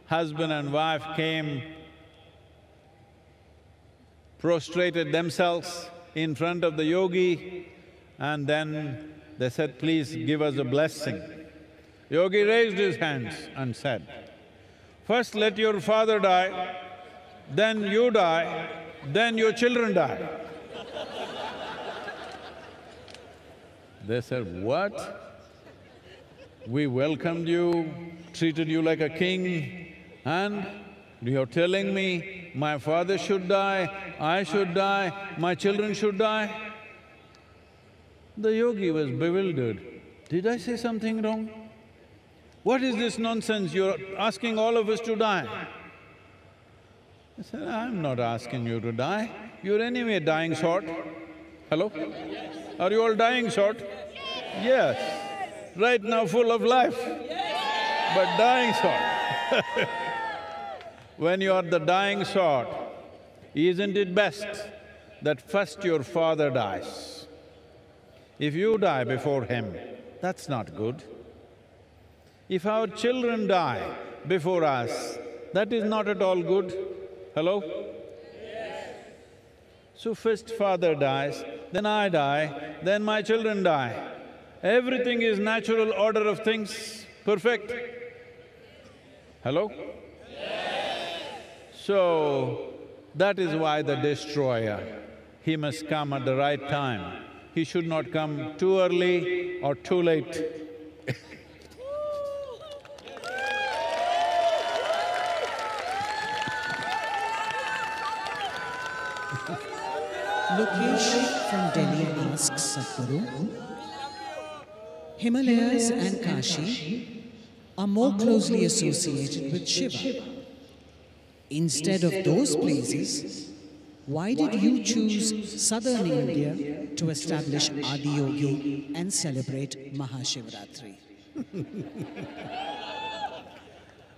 husband and wife came, prostrated themselves in front of the yogi, and then they said, please give us a blessing. Yogi raised his hands and said, first let your father die, then you die, then your children die. They said, what? We welcomed you, treated you like a king, and you're telling me my father should die, I should die, my children should die? The yogi was bewildered. Did I say something wrong? What is this nonsense? You're asking all of us to die. I said, I'm not asking you to die. You're anyway dying short. Hello? Are you all dying short? Yes. Right now full of life, but dying short. When you are the dying sort, isn't it best that first your father dies? If you die before him, that's not good. If our children die before us, that is not at all good. Hello? So first father dies, then I die, then my children die. Everything is natural order of things, perfect. Hello? So, that is why the destroyer, he must come at the right time. He should not come too early or too late. Lokesh from Delhi asks Sadhguru, Himalayas and Kashi are more closely associated with Shiva. Instead of those places, why did you choose southern India to establish Adiyogi and celebrate Mahashivratri?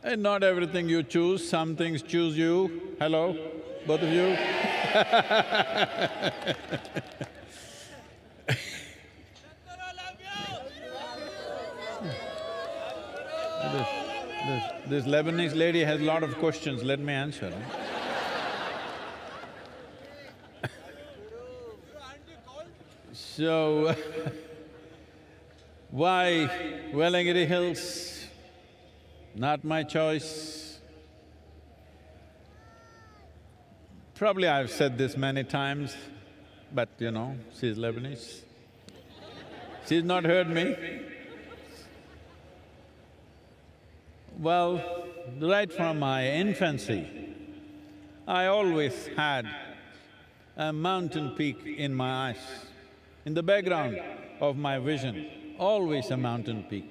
And not everything you choose, some things choose you. Hello, both of you? This Lebanese lady has a lot of questions, let me answer. So, why Velangiri Hills? Not my choice. Probably I've said this many times, but you know, she's Lebanese. She's not heard me. Well, right from my infancy, I always had a mountain peak in my eyes. In the background of my vision, always a mountain peak.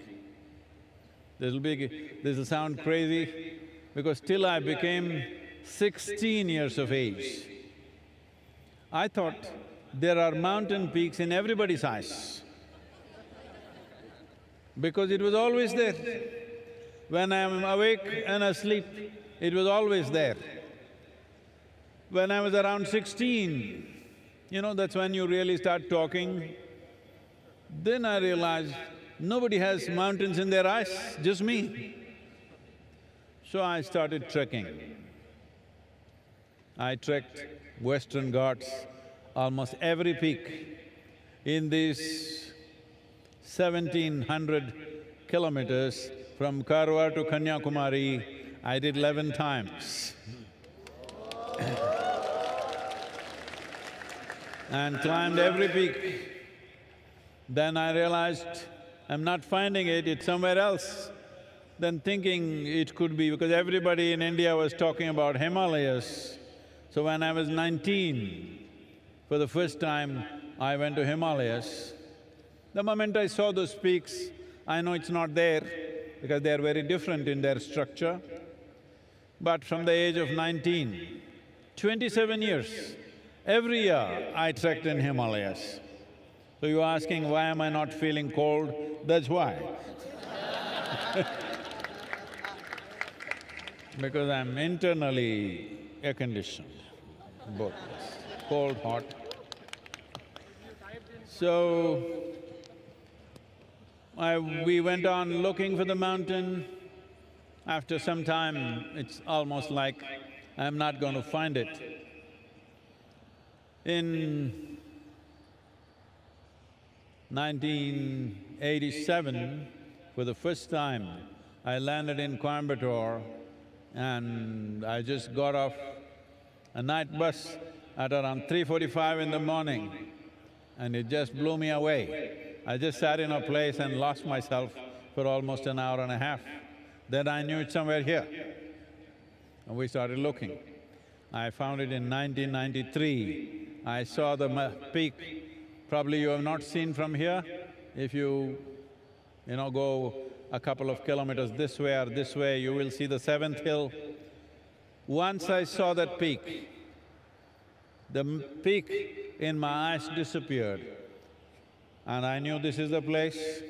This'll sound crazy, because till I became 16 years of age, I thought there are mountain peaks in everybody's eyes, because it was always there. When I'm awake and asleep, it was always there. When I was around 16, you know, that's when you really start talking. Then I realized nobody has mountains in their eyes, just me. So I started trekking. I trekked Western Ghats, almost every peak. In these 1700 kilometers from Karwar to Kanyakumari, I did 11 times. And climbed every peak. Then I realized I'm not finding it, it's somewhere else. Then thinking it could be, because everybody in India was talking about Himalayas. So when I was 19, for the first time, I went to Himalayas. The moment I saw those peaks, I know it's not there, because they're very different in their structure. But from the age of 19, 27 years, every year I trekked in Himalayas. So you're asking, why am I not feeling cold? That's why. Because I'm internally air-conditioned, both, cold, hot. So, we went on looking for the mountain. After some time, it's almost like I'm not going to find it. In 1987, for the first time, I landed in Coimbatore and I just got off a night bus at around 3:45 in the morning, and it just blew me away. I just sat in a place and lost myself for almost an hour and a half. Then I knew it's somewhere here, and we started looking. I found it in 1993. I saw the peak, probably you have not seen from here. If you go a couple of kilometers this way or this way, you will see the seventh hill. Once I saw that peak, the peak in my eyes disappeared and I knew this is the place.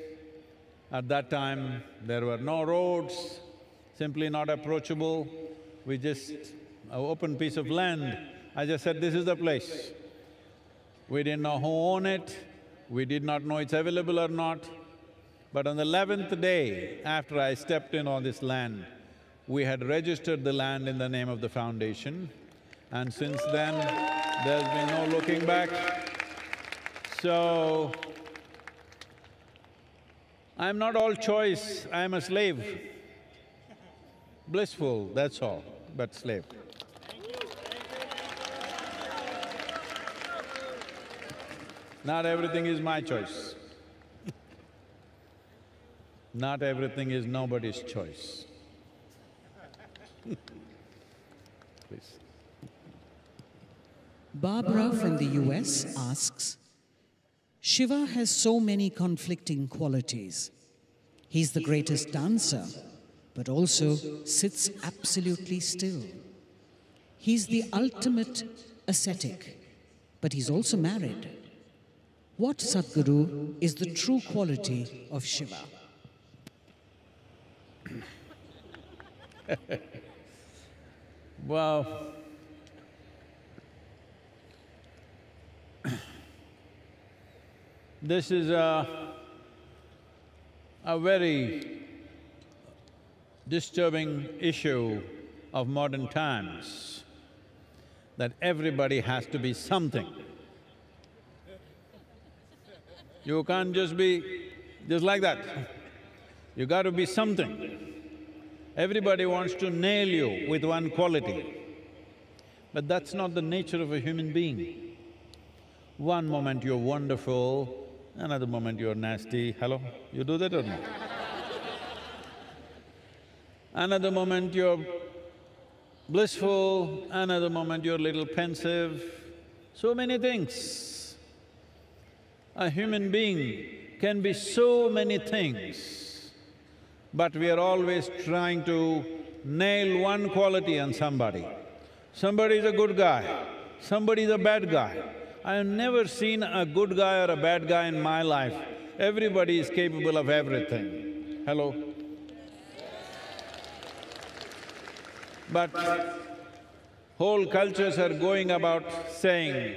At that time, there were no roads, simply not approachable. We just… an open piece of land. I just said, this is the place. We didn't know who owned it, we did not know it's available or not. But on the 11th day after I stepped in on this land, we had registered the land in the name of the foundation, and since then, there's been no looking back. So, I'm not all choice, I'm a slave. Blissful, that's all, but slave. Not everything is my choice. Not everything is nobody's choice. Please. Barbara from the US asks, Shiva has so many conflicting qualities. He's the greatest dancer, but also sits absolutely still. He's the ultimate ascetic, but he's also married. What, Sadhguru, is the true quality of Shiva? Well, this is a very disturbing issue of modern times, that everybody has to be something. You can't just be just like that. You got to be something. Everybody wants to nail you with one quality, but that's not the nature of a human being. One moment you're wonderful, another moment you're nasty. Hello? You do that or not? Another moment you're blissful, another moment you're a little pensive. So many things. A human being can be so many things, but we are always trying to nail one quality on somebody. Somebody is a good guy, somebody is a bad guy. I have never seen a good guy or a bad guy in my life. Everybody is capable of everything. Hello? But whole cultures are going about saying,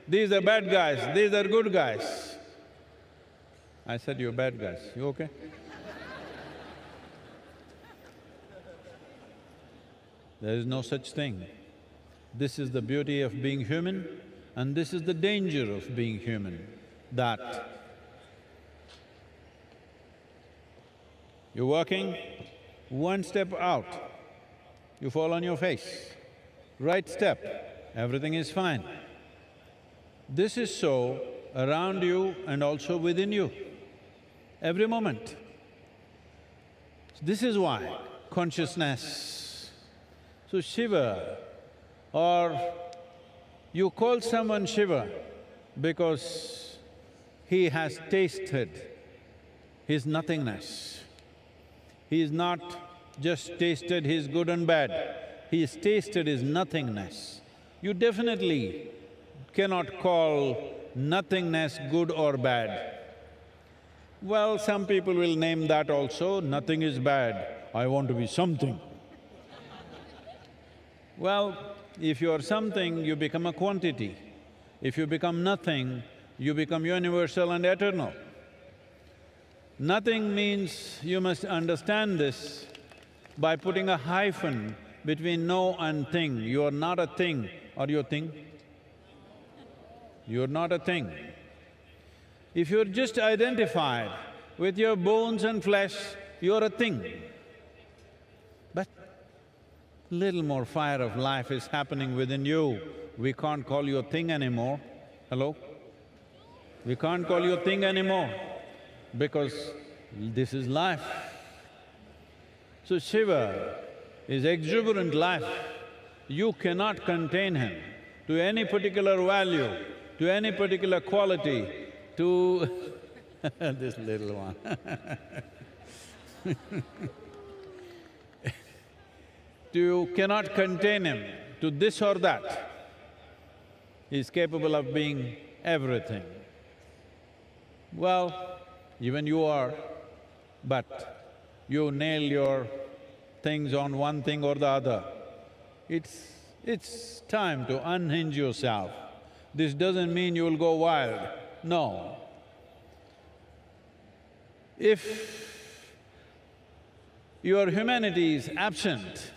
these are bad guys, these are good guys. I said, you're bad guys, you okay? There is no such thing. This is the beauty of being human, and this is the danger of being human, that you're walking, one step out, you fall on your face. Right step, everything is fine. This is so around you and also within you, every moment. This is why consciousness. So Shiva, or you call someone Shiva because he has tasted his nothingness. He is not just tasted his good and bad, he has tasted his nothingness. You definitely cannot call nothingness good or bad. Well, some people will name that also, nothing is bad, I want to be something. Well, if you are something, you become a quantity. If you become nothing, you become universal and eternal. Nothing means, you must understand this, by putting a hyphen between no and thing. You are not a thing. Are you a thing? You're not a thing. If you're just identified with your bones and flesh, you're a thing. But little more fire of life is happening within you. We can't call you a thing anymore. Hello? We can't call you a thing anymore because this is life. So Shiva is exuberant life. You cannot contain him to any particular value, to any particular quality, to this little one You cannot contain him to this or that. He's capable of being everything. Well, even you are, but you nail your things on one thing or the other. It's time to unhinge yourself. This doesn't mean you will go wild, no. If your humanity is absent,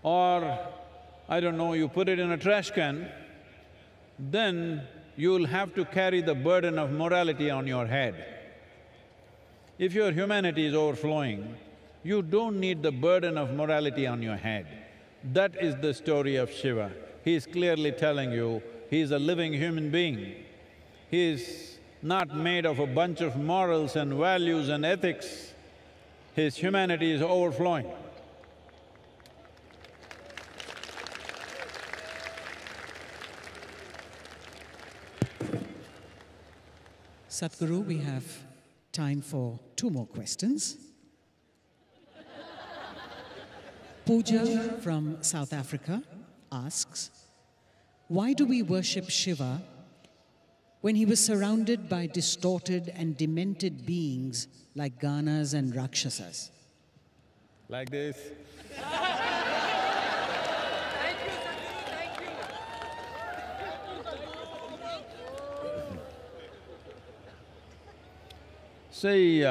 or I don't know, you put it in a trash can, then you'll have to carry the burden of morality on your head. If your humanity is overflowing, you don't need the burden of morality on your head. That is the story of Shiva. He is clearly telling you, he is a living human being. He is not made of a bunch of morals and values and ethics. His humanity is overflowing. Sadhguru, we have time for 2 more questions. Pooja from South Africa asks, why do we worship Shiva when he was surrounded by distorted and demented beings like Ganas and Rakshasas? Like this. See,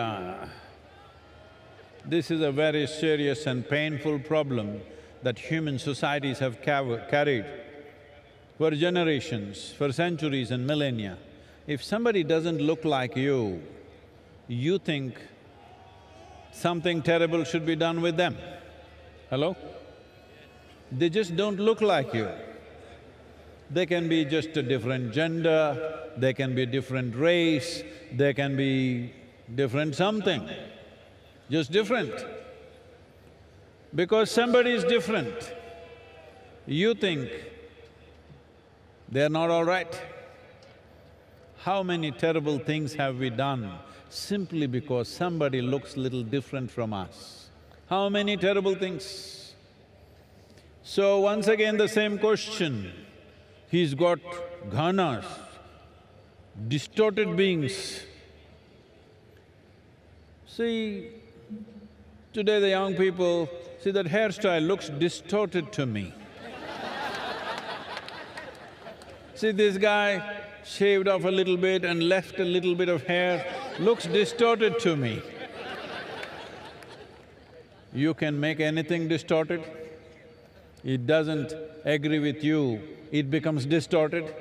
this is a very serious and painful problem that human societies have carried for generations, for centuries and millennia. If somebody doesn't look like you, you think something terrible should be done with them. Hello? They just don't look like you. They can be just a different gender, they can be a different race, they can be different something, just different. Because somebody is different, you think they're not all right. How many terrible things have we done simply because somebody looks little different from us? How many terrible things? So once again the same question, he's got ghanas, distorted beings. See, today the young people, see that hairstyle looks distorted to me. See, this guy shaved off a little bit and left a little bit of hair, looks distorted to me. You can make anything distorted. It doesn't agree with you, it becomes distorted.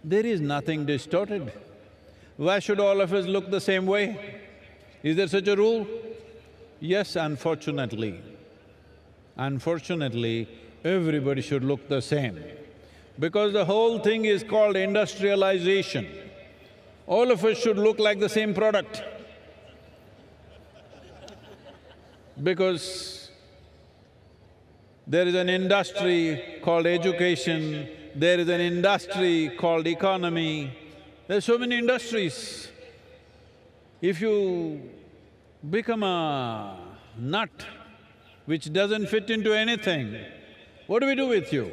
There is nothing distorted. Why should all of us look the same way? Is there such a rule? Yes, unfortunately. Unfortunately, everybody should look the same. Because the whole thing is called industrialization. All of us should look like the same product. Because there is an industry called education, there is an industry called economy, there are so many industries. If you become a nut which doesn't fit into anything, what do we do with you?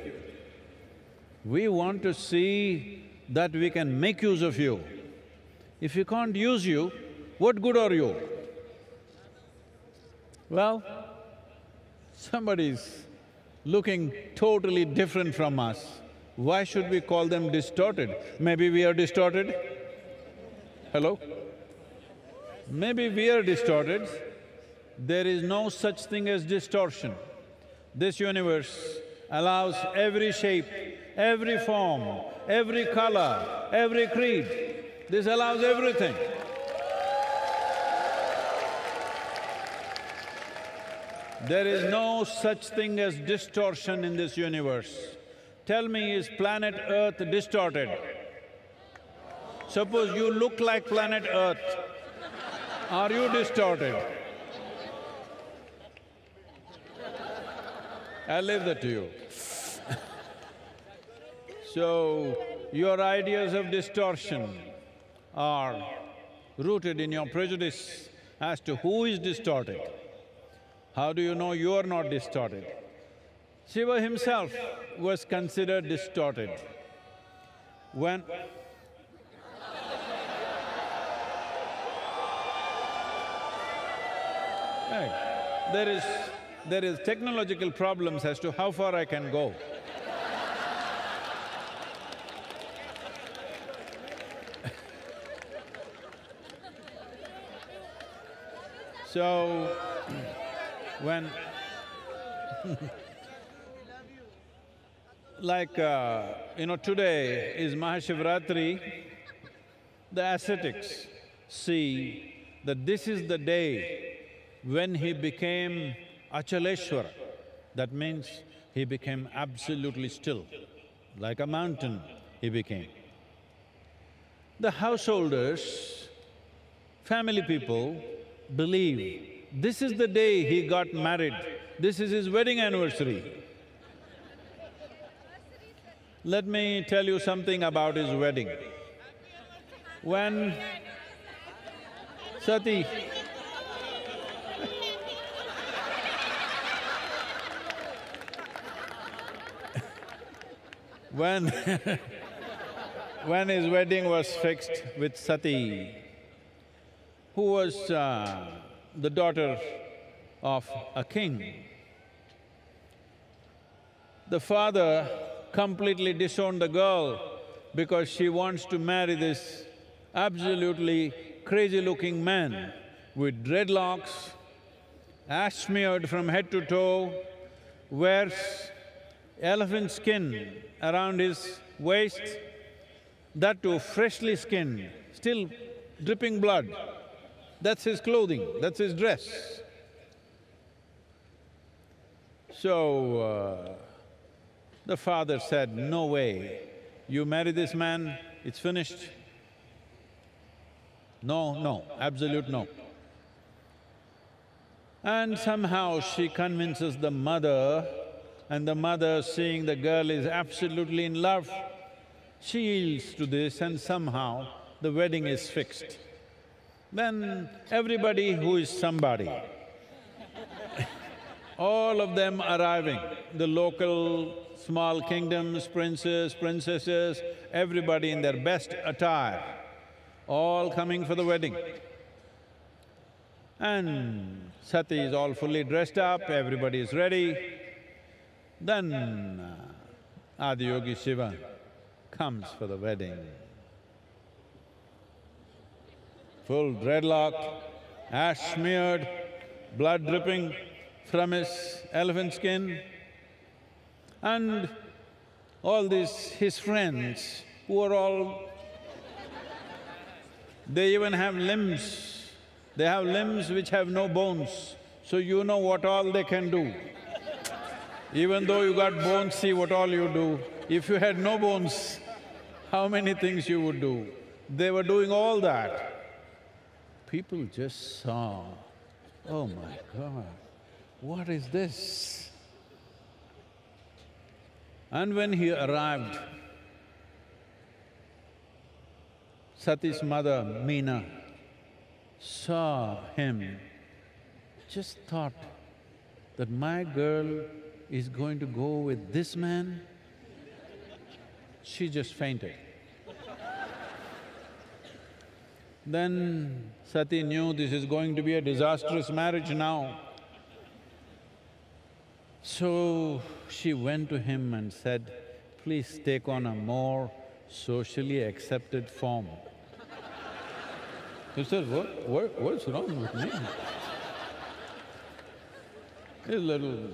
We want to see that we can make use of you. If we can't use you, what good are you? Well, somebody's looking totally different from us. Why should we call them distorted? Maybe we are distorted? Hello? Maybe we are distorted. There is no such thing as distortion. This universe allows every shape, every form, every color, every creed. This allows everything. There is no such thing as distortion in this universe. Tell me, is planet Earth distorted? Suppose you look like planet Earth, are you distorted? I'll leave that to you. So, your ideas of distortion are rooted in your prejudice as to who is distorted. How do you know you are not distorted? Shiva himself was considered distorted. When… Right. There is technological problems as to how far I can go. So, when today is Mahashivratri, the ascetics see that this is the day when he became Achaleshwara. That means he became absolutely still, like a mountain he became. The householders, family people believe this is the day he got married, this is his wedding anniversary. Let me tell you something about his wedding. When Sati when his wedding was fixed with Sati, who was the daughter of a king, the father completely disowned the girl because she wants to marry this absolutely crazy-looking man with dreadlocks, ash smeared from head to toe, wears elephant skin around his waist, that too freshly skinned, still dripping blood. That's his clothing, that's his dress. So, the father said, no way, you marry this man, it's finished. No, absolute no. And somehow she convinces the mother, and the mother, seeing the girl is absolutely in love, she yields to this and somehow the wedding is fixed. Then everybody who is somebody, all of them arriving, the local small kingdoms, princes, princesses, everybody in their best attire, all coming for the wedding. And Sati is all fully dressed up, everybody is ready. Then Adiyogi Shiva comes for the wedding. Full dreadlock, ash smeared, blood dripping from his elephant skin. And all these his friends who are all… they even have limbs. They have limbs which have no bones, so you know what all they can do. Even though you got bones, see what all you do. If you had no bones, how many things you would do? They were doing all that. People just saw, oh my God, what is this? And when he arrived, Sati's mother, Meena, saw him, just thought that my girl is going to go with this man. She just fainted. Then Sati knew this is going to be a disastrous marriage now. So she went to him and said, please take on a more socially accepted form. He said, what's wrong with me? He's a little…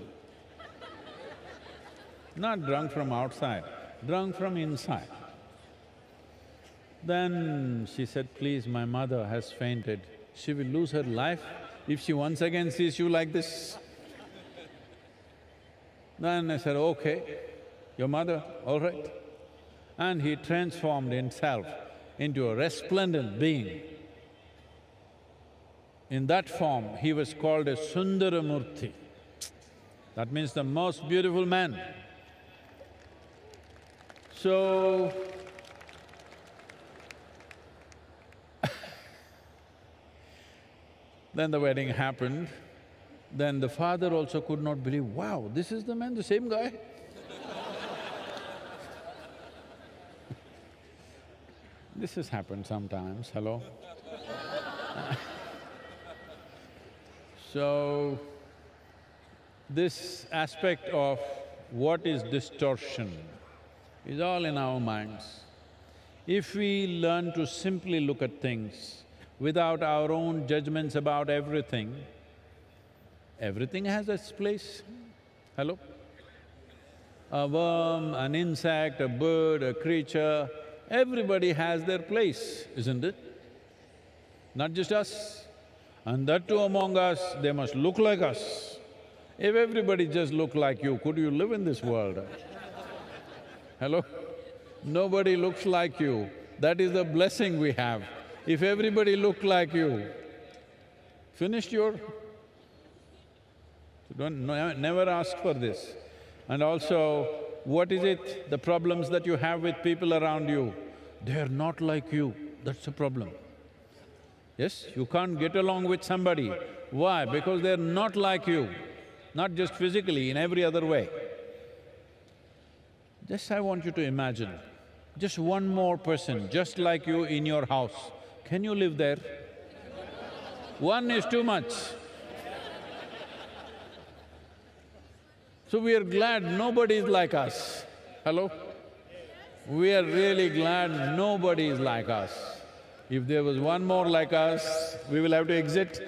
not drunk from outside, drunk from inside. Then she said, please, my mother has fainted. She will lose her life if she once again sees you like this. Then I said, okay, your mother, all right. And he transformed himself into a resplendent being. In that form, he was called a Sundaramurti. That means the most beautiful man. So, then the wedding happened, Then the father also could not believe, wow, this is the man, the same guy. This has happened sometimes, hello? So, this aspect of what is distortion is all in our minds. If we learn to simply look at things without our own judgments about everything, everything has its place. Hello? A worm, an insect, a bird, a creature, everybody has their place, isn't it? Not just us. And that too among us, they must look like us. If everybody just looked like you, could you live in this world? Hello? Nobody looks like you. That is the blessing we have. If everybody looked like you, finished your… never ask for this. And also, what is it, the problems that you have with people around you? They are not like you, that's the problem. Yes, you can't get along with somebody. Why? Because they're not like you, not just physically, in every other way. Just I want you to imagine, just one more person just like you in your house. Can you live there? One is too much. So we are glad nobody is like us. Hello? We are really glad nobody is like us. If there was one more like us, we will have to exit.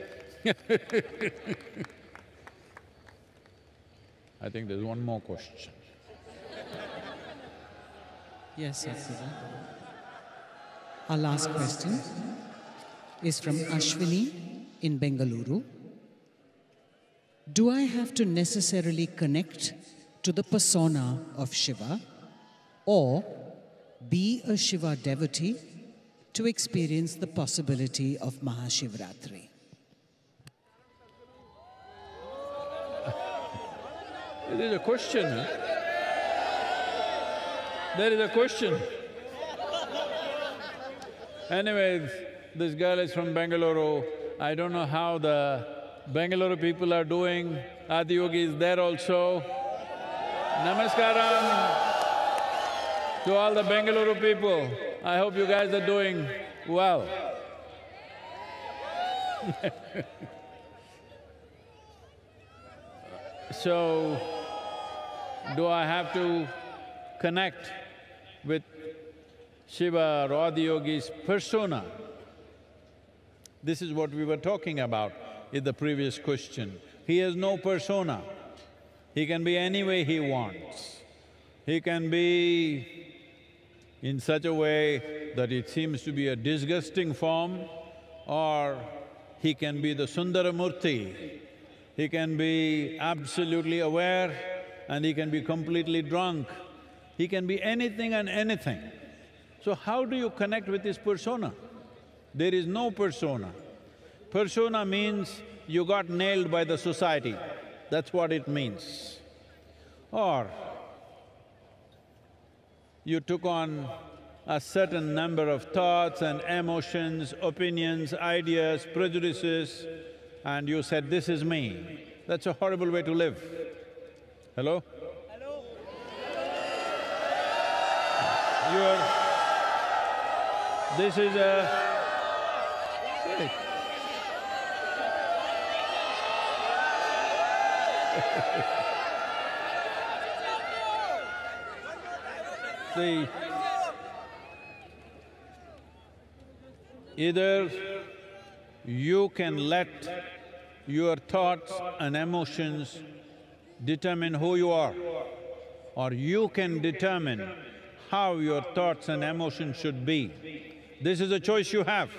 I think there's one more question. Yes, Sadhguru. Our last question is from Ashwini in Bengaluru. Do I have to necessarily connect to the persona of Shiva or be a Shiva devotee to experience the possibility of Mahashivratri? There is a question, huh? There is a question. Anyways, this girl is from Bengaluru. I don't know how the Bengaluru people are doing. Adiyogi is there also. Namaskaram to all the Bengaluru people. I hope you guys are doing well. So, do I have to connect with Shiva or Adiyogi's persona? This is what we were talking about in the previous question. He has no persona. He can be any way he wants. He can be in such a way that it seems to be a disgusting form, or he can be the Sundaramurti. He can be absolutely aware and he can be completely drunk. He can be anything and anything. So how do you connect with his persona? There is no persona. Persona means you got nailed by the society, that's what it means. Or you took on a certain number of thoughts and emotions, opinions, ideas, prejudices, and you said, this is me. That's a horrible way to live. Hello? Hello? This is a… See, either you can let your thoughts and emotions determine who you are, or you can determine how your thoughts and emotions should be. This is a choice you have.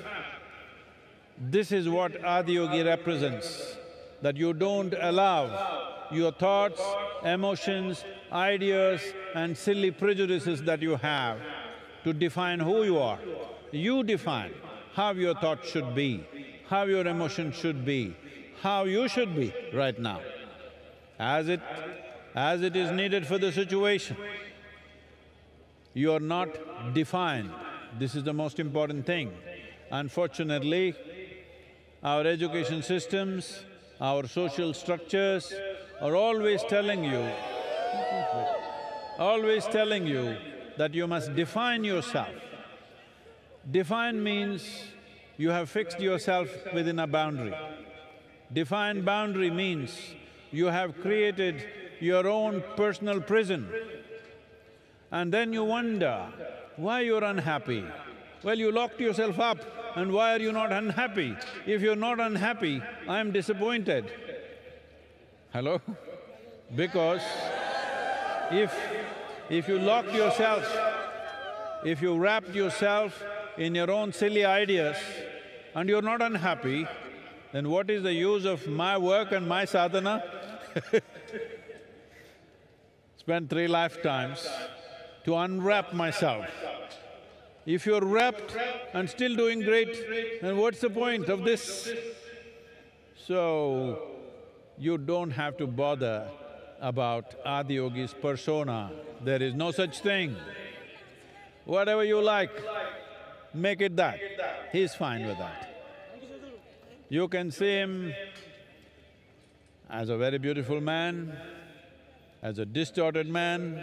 This is what Adiyogi represents, that you don't allow your thoughts, emotions, ideas and silly prejudices that you have to define who you are. You define how your thoughts should be, how your emotions should be, how you should be right now, as it is needed for the situation. You are not defined. This is the most important thing. Unfortunately, our education systems our social structures are always telling you that you must define yourself. Define means you have fixed yourself within a boundary. Defined boundary means you have created your own personal prison. And then you wonder why you're unhappy. Well, you locked yourself up, and why are you not unhappy? If you're not unhappy, I'm disappointed. Hello? Because if you locked yourself, if you wrapped yourself in your own silly ideas and you're not unhappy, then what is the use of my work and my sadhana? Spent 3 lifetimes to unwrap myself. If you're wrapped and still doing great, then what's the point of this? So, you don't have to bother about Adiyogi's persona. There is no such thing. Whatever you like, make it that. He's fine with that. You can see him as a very beautiful man, as a distorted man,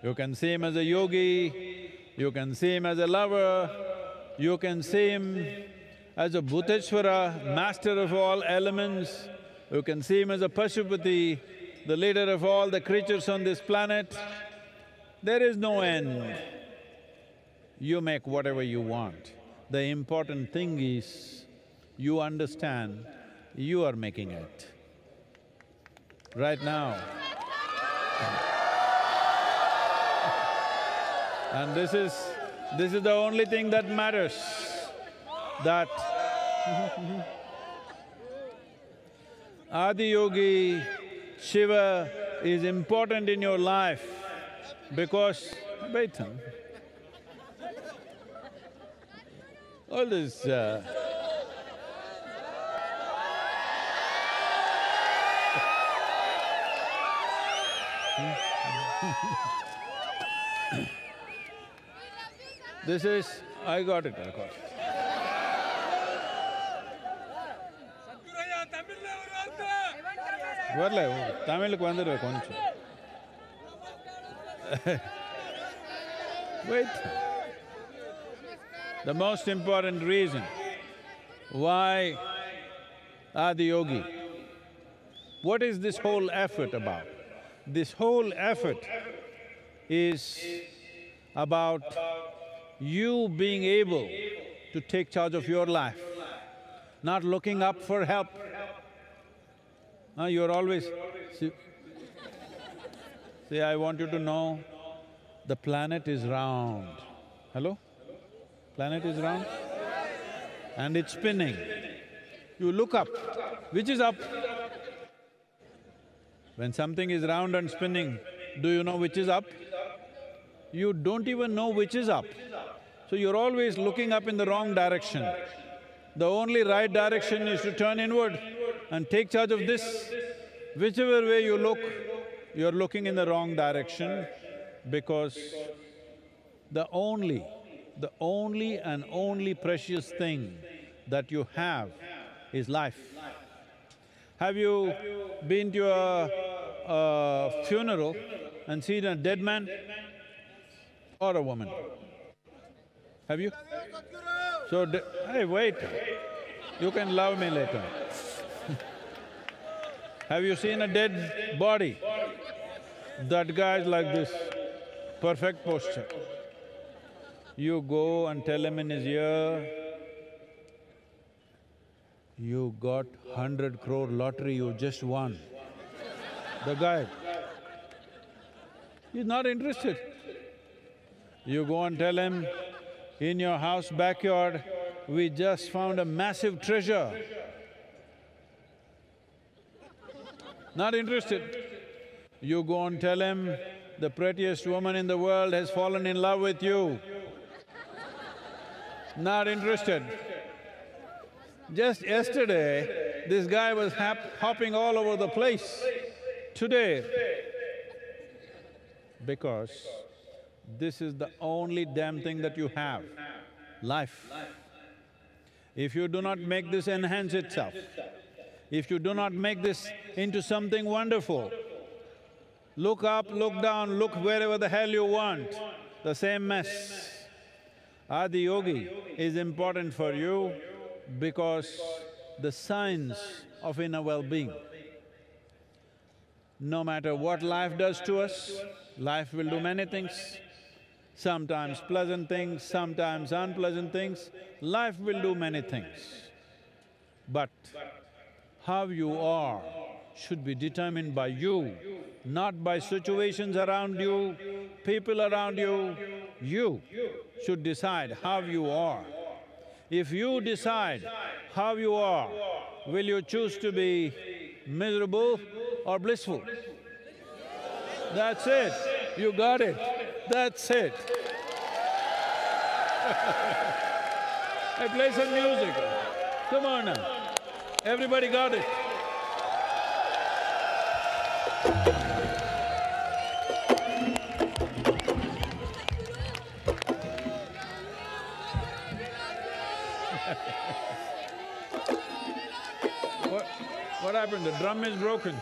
you can see him as a yogi, you can see him as a lover, you can see him as a Bhuteshwara, master of all elements, you can see him as a Pashupati, the leader of all the creatures on this planet. There is no end. You make whatever you want. The important thing is, you understand you are making it. Right now. And this is the only thing that matters, that Adiyogi, Shiva is important in your life because… wait, all this this is… I got it. Wait. The most important reason why Adiyogi, what is this whole effort about? This whole effort is about you being able to take charge of your life, not looking up for help. You're always… See, I want you to know, the planet is round. Hello? Planet is round and it's spinning. You look up, which is up? When something is round and spinning, do you know which is up? You don't even know which is up. So you're always looking up in the wrong direction. The only right direction is to turn inward and take charge of this. Whichever way you look, you're looking in the wrong direction because the only and only precious thing that you have is life. Have you been to a funeral and seen a dead man or a woman? Have you? So, hey, wait, you can love me later. Have you seen a dead body? That guy's like this, perfect posture. You go and tell him in his ear, you got 100 crore lottery, you just won. The guy, he's not interested. You go and tell him, in your house backyard, we just found a massive treasure. Not interested. You go and tell him, the prettiest woman in the world has fallen in love with you. Not interested. Just yesterday, this guy was hopping all over the place. Today, because this is the only damn thing that you have, life. If you do not make this enhance itself, if you do not make this into something wonderful, look up, look down, look wherever the hell you want, the same mess. Adi Yogi is important for you because the science of inner well-being. No matter what life does to us, life will do many things. Sometimes pleasant things, sometimes unpleasant things, life will do many things. But how you are should be determined by you, not by situations around you, people around you. You should decide how you are. If you decide how you are, will you choose to be miserable or blissful? That's it, you got it, that's it. Hey, play some music. Come on now. Everybody got it. What happened? The drum is broken.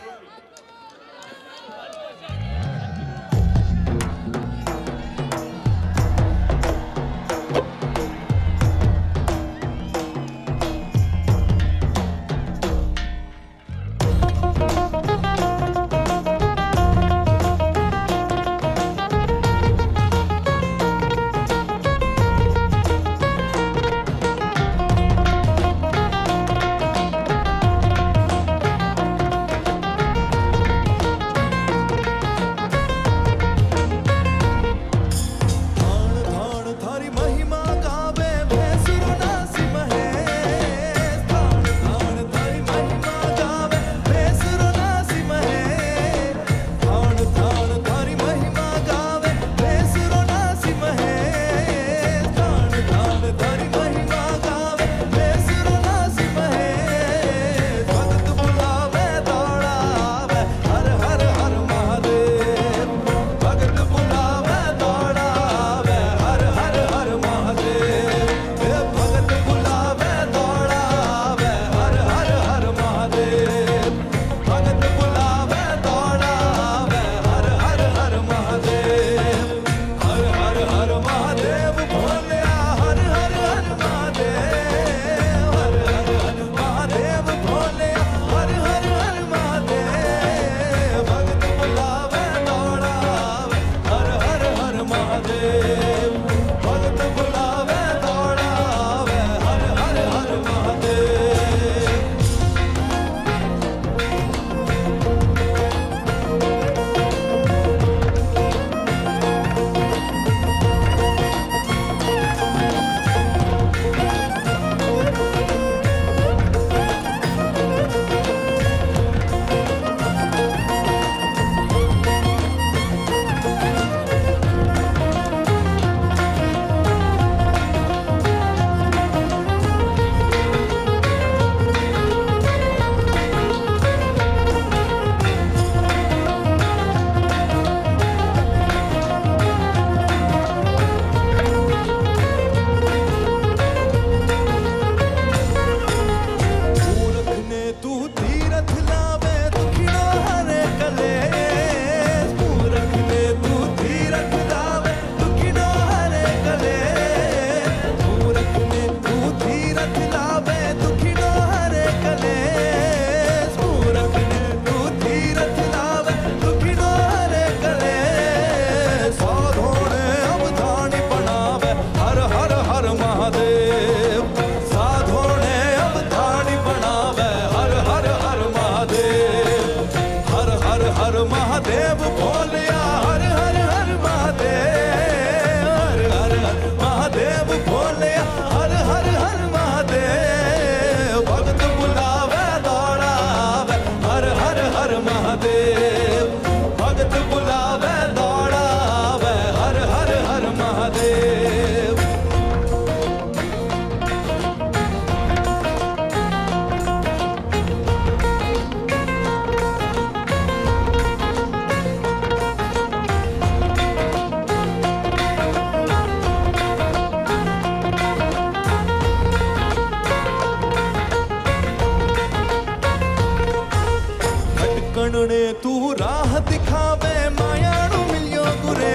भटकणने तू राह दिखावे मायाणु मिलियो गुरे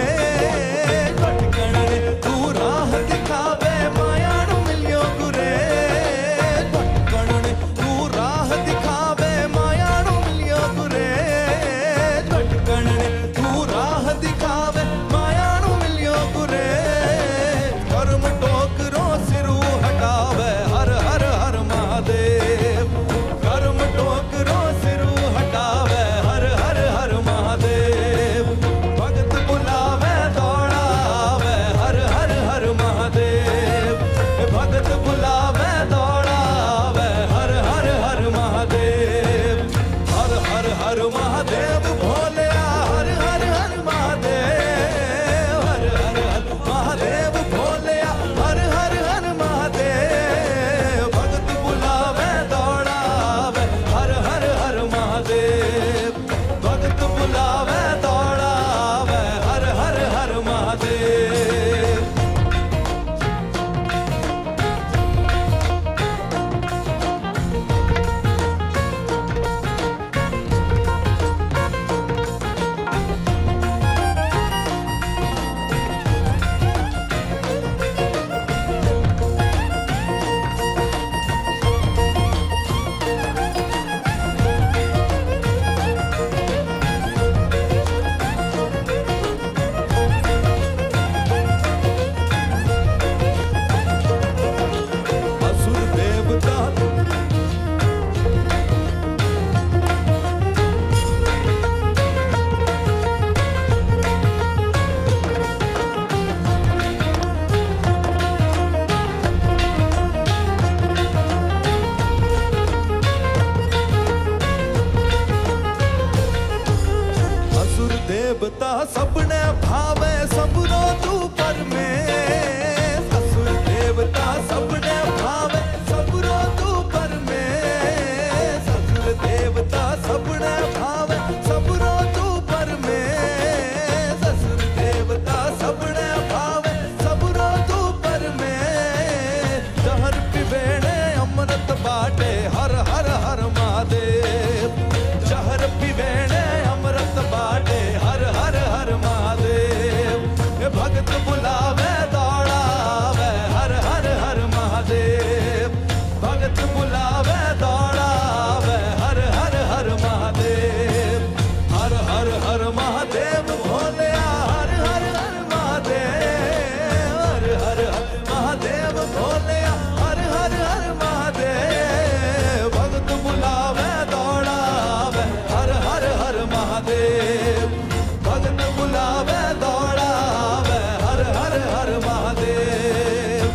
भटकणने तू राह दिखावे मायाणु मिलियो गुरे भटकणने तू राह दिखावे मायाणु मिलियो गुरे भटकणने तू राह दिखावे मायाणु मिलियो गुरे कर्म टोकरो सिरू हटावे हर हर हर महादेव कर्म टोकरो सिरू हटावे हर हर हर महादेव भगत बुलावे दौड़ावे हर हर हर महादेव भगत बुलावे दौड़ावे हर हर हर महादेव हर हर हर महादेव भोले हर हर हर महादेव हर हर हर महादेव भोले हर हर हर महादेव भगत बुलावे दौड़ावे हर हर हर महादेव भगत बुलावे दौड़ावे हर हर हर महादेव असुर देवता असुर देवता सबने भावे सबरो तू परमेश असुर देवता सबने भावे सबरो तू परमेश असुर देवता सबने भावे सबरो तू परमेश असुर देवता सबने भावे सबरो तू परमेश जहर पिवेणे अमृत बाटे हर हर हर महादेव जहर पिवेणे अमृत बाटे हर हर हर महादेव ये भगत बुलावे दौड़ावे हर हर हर महादेव भगत बुलावे दौड़ावे हर हर हर महादेव हर हर हर महादेव भोले हर हर हर महादेव हर हर हर महादेव भोले हर हर हर महादेव भगत बुलावे दौड़ावे हर हर हर महादेव भगत बुलावे दौड़ावे हर हर हर महादेव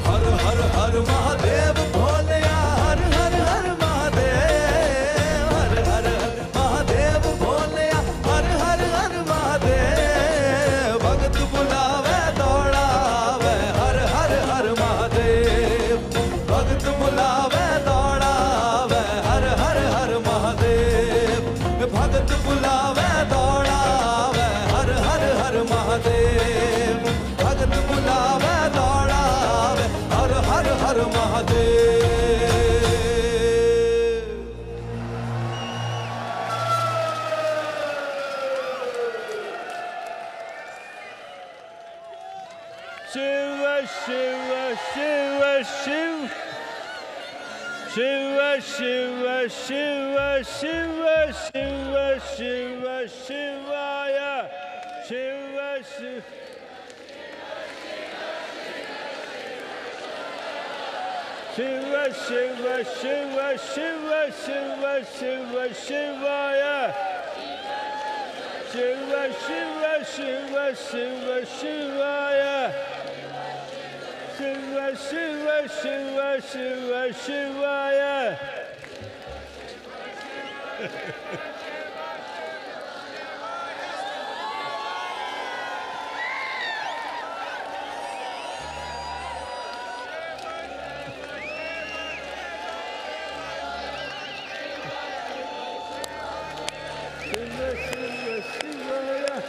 हर हर हर महादेव भोले हर हर हर महादेव हर हर हर महादेव भोले हर हर हर महादेव भगत बुलावे दौड़ावे हर हर हर महादेव भगत बुलावे दौड़ावे हर हर हर महादेव भगत बुलावे दौड़ावे हर हर हर महादेव भगत बुलावे दौड़ावे हर हर हर महादेव शिव शिव शिव शिव शिव शिव शिव शिव शिव शिव शिवाय शिव शिव शिव शिव शिव शिव शिव शिव शिवाय शिव शिव शिव शिव शिवाय शिव शिव शिव शिव शिवाय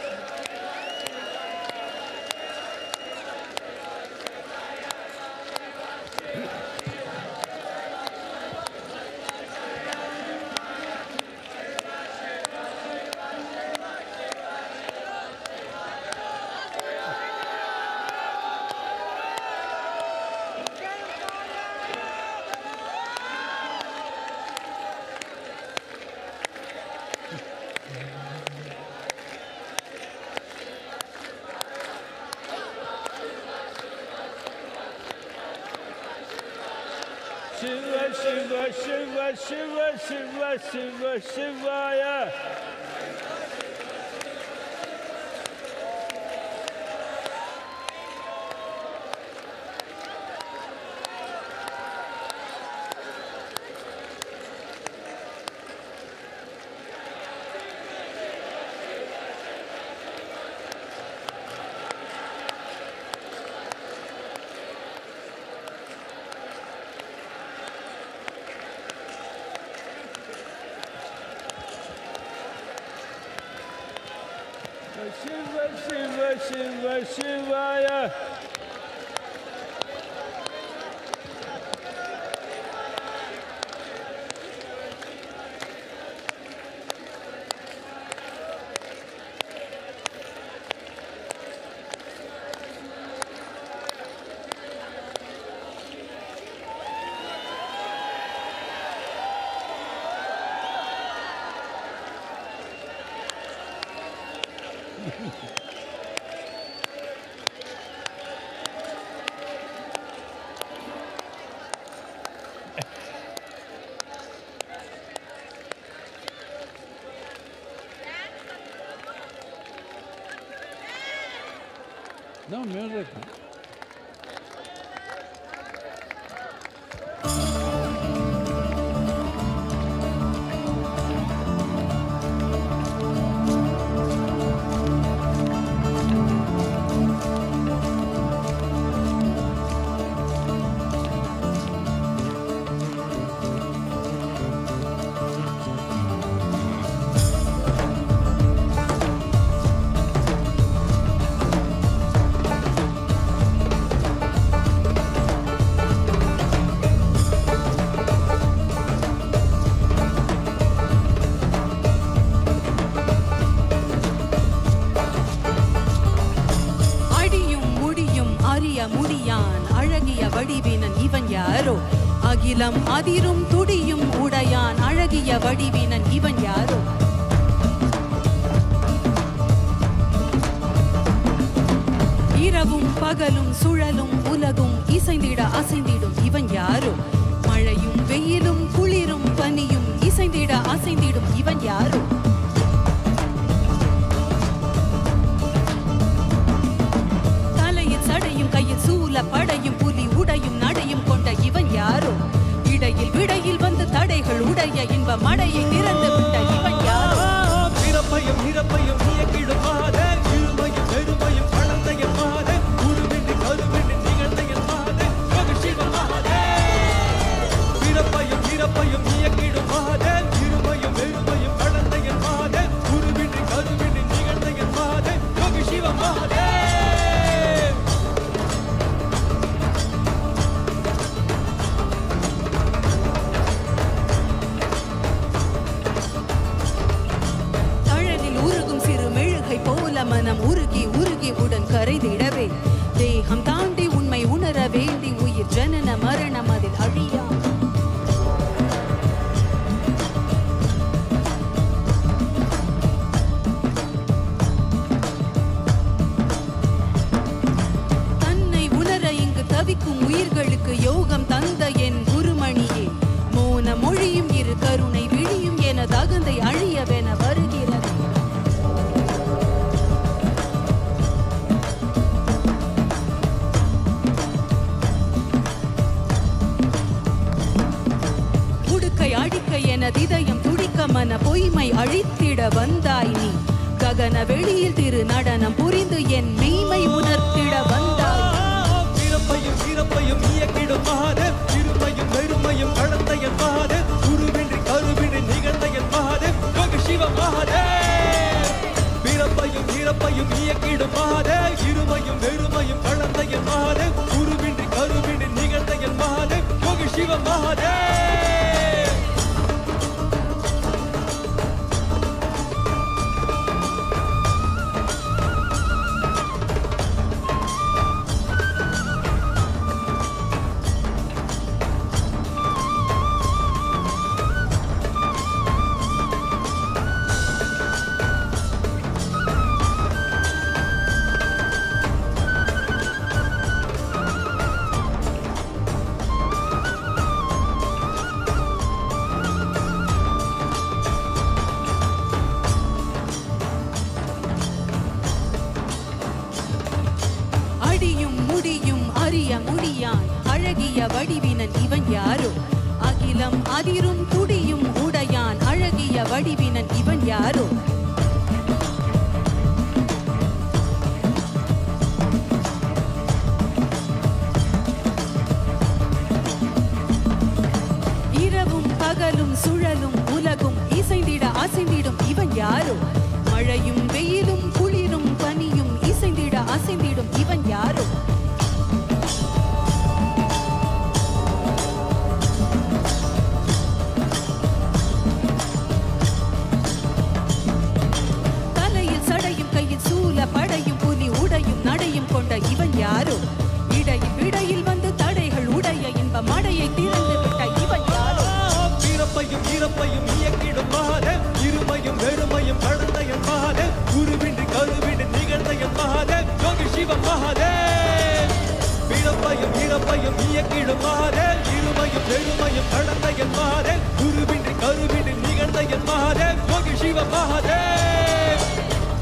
Shiva Shiva Shiva Shiva Shiva Shivaya. Shiva Shiva Shiva Shivaya. No music. அகிலம் அதிரும் துடியும் உடையான் அழகிய வடிவினன் இவன் யாரோ இரவும் பகலும் சுழலும் உலகும் இசைந்திட அசைந்திடும் இவன் யாரோ மழையும் வெயிலும் குளிரும் பனியும் இசைந்திட அசைந்திடும் இவன் யாரோ தலையில் சடையும் கையில் சூல படையும் புலி உடையும் நடையும் கொண்ட இவன் யாரோ இடையில் விடையில் வந்து தடைகள் உடைய இன்ப மடையை திறந்து விட்ட இவன் யாரோ பிறப்பையும் இறப்பையும் இயக்கிடும் மாதே இருமையும் பெருமையும் கலந்த என் மாதே உருவின்றி கருவின்றி நிகழ்ந்த என் மாதே சிவ மாதே பிறப்பையும் இறப்பையும் இயக்கிடும் மாதே இருமையும் பெருமையும் கலந்த என் மாதே உருவின்றி கருவின்றி நிகழ்ந்த என் மாதே சிவ மாதே மனம் உருகி உருகி உடன் கரைதிடவே தேகம் தாண்டி உண்மை உணர வேண்டி உயிர் ஜனன மரணம் அதில் அழியா தன்னை உணர இங்கு தவிக்கும் உயிர்களுக்கு யோகம் தந்த என் குருமணியே மோன மொழியும் இரு கருணை விழியும் என தகுந்தை அழியவென வருகிறது இதயம் துடிக்க மன பொய்மை அழித்திட வந்தாய் நீ ககன வெளியில் திரு நடனம் புரிந்து என் மெய்மை உணர்த்திட வந்தாய் பிறப்பையும் இறப்பையும் இயக்கிடும் மாதே இருமையும் பெருமையும் கலந்த என் மாதே குருவின்றி கருவின்றி நிகழ்ந்த என் மாதே சிவ மாதே பிறப்பையும் இறப்பையும் இயக்கிடும் மாதே இருமையும் பெருமையும் கலந்த என் மாதே குருவின்றி கருவின்றி நிகழ்ந்த என் மாதே சிவ மாதே இவன் யாரோ அகிலம் அதிரும் துடியும் உடையான் அழகிய வடிவினன் இவன் யாரோ இரவும் பகலும் சுழலும் உலகும் இசைந்திட அசைந்திடும் இவன் யாரோ மழையும் வெயிலும் குளிரும் பனியும் இசைந்திட அசைந்திடும் இவன் யாரோ தலையில் சடையும் கையில் சூல படையும் புலி உடையும் நடையும் கொண்ட இவன் யாரோ இடையில் விடையில் வந்து தடைகள் உடைய இன்ப மடையை திறந்து விட்ட இவன் யாரோ பிறப்பையும் இறப்பையும் இயக்கிடும் மகாதேவ் இருமையும் வெறுமையும் கடந்த என் மகாதேவ் குருவின்றி கருவின்றி நிகழ்ந்த என் மகாதேவ் யோகி சிவ மகாதேவ் பிறப்பையும் இறப்பையும் இயக்கிடும் மகாதேவ் இருமையும் வெறுமையும் கடந்த என் மகாதேவ் குருவின்றி கருவின்றி நிகழ்ந்த என் மகாதேவ் யோகி சிவ மகாதேவ்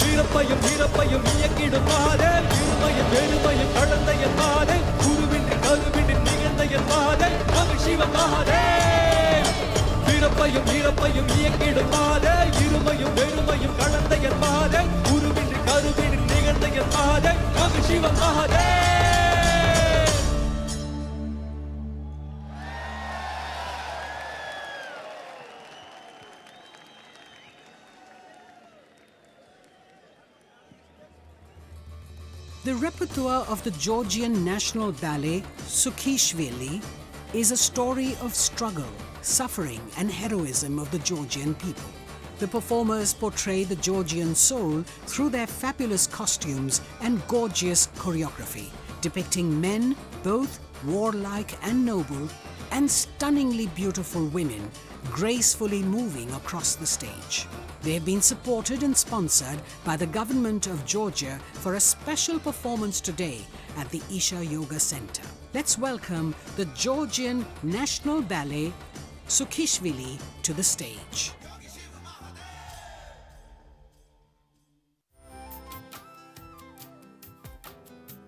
பிறப்பையும் இறப்பையும் இயக்கிடும் மகாதேவ் இருமையும் வெறுமையும் கடந்த என் மகாதேவ் குருவின்றி கருவின்றி நிகழ்ந்த என் மகாதேவ் யோகி சிவ மகாதேவ் பிறப்பையும் இறப்பையும் இயக்கிடும் மகாதேவ் இருமையும் வெறுமையும் கடந்த என் மகாதேவ் குருவின்றி கருவின்றி நிகழ்ந்த என் மகாதேவ் யோகி சிவ Mahadev The repertoire of the Georgian National Ballet Sukhishvili is a story of struggle, suffering and heroism of the Georgian people. The performers portray the Georgian soul through their fabulous costumes and gorgeous choreography, depicting men, both warlike and noble, and stunningly beautiful women gracefully moving across the stage. They have been supported and sponsored by the government of Georgia for a special performance today at the Isha Yoga Center. Let's welcome the Georgian National Ballet Sukhishvili to the stage.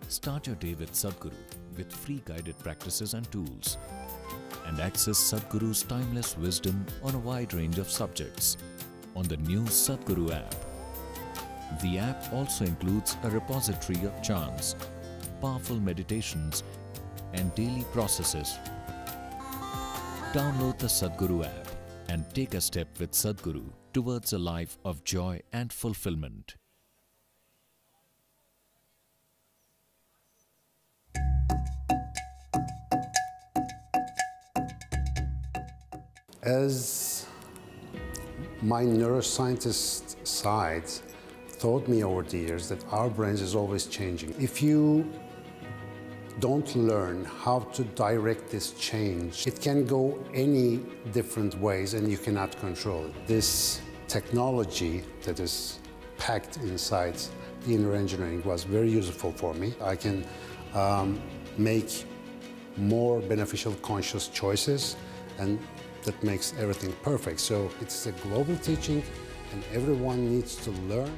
Start your day with Sadhguru with free guided practices and tools, and access Sadhguru's timeless wisdom on a wide range of subjects on the new Sadhguru app. The app also includes a repository of chants, powerful meditations, and daily processes. Download the Sadhguru app and take a step with Sadhguru towards a life of joy and fulfillment. As my neuroscientist side taught me over the years that our brains is always changing. If you don't learn how to direct this change, it can go any different ways and you cannot control it. This technology that is packed inside the inner engineering was very useful for me. I can make more beneficial conscious choices, and that makes everything perfect. So it's a global teaching and everyone needs to learn.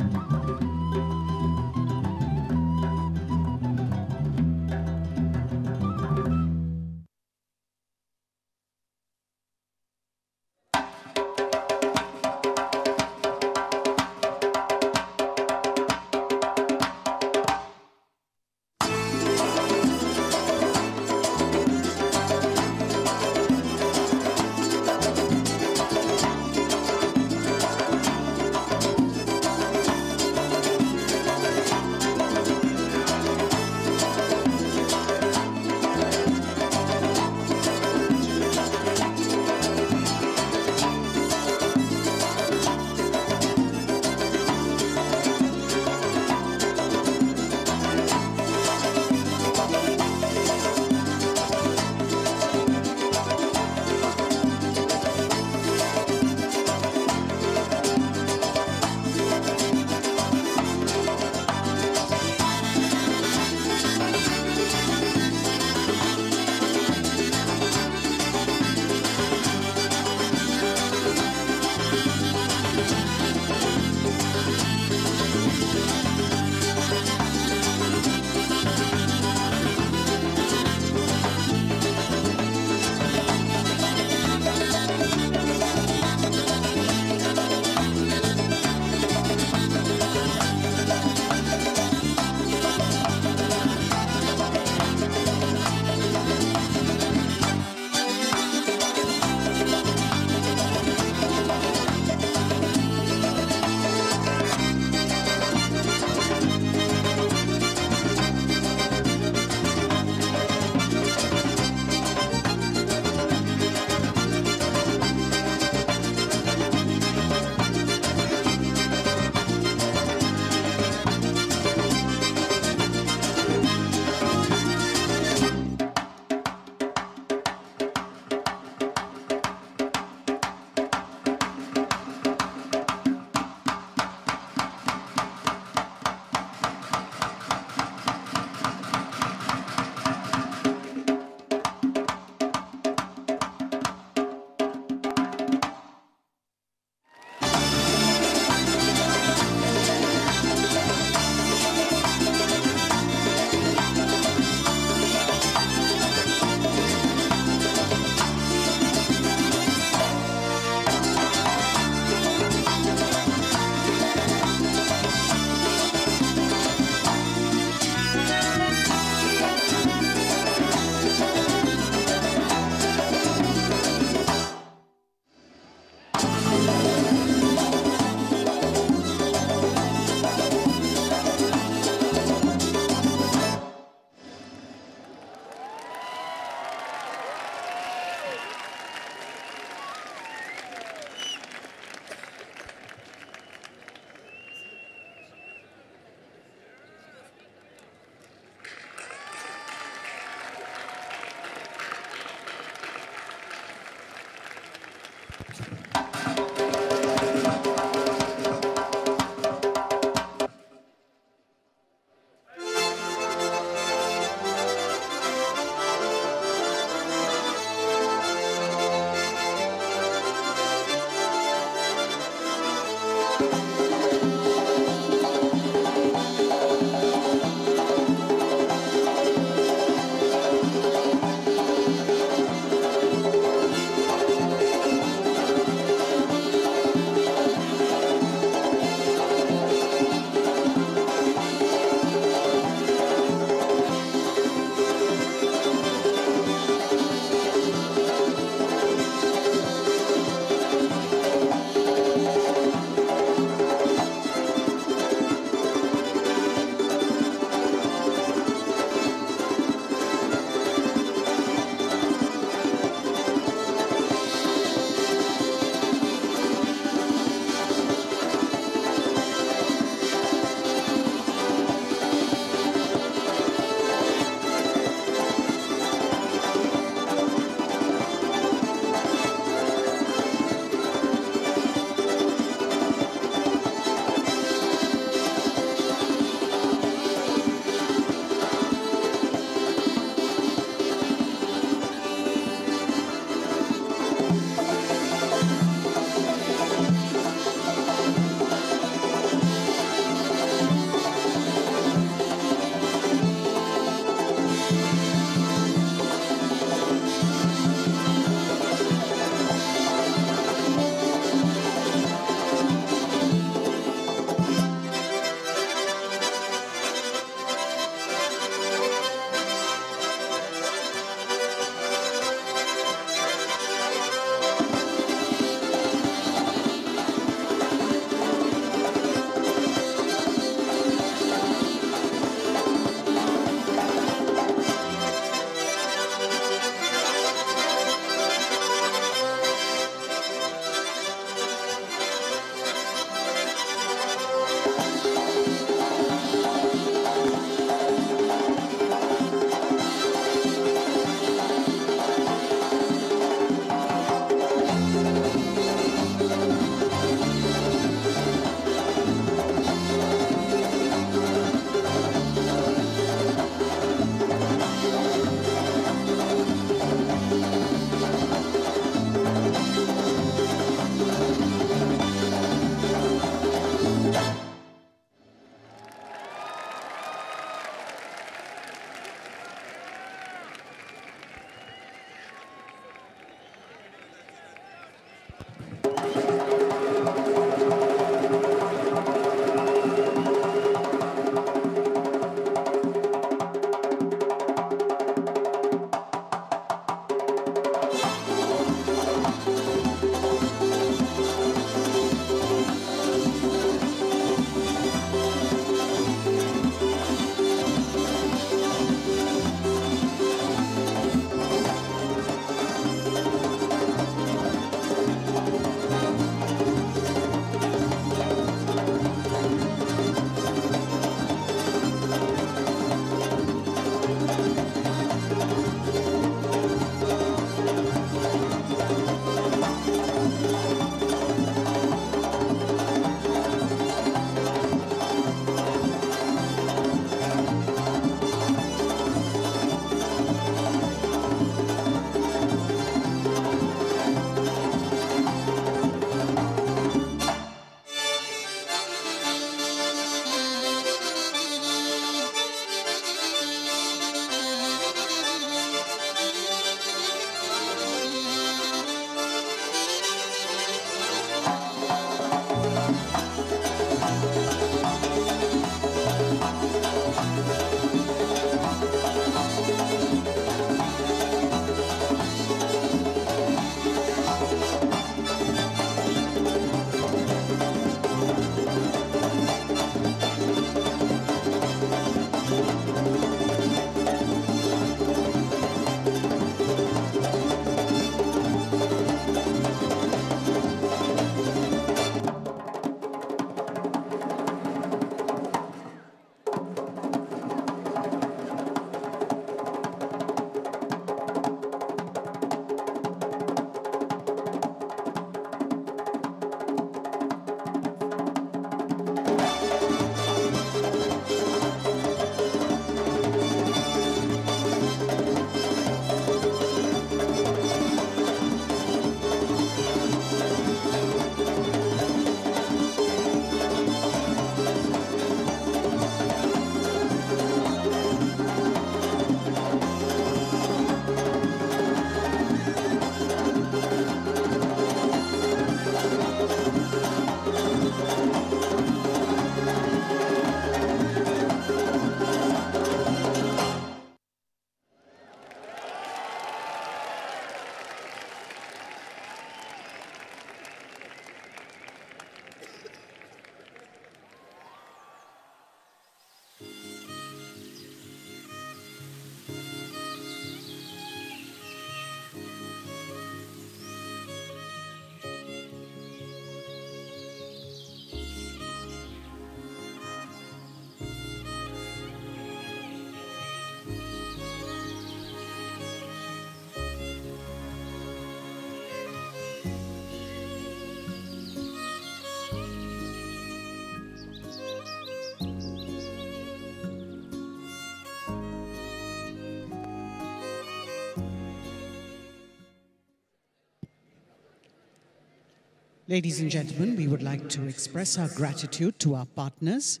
Ladies and gentlemen, we would like to express our gratitude to our partners,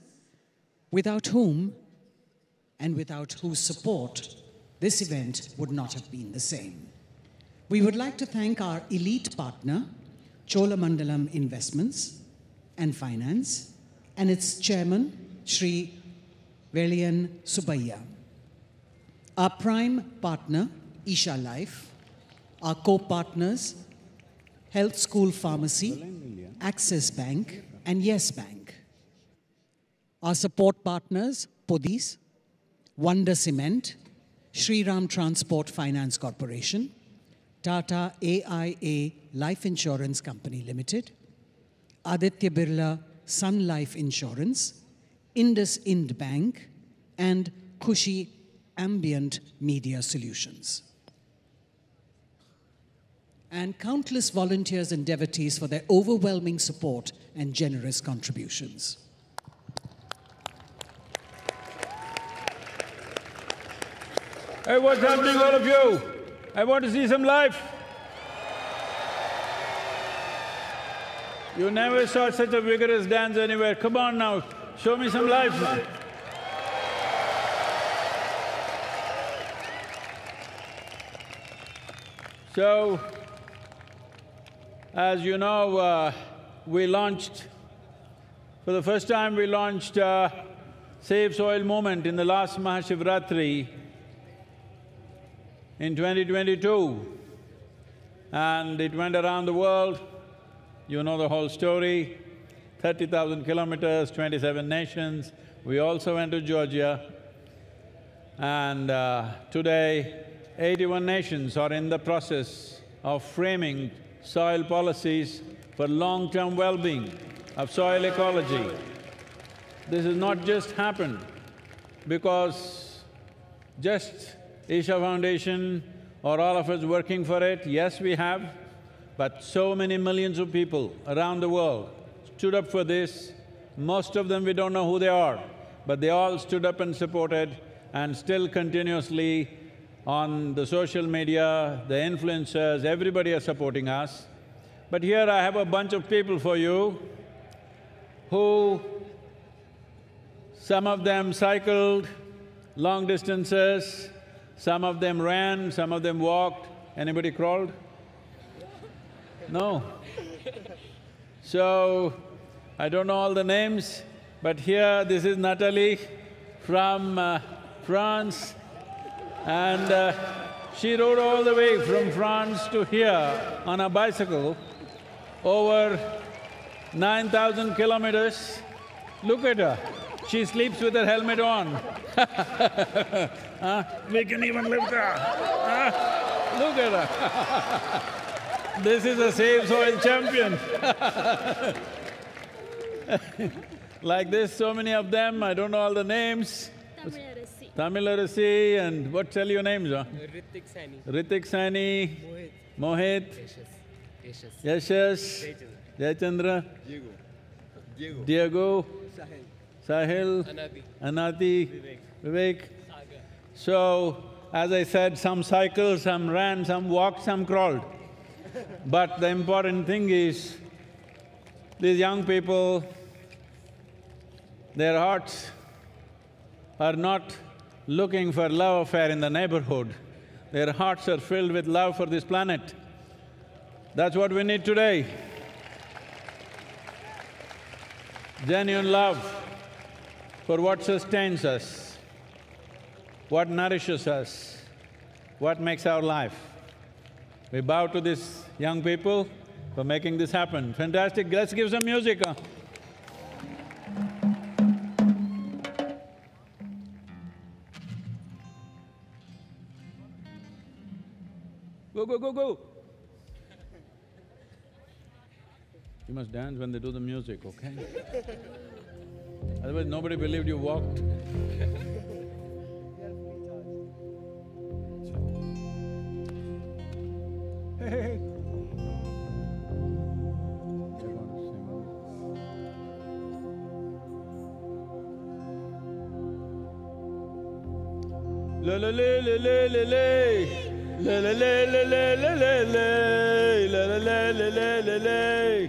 without whom and without whose support this event would not have been the same. We would like to thank our elite partner, Cholamandalam Investments and Finance, and its chairman, Shri Velian Subbayya. Our prime partner, Isha Life, our co-partners, Health School Pharmacy, Access Bank, and Yes Bank. Our support partners, Podis, Wonder Cement, Shri Ram Transport Finance Corporation, Tata AIA Life Insurance Company Limited, Aditya Birla Sun Life Insurance, Indus Ind Bank, and Khushi Ambient Media Solutions. And countless volunteers and devotees for their overwhelming support and generous contributions. Hey, what's happening, all of you? I want to see some life. You never saw such a vigorous dance anywhere. Come on now, show me some life. So, as you know, we launched, for the first time we launched Save Soil movement in the last Mahashivratri in 2022, and it went around the world. You know the whole story, 30,000 kilometers, 27 nations. We also went to Georgia, and today 81 nations are in the process of framing soil policies for long-term well-being of soil ecology. This has not just happened because just Isha Foundation or all of us working for it. Yes, we have, but so many millions of people around the world stood up for this. Most of them we don't know who they are, but they all stood up and supported, and still continuously on the social media, the influencers, everybody are supporting us. But here I have a bunch of people for you who, some of them cycled long distances, some of them ran, some of them walked. Anybody crawled? No. So, I don't know all the names, but here this is Natalie from France, and she rode all the way from France to here on a bicycle, over 9,000 kilometers. Look at her, she sleeps with her helmet on. We can even lift her. Look at her. This is a Save Soil champion. Like this, so many of them, I don't know all the names. Tamilarasi, and what tell your names, huh? Ritik Sani, Mohit, Yashas, Jayachandra, Diego, Sahil, Anati, Vivek. So, as I said, some cycled, some ran, some walked, some crawled. But the important thing is, these young people, their hearts are not looking for love affair in the neighborhood. Their hearts are filled with love for this planet. That's what we need today. Genuine love for what sustains us, what nourishes us, what makes our life. We bow to these young people for making this happen. Fantastic, let's give some music, huh? Go, go, go, go! You must dance when they do the music, okay? Otherwise nobody believed you walked. Hey! La la la la la la la. La la la la la la la la, la la la la la la la,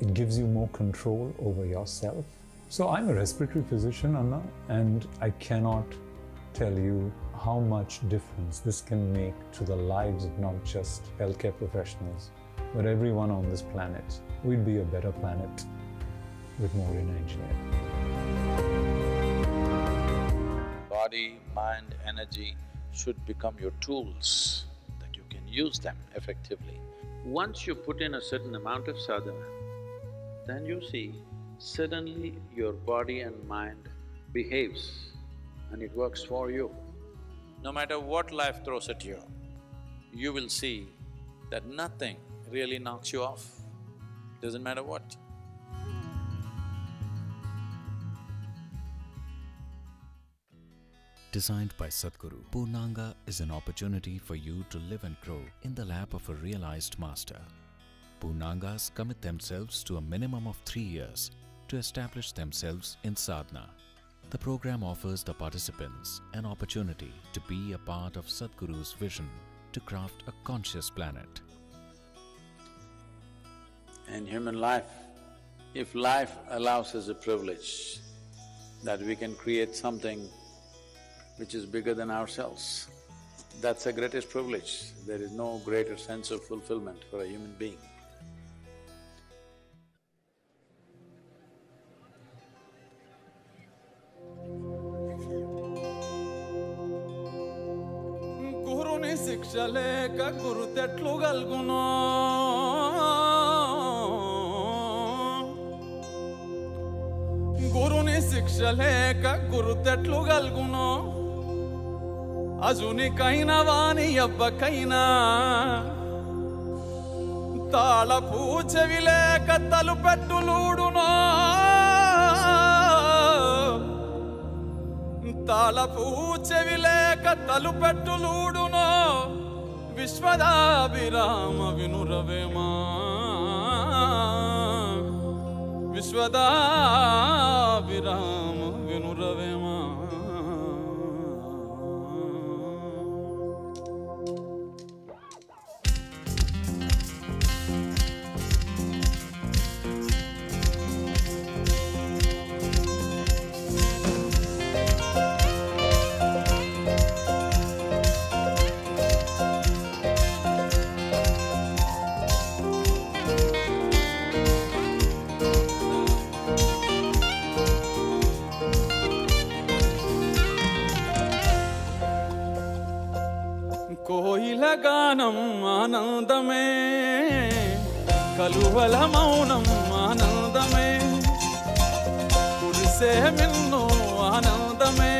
It gives you more control over yourself. So I'm a respiratory physician, Anna, and I cannot tell you how much difference this can make to the lives of not just healthcare professionals, but everyone on this planet. We'd be a better planet with more inner engineering. Body, mind, energy should become your tools, that you can use them effectively. Once you put in a certain amount of sadhana, then you see suddenly your body and mind behaves and it works for you. No matter what life throws at you, you will see that nothing really knocks you off, doesn't matter what. Designed by Sadhguru, Purnanga is an opportunity for you to live and grow in the lap of a realized master. Purnangas commit themselves to a minimum of 3 years to establish themselves in sadhana. The program offers the participants an opportunity to be a part of Sadhguru's vision to craft a conscious planet. In human life, if life allows us a privilege that we can create something which is bigger than ourselves, that's the greatest privilege. There is no greater sense of fulfillment for a human being. Guruni shiksha leka guru tetlu galguno Guruni shiksha leka guru tetlu galguno Ajuni kaina vani yabba kaina Tala pooche vileka talu pettu luduno Tala pooche vileka talu pettu luduno Vishwada virama vinuravema Vishwada virama vinuravema కోయిల గానం ఆనందమే కలువల మౌనం ఆనందమే కురిసే మిన్ను ఆనందమే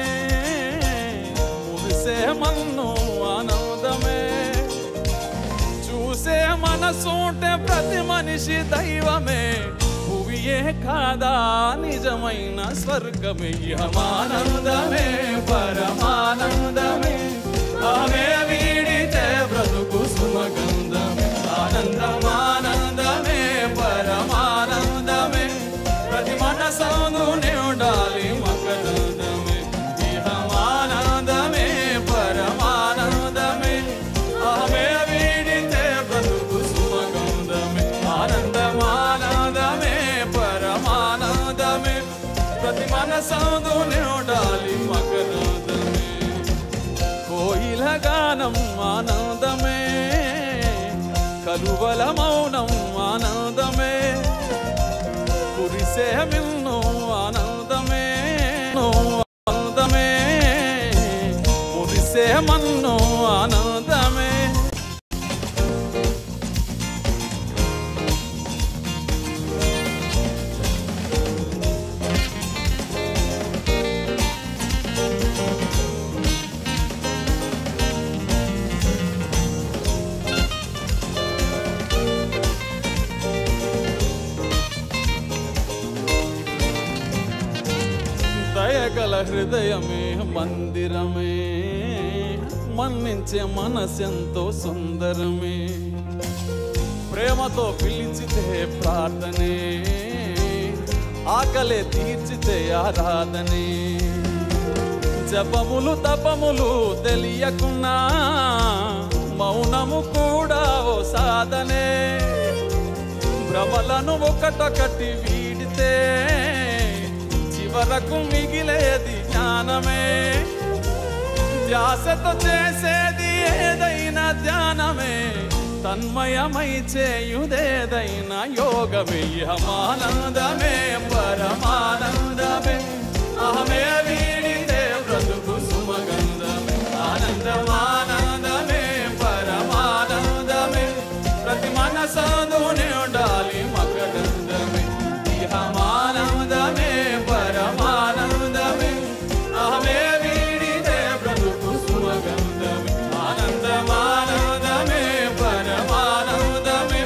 మురిసే మన్ను ఆనందమే చూసే మనసుంటే ప్రతి మనిషి దైవమే భువియే కాదా నిజమైన స్వర్గమే ఆనందమే పరమానందమే ఆమె వీడితే బ్రతుకు సుమగంధమే ఆనందం ఆనందమే పరమానందమే ప్రతి మనసందునే ఉండాలి మకరందమే ఇహం ఆనందమే పరమానందమే ఆమె వీడితే బ్రతుకు సుమగంధమే ఆనందం ఆనందమే పరమానందమే ప్రతి మనసందునే ఉండాలి మకరందమే కోయిల గానం ఆనందమే కలువల మౌనం ఆనందమే కురిసే మిన్ను ఆనందమే ఆనందమే కురిసే మన్ను ఆనందమే దయగల హృదయమే మందిరమే మన్నించే మనసెంతో సుందరమే ప్రేమతో పిలిచితే ప్రార్థనే ఆకలే తీర్చితే ఆరాధనే జపములు తపములు తెలియకున్నా మౌనము కూడా ఓ సాధనే శ్రమలను ఒకటొకటి వీడితే చివరకు మిగిలేది జ్ఞానమే. ధ్యాసతో చేసేది ఏదైనా ధ్యానమే, తన్మయమై చేయుదేదైనా యోగమే. ఇహమానందమే పరమానందమే, అహమే వీడితే బ్రతుకు సుమగంధమే. ఆనందమానందమే పరమానందమే, ప్రతి మనసందునే ఉండాలి మకరందమే. ఇహమానందమే పరమానందమే, అహమే వీడితే బ్రతుకు సుమగంధమే. ఆనందమానందమే పరమానందమే,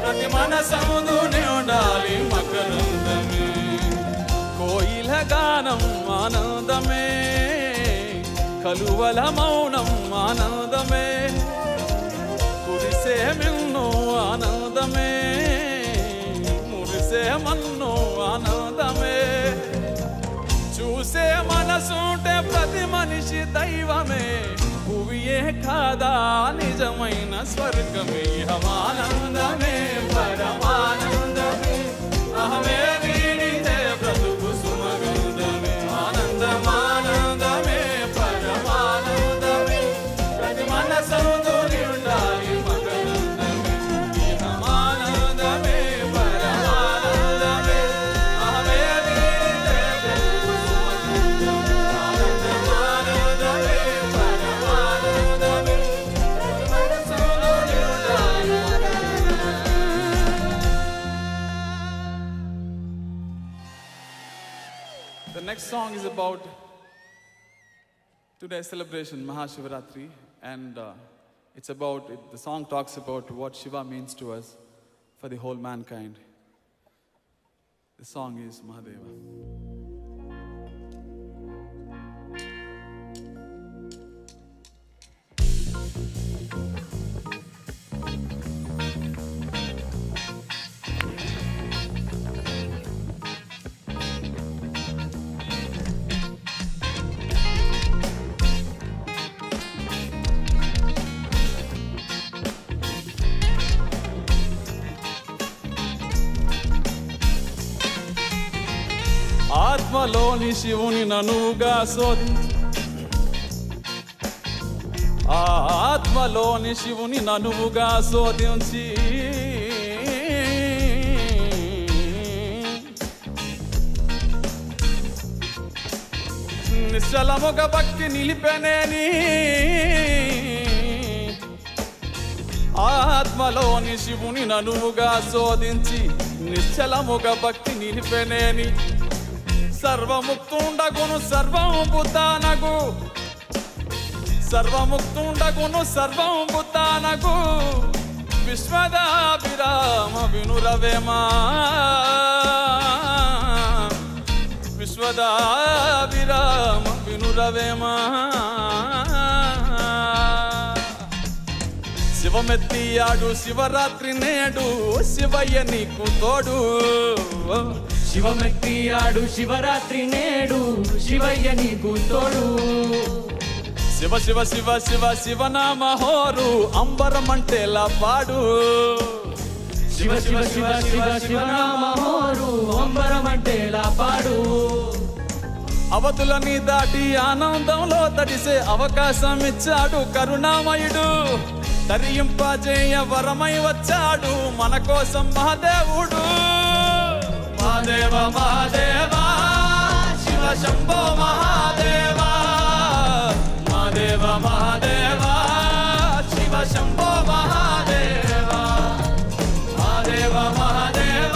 ప్రతి మనసందునే ఉండాలి మకరందమే. కోయిల గానం ఆనందమే, కలువల మౌనం ఆనందమే. కురిసే మిన్ను ఆనందమే, మురిసే మన్ను ఆనందమే. చూసే మనసుంటే ప్రతి మనిషి దైవమే, భువియే కాదా నిజమైన స్వర్గమే. ఇహమానందమే పరమానందమే, అహమే వీడితే బ్రతుకు సుమగంధమే. ఆనందమానందమే పరమానందమే, ప్రతి మనసందుని ఉండాలి మకరందమే. ఇహమానందమే పరమానందమే, అహమే వీడితే బ్రతుకు సుమగంధమే. ఆనందమానందమే పరమానందమే, ప్రతి మనసందుని ఉండాలి మకరందమే. The next song is about today's celebration, Mahashivratri, and the song talks about what Shiva means to us for the whole mankind. The song is Mahadeva. ఆత్మలోని శివుని ననుగా శోధించి, ఆత్మలోని శివుని ననువుగా శోధించి, నిశ్చలముగ భక్తి నిలిపెనేని, ఆత్మలోని శివుని ననువుగా శోధించి, నిశ్చలముగ భక్తి నిలిపెనేని. సర్వముక్తుండగును సర్వంబుతానగు, సర్వముక్తుండగును సర్వంబుతానగు, విశ్వదాభిరామ వినురవేమా, విశ్వదాభిరామ వినురవేమా. శివమెత్తియాడు శివరాత్రి నేడు, శివయ్య నీకు తోడు. శివమెత్తియాడు శివరాత్రి నేడు, శివయ్య నీకు తోడు. శివ శివ శివ శివ శివనామ హోరు, అంబరమంటేలా పాడు. శివ శివ శివ శివ శివనామ హోరు, అంబరమంటేలా పాడు. అవధులని దాటి ఆనందంలో తడిసే అవకాశం ఇచ్చాడు కరుణామయుడు. తరింపజేయ వరమై వచ్చాడు మన కోసం మహాదేవుడు. మహాదేవ మహాదేవ శివ శంభో మహాదేవ, మహాదేవ మహాదేవ శివ శంభో మహాదేవ, మహాదేవ మహాదేవ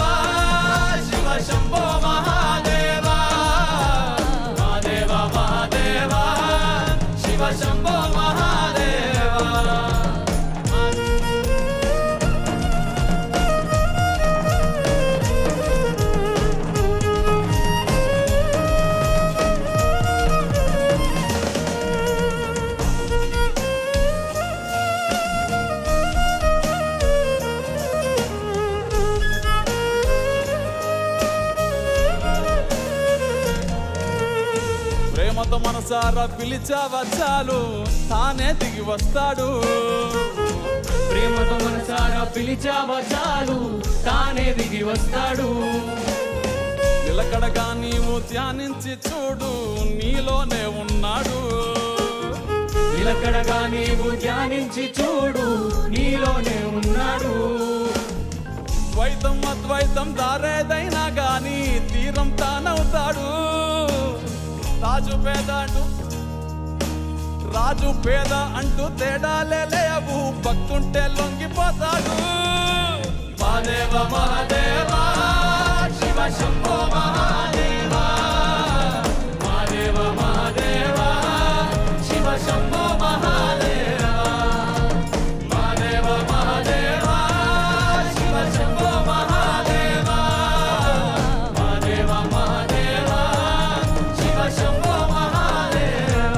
శివ శంభో మహాదేవ, మహాదేవ మహాదేవ శివ శంభో మహాదేవ. ప్రేమతో మనసారా పిలిచావా చాలు, తానే దిగి వస్తాడు. ప్రేమతో మనసారా పిలిచావా చాలు తానే దిగి వస్తాడు. నిలకడగా నీవు ధ్యానించి చూడు నీలోనే ఉన్నాడు. నిలకడగా నీవు ధ్యానించి చూడు నీలోనే ఉన్నాడు. ద్వైతం అద్వైతం దారేదైనా గాని తీరం తానవుతాడు. రాజు పేద అంటూ తేడాలే లేవు భక్తుంటే లొంగిపోతాడు. మహాదేవ మహాదేవ శివ శంభో మహాదేవ మహాదేవ మహాదేవ శివ శంభో మహాదేవ మహాదేవ మహాదేవ శివ శంభో మహాదేవ మహాదేవ మహాదేవ శివ శంభో మహాదేవ.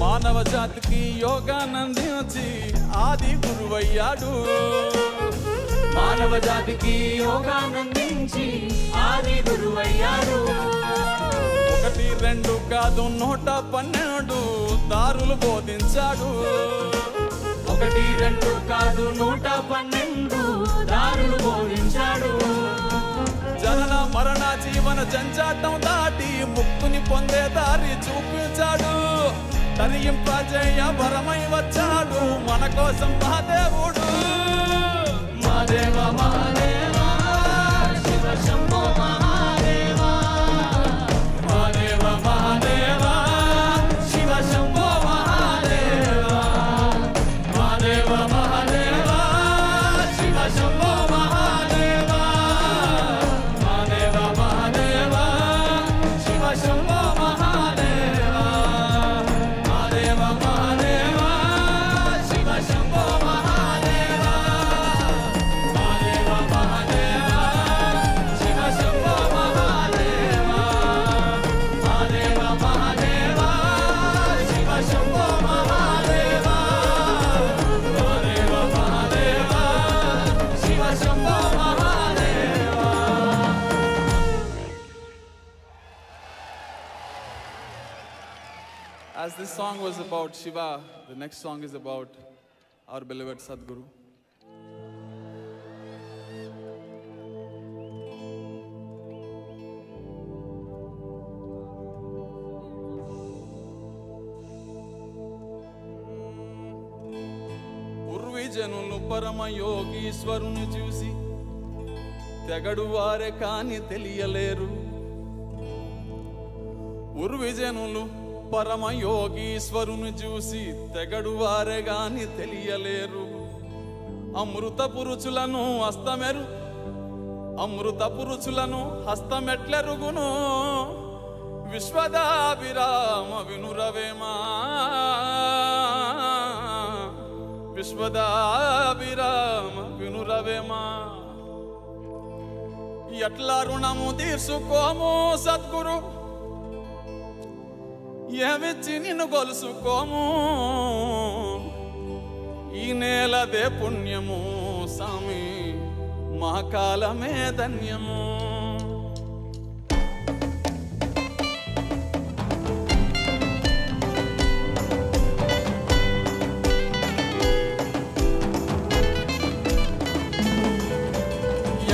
మానవ జాతికి యోగానందించి ఆది గురువయ్యాడు. మానవ జాతికి యోగానందించి ఆది గురువయ్యాడు. 1, 2 కాదు 112 దారులు బోధించాడు. 1, 2 కాదు 112 దారులు బోధించాడు. జనన మరణ జీవన జంజాటం దాటి ముక్తుని పొందే దారి చూపించాడు. తరింపజేయ వరమై వచ్చాడు మన కోసం మహాదేవుడు. Mahadeva Mahadeva Shiva Shambho Mahadeva Mahadeva Mahadeva Shiva Shambho Mahadeva Mahadeva Mahadeva Shiva Shambho Mahadeva Mahadeva Mahadeva Shiva Shambho Mahadeva Mahadeva Mahadeva Shiva Shambho Mahadeva Mahadeva Mahadeva Shiva Shambho Mahadeva Mahadeva Mahadeva Shiva Shambho Mahadeva Mahadeva Mahadeva Shiva Shambho Mahadeva. As this song was about Shiva, the next song is about our beloved Sadhguru. పూర్వీజనులు పరమ యోగీశ్వరుని చూసి తెగడు వారే కాని తెలియలేరు. పూర్వీజనులు పరమ యోగీశ్వరుని చూసి తెగడు వారే గాని తెలియలేరు. అమృత పురుషులను హస్తమెట్లెరుగును విశ్వదాభిరామ వినురవేమా విశ్వదాభిరామ వినురవేమా. ఎట్లా రుణము తీర్చుకోము సద్గురు ఏమిచ్చి నిన్ను గొలుసుకోము. ఈ నేలదే పుణ్యము సామి మా కాలమే ధన్యము.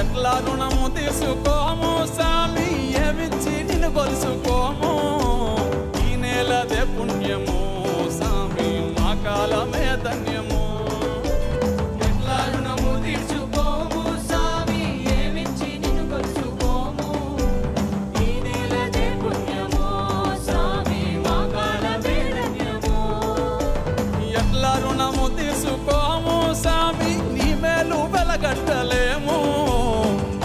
ఎట్లా రుణము తీసుకోము సామి ఏమిచ్చి నిన్ను గొలుసుకోము. ఈ నేలదే పుణ్యము సామి మా కాలమే ధన్యము. ఎట్లా రుణము తీర్చుకోము సామి ఏమిచ్చి నిన్ను కొలుసుకోము. ఈ నేలదే పుణ్యము సామి మా కాలమే ధన్యము. ఎట్లా రుణము తీసుకోము సామి నీ మేలు వెలగట్టలేము.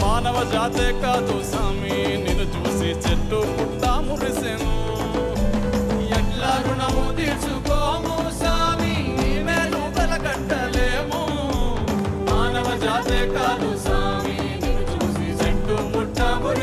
మానవ జాతే కాదు సామి నిన్ను చూసి చెట్టు పుట్ట మురిసెను. ఎట్లా రుణము తీర్చుకోము సామి నీ మేలు వెలగట్టలేము. మానవ జాతే కాదు సామి నిన్ను చూసి చెట్టు పుట్ట మురిసెను.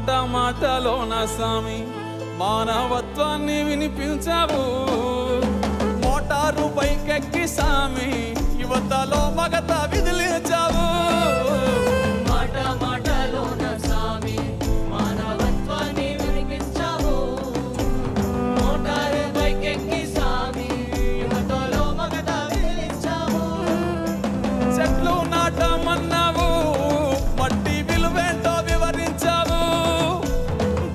మాట మాటలోన స్వామి మానవత్వాన్ని వినిపించావు. మోటారు పైకెక్కి స్వామి యువతలో మగత విదిలించావు. మాట మాటలోన స్వామి మానవత్వాన్ని వినిపించావు. మోటారు పైకెక్కి స్వామి యువతలో మగత విదిలించావు. చెట్లు నాటమన్నావు మట్టి విలువేంటో వివరించావు.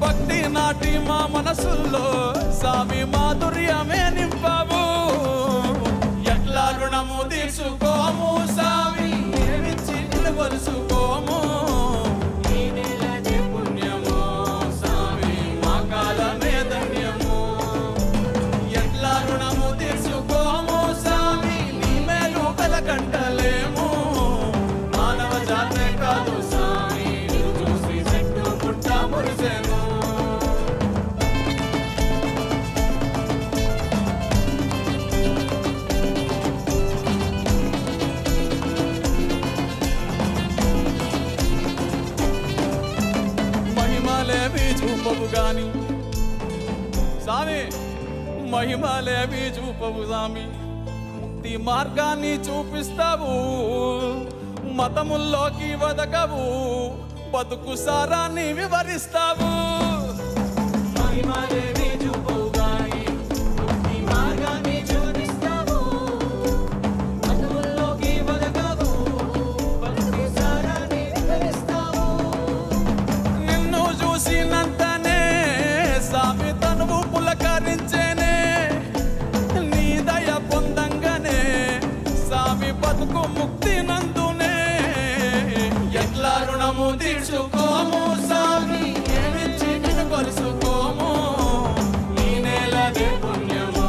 భక్తి నాటి మా మనసుల్లో స్వామి మాధుర్యమే నింపావు. ఎట్లా రుణము తీసుకోము స్వామి ఏమిచ్చి నిలవరుసుకోము. ఈ నెలదే పుణ్యము స్వామి మా కాలమే ధన్యము. ఎట్లా రుణము తీసుకోము స్వామి నీ మేలు వెలకంటలేము. మానవ జాతే కాదు స్వామి నిన్ను చూసి చెట్టు పుట్ట మురిసెను. మహిమలేవి చూపవు గాని స్వామి మహిమలేవి చూపవు స్వామి ముక్తి మార్గాన్ని చూపిస్తావు. మతముల్లోకి వదకవు బతుకు సారాన్ని వివరిస్తావు. మహిమలేవి చూపవు గాని ముక్తి మార్గాన్ని చూపిస్తావు. మతముల్లోకి వదకవు బతుకు సారాన్ని వివరిస్తావు. నిన్ను చూసినంతనే స్వామి తనువు పులకరించేనే. నీ దయ పొందంగానే స్వామి బతుకు ముక్తి నందునే. ఎట్లా రుణము తీర్చుకోము స్వామి ఏమిచ్చి నిన్ను కొలుసుకోము. ఈ నేలదే పుణ్యము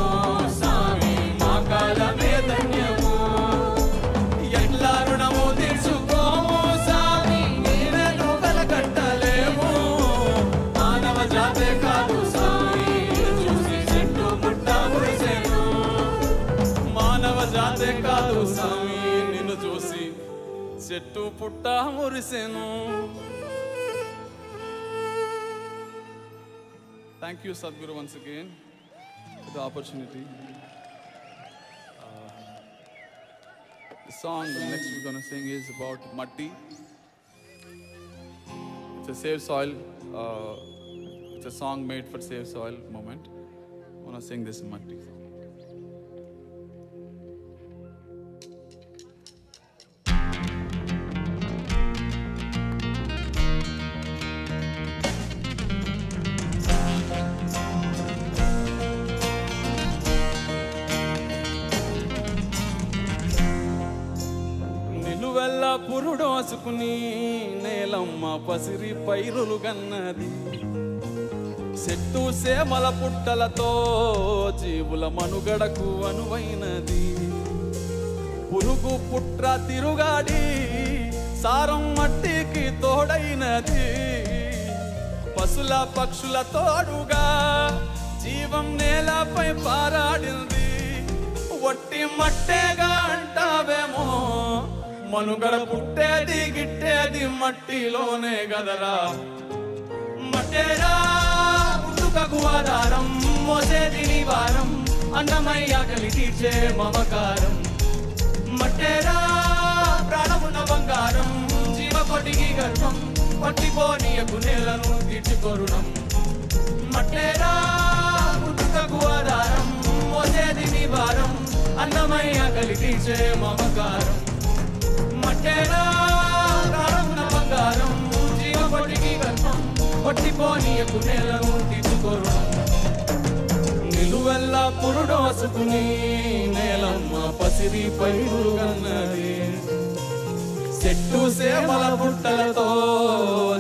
స్వామి మా కాలమే ధన్యము. ఎట్లా రుణము తీర్చుకోము స్వామి నీ మేలు వెలకట్టలేము. మానవ జాతే కాదు స్వామి చూసి చెట్టు పుట్ట మురిసెను. మానవ జాతే కాదు స్వామి నిన్ను చూసి చెట్టు పుట్ట మురిసెను. Thank you, Sadhguru, once again for the opportunity. The song next we're going to sing is about Matti. It's a Save Soil. It's a song made for Save Soil moment. I want to sing this Matti song. నిలువెల్ల పురుడోసుకుని నేలమ్మ పసిరి పైరులు గన్నది. చెట్టు సేమల పుట్టలతో జీవుల మనుగడకు అనువైనది. పురుగు పుట్ర తిరుగాడి సారం మట్టికి తోడైనది. పశుల పక్షుల తోడుగా జీవం నేలపై పారాడింది. ఒట్టి మట్టేగా అంటావేమో మనుగడ పుట్టేది గిట్టేది మట్టిలోనే గదరా. మట్టేరా పుట్టుకకు ఆధారం మోసేది నివారం అన్నమయ్య ఆకలి తీర్చే మమకారం. మట్టేరా ప్రాణమున్న బంగారం జీవకోటికి గర్భం పట్టిపోనీయకు నేలను తీర్చుకొరుణం. మట్టేరా పుట్టుకకు ఆధారం మోసేది నివారం అన్నమయ్య ఆకలి తీర్చే మమకారం. మట్టేరా ప్రాణమున్న బంగారం జీవకోటికి గర్భం పట్టిపోనీయకు నేలను తీర్చుకొరుణం. నిలువెల్ల పురుడోసుకుని నేలమ్మ పసిరి పైరులు గన్నది. చెట్టు సేమల పుట్టలతో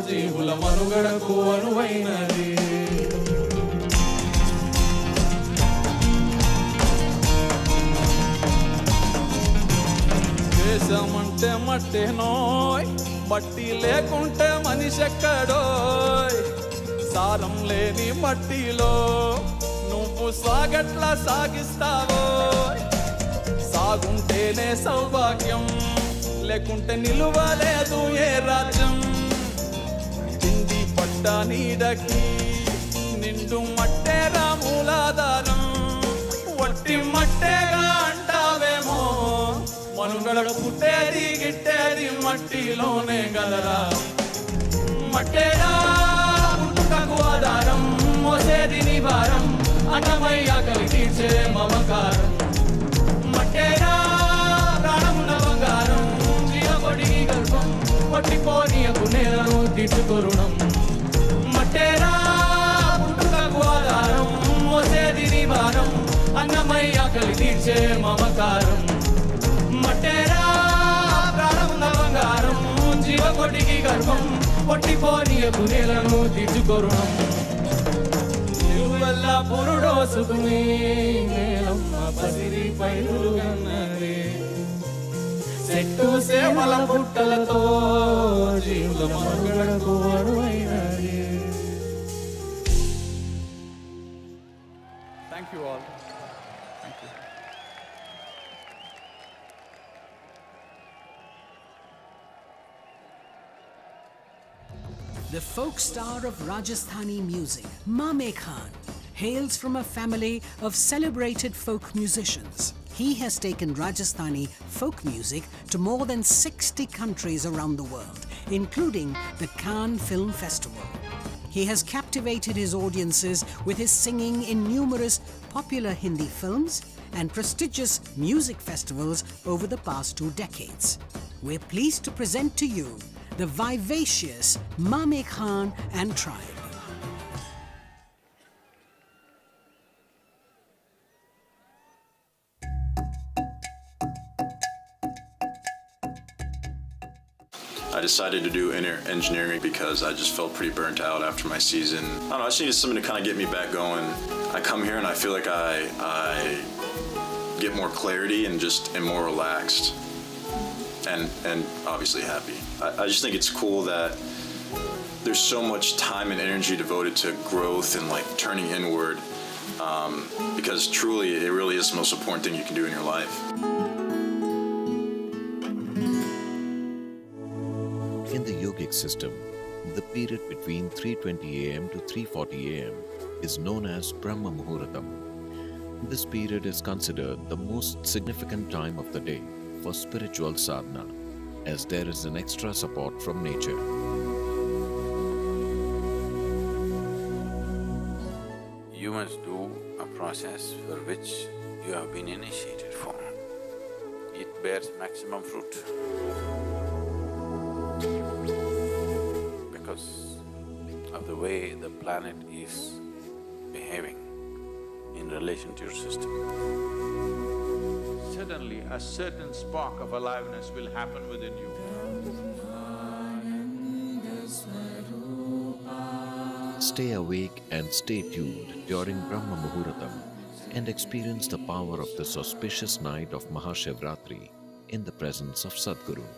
జీవుల మనుగడకు అనువైనది. దేశమంటే మట్టేనోయ్ మట్టి లేకుంటే మనిషి ఎక్కడోయ్. సారం లేని మట్టిలో నువ్వు సాగట్లా సాగిస్తావో. సాగుంటేనే సౌభాగ్యం లేకుంటే నిలువలేదు ఏ రాజ్యం. తిండి పట్టు పుట్ట నీడకి నిండు మట్టేరా మూలాధారం వట్టి మట్టేగా అంటావేమో మనుగడ పుట్టేది గిట్టేది మట్టిలోనే గలరా మట్టేరా పుట్టుకకు ఆధారం మోసేది నివారం అన్నమయ్య కలిగించే మమకారం మట్టేరా ప్రాణమున బంగారం జీవకొడి గర్భం పట్టిపోనీయకు నేలను తీర్చుకొరుణం మట్టేరా పుట్టుకకు ఆధారం మోసేది నివారం అన్నమయ్య కలిగించే మమకారం మట్టేరా ప్రాణమున బంగారం జీవకొడికి గర్భం పట్టిపోనీయకు నేలను తీర్చుకొరుణం వల్ల పురుడోసుకుని నేలమ్మ పసిరి పైరులుగన్నది చెట్టు సేవల పుట్టలతో జీవుల మనుగడకు అరువైనది. Thank you all. Thank you. The folk star of Rajasthani music, Mame Khan, hails from a family of celebrated folk musicians. He has taken Rajasthani folk music to more than 60 countries around the world, including the Cannes Film Festival. He has captivated his audiences with his singing in numerous popular Hindi films and prestigious music festivals over the past 2 decades. We're pleased to present to you the vivacious Mame Khan and tribe. I decided to do engineering because I just felt pretty burnt out after my season. I don't know, I just needed something to kind of get me back going. I come here and I feel like I get more clarity and just am more relaxed and obviously happy. I just think it's cool that there's so much time and energy devoted to growth and like turning inward because truly it really is the most important thing you can do in your life. In the yogic system, the period between 3:20 am to 3:40 am is known as Brahma Muhurtam. This period is considered the most significant time of the day for spiritual sadhana, as there is an extra support from nature. You must do a process for which you have been initiated for. It bears maximum fruit. Because of the way the planet is behaving in relation to your system. Suddenly a certain spark of aliveness will happen within you. Stay awake and stay tuned during Brahma Muhurtam and experience the power of this auspicious night of Mahashivratri in the presence of Sadhguru.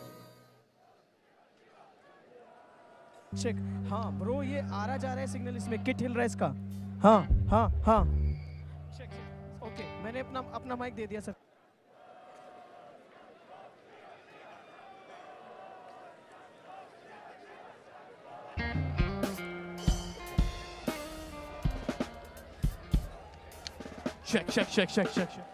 Check हाँ bro ये आ रहा जा रहा है signal इसमें kit हिल रहा है इसका हाँ हाँ हाँ चेक चेक ओके मैंने अपना माइक दे दिया sir check check check check check check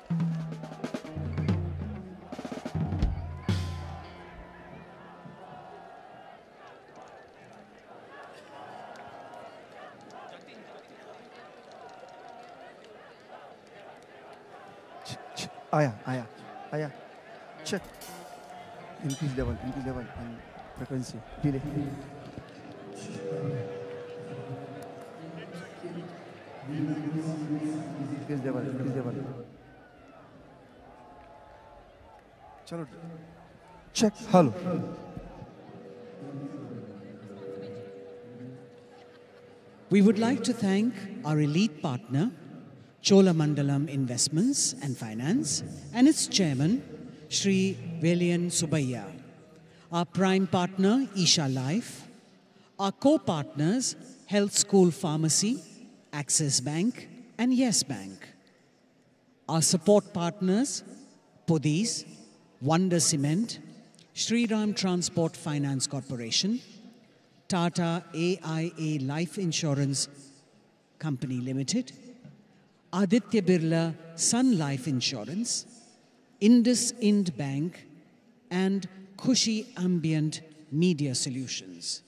आया check increase level and frequency delay increase level चलो check hello We would like to thank our elite partner, Cholamandalam Investments and Finance, and its chairman, Shri Velian Subbiah, our prime partner, Isha Life, our co-partners, Health School Pharmacy, Axis Bank, and Yes Bank, our support partners, Podis, Wonder Cement, Shri Ram Transport Finance Corporation, Tata AIA Life Insurance Company Limited, Aditya Birla Sun Life Insurance, Indus Ind Bank, and Khushi Ambient Media Solutions.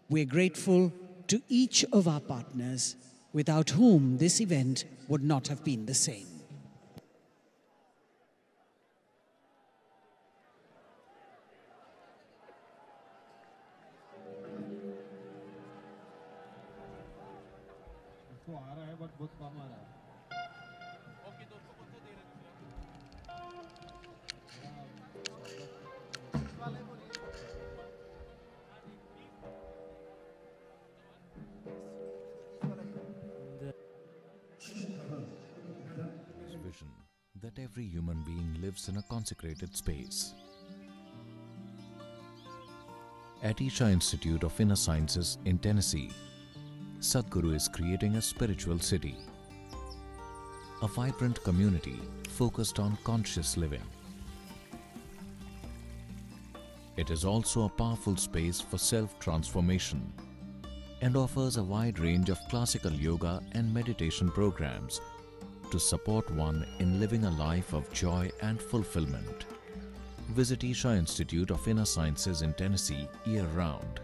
We're grateful to each of our partners, without whom this event would not have been the same. Vision that every human being lives in a consecrated space. At Isha Institute of Inner Sciences in Tennessee, Sadhguru is creating a spiritual city, a vibrant community focused on conscious living. It is also a powerful space for self-transformation and offers a wide range of classical yoga and meditation programs to support one in living a life of joy and fulfillment. Visit Isha Institute of Inner Sciences in Tennessee year-round.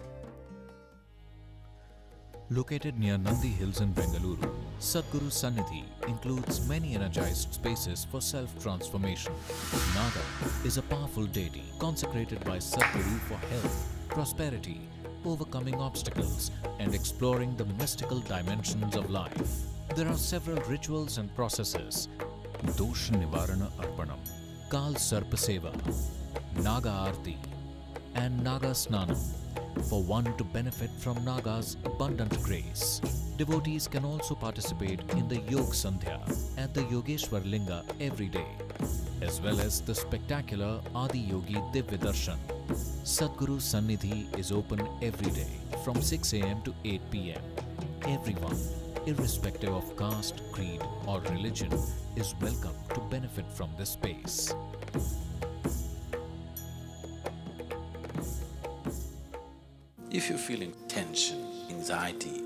Located near Nandi Hills in Bengaluru, Sadhguru Sannidhi includes many energized spaces for self-transformation. Naga is a powerful deity consecrated by Sadhguru for health, prosperity, overcoming obstacles, and exploring the mystical dimensions of life. There are several rituals and processes: Dosh Nivarana Arpanam, Kal Sarpa Seva, Naga Aarti, and Naga Snanam, for one to benefit from Naga's abundant grace. Devotees can also participate in the Yog Sandhya at the Yogeshwar Linga every day, as well as the spectacular Adi Yogi Divya Darshan. Sadhguru Sannidhi is open every day from 6 a.m. to 8 p.m. Everyone, irrespective of caste, creed, or religion, is welcome to benefit from this space. If you're feeling tension, anxiety,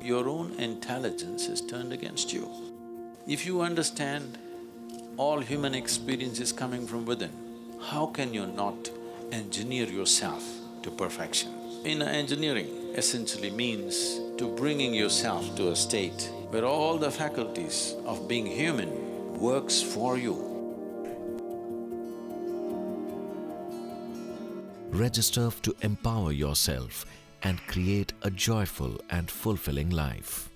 your own intelligence is turned against you. If you understand all human experience is coming from within, how can you not engineer yourself to perfection? Inner engineering essentially means to bringing yourself to a state where all the faculties of being human works for you. Register to empower yourself and create a joyful and fulfilling life.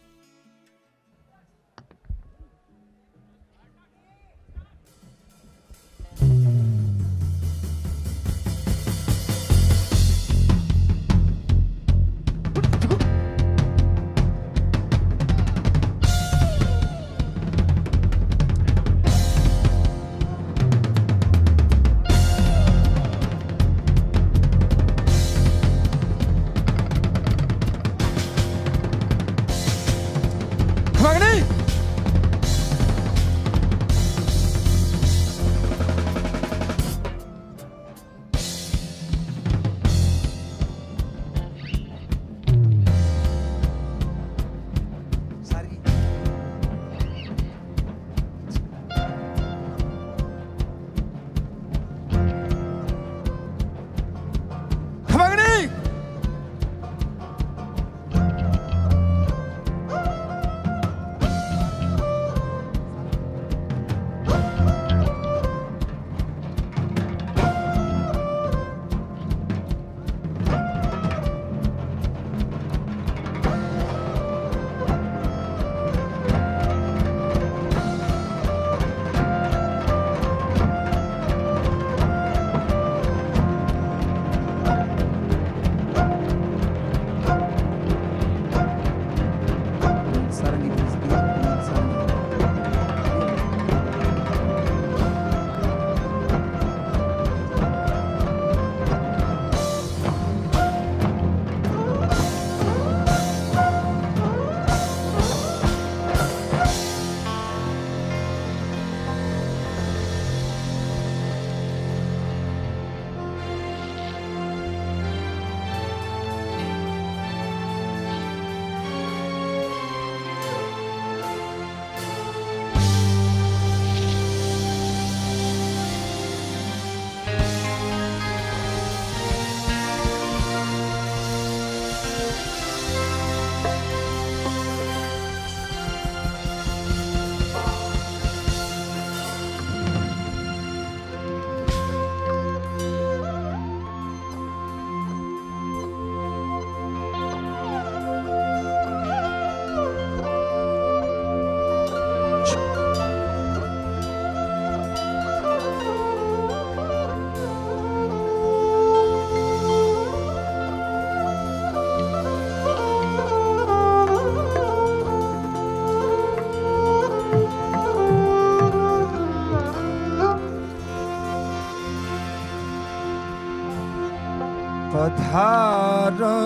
पधारो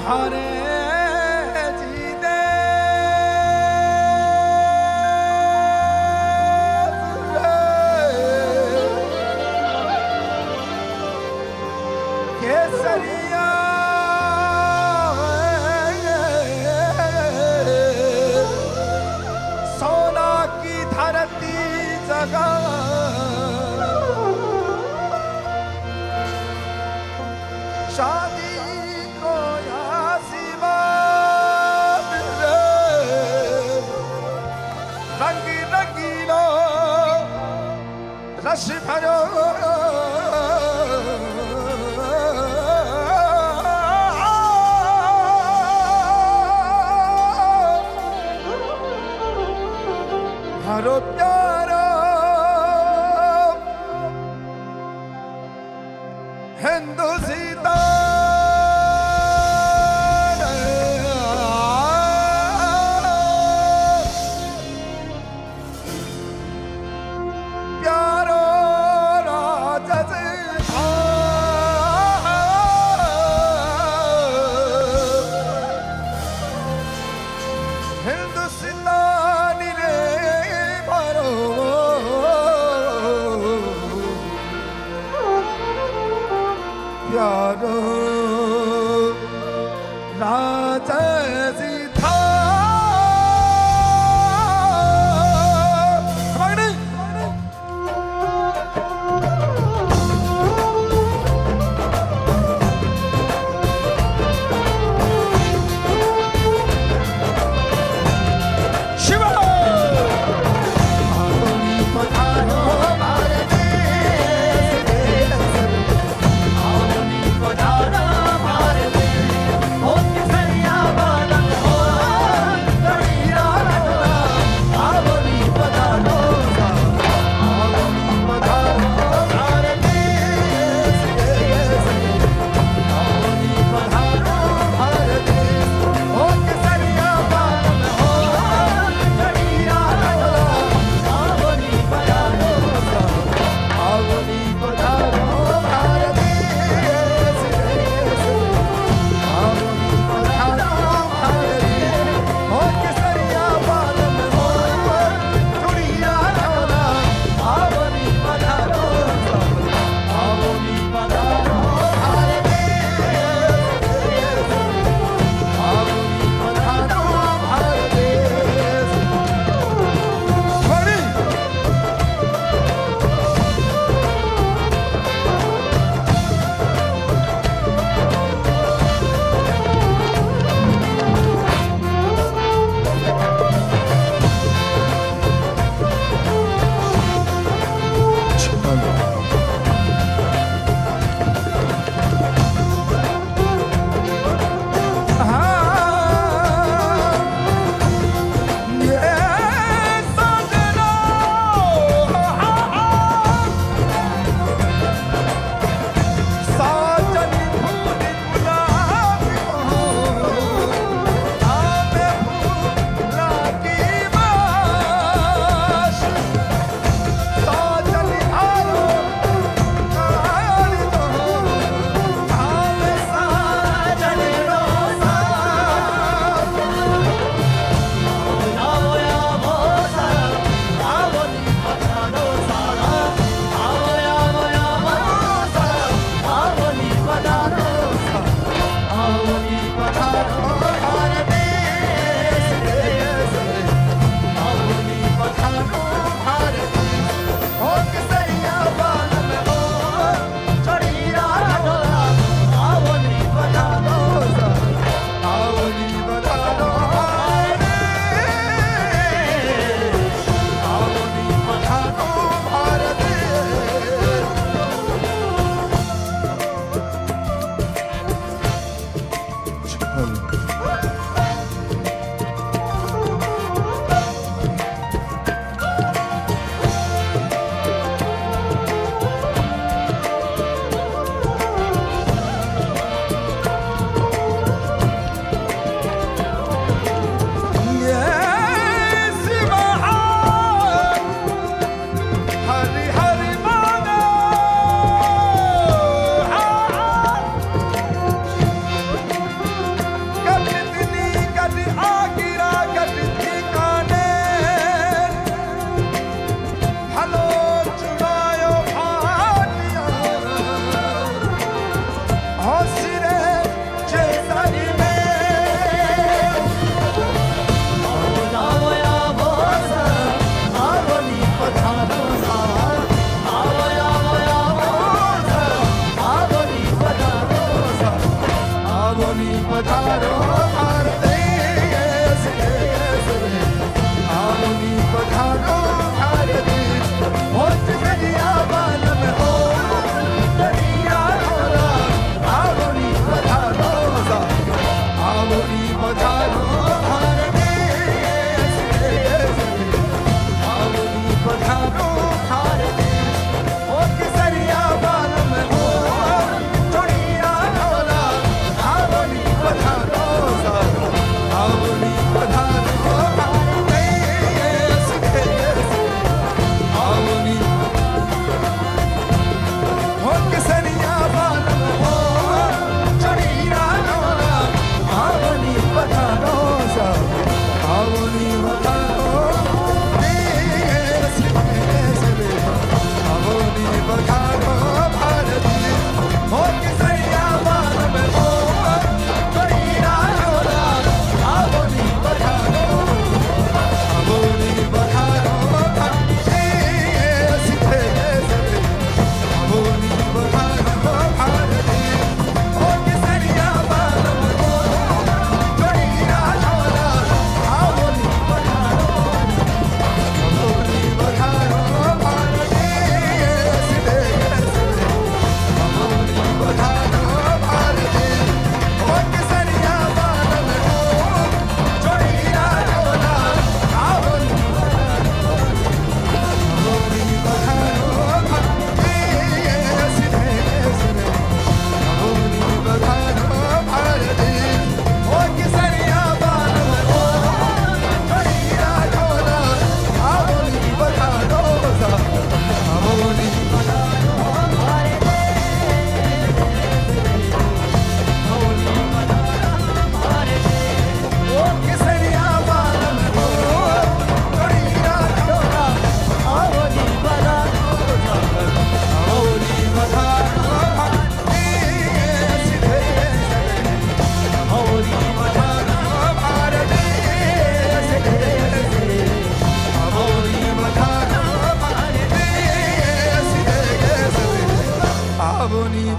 हरे जी दे केसरिया सोना की धरती जगह शादी को आशीर्वाद रंगी रंगीलो रस भरो हरो प्यारा हिंदुस्तान प्यारो राजस्थान हिंदुस्तानी रे भरो प्यार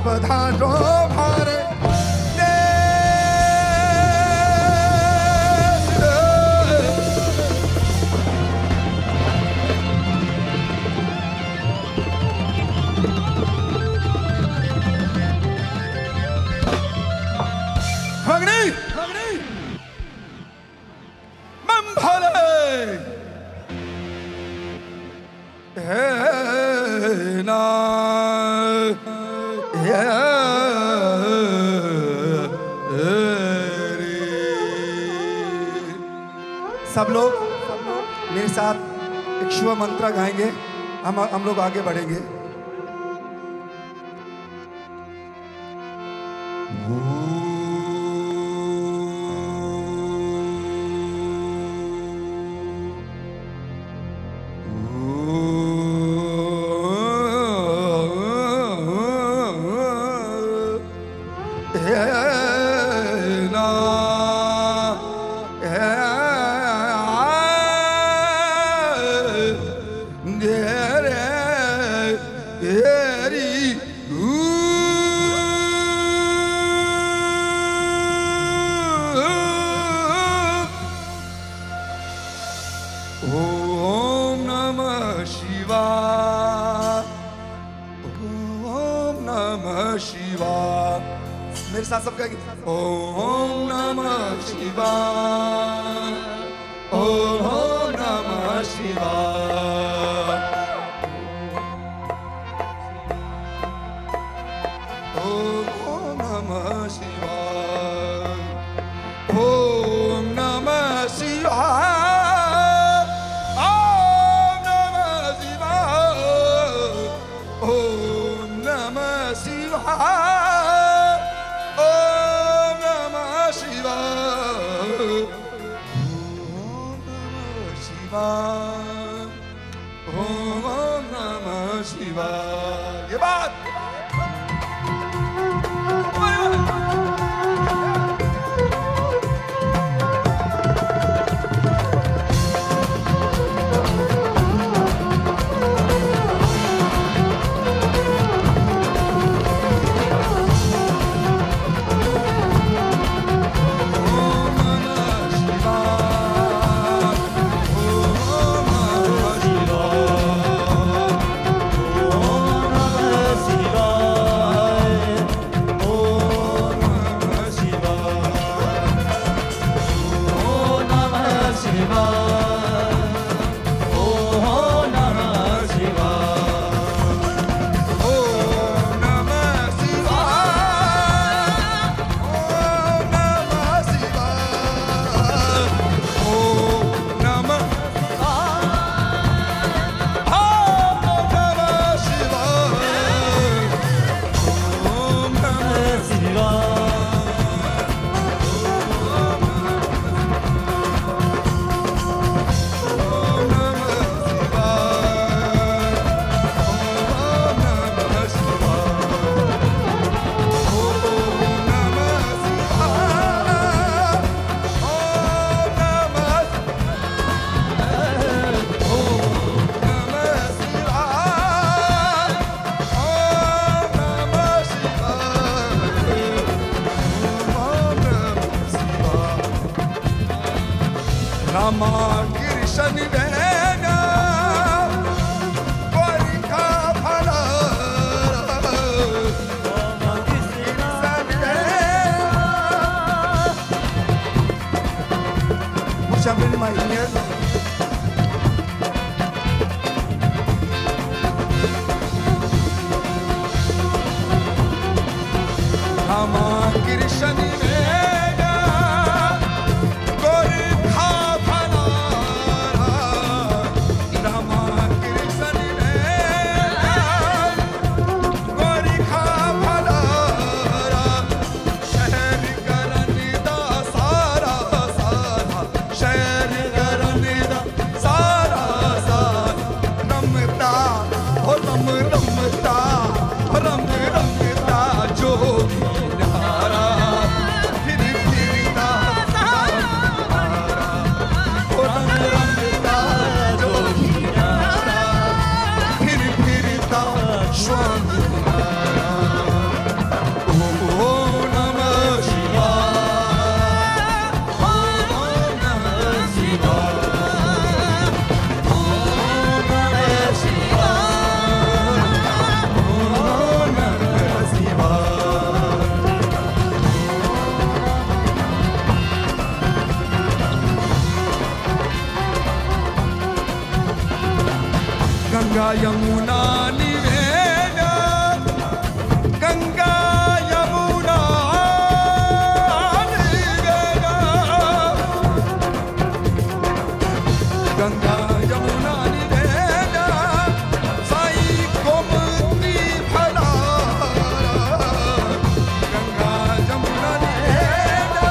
पधारो भारे सब लोग मेरे साथ एक शिव मंत्र गाएंगे, हम लोग आगे बढ़ेंगे। यमुना निवेदा गंगा यमुना निवेदा गंगा यमुना निवेदा साई गोमती भला गंगा यमुना निवेदा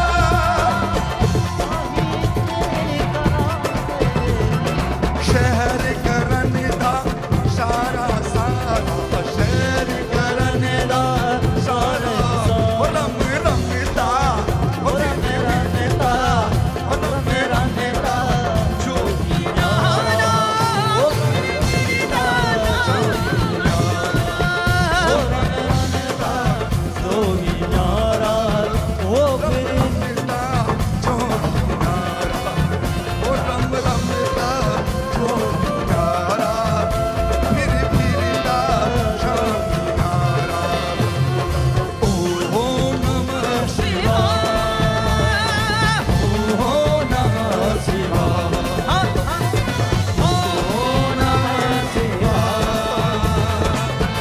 शहर करन दा सारा सारा शहर करन दा सारा रंग रंगदा रंग रंगदा रंग रंगदा जोगी नारा ओ रंगदा जोगी नारा ओ रंगदा जोगी नारा ओ रंग रंगदा जोगी नारा फिर फिरदा जोगी नारा ओ नमः शिवाय ओ नमः शिवाय ओ नमः शिवाय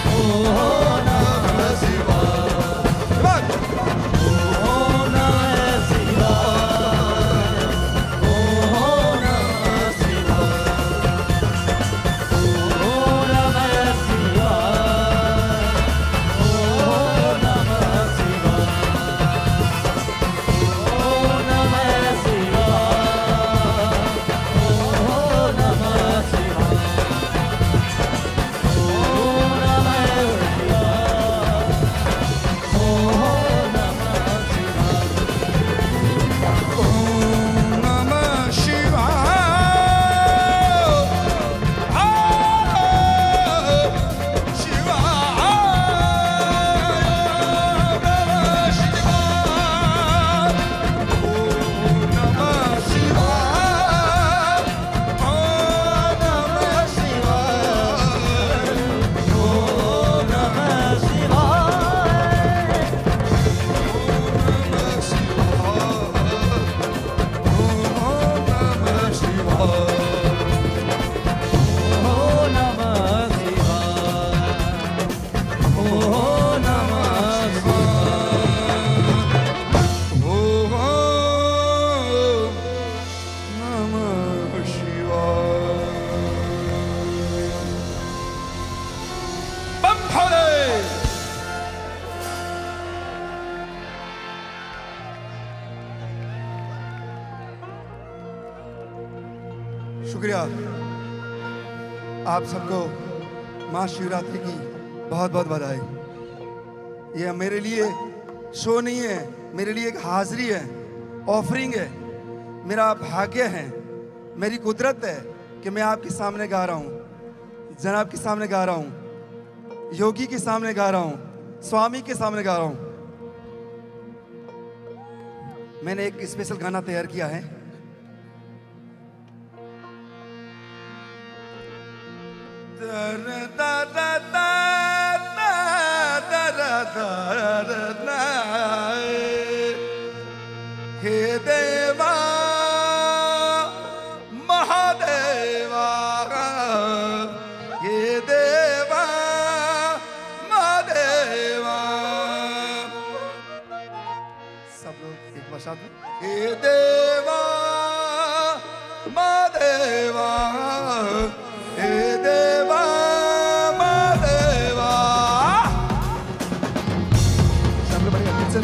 ओ नमः शिवाय ओ नमः शिवाय ओ नमः शुक्रिया आप सबको महाशिवरात्रि की बहुत बहुत बधाई। ये मेरे लिए शो नहीं है, मेरे लिए एक हाजिरी है, ऑफरिंग है, मेरा भाग्य है, मेरी कुदरत है कि मैं आपके सामने गा रहा हूँ, जनाब के सामने गा रहा हूँ, योगी के सामने गा रहा हूँ, स्वामी के सामने गा रहा हूँ। मैंने एक स्पेशल गाना तैयार किया है। हे देवा महादेवा, हे देवा महादेवा, सब लोग एक बार साथ में। हे देवा महादेवा, हे देवा महादेवा, सब लोग बढ़िया दिल से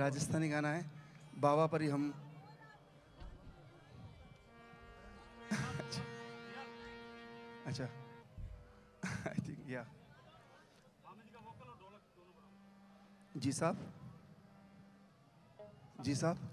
राजस्थानी गाना है बाबा पर ही हम अच्छा आई थिंक या जी साहब जी साहब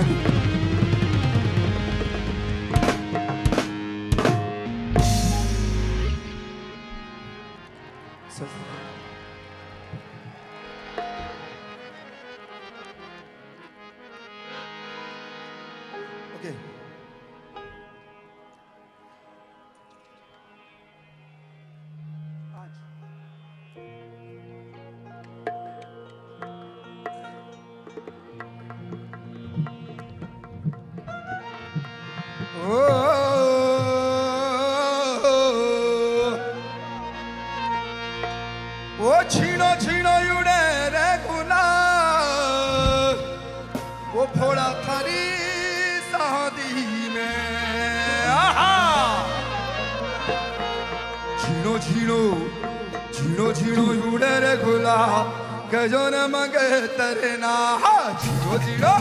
Okay. वो छीनो छीनो युड़े रे गुलाब वो फोड़ा थारी शादी में आहा छीनो छीनो छीनो छीनो युड़े रे गुलाब गजो न मगे तेरे ना छीनो छीनो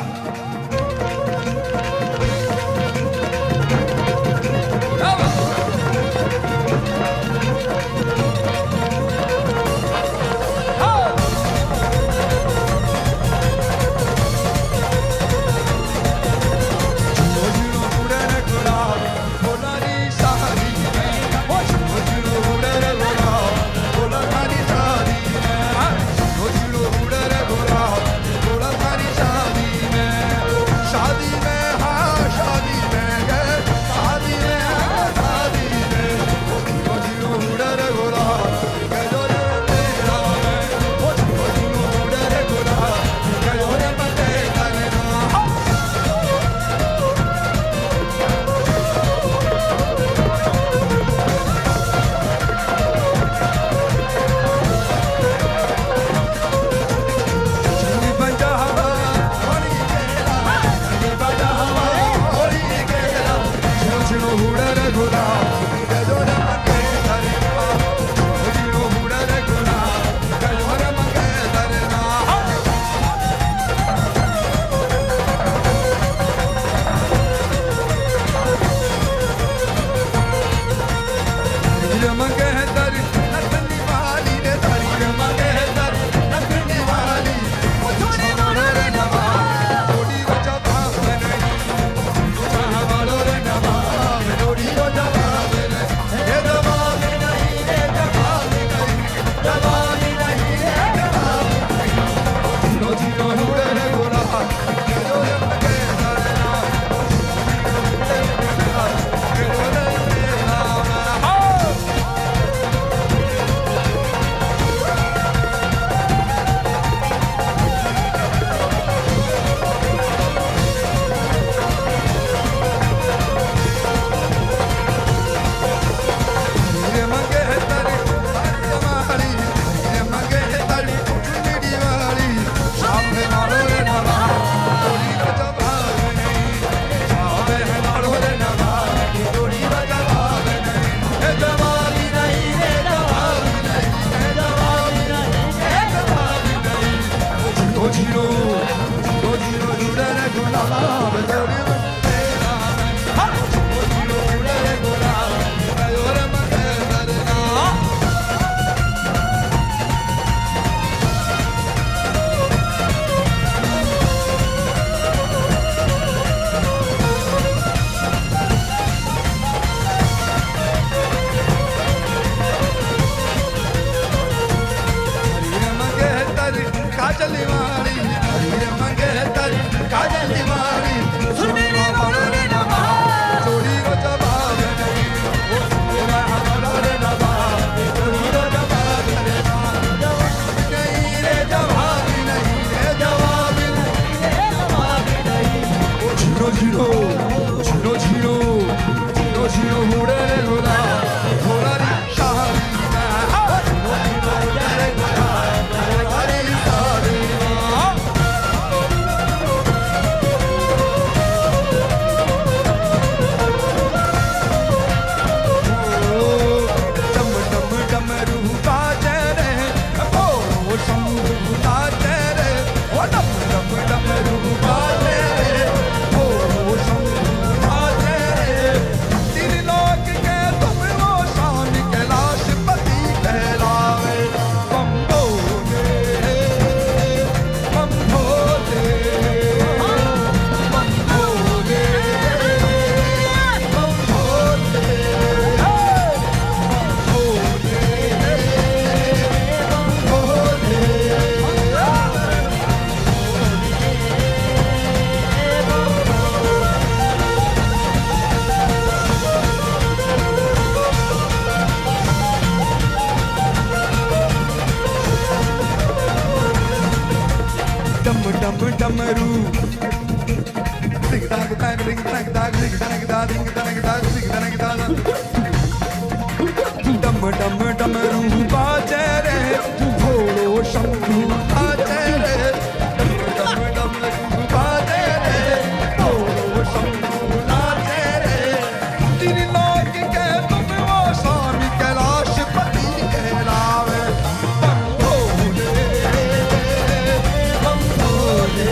डम डमरू दिग दाग दाग दिग दाग दाग दिग दाग दाग दिग दाग दाग दिग दाग दाग डम डम डमरू बाजे रे भोलो शंभू बाजे रे डम डम डमरू बाजे रे भोलो शंभू बाजे रे तीन लोक के तुम वो स्वामी कैलाश पति कहलावे बम भोले बम भोले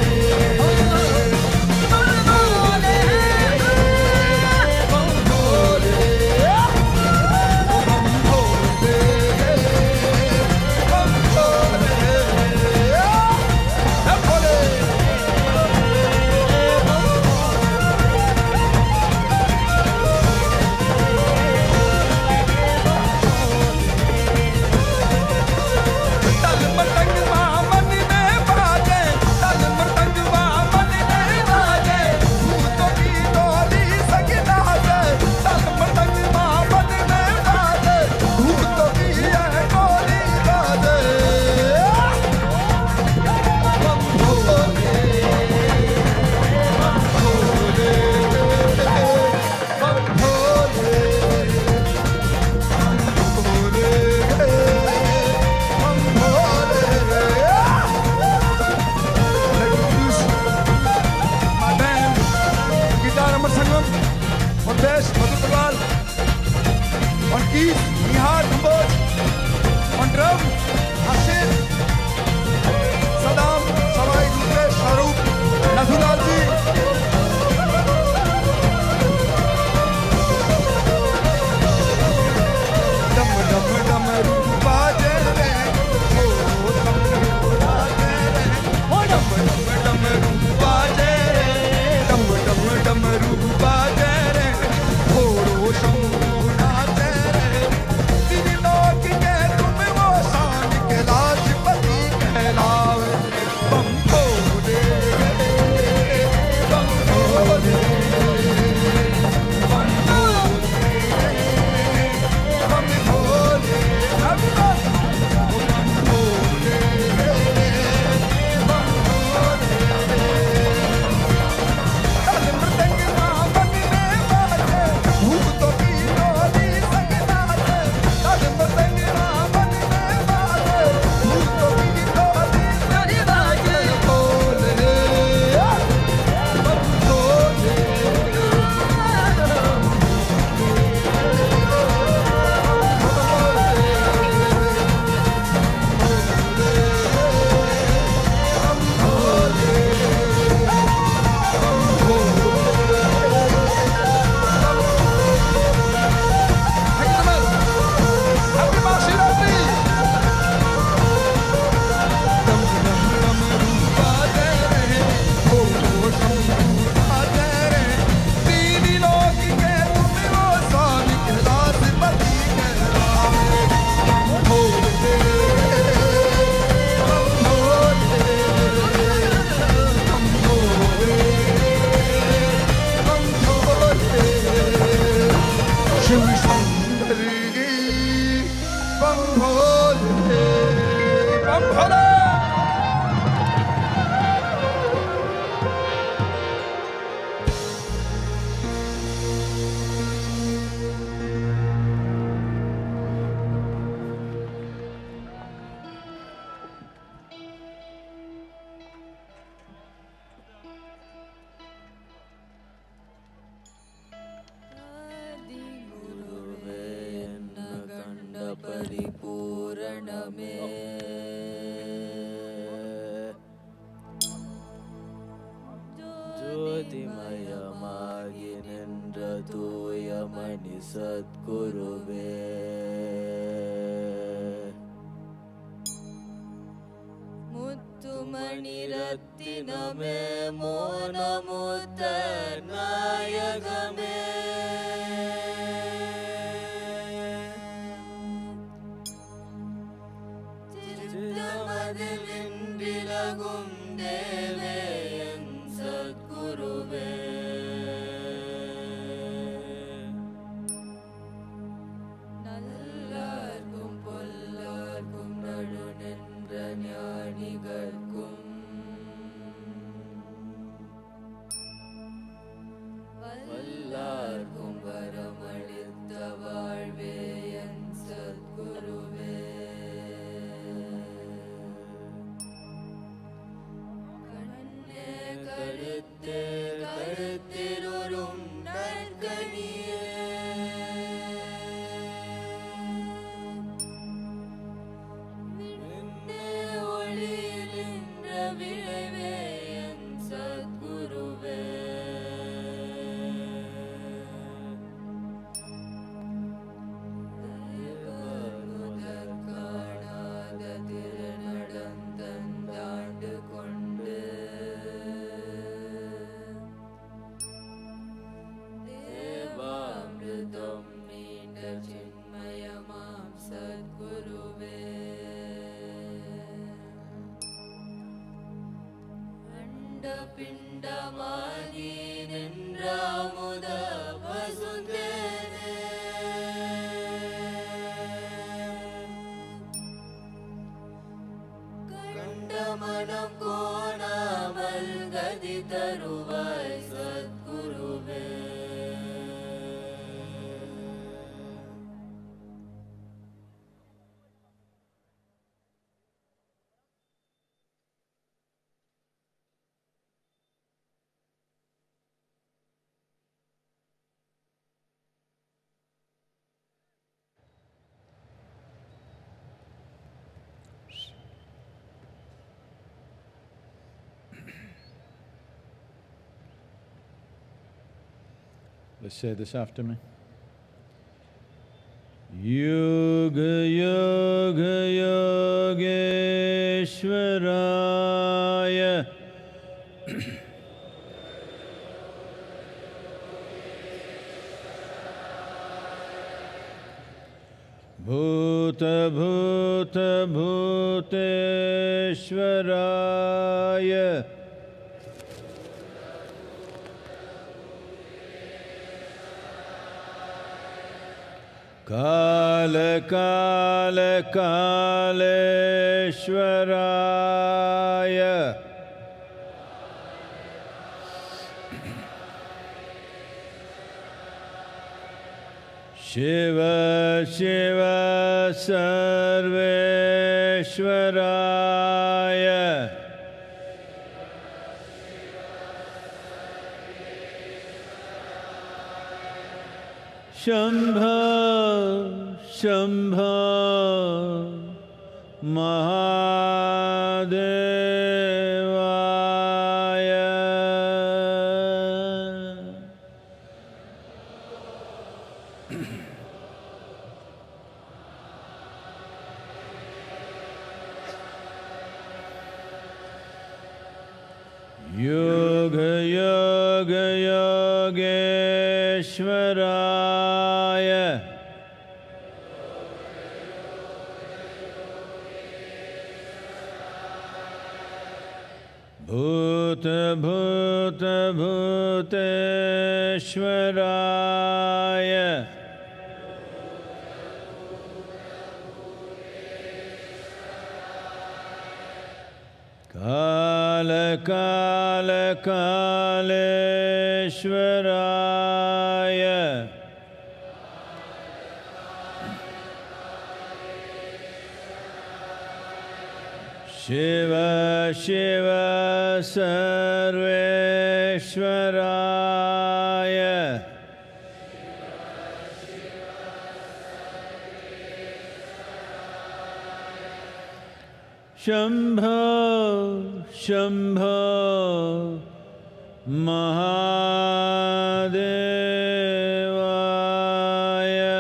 Sadhguruve Muttumani Rattiname Mona Muttanayagame Chittamadilindilagum Deveyan Sadhguruve விட்டு கருத்திருளும் நற்கனியே விண்ணே ஒளியில் நின்ற விளைவே என் சத்குருவே காணாத திருநடந்தந்தாண்டு கொண்டு தேவாமிருதம் மீண்ட சின்மயமாம் சத்குருவே அண்ட பிண்டமாகி நின்ற அமுத பசுந்தேனே மனம் கோணாமல் கதி தருவாய் சத்குருவே Let's say this after me. Yoga Yoga Yogeshwaraya Bhuta Bhuta Bhuteshwaraya Kala Kala Kaleshwaraya Shiva Shiva Sarveshwaraya Shambha Shambha Mahadevaya Yoga Yoga Yogeshwaraya Bhuta Bhuta Bhuteshwaraya Kala Kala Kaleshwaraya Shiva Shiva Sarveshwaraya Shambho Shambho Mahadevaya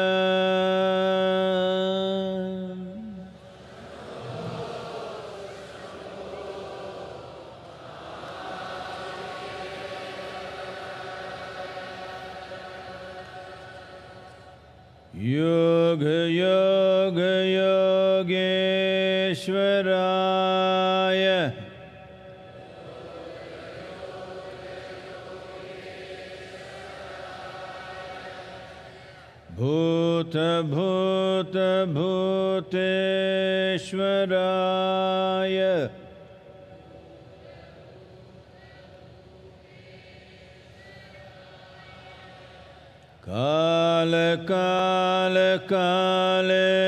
Yoga Yoga Yogeshwaraya Bhuta Bhuta Bhuteshwaraya Kala Kala Kaleshwaraya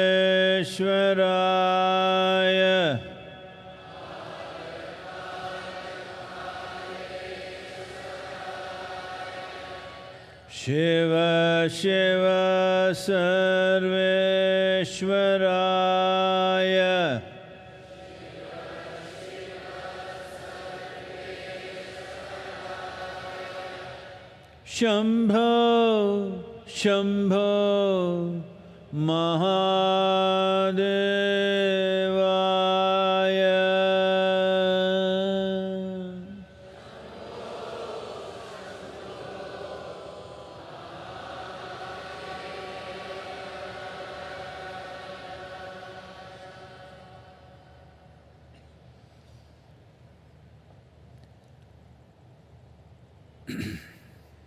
Shiva Shiva Sarveshwaraya Shambho Shambho Mahadevaya.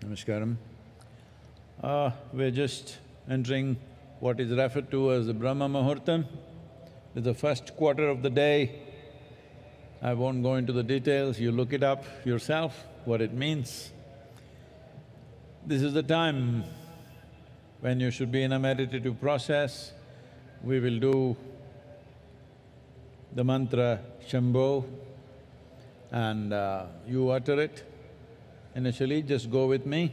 Namaskaram. We're just entering what is referred to as the Brahma Muhurtam. It's the first quarter of the day. I won't go into the details, you look it up yourself, what it means. This is the time when you should be in a meditative process. We will do the mantra Shambho and you utter it. Initially, just go with me.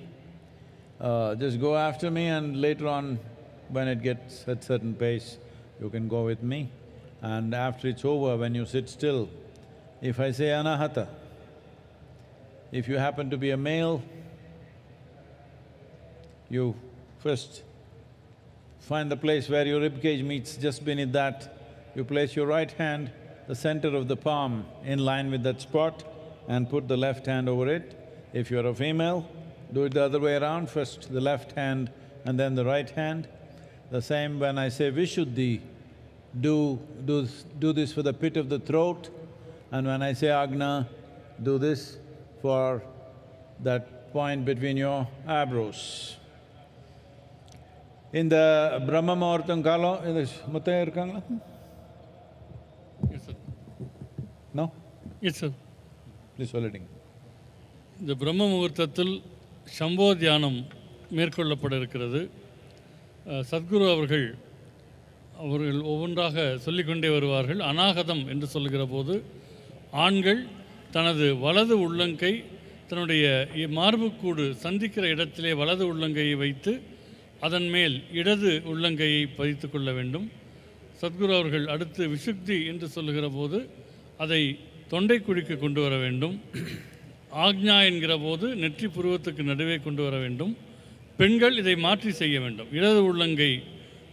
Just go after me, and later on, when it gets at certain pace, you can go with me. And after it's over, when you sit still, if I say Anahata, if you happen to be a male, you first find the place where your ribcage meets, just beneath that, you place your right hand, the center of the palm in line with that spot, and put the left hand over it. If you're a female, do it the other way around, first the left hand and then the right hand. The same when I say Vishuddhi, do this for the pit of the throat, and when I say Agna, do this for that point between your eyebrows. In the Brahma Muhurtam Kalo, Muthaiya irukangala? Yes, sir. No? Yes, sir. Please soliding. இந்த பிரம்ம முகூர்த்தத்தில் சம்போ தியானம் மேற்கொள்ளப்பட இருக்கிறது. சத்குரு அவர்கள் ஒவ்வொன்றாக சொல்லிக்கொண்டே வருவார்கள். அநாகதம் என்று சொல்லுகிற போது ஆண்கள் தனது வலது உள்ளங்கை தன்னுடைய மார்புக்கூடு சந்திக்கிற இடத்திலே வலது உள்ளங்கையை வைத்து அதன் மேல் இடது உள்ளங்கையை பதித்து கொள்ள வேண்டும். சத்குரு அவர்கள் அடுத்து விஷுக்தி என்று சொல்லுகிற போது அதை தொண்டைக்குழிக்கு கொண்டு வர வேண்டும். ஆக்ஞா என்கிற போது நெற்றி புருவத்துக்கு நடுவே கொண்டு வர வேண்டும். பெண்கள் இதை மாற்றி செய்ய வேண்டும். இடது உள்ளங்கை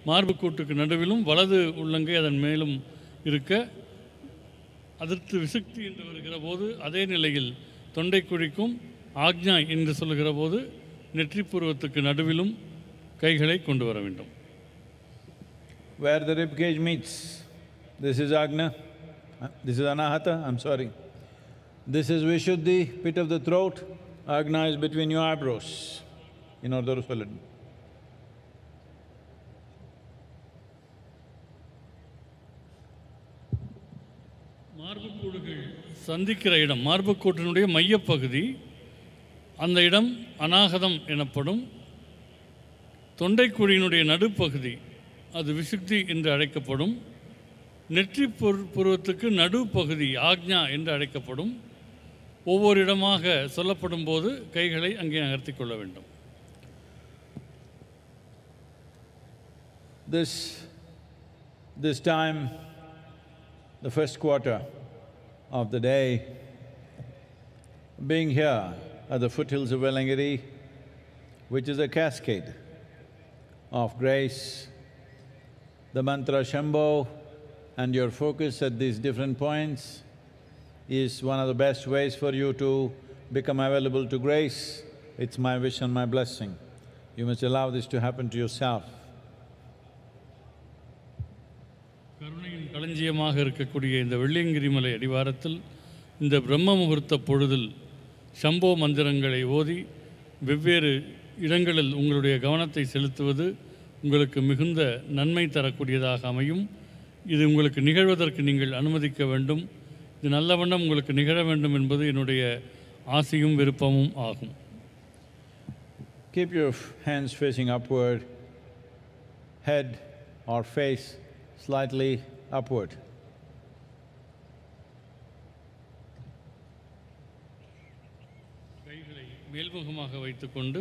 மார்புக்கூட்டுக்கு நடுவிலும் வலது உள்ளங்கை அதன் மேலும் இருக்க, அதற்கு விசுக்தி என்று வருகிற போது அதே நிலையில் தொண்டைக்குழிக்கும், ஆக்ஞா என்று சொல்லுகிற போது நெற்றி புருவத்துக்கு நடுவிலும் கைகளை கொண்டு வர வேண்டும். Where the rib cage meets, this is Agna, this is Anahata, I'm sorry. This is Vishuddhi, pit of the throat, Agna is between your eyebrows, in order to solid. மார்புக்கூடுகள் சந்திக்கிற இடம், மார்புக்கூட்டினுடைய மையப்பகுதி, அந்த இடம் அநாகதம் எனப்படும். தொண்டைக்குழியினுடைய நடுப்பகுதி அது விசுக்தி என்று அழைக்கப்படும். நெற்றி புருவத்துக்கு நடுப்பகுதி ஆக்ஞா என்று அழைக்கப்படும். ஒவ்வொரு இடமாக சொல்லப்படும் போது கைகளை அங்கே நகர்த்தி கொள்ள வேண்டும். This time, the first quarter of the day, being here at the foothills of Velangiri, which is a cascade of grace, the mantra Shambho and your focus at these different points is one of the best ways for you to become available to grace. It's my wish and my blessing. You must allow this to happen to yourself. கருணையின் களஞ்சியமாக இருக்கக்கூடிய இந்த வெள்ளியங்கிரி மலை அடிவாரத்தில் இந்த பிரம்ம முகூர்த்த பொழுதில் சம்போ மந்திரங்களை ஓதி வெவ்வேறு இடங்களில் உங்களுடைய கவனத்தை செலுத்துவது உங்களுக்கு மிகுந்த நன்மை தரக்கூடியதாக அமையும். இது உங்களுக்கு நிகழ்வதற்கு நீங்கள் அனுமதிக்க வேண்டும். இது நல்ல வண்ணம் உங்களுக்கு நிகழ வேண்டும் என்பது என்னுடைய ஆசையும் விருப்பமும் ஆகும். Keep your hands facing upward, head or face slightly upward. கைகளை மேல்முகமாக வைத்துக்கொண்டு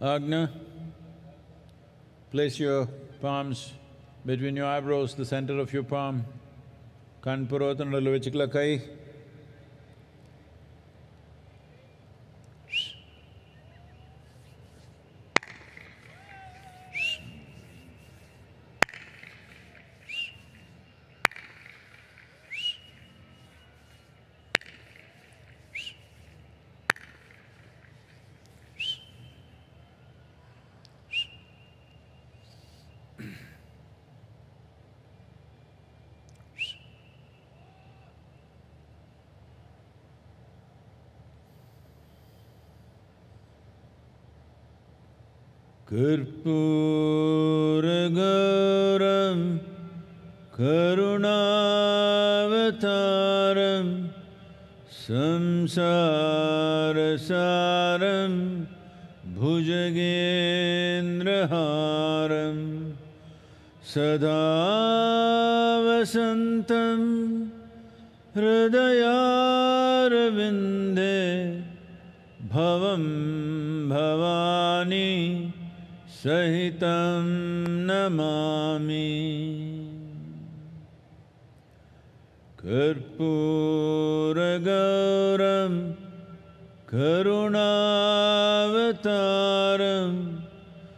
Agna, place your palms between your eyebrows, the center of your palm. Kanpurotandalu vechikla kai. Karpuragaram karunavataram samsarasaram bhujagendraharam sada vasantam hridayarvinde bhavam bhavani sahitam namami. Karpuragauram karunavataram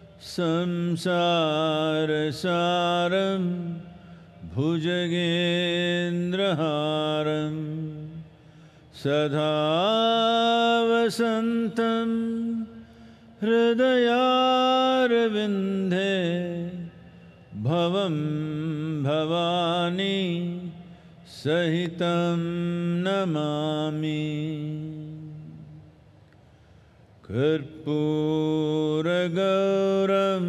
samsarasaram bhujagendraharam sada vasantam hridayarvinde bhavam bhavani sahitam namami. Karpuragauram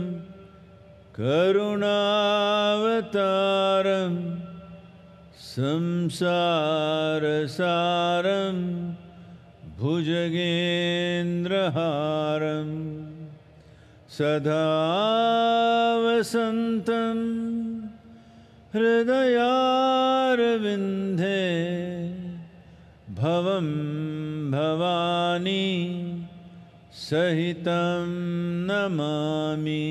karunavataram samsarasaram bhujagendraharam sada vasantam hridayarvinde bhavam bhavani sahitam namami.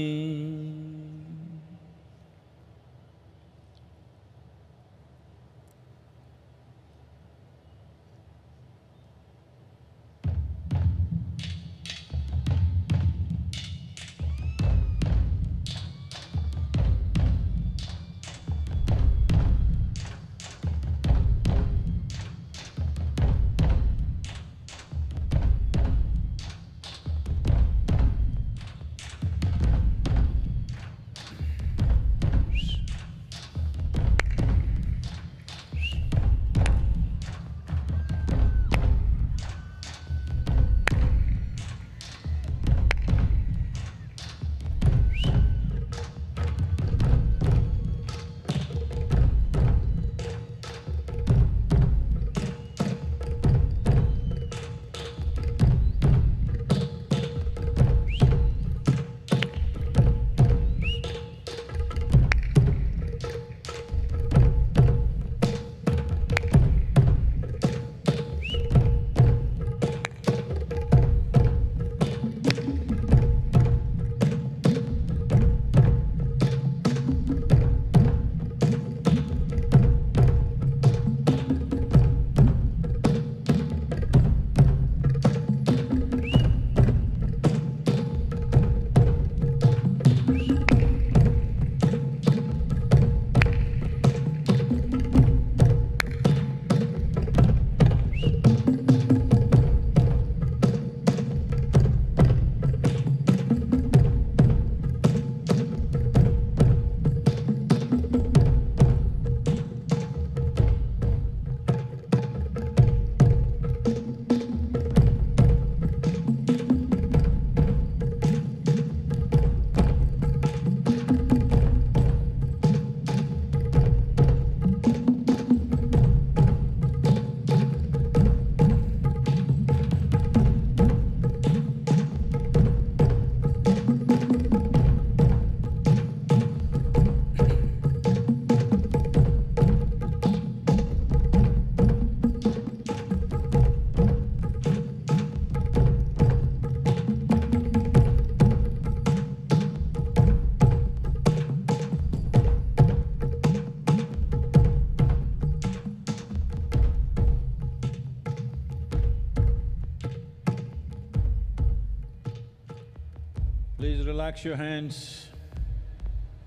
Please relax your hands.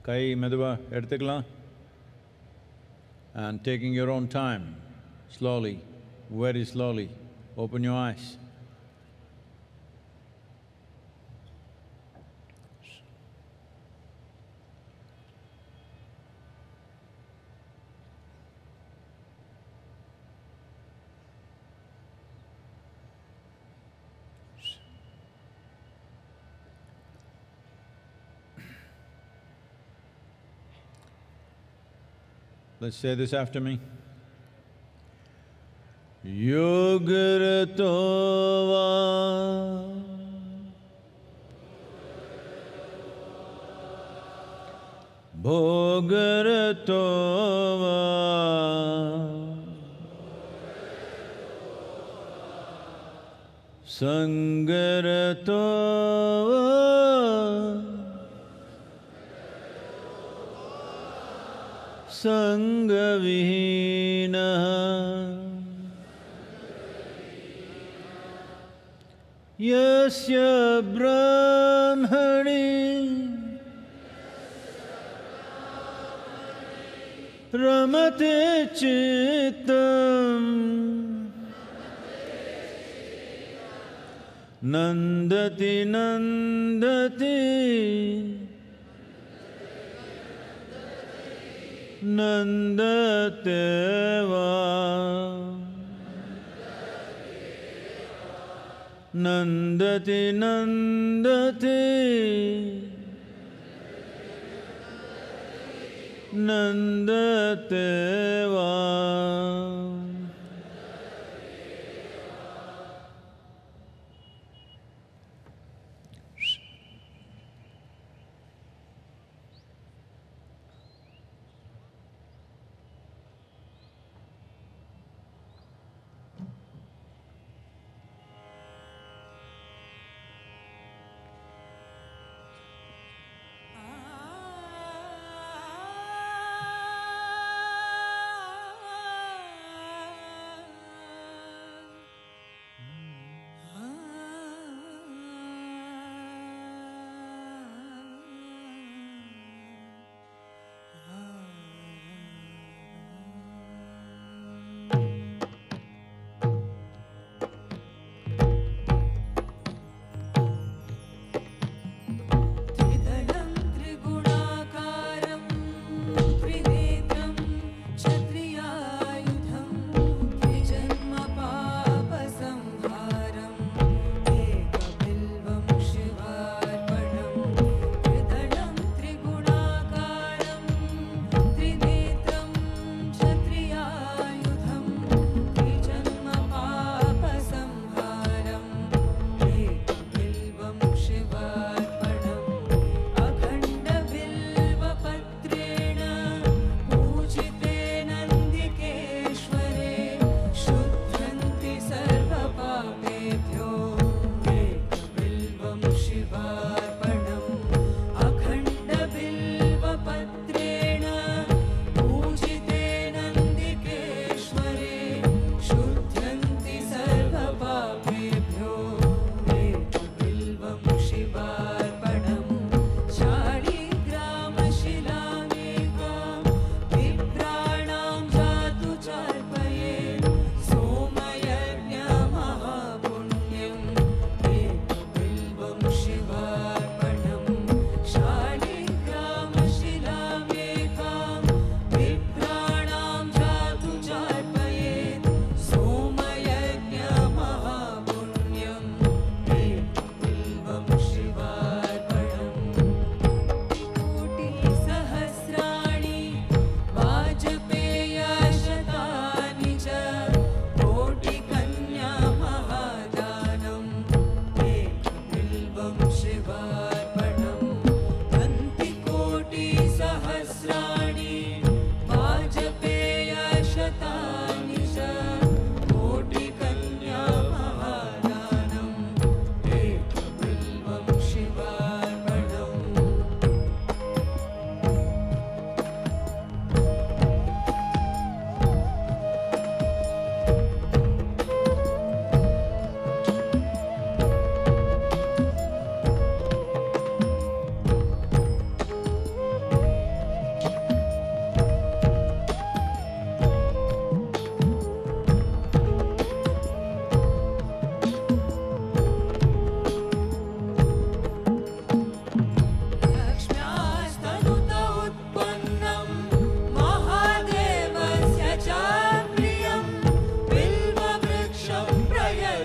Kai meduva eduthukalam. And taking your own time, slowly, very slowly, open your eyes. Let's say this after me. Yogaratova Bhogaratova Sangaratova Sangavihinaha Yasya Brahmani Ramate Chittam Nandati Nandati Nandate-va Nandati Nandati Nandate-va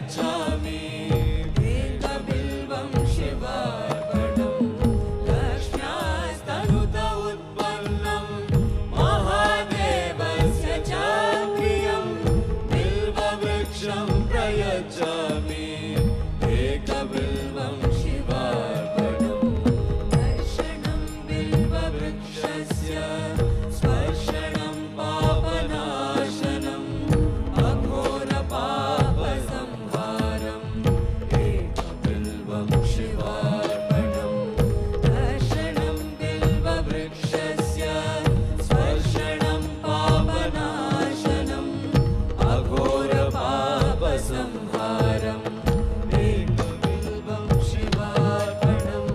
प्रयच्छामि एकबिल्वं शिवार्पणम् लक्ष्म्यास्तनुत उत्पन्नं महादेवस्य च प्रियं बिल्ववृक्षं प्रयच्छामि एकबिल्वं शिवार्पणम् दर्शनं बिल्ववृक्षस्य स्पर्शनं पापनाशनम् अघोरपापसंहारम् एकबिल्वं शिवार्पणम् दर्शनं बिल्ववृक्षस्य स्पर्शनं पापनाशनम् अघोरपापसंहारम् एकबिल्वं शिवार्पणम्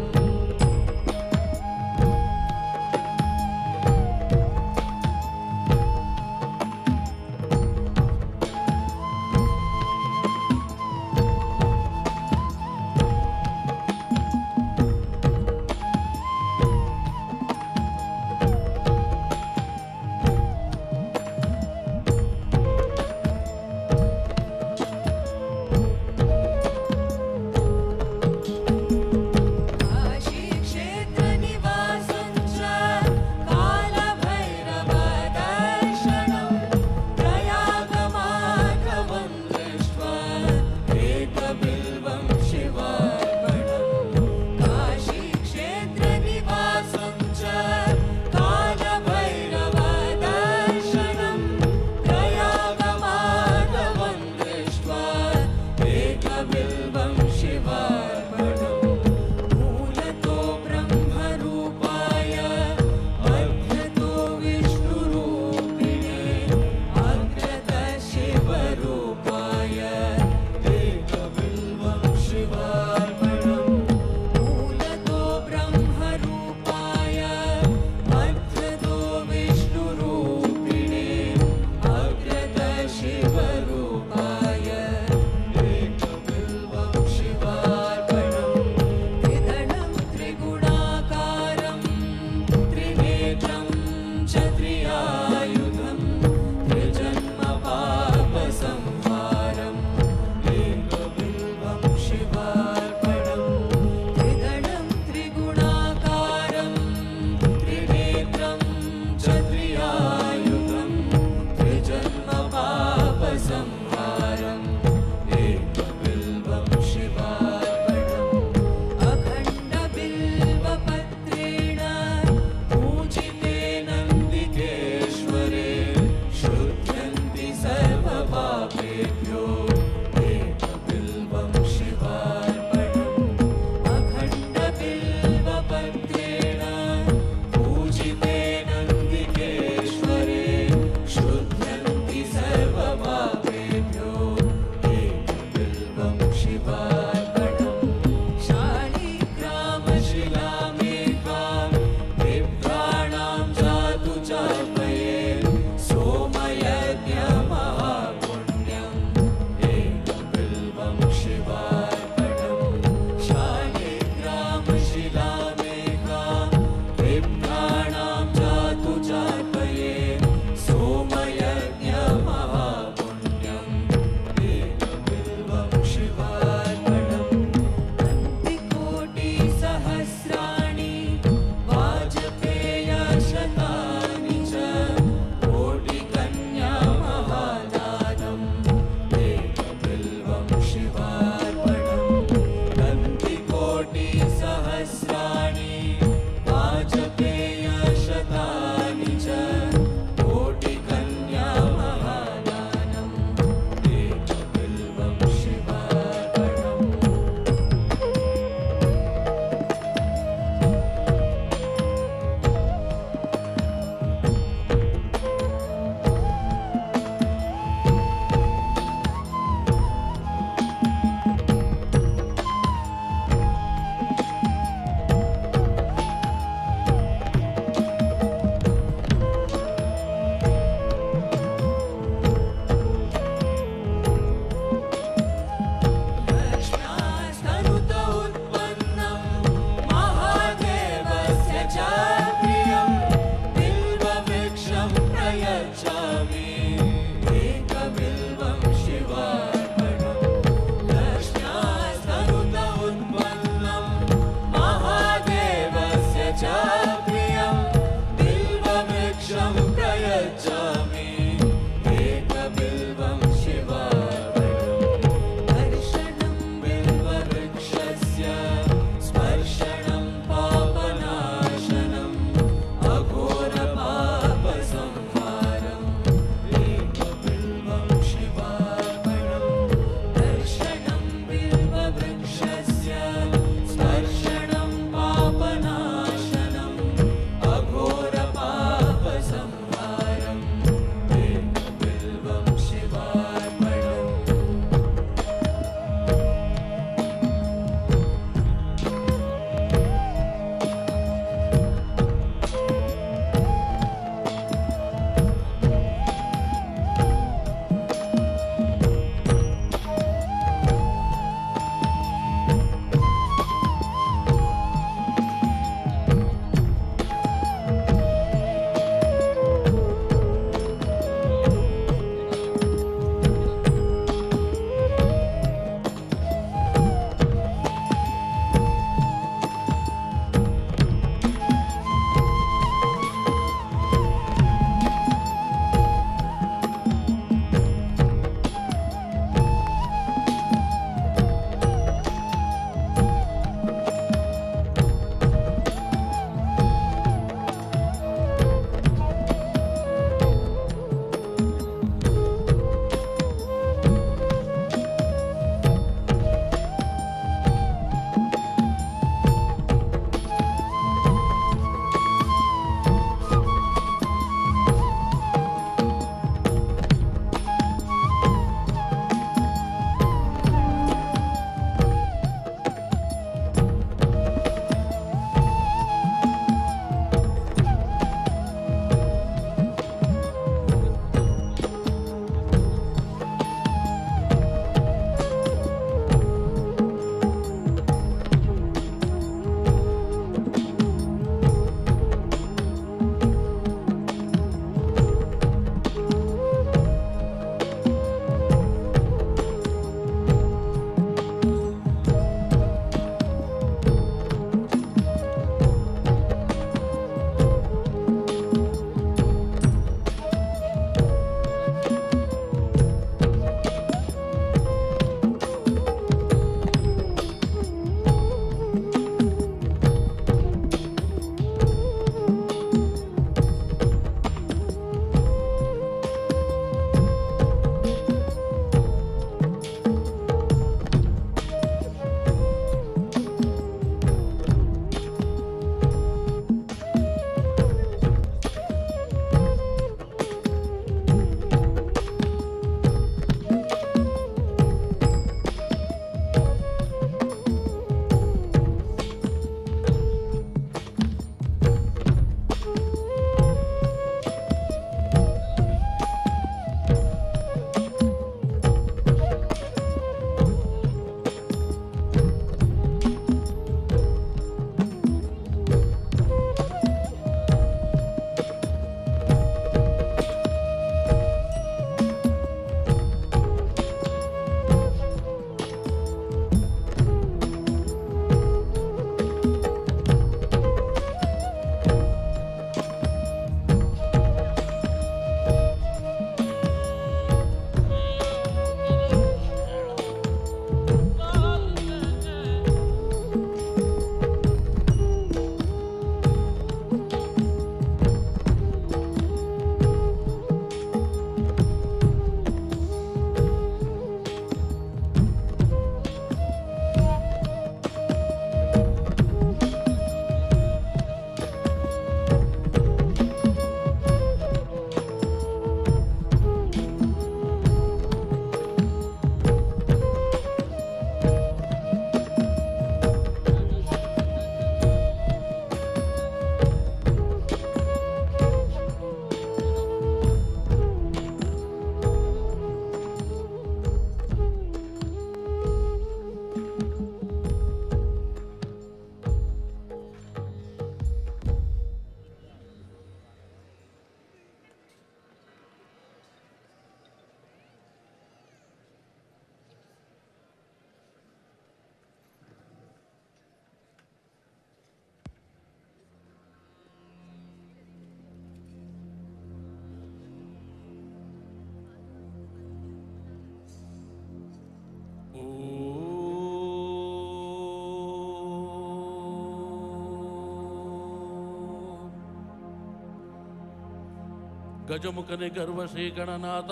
ಗಜಮುಖನೆ ಗರ್ವ ಶ್ರೀ ಗಣನಾಥ.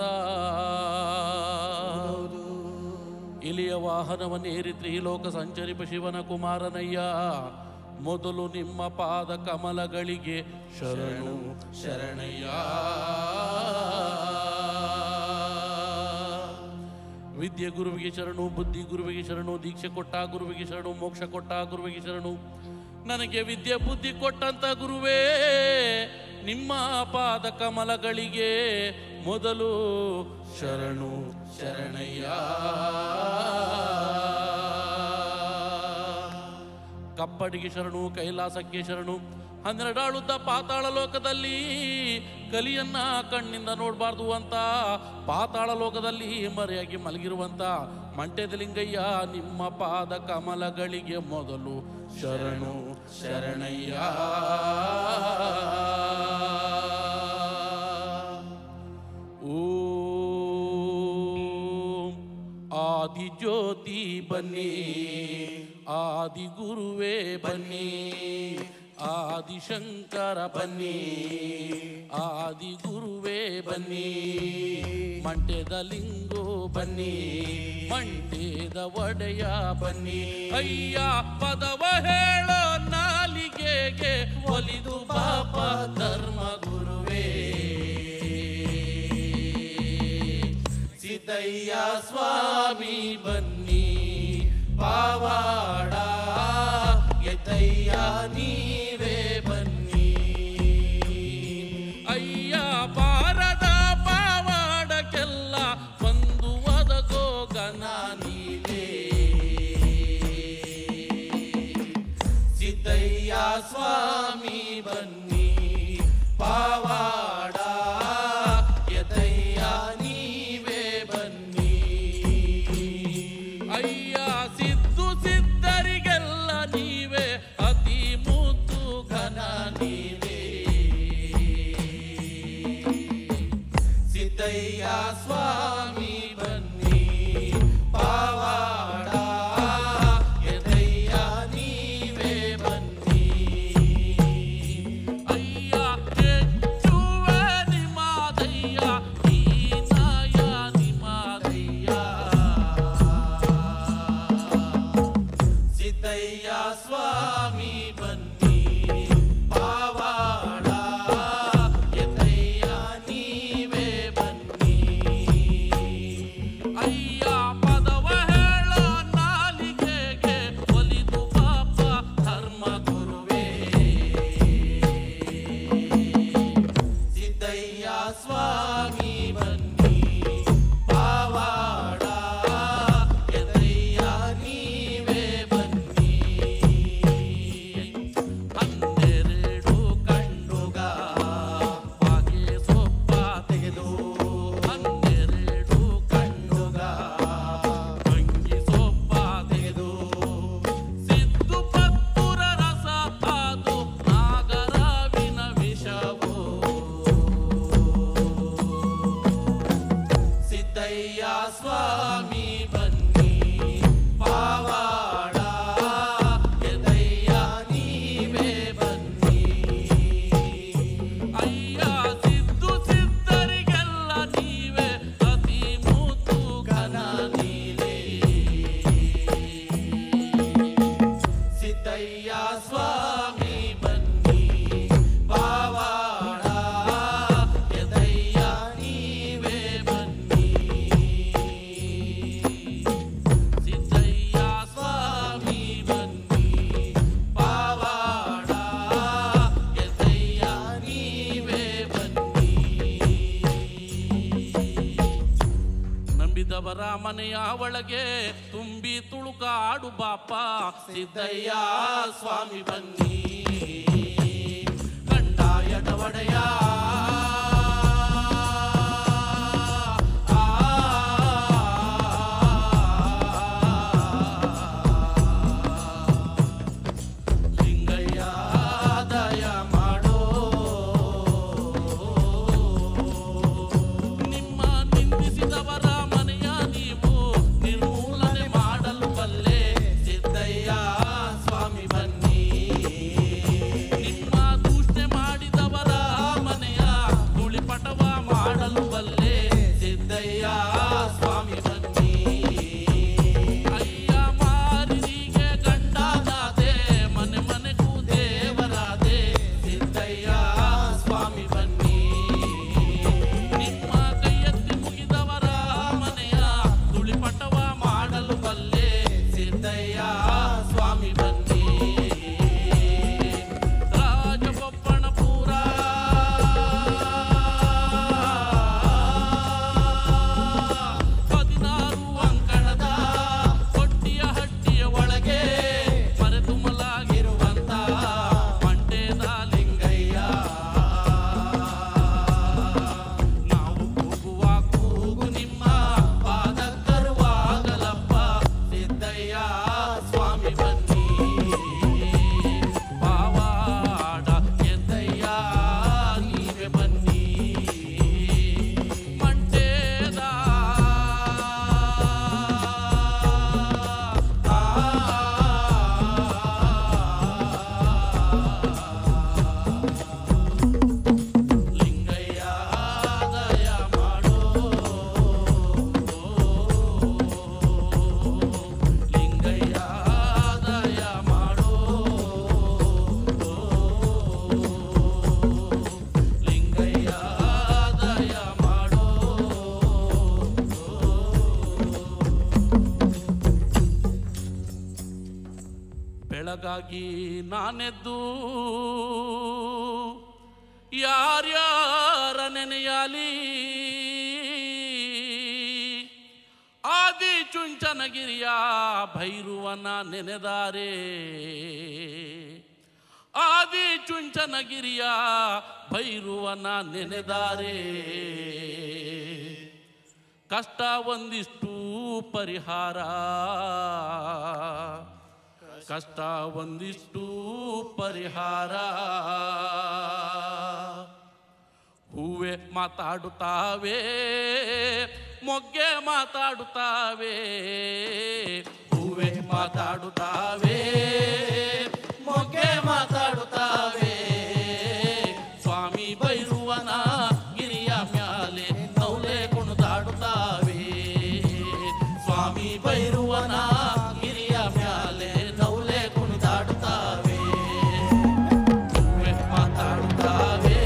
ಇಲಿಯ ವಾಹನವನ್ನೇರಿ ತ್ರಿಲೋಕ ಸಂಚರಿಪ ಶಿವನ ಕುಮಾರನಯ್ಯ. ಮೊದಲು ನಿಮ್ಮ ಪಾದ ಕಮಲಗಳಿಗೆ ಶರಣು ಶರಣಯ್ಯ. ವಿದ್ಯೆ ಗುರುವಿಗೆ ಶರಣು, ಬುದ್ಧಿ ಗುರುವಿಗೆ ಶರಣು, ದೀಕ್ಷೆ ಕೊಟ್ಟ ಗುರುವಿಗೆ ಶರಣು, ಮೋಕ್ಷ ಕೊಟ್ಟ ಗುರುವಿಗೆ ಶರಣು. ನನಗೆ ವಿದ್ಯೆ ಬುದ್ಧಿ ಕೊಟ್ಟಂತ ಗುರುವೇ, ನಿಮ್ಮ ಪಾದ ಕಮಲಗಳಿಗೆ ಮೊದಲು ಶರಣು ಶರಣಯ್ಯ. ಕಪ್ಪಡಿಗೆ ಶರಣು, ಕೈಲಾಸಕ್ಕೆ ಶರಣು. 12 ಆಳುದ್ದ ಪಾತಾಳ ಲೋಕದಲ್ಲಿ ಕಲಿಯನ್ನ ಕಣ್ಣಿಂದ ನೋಡಬಾರ್ದು ಅಂತ ಪಾತಾಳ ಲೋಕದಲ್ಲಿ ಮರೆಯಾಗಿ ಮಲಗಿರುವಂತ ಮಂಟೆದ ಲಿಂಗಯ್ಯ, ನಿಮ್ಮ ಪಾದ ಕಮಲಗಳಿಗೆ ಮೊದಲು ಶರಣು ಶರಣಯ್ಯ. ಓಂ ಆದಿ ಜ್ಯೋತಿ ಬನ್ನಿ, ಆದಿ ಗುರುವೇ ಬನ್ನಿ, ಆದಿಶಂಕರ ಬನ್ನಿ, ಆದಿ ಗುರುವೇ ಬನ್ನಿ. ಮಂಟೆದ ಲಿಂಗೋ ಬನ್ನಿ, ಮಂಟೆದ ಒಡೆಯ ಬನ್ನಿ. ಅಯ್ಯ ಪದವ ಹೇಳೋ ನಾಲಿಗೆಗೆ ಒಲಿದು ಪಾಪ ಧರ್ಮ ಗುರುವೇ. ಸಿದ್ದಯ್ಯ ಸ್ವಾಮಿ ಬನ್ನಿ, ಪಾವಾಡ ಎತ್ತಯ್ಯ ನೀವೇ ಬನ್ನಿ. ಅಯ್ಯ ಪಾರದ ಪಾವಾಡಕ್ಕೆಲ್ಲ ಬಂದು ಒದಗೋ ಗನ ನೀವೇ. ಸಿದ್ದಯ್ಯ ಸ್ವಾಮಿ ಬನ್ನಿ, ಪಾವಾಡ ಎತ್ತಯ್ಯ ನೀವೇ ಬನ್ನಿ. ಅಯ್ಯ ಸಿದ್ದು ಸಿದ್ಧರಿಗೆಲ್ಲ ನೀವೇ, ಅತಿ ಮುದ್ದು ಘನ ನೀವೇ. ಸಿದ್ದಯ್ಯ ಸ್ವಾಮಿ ಬನ್ನಿ, ಪಾವಾಡ ಎದಯ್ಯ ನೀವೇ ಬನ್ನಿ. ಅಯ್ಯ ಹೆಚ್ಚುವ ನಿಮಾದಯ್ಯ, ಹೀನಾಯ ನಿಮಾದಯ್ಯ. ಸಿದ್ದಯ್ಯ ಸ್ವಾಮಿ ಬನ್ನಿ, ಪಾವಾಡ ಎತ್ತಯ್ಯ ನೀವೇ ಬನ್ನಿ. ಅಯ್ಯ ಪದವ ಹೇಳೋ ನಾಲಿಗೆಗೆ ಒಲಿದು ಪಾಪ ಧರ್ಮ ಗುರುವೇ. ಸಿದ್ದಯ್ಯ ಸ್ವಾಮಿ ಬನ್ನಿ, ಪಾವಾಡ ಎತ್ತಯ್ಯ ನೀವೇ ಬನ್ನಿ. 12 ಕಂಡುಗ ಬಾಗೆ ಸೊಪ್ಪ ತೆಗೆದು, 12 ಕಂಡುಗ ಭಂಗಿ ಸೊಪ್ಪ ತೆಗೆದು, ಸಿದ್ದು ಪತ್ತುರ ರಸ ಅದು ನಾಗರಾವಿನ ವಿಷವು. ಸಿದ್ದಯ್ಯ ಸ್ವಾಮಿ ಬನ್ನಿ, ಪಾವಾಡ ಎದಯ್ಯ ನೀವೇ ಬನ್ನಿ. ಅಯ್ಯ ಸಿದ್ದು ಸಿದ್ಧರಿಗೆಲ್ಲ ನೀವೇ, ಅತಿ ಮುದ್ದು ಘನ ನೀವೇ. ಸಿದ್ದಯ್ಯ ಸ್ವಾಮಿ ಬನ್ನಿ, ಪಾವಾಡ ಎದಯ್ಯ ನೀವೇ ಬನ್ನಿ. ಸಿದ್ದಯ್ಯ ಸ್ವಾಮಿ ಬನ್ನಿ, ಪಾವಾಡ ಎದಯ್ಯ ನೀವೇ ಬನ್ನಿ. ನಂಬಿದವರ ಮನೆಯ ಒಳಗೆ ತುಂಬಿ ತುಳುಕಾಡು ಬಾಪ. ಸಿದ್ದಯ್ಯ ಸ್ವಾಮಿ ಬನ್ನಿ, ಕಂಡಾಯದ ಒಡೆಯ. ಲಿಂಗಯ್ಯ ದಯ ಮಾಡೋ, ನಿಮ್ಮ ನಿಂದಿಸಿದವರ ಮನೆಯ ನೀವು ನಿರ್ಮೂಲನೆ ಮಾಡಲು ಬಲ್ಲೆ. ಸಿದ್ದಯ್ಯ ಸ್ವಾಮಿ ಬನ್ನಿ, ನಿಮ್ಮ ದೂಷಣೆ ಮಾಡಿದವರ ಮನೆಯ ಸ್ವಾಮಿ ಬನ್ನಿ ಪಾವಾಡ ಎದ್ದಯ್ಯ ನೀವೇ ಬನ್ನಿ ಮಂಟೇದ ಲಿಂಗಯ್ಯ ದಯ ಮಾಡೋ ಲಿಂಗಯ್ಯ ದಯ ಮಾಡೋ ಲಿಂಗಯ್ಯ ದಯ ಮಾಡೋ ಬೆಳಗಾಗಿ ನಾನೆದ್ದು ಯಾರ್ಯಾರ ನೆನೆಯಾಲಿ ಆದಿ ಚುಂಚನಗಿರಿಯ ಭೈರುವನ ನೆನೆದಾರೆ ಆದಿ ಚುಂಚನಗಿರಿಯ ಭೈರುವನ ನೆನೆದಾರೆ ಕಷ್ಟ ಒಂದಿಷ್ಟು ಪರಿಹಾರ ಕಷ್ಟ ಒಂದಿಷ್ಟು ಪರಿಹಾರ ಹೂವೆ ಮಾತಾಡುತ್ತಾವೆ ಮೊಗ್ಗೆ ಮಾತಾಡುತ್ತಾವೆ ಹೂವೆ ಮಾತಾಡುತ್ತಾವೆ ಮೊಗ್ಗೆ ಮಾತಾಡುತ್ತಾವೆ ಸ್ವಾಮಿ ಭೈರುವನ ಗಿರಿಯ ಮ್ಯಾಲೆ ನೌಲೆ ಕುಣಿದಾಡುತ್ತಾವೆ ಸ್ವಾಮಿ ಭೈರುವನ ಗಿರಿಯ ಮ್ಯಾಲೆ ನೌಲೆ ಕುಣಿದಾಡುತ್ತಾವೆ ಹೂವೆ ಮಾತಾಡುತ್ತಾವೆ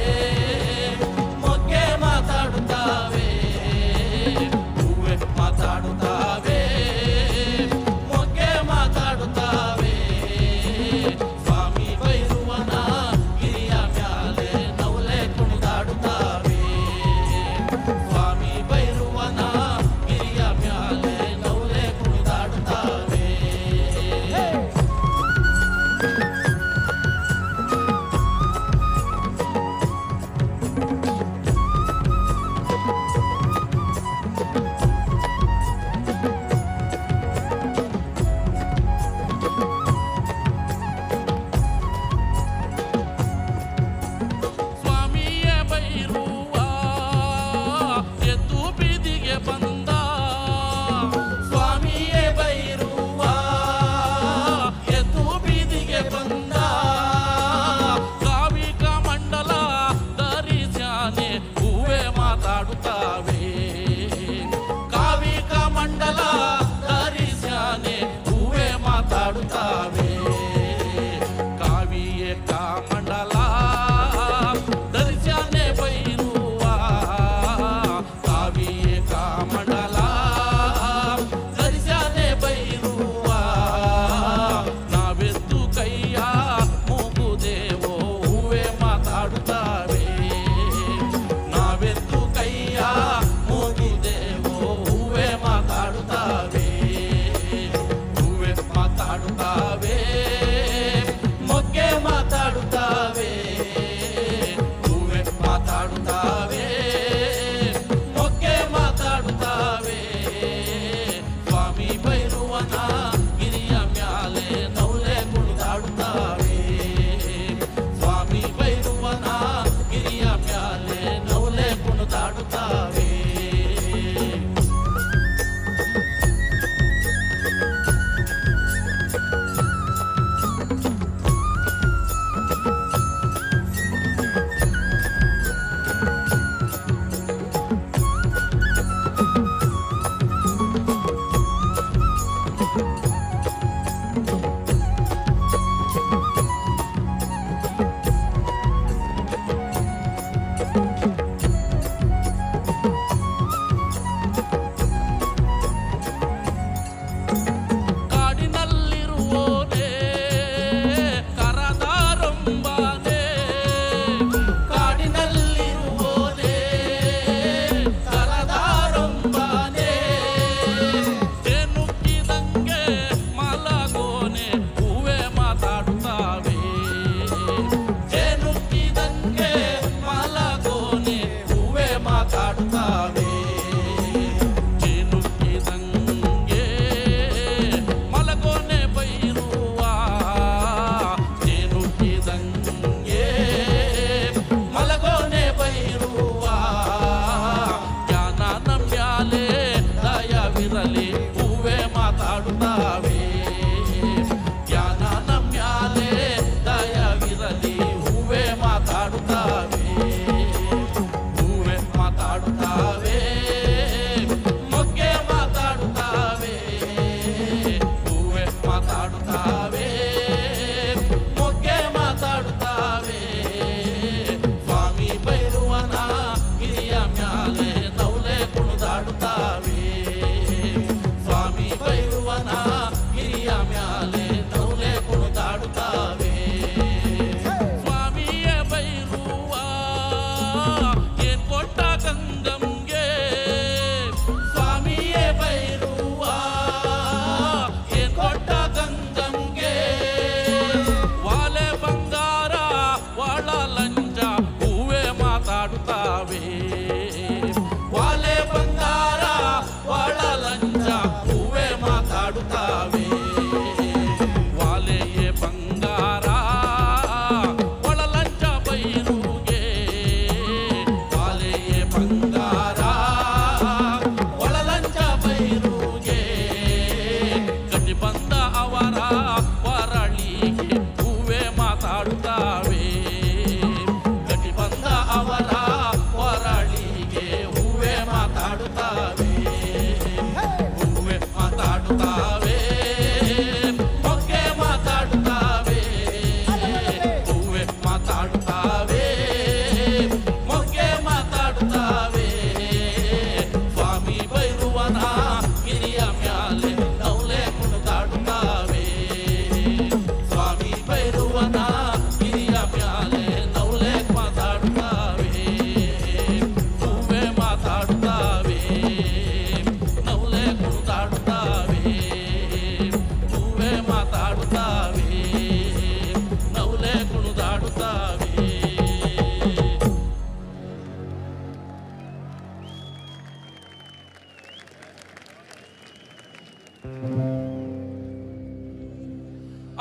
ಮೊಗ್ಗೆ ಮಾತಾಡುತ್ತಾವೆ ಹೂವೆ ಮಾತಾಡುತ್ತಾವೆ ಮೊಗ್ಗೆ ಮಾತಾಡುತ್ತಾವೆ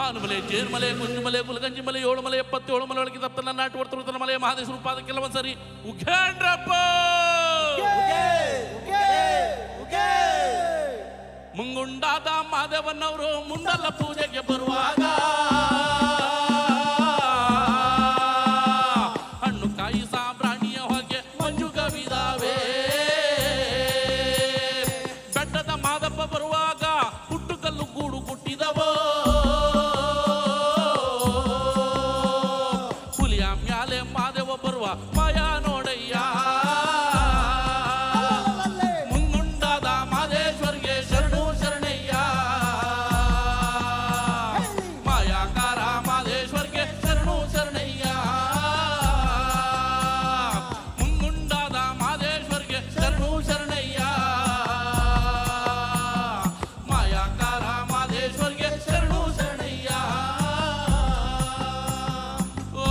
ಆನುಮಲೆ ಜೇರ್ಮಲೆ ಕುಂಜುಮಲೆ ಕುಲಗಂಜಿಮಲೆ 7 ಮಲೆ 77 ಮಲೆ ಒಳಗೆ ತಪ್ಪನ ನಾಟು ವರ್ತನ ಮಲೆ ಮಹಾದೇಶ್ವರ ಪಾದ ಕೆಲವೊಂದ್ಸರಿ ಉಘೇಂಡ್ರಪ್ಪ ಮುಂಗುಂಡಾದ ಮಾದೇವನವರು ಮುಂಡಲ ಪೂಜೆಗೆ ಬರುವಾಗ ಹಣ್ಣು ಕಾಯಿ ಸಾಂಬ್ರಾಣಿಯ ಹೊಗೆ ಮಂಜು ಕವಿದಾವೆ. ಬೆಟ್ಟದ ಮಾದಪ್ಪ ಬರುವಾಗ ಹುಟ್ಟುಕಲ್ಲು ಗೂಡು ಕುಟ್ಟಿದವೋ. ಹುಲಿಯ ಮ್ಯಾಲೆ ಮಾದೇವ ಬರುವ ಮಾಯಾ ನೋಡಯ್ಯ. ಮುಂಗುಂಡಾದ ಮಾದೇಶ್ವರ್ಗೆ ಶರಣು ಶರಣಯ್ಯ. ಮಾಯಾಕಾರ ಮಾದೇಶ್ವರ್ಗೆ ಶರಣು ಶರಣಯ್ಯ. ಮುಂಗುಂಡಾದ ಮಾದೇಶ್ವರ್ಗೆ ಶರಣು ಶರಣಯ್ಯ. ಮಾಯಾಕಾರ ಮಾದೇಶ್ವರ್ಗೆ ಶರಣು ಶರಣಯ್ಯ. ಓ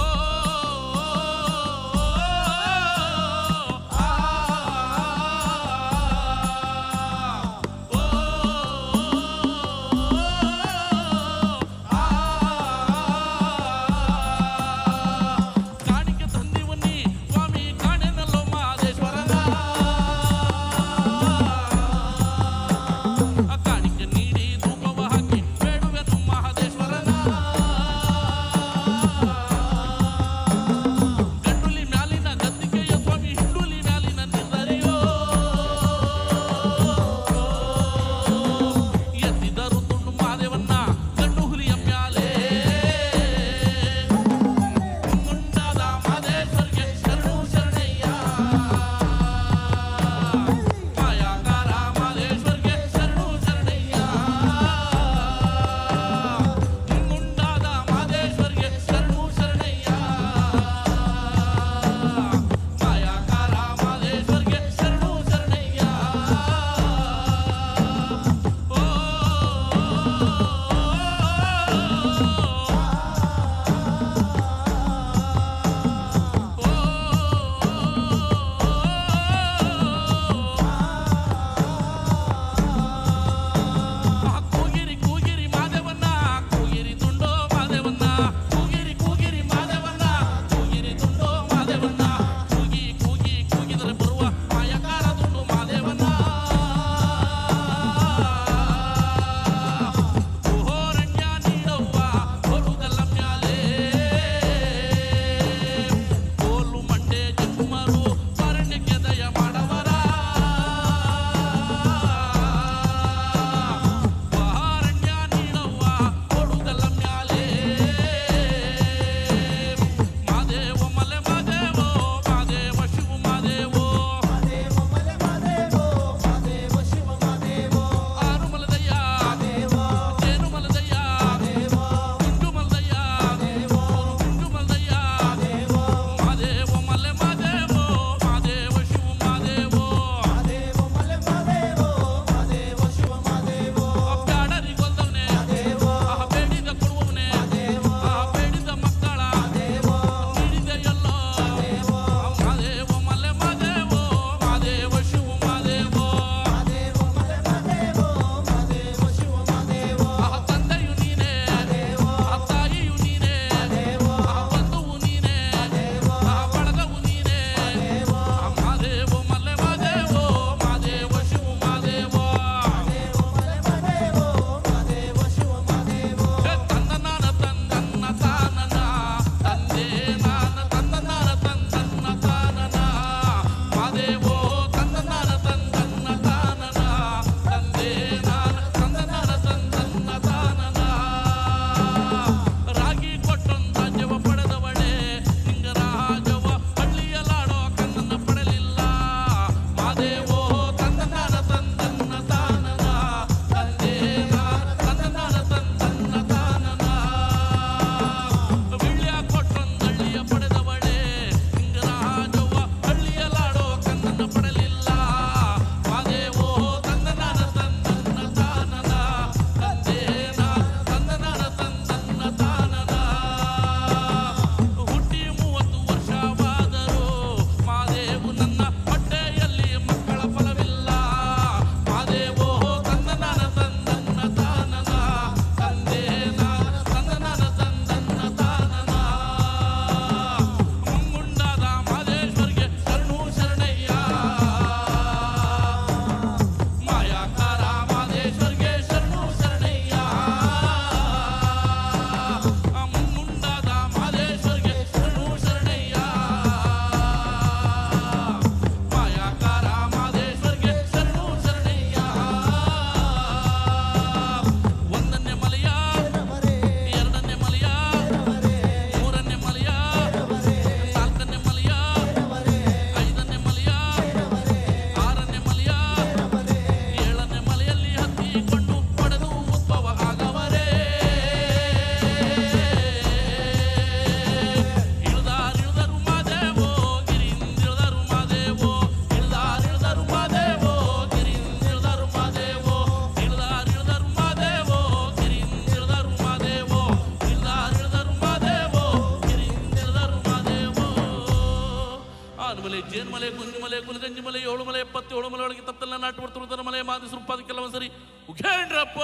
ಮಲೆ 7 ಮಲೆ 77 ಮಲೆ ಒಳಗೆ ತಪ್ಪೆಲ್ಲ ನಾಟು ಬರ್ತಿರ್ತಾರ ಮಲೆ ಮಾದಿಸ್ ರೂಪಾದ ಕೆಲವೊಂದು ಸರಿ ಉಘೇಂಡ್ರಪ್ಪ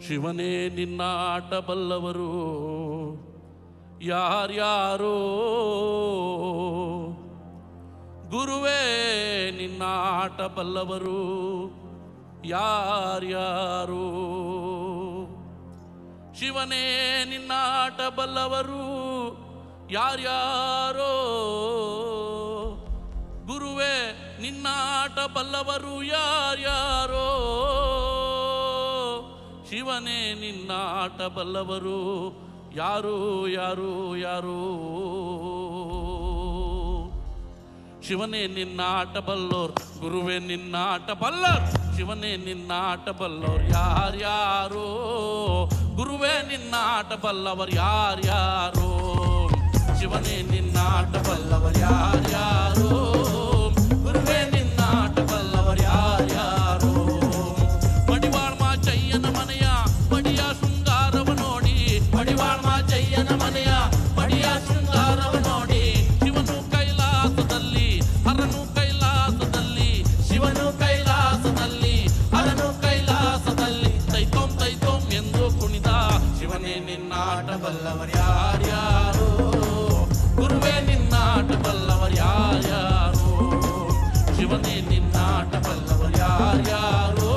ಶಿವನೇ ನಿನ್ನ ಆಟ ಬಲ್ಲವರು ಯಾರ್ಯಾರೋ ಗುರುವೇ ನಿನ್ನ ಆಟ ಬಲ್ಲವರು ಯಾರ್ಯಾರೋ ಶಿವನೇ ನಿನ್ನ ಆಟ ಬಲ್ಲವರು ಯಾರ್ಯಾರೋ ಗುರುವೇ ನಿನ್ನ ಆಟ ಬಲ್ಲವರು ಯಾರ್ಯಾರೋ ಶಿವನೇ ನಿನ್ನ ಆಟ ಬಲ್ಲವರು ಯಾರು ಯಾರು ಯಾರು ಶಿವನೇ ನಿನ್ನ ಆಟ ಬಲ್ಲೋರ್ ಗುರುವೇ ನಿನ್ನ ಆಟ ಬಲ್ಲೋರ್ ಶಿವನೇ ನಿನ್ನ ಆಟ ಬಲ್ಲೋರ್ ಯಾರ್ಯಾರೋ ಗುರುವೇ ನಿನ್ನ ಆಟ ಬಲ್ಲವರು ಯಾರ್ಯಾರೋ ಶಿವನೇ ನಿನ್ನ ಆಟ ಬಲ್ಲವರು ಯಾರ್ಯಾರೋ ಗುರುವೇ ನಿನ್ನ ಆಟ ಬಲ್ಲವರು ಯಾರ್ಯಾರೋ ಮಡಿವಾಳ್ ಮಾಚಯ್ಯನ ಮನೆಯ ಮಡಿಯ ಶೃಂಗಾರವ ನೋಡಿ ಮಡಿವಾಳ್ ಮಾಚಯ್ಯನ ಮನೆಯ ಮಡಿಯ ಶೃಂಗಾರವ ನೋಡಿ ಶಿವನು ಕೈಲಾಸದಲ್ಲಿ ಹರನು ಕೈಲಾಸದಲ್ಲಿ ಶಿವನು ಕೈಲಾಸದಲ್ಲಿ ಹರನು ಕೈಲಾಸದಲ್ಲಿ ತೈತೋಂ ಎಂದು ಕುಣಿದ ಶಿವನೇ ನಿನ್ನ ಆಟ ಬಲ್ಲವರು ಯಾರ್ಯಾರೋ ಗುರುವೇ ನಿನ್ನ ಆಟ ಬಲ್ಲವರು ಯಾರ್ಯಾರೋ ಶಿವನೇ ನಿನ್ನ ಆಟ ಬಲ್ಲವರು ಯಾರ್ಯಾರೋ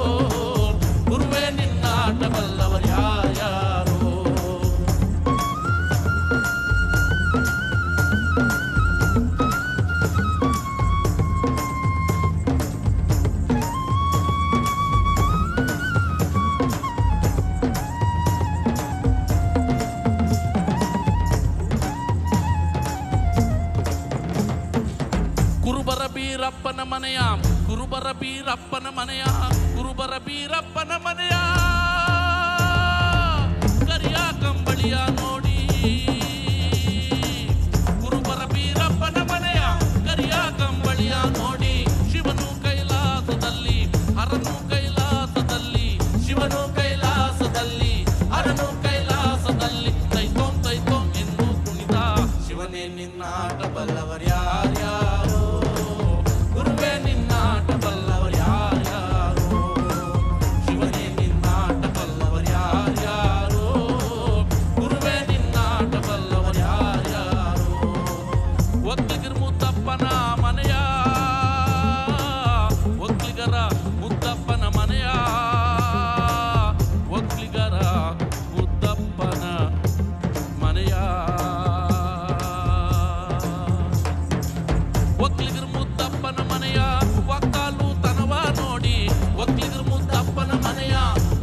ಗುರುವೇ ನಿನ್ನ ಆಟ ಬಲ್ಲವರು ಯಾರ್ಯಾರೋ ಕುರುಬರ ಬೀರಪ್ಪನ ಮನೆಯ ಕುರುಬರ ಬೀರಪ್ಪನ ಮನೆಯ ಕುರುಬರ ಬೀರಪ್ಪನ ಮನೆಯ ಕರಿಯ ಕಂಬಳಿಯ ನೋಡಿ ಕುರುಬರ ಬೀರಪ್ಪನ ಮನೆಯ ಕರಿಯ ಕಂಬಳಿಯ ನೋಡಿ ಶಿವನು ಕೈಲಾಸದಲ್ಲಿ ಹರನು ಕೈಲಾಸದಲ್ಲಿ ಶಿವನು ಕೈಲಾಸದಲ್ಲಿ ಹರನು ಕೈಲಾಸದಲ್ಲಿ ತೈತೋಂ ಎಂದು ಕುಣಿದ ಶಿವನೇ ನಿನ್ನ ಆಟ ಬಲ್ಲವರು ಯಾರ್ಯಾರೋ ಗುರುವೇ ನಿನ್ನ ಆಟ ಬಲ್ಲವರು ಯಾರ್ಯಾರೋ ಶಿವನೇ ನಿನ್ನ ಆಟ ಬಲ್ಲವರು ಯಾರ್ಯಾರೋ ಗುರುವೇ ನಿನ್ನ ಆಟ ಬಲ್ಲವರು ಯಾರ್ಯಾರೋ ಒಕ್ಕಲಿಗರ ಮುದ್ದಪ್ಪನ ಮನೆಯ ಒಕ್ಕಲಿಗರ ಮುದ್ದಪ್ಪನ ಮನೆಯ ಒಕ್ಕಲಿಗರ ಮುದ್ದಪ್ಪನ ಮನೆಯ ಒಕ್ಕಲಿಗರ ಮುದ್ದಪ್ಪನ ಮನೆಯ ಒಕ್ಕಾಲು ತನವ ನೋಡಿ ಒಕ್ಕಲಿಗರ ಮುದ್ದಪ್ಪನ ಮನೆಯ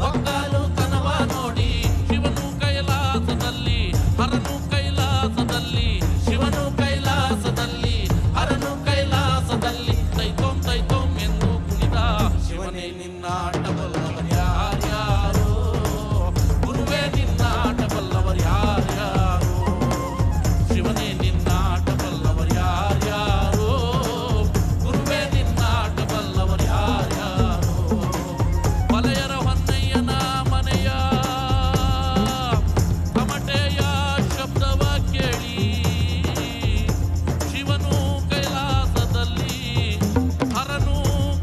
ಒಕ್ಕಾಲು ತನವ ನೋಡಿ ಶಿವನು ಕೈಲಾಸದಲ್ಲಿ ಹರನು ಕೈಲಾಸದಲ್ಲಿ ಶಿವನು ಕೈಲಾಸದಲ್ಲಿ ಹರನು ಕೈಲಾಸದಲ್ಲಿ ತೈತೋಂ ಎಂದು ಕುಣಿದ ಶಿವನೇ ನಿನ್ನ ಆಟ ಬಲ್ಲವರು ಯಾರ್ಯಾರೋ ಗುರುವೇ ನಿನ್ನ ಆಟ ಬಲ್ಲವರು ಯಾರ್ಯಾರೋ ಶಿವನೇ ನಿನ್ನ ಆಟ ಬಲ್ಲವರು ಯಾರ್ಯಾರೋ ಗುರುವೇ ನಿನ್ನ ಆಟ ಬಲ್ಲವರು ಯಾರ್ಯಾರೋ ಮಲೆಯರ ಹೊನ್ನಯ್ಯನ ಮನೆಯ ತಮಟೆಯ ಶಬ್ದವ ಕೇಳಿ ಶಿವನು ಕೈಲಾಸದಲ್ಲಿ ಹರನು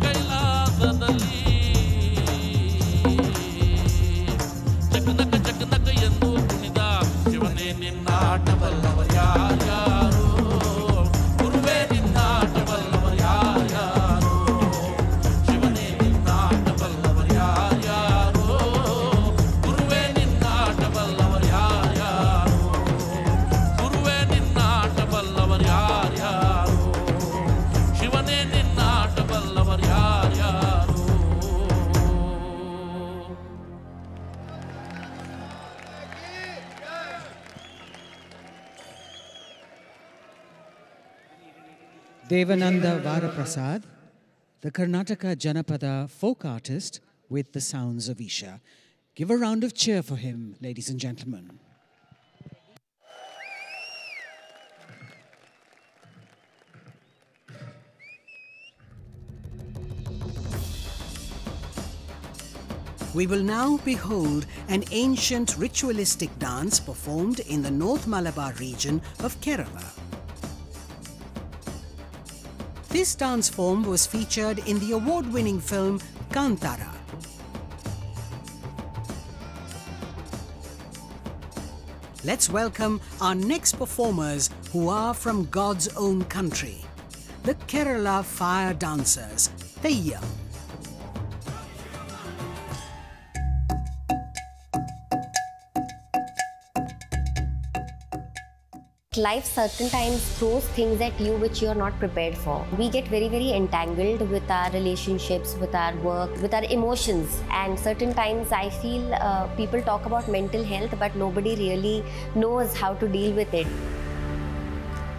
ಕೈಲಾಸದಲ್ಲಿ ಚಕನಕ ಎಂದು ಕುಣಿದ ಶಿವನೇ ನಿನ್ನ ಆಟ ಬಲ್ಲವರು ಯಾರ್ಯಾರೋ ಗುರುವೇ ನಿನ್ನ ಆಟ ಬಲ್ಲವರು ಯಾರ್ಯಾರೋ ಶಿವನೇ ನಿನ್ನ ಆಟ ಬಲ್ಲವರು ಯಾರ್ಯಾರೋ ಗುರುವೇ ನಿನ್ನ ಆಟ ಬಲ್ಲವರು ಯಾರ್ಯಾರೋ ಗುರುವೇ ನಿನ್ನ ಆಟ ಬಲ್ಲವರು ಯಾರ್ಯಾರೋ ಶಿವನೇ ನಿನ್ನ ಆಟ ಬಲ್ಲವರು ಯಾರ್ಯಾರೋ Devananda Varaprasad, the Karnataka Janapada folk artist with the sounds of Isha. Give a round of cheer for him, ladies and gentlemen. We will now behold an ancient ritualistic dance performed in the North Malabar region of Kerala. This dance form was featured in the award-winning film Kantara. Let's welcome our next performers who are from God's own country, the Kerala fire dancers, Theyyam. Life certain times throws things at you which you are not prepared for. We get very entangled with our relationships, with our work, with our emotions, and certain times I feel people talk about mental health but nobody really knows how to deal with it.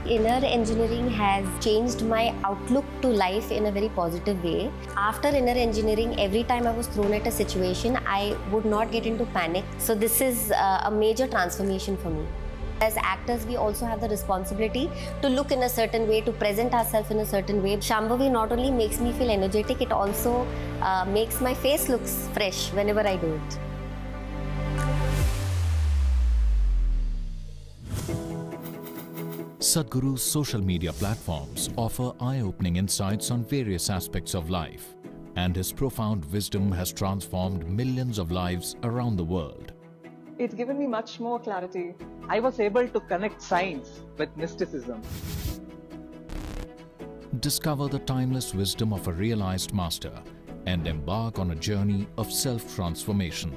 Inner engineering has changed my outlook to life in a very positive way. After inner engineering, every time I was thrown at a situation, I would not get into panic. So this is a major transformation for me. As actors, we also have the responsibility to look in a certain way, to present ourselves in a certain way. Shambhavi not only makes me feel energetic, it also makes my face look fresh whenever I do it. Sadhguru's social media platforms offer eye-opening insights on various aspects of life, and his profound wisdom has transformed millions of lives around the world. It's given me much more clarity. I was able to connect science with mysticism. Discover the timeless wisdom of a realized master and embark on a journey of self-transformation.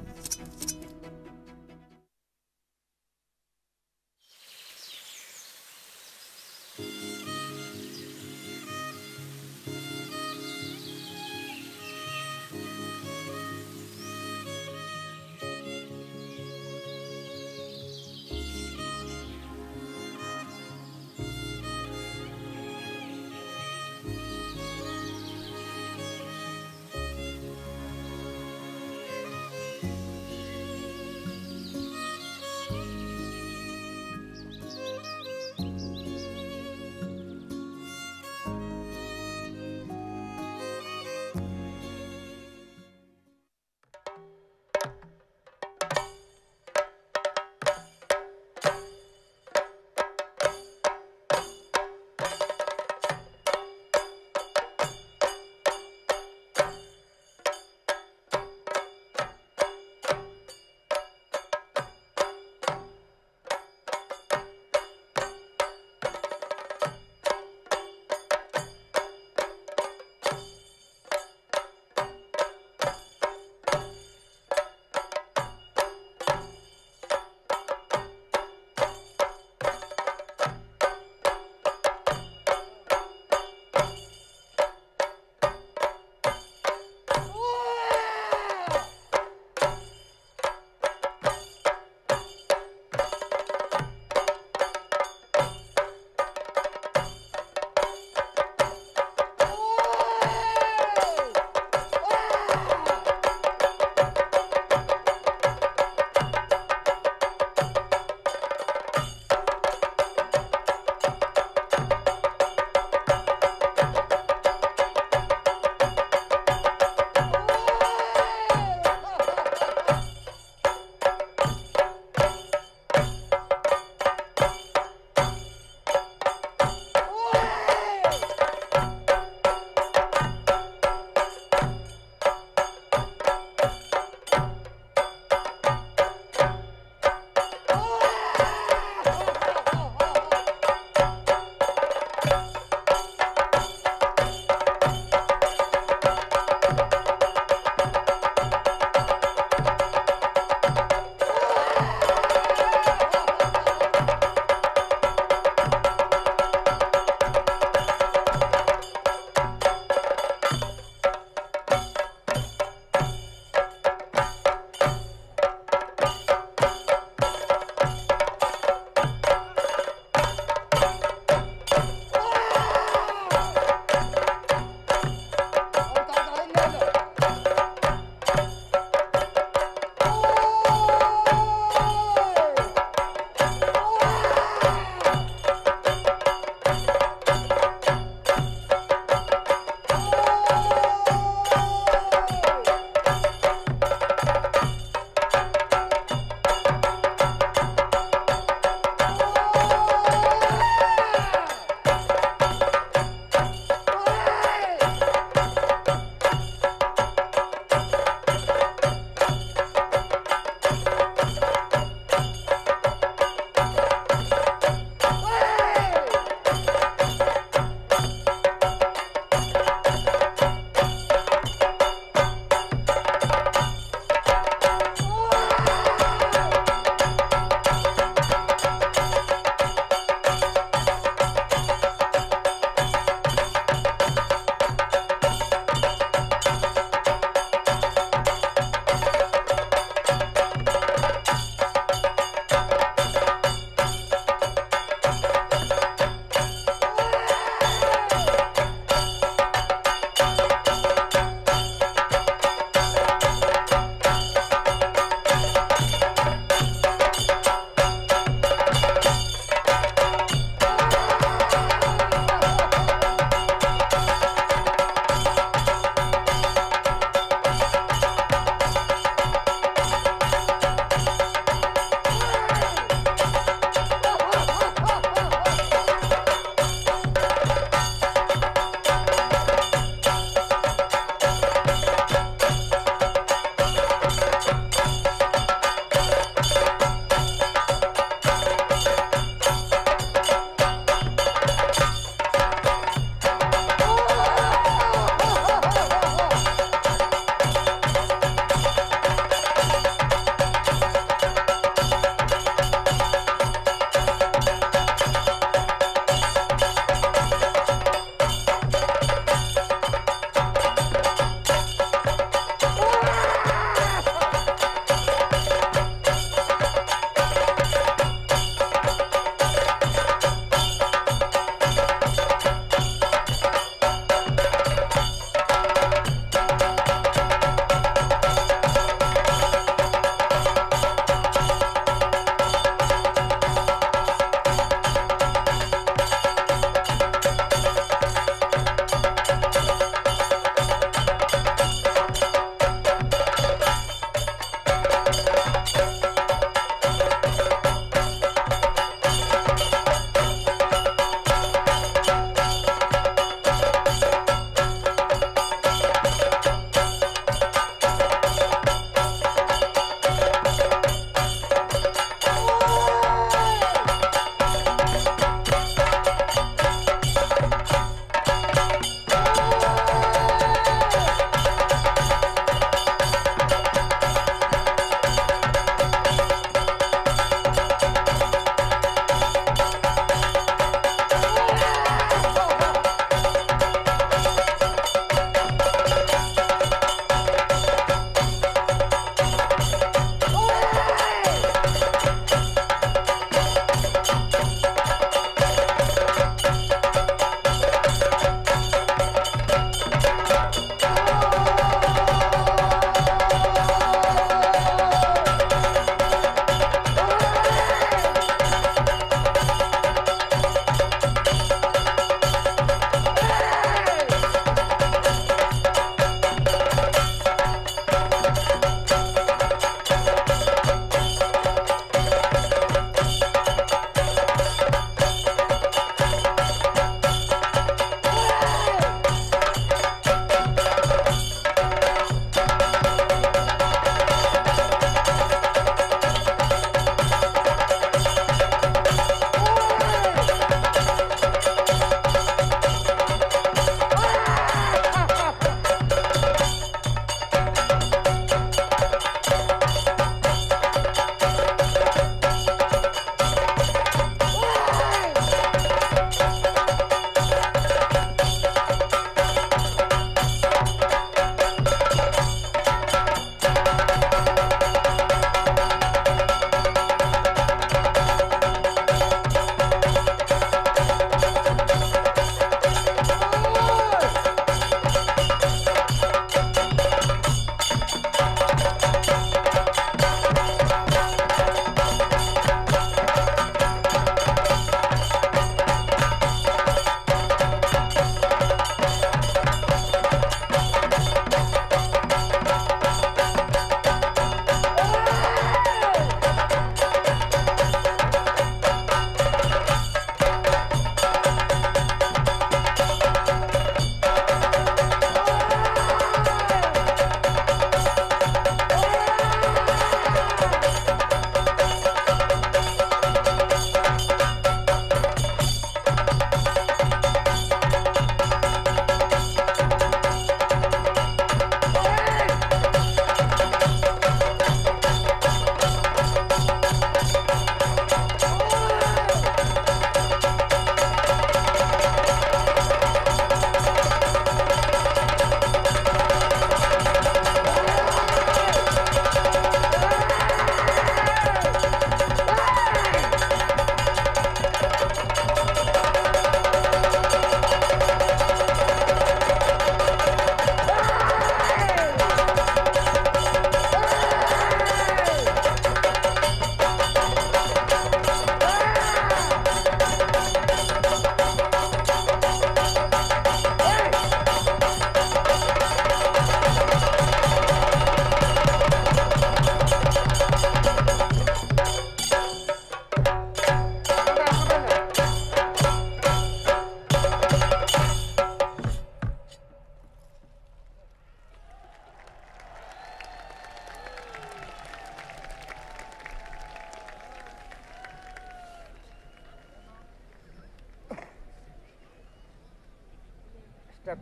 Velu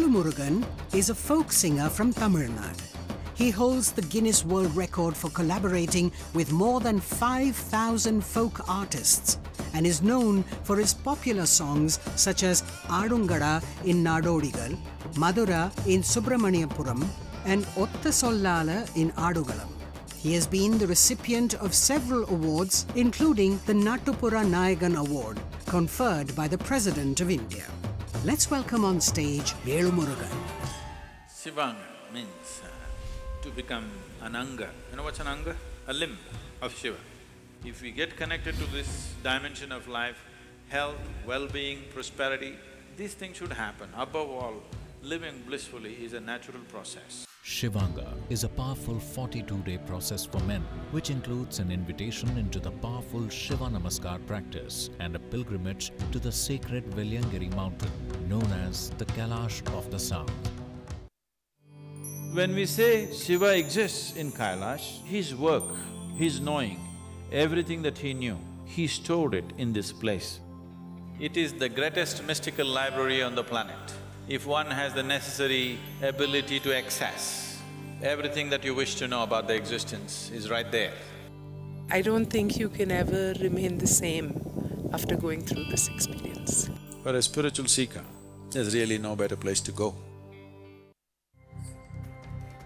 Murugan is a folk singer from Tamil Nadu. He holds the Guinness World Record for collaborating with more than 5,000 folk artists and is known for his popular songs such as Adungada in Nadodigal, Madura in Subramaniapuram and Otta Sollala in Adugalam. He has been the recipient of several awards, including the Nattupura Nayagan Award, conferred by the President of India. Let's welcome on stage Velu Murugan. Shivanga means to become an anga. You know what's an anga? A limb of Shiva. If we get connected to this dimension of life, health, well-being, prosperity, these things should happen. Above all, living blissfully is a natural process. Shivanga is a powerful 42-day process for men, which includes an invitation into the powerful Shiva Namaskar practice and a pilgrimage to the sacred Velyangiri mountain, known as the Kailash of the South. When we say Shiva exists in Kailash, his work, his knowing, everything that he knew, he stored it in this place. It is the greatest mystical library on the planet. If one has the necessary ability to access, everything that you wish to know about the existence is right there. I don't think you can ever remain the same after going through this experience. For a spiritual seeker, there's really no better place to go.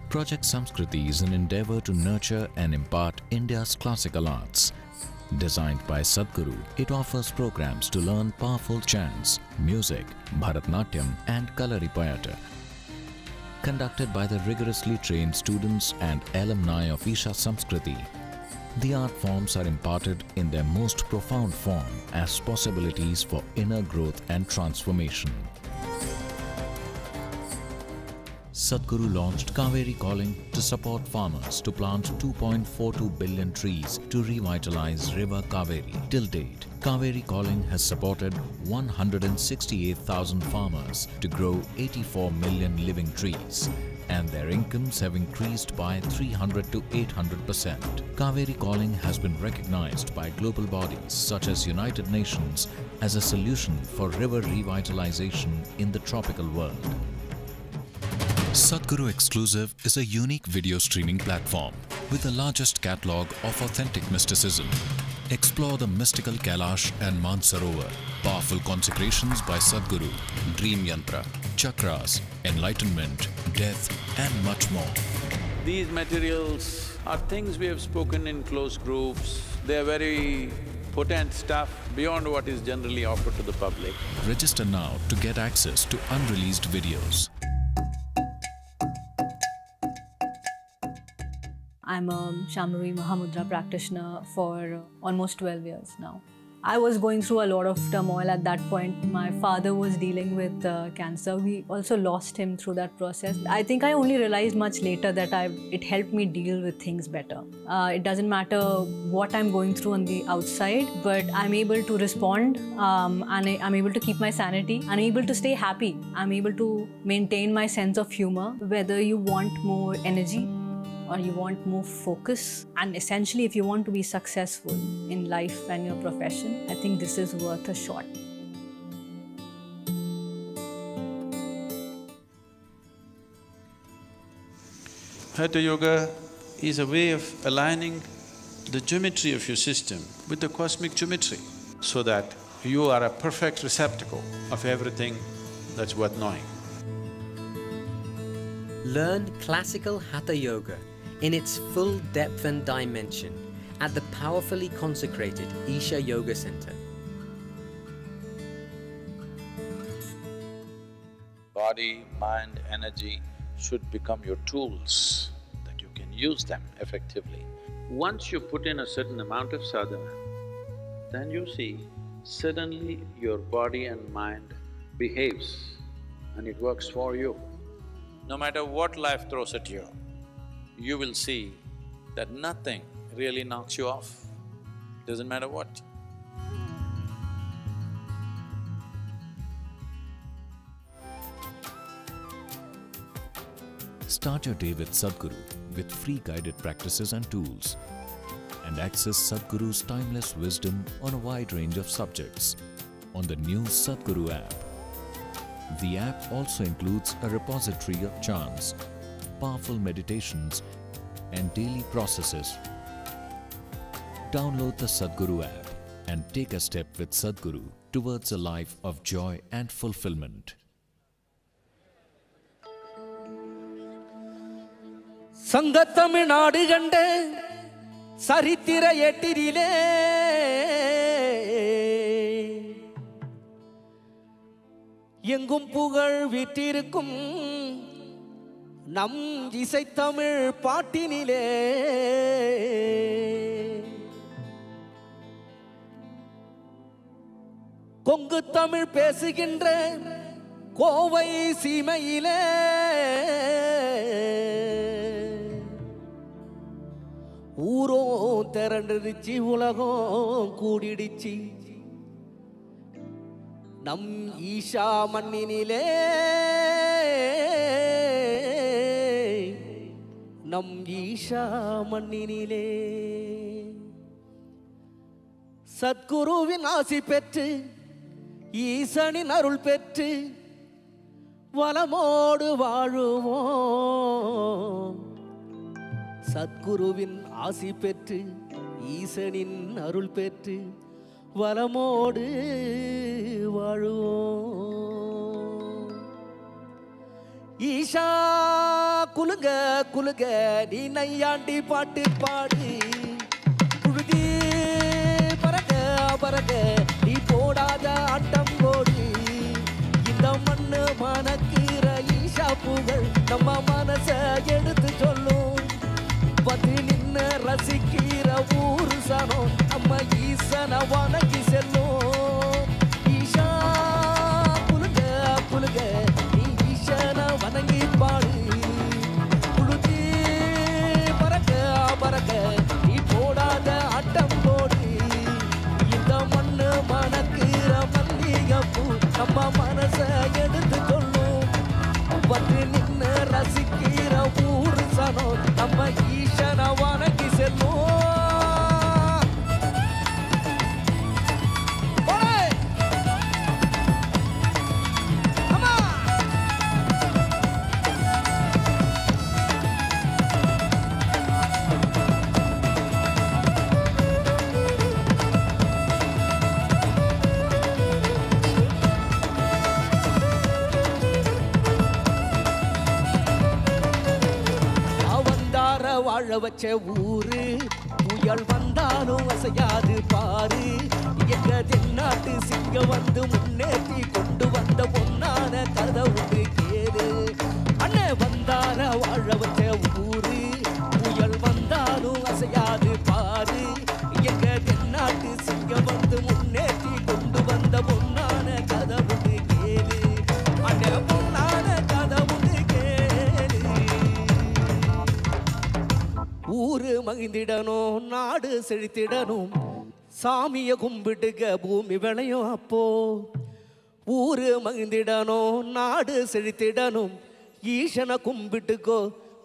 Project Samskriti is an endeavor to nurture and impart India's classical arts. Designed by Sadhguru, it offers programs to learn powerful chants, music, Bharatnatyam and Kalaripayattu. Conducted by the rigorously trained students and alumni of Isha Samskriti, the art forms are imparted in their most profound form as possibilities for inner growth and transformation. Sadhguru launched Kaveri Calling to support farmers to plant 2.42 billion trees to revitalize River Kaveri. Till date, Kaveri Calling has supported 168,000 farmers to grow 84 million living trees, and their incomes have increased by 300 to 800%. Kaveri Calling has been recognized by global bodies such as United Nations as a solution for river revitalization in the tropical world. Sadhguru Exclusive is a unique video streaming platform with the largest catalogue of authentic mysticism. Explore the mystical Kailash and Mansarovar, powerful consecrations by Sadhguru, dream yantra, chakras, enlightenment, death and much more. These materials are things we have spoken in close groups. They are very potent stuff beyond what is generally offered to the public. Register now to get access to unreleased videos. I'm a Shamravi Mahamudra practitioner for almost 12 years now. I was going through a lot of turmoil at that point. My father was dealing with cancer. We also lost him through that process. I think I only realized much later that it helped me deal with things better. It doesn't matter what I'm going through on the outside, but I'm able to respond and I'm able to keep my sanity. I'm able to stay happy. I'm able to maintain my sense of humor. Whether you want more energy or you want more focus, and essentially if you want to be successful in life and your profession, I think this is worth a shot. Hatha Yoga is a way of aligning the geometry of your system with the cosmic geometry so that you are a perfect receptacle of everything that's worth knowing. Learn classical Hatha Yoga in its full depth and dimension at the powerfully consecrated Isha Yoga Center. Body, mind, energy should become your tools, that you can use them effectively. Once you put in a certain amount of sadhana, then you see suddenly your body and mind behaves and it works for you. No matter what life throws at you, you will see that nothing really knocks you off, doesn't matter what. Start your day with Sadhguru with free guided practices and tools, and access Sadhguru's timeless wisdom on a wide range of subjects on the new Sadhguru app. The app also includes a repository of chants, powerful meditations, and daily processes. Download the Sadhguru app and take a step with Sadhguru towards a life of joy and fulfillment. சங்கத்தமிழ்நாடு கண்ட சரித்திர எட்டிரிலே எங்கும் புகழ் விற்றிருக்கும் நம் இசைத்தமிழ் பாட்டினிலே கொங்கு தமிழ் பேசுகின்ற கோவை சீமையிலே ஊரோ திரண்டுடுச்சு, உலகம் கூடிடுச்சு நம் ஈஷா மண்ணினிலே, நம் ஈஷா மண்ணினிலே. சத்குருவின் ஆசி பெற்று ஈசனின் அருள் பெற்று வளமோடு வாழுவோம். சத்குருவின் ஆசி பெற்று ஈசனின் அருள் பெற்று வளமோடு வாழுவோம். ஈஷா குலுங்க குலுங்க நீ நையாண்டி பாட்டு பாடு, குழுதி பறக்க பறக்க நீ போடாத ஆட்டம் போடு. இந்த மண்ணு மணக்கிற ஈஷா புகழ் நம்ம மனச எடுத்து சொல்லும். வந்து நின்ன ரசிக்கிற ஊரு சனம் நம்ம ஈசன வணங்கி செல்லும். ஈஷா குலுங்க குலுங்க நீ ஈசன வணங்கி பாடு, குழுதி பறக்க பறக்க நீ போடாத ஆட்டம் போடு. இந்த மண்ணு மணக்கிற மல்லிகைப்பூ நம்ம மனச எடுத்து கொள்ளும். வந்து நின்ன ரசிக்கிற ஊரு சனம் நம்ம ஈசன வணங்கி செல்லும். வாழ வச்ச ஊரு புயல் வந்தாலும் அசையாது பாரு. எங்க தென்னாட்டு சிங்க வந்து முன்னேற்றி கொண்டு வந்த பொன்னான கதை ஒன்று கேளு. அண்ணே வந்தார வாழ வச்ச ஊரு புயல் வந்தாலும் அசையாது பாரு. எங்க தென்னாட்டு சிங்க வந்து முன்னேற்றி கொண்டு வந்த பொன்னான கதை ஒன்று கேளு. அண்ணே பொன்னான கதை ஒன்று கேளு. ஊரு மகிழ்ந்திடணும், நாடு செழித்திடணும், சாமிய கும்பிடுக பூமி விளையும் அப்போ. ஊரு மகிழ்ந்திடணும், நாடு செழித்திடணும், ஈசனை கும்பிட்டுக்கோ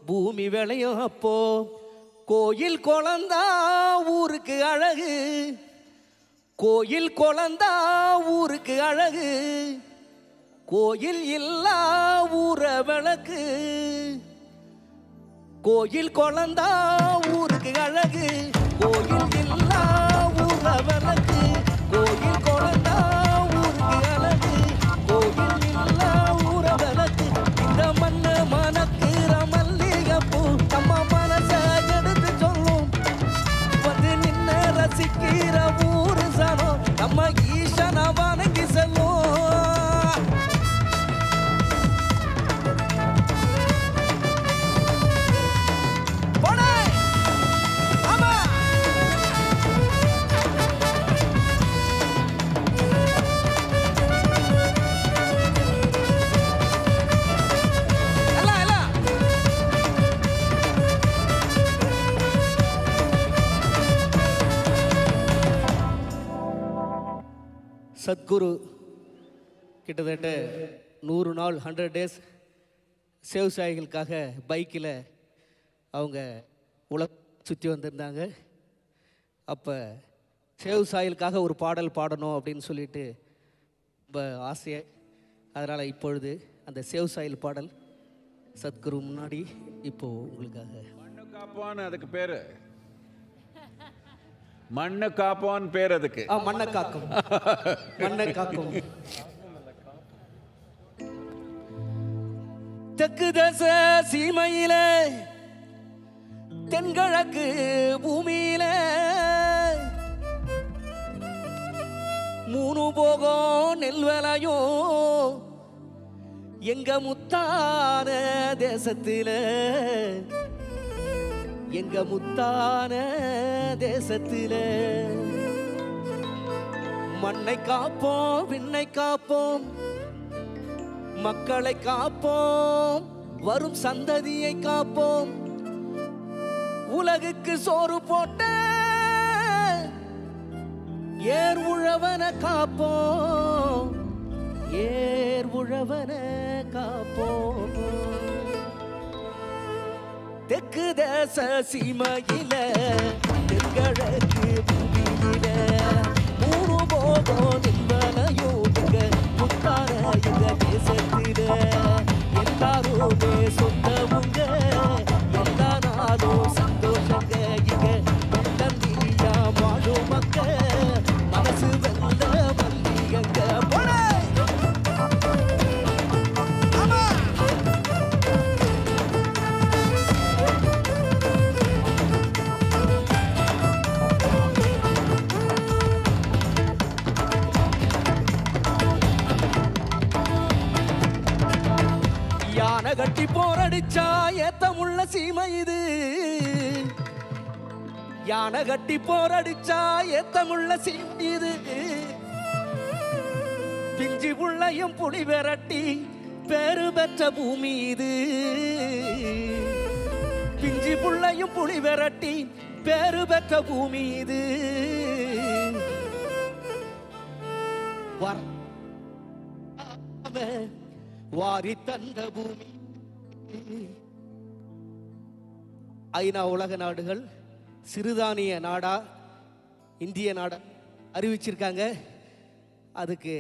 பூமி விளையும் அப்போ. கோயில் குழந்தா ஊருக்கு அழகு, கோயில் குழந்தா ஊருக்கு அழகு, கோயில் இல்லா ஊர விளக்கு. கோயில் குழந்தா ஊருக்கு அழகு, கோயில் இல்லா ஊர விளக்கு. கோயில் குழந்தா ஊருக்கு அழகு, கோயில் இல்லா ஊர விளக்கு. இந்த மண்ணு மணக்கிற மல்லிகைப்பூ நம்ம மனச எடுத்து சொல்லும். வந்து நின்ன ரசிக்கிற ஊரு சனம் நம்ம ஈசன வணங்கி செல்லும். சத்குரு கிட்டத்தட்ட 100 நாள் 100 days சேவசாயிகளுக்காக பைக்கில் அவங்க சுற்றி வந்திருந்தாங்க. அப்போ சேவசாயிகளுக்காக ஒரு பாடல் பாடணும் அப்படின்னு சொல்லிட்டு ரொம்ப ஆசையாக, அதனால் இப்பொழுது அந்த சேவசாயில் பாடல் சத்குரு முன்னாடி இப்போது உங்களுக்காக. மண்ணு காப்பான்னு அதுக்கு பேர், மண்ணை காப்பான்னு பேர் அதுக்கு. மண்ணை காக்கும், மண்ணை காக்கும். தெற்கு தச சீமையில தென்கிழக்கு பூமியில 3 போகம் நெல் விளையும் எங்க முத்தான தேசத்தில, எங்க முத்தான தேசத்தில. மண்ணை காப்போம், விண்ணை காப்போம், மக்களை காப்போம், வரும் சந்ததியை காப்போம். உலகுக்கு சோறு போட்ட ஏர் உழவன காப்போம், ஏர் உழவன காப்போம். தெற்கு தேச சீமையில தென்கிழக்கு பூமியில 3 போகம் நின்பனையோடுங்க முத்தான எங்க தேசத்தில. எல்லாருமே சொந்தமுங்க, எல்லா நாளும் சந்தோஷங்க. இங்க தந்தியா வாழும் மக்க மனசு வெல்ல மல்லிகங்க. யானை கட்டி போரடிச்சா ஏத்தமுள்ள சீமை இது, யானை கட்டி போரடிச்சா ஏத்தமுள்ள சீமை இது. பிஞ்சி புள்ளையும் புலி விரட்டி பேரு பெற்ற பூமி இது, பிஞ்சி புள்ளையும் புலி விரட்டி பேரு பெற்ற பூமி இது. வாரி தந்த பூமி. ஐநா உலக நாடுகள் சிறுதானிய நாடா இந்திய நாடா அறிவிச்சிருக்காங்க. அதுக்கு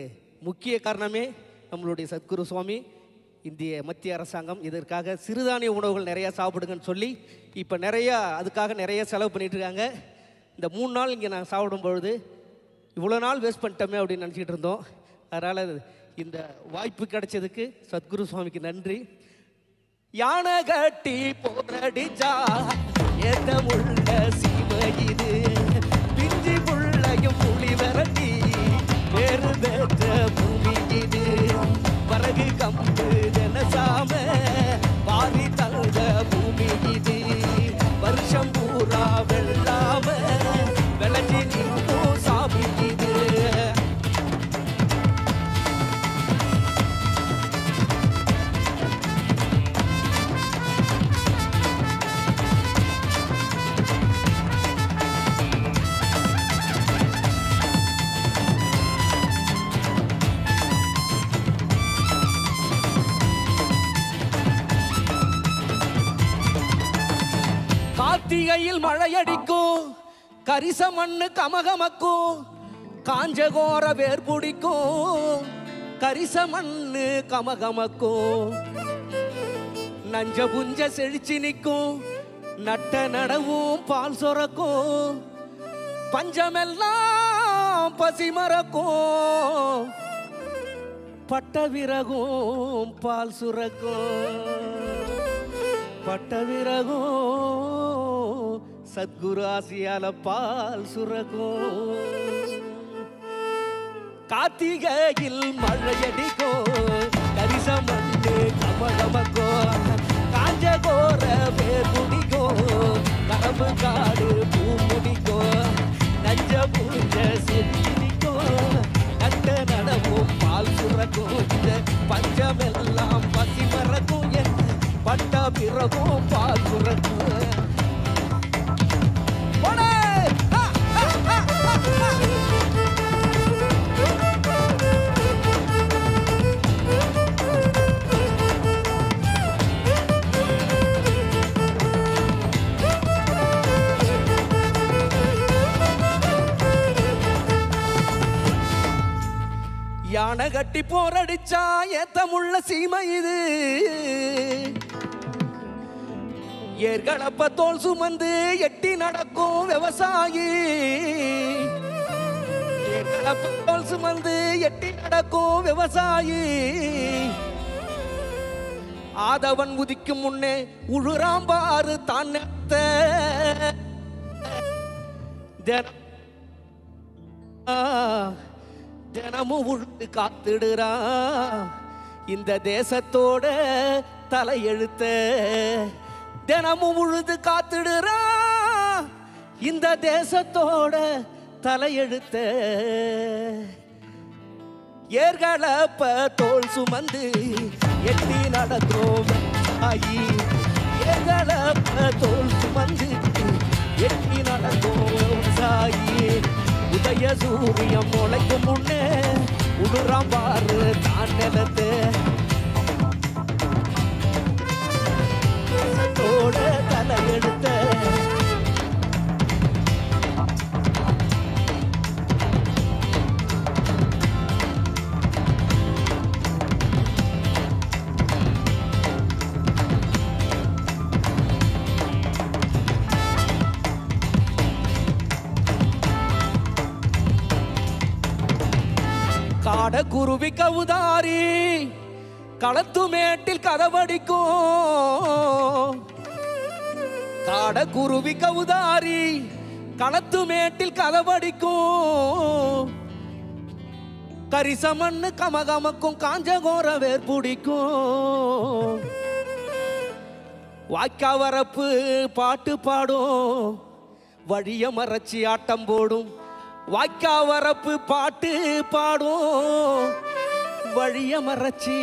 முக்கிய காரணமே நம்மளுடைய சத்குரு சுவாமி, இந்திய மத்திய அரசாங்கம் இதற்காக சிறுதானிய உணவுகள் நிறையா சாப்பிடுங்கன்னு சொல்லி இப்போ நிறையா அதுக்காக நிறைய செலவு பண்ணிட்டு இருக்காங்க. இந்த 3 நாள் இங்கே நாங்கள் சாப்பிடும் பொழுது இவ்வளோ நாள் வேஸ்ட் பண்ணிட்டோமே அப்படின்னு நினச்சிக்கிட்டு இருந்தோம். அதனால் இந்த வாய்ப்பு கிடைச்சதுக்கு சத்குரு சுவாமிக்கு நன்றி. யானை கட்டி போரடிச்சா ஏத்தமுள்ள சீமை இது, பிஞ்சி புள்ளையும் புலி விரட்டி பேரு பெற்ற பூமி இது. வரகு கம்பு ஜனசாம வாரி தந்த பூமி இது. வருஷம் பூரா வெள்ளாம விளைஞ்சி நிற்கும் சாமி இது. கார்த்திகையில் மழையடிக்கும், கரிச மண்ணு கமகமக்கும், காஞ்சகோர வேர் பிடிக்கும், கரிச மண்ணு கமகமக்கும். நஞ்ச புஞ்ச செழிச்சு நிற்கும், நட்ட நடவும் பால் சொரக்கும், பஞ்சமெல்லாம் பசி மறக்கும், பட்ட விறகும் பால் சுரக்கும், பட்ட விறகும் சத்குரு ஆசியால பால் சுரக்கும். கார்த்திகையில் மழையடிக்கும், கரிச மண்ணு கமகமக்கும், காஞ்ச கோர வேர் பிடிக்கும், கரம்பு காடு பூ முடிக்கும், நஞ்ச பூஞ்ச செடிக்கும், நட்ட நடவும் பால் சுரக்கும். பஞ்சமெல்லாம் பசி மறக்கும், பட்ட பிறகும் பால் சுரக்கும். கட்டி போரடிச்சா ஏத்தமுள்ள சீமை இது. ஏர்களப்ப தோல் சுமந்து எட்டி நடக்கும் விவசாயி. ஏர்களப்ப தோல் சுமந்து எட்டி நடக்கும் விவசாயி. ஆதவன் உதிக்கும் முன்னே உழுறாம்பாறு தான் தினமும் உழுது காத்துடுறா இந்த தேசத்தோட தலையெழுத்த. தினமும் உழுது காத்துடுறா இந்த தேசத்தோட தலையெழுத்த. ஏர்களப்ப தோல் சுமந்து எட்டி நடக்கும் ஆயி. ஏர்களப்ப தோல் சுமந்து எட்டி நடக்கும் சாயி. உதய சூரியம் முளைக்கும் முன்னே உடுறாம் பாரு தான் நிலத்து. தோட தலையெடுத்த. காடக்குருவி கவுதாரி களத்து மேட்டில் கதவடிக்கும். காடக்குருவி கவுதாரி களத்து மேட்டில் கதவடிக்கும். கரிசமண்ணு கமகமக்கும் காஞ்சகோர வேர் பிடிக்கும். வாய்க்கா வரப்பு பாட்டு பாடும் வழிய மறைச்சி ஆட்டம் போடும். வாய்க்கா வரப்பு பாட்டு பாடும் வழிய மறைச்சி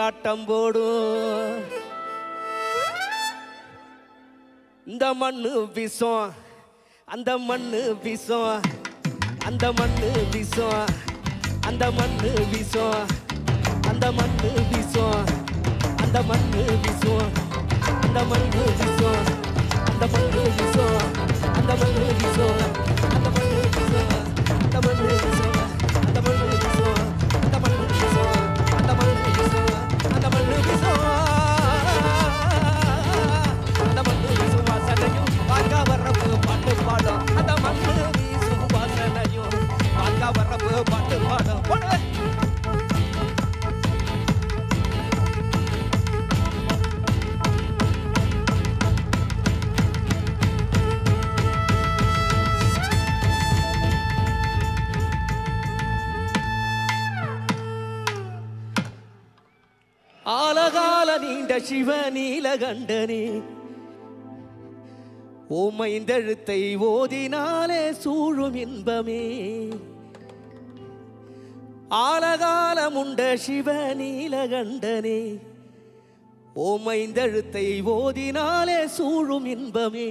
ஆட்டம் போடும். இந்த மண்ணு விஷம் அந்த மண்ணு விஷம். அந்த மண்ணு விஷம் அந்த மண்ணு விஷம். அந்த மண்ணு விஷம் அந்த மண்ணு விஷம். அந்த மண்ணு விஷம் அந்த மண்ணு விஷம். அந்த மண்ணு விஷம் அந்த மண்ணு விஷம். அந்த மண்ணு விஷம் அந்த மண்ணு விஷம். அந்த மண்ணு விஷம் அந்த மண்ணு விஷம். அந்த மண்ணு விஷம் அந்த மண்ணு விஷம். வாசனையும் வாக்கா வரப்பு பாட்டு பாடும். அந்த மண்ணு வீசும் வாசனையும் வாக்கா வரப்பு பாட்டு பாடும். ஆலகால நீண்ட சிவ நீலகண்டனே ஓமைந்தெழுத்தை ஓதினாலே சூழும் இன்பமே. ஆலகாலமுண்ட சிவ நீலகண்டனே ஓமைந்தெழுத்தை ஓதினாலே சூழும் இன்பமே.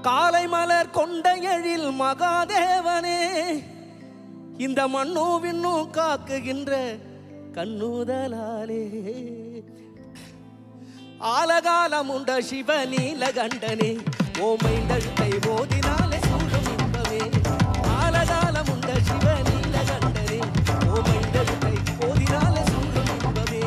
காலை மலர் கொண்ட எழில் மகாதேவனே இந்த மண்ணோ விண்ணோ காக்குகின்ற கண்ணுதலாலே. ஆலகாலமுண்ட சிவ நீலகண்டனே ஓமைந்தழுத்தை ஓதினாலே சூழும் இன்பமே. ஆலகாலமுண்ட சிவ நீலகண்டனே ஓமைந்தழுத்தை ஓதினாலே சூழும் இன்பமே.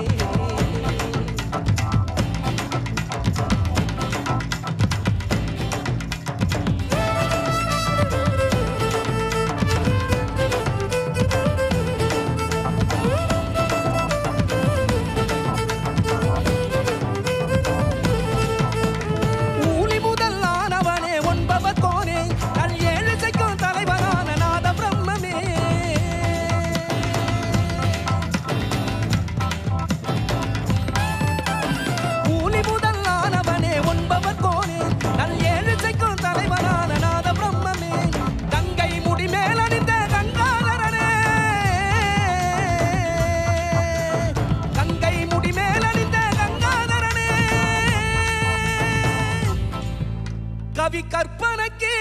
கவி கற்பனைக்கு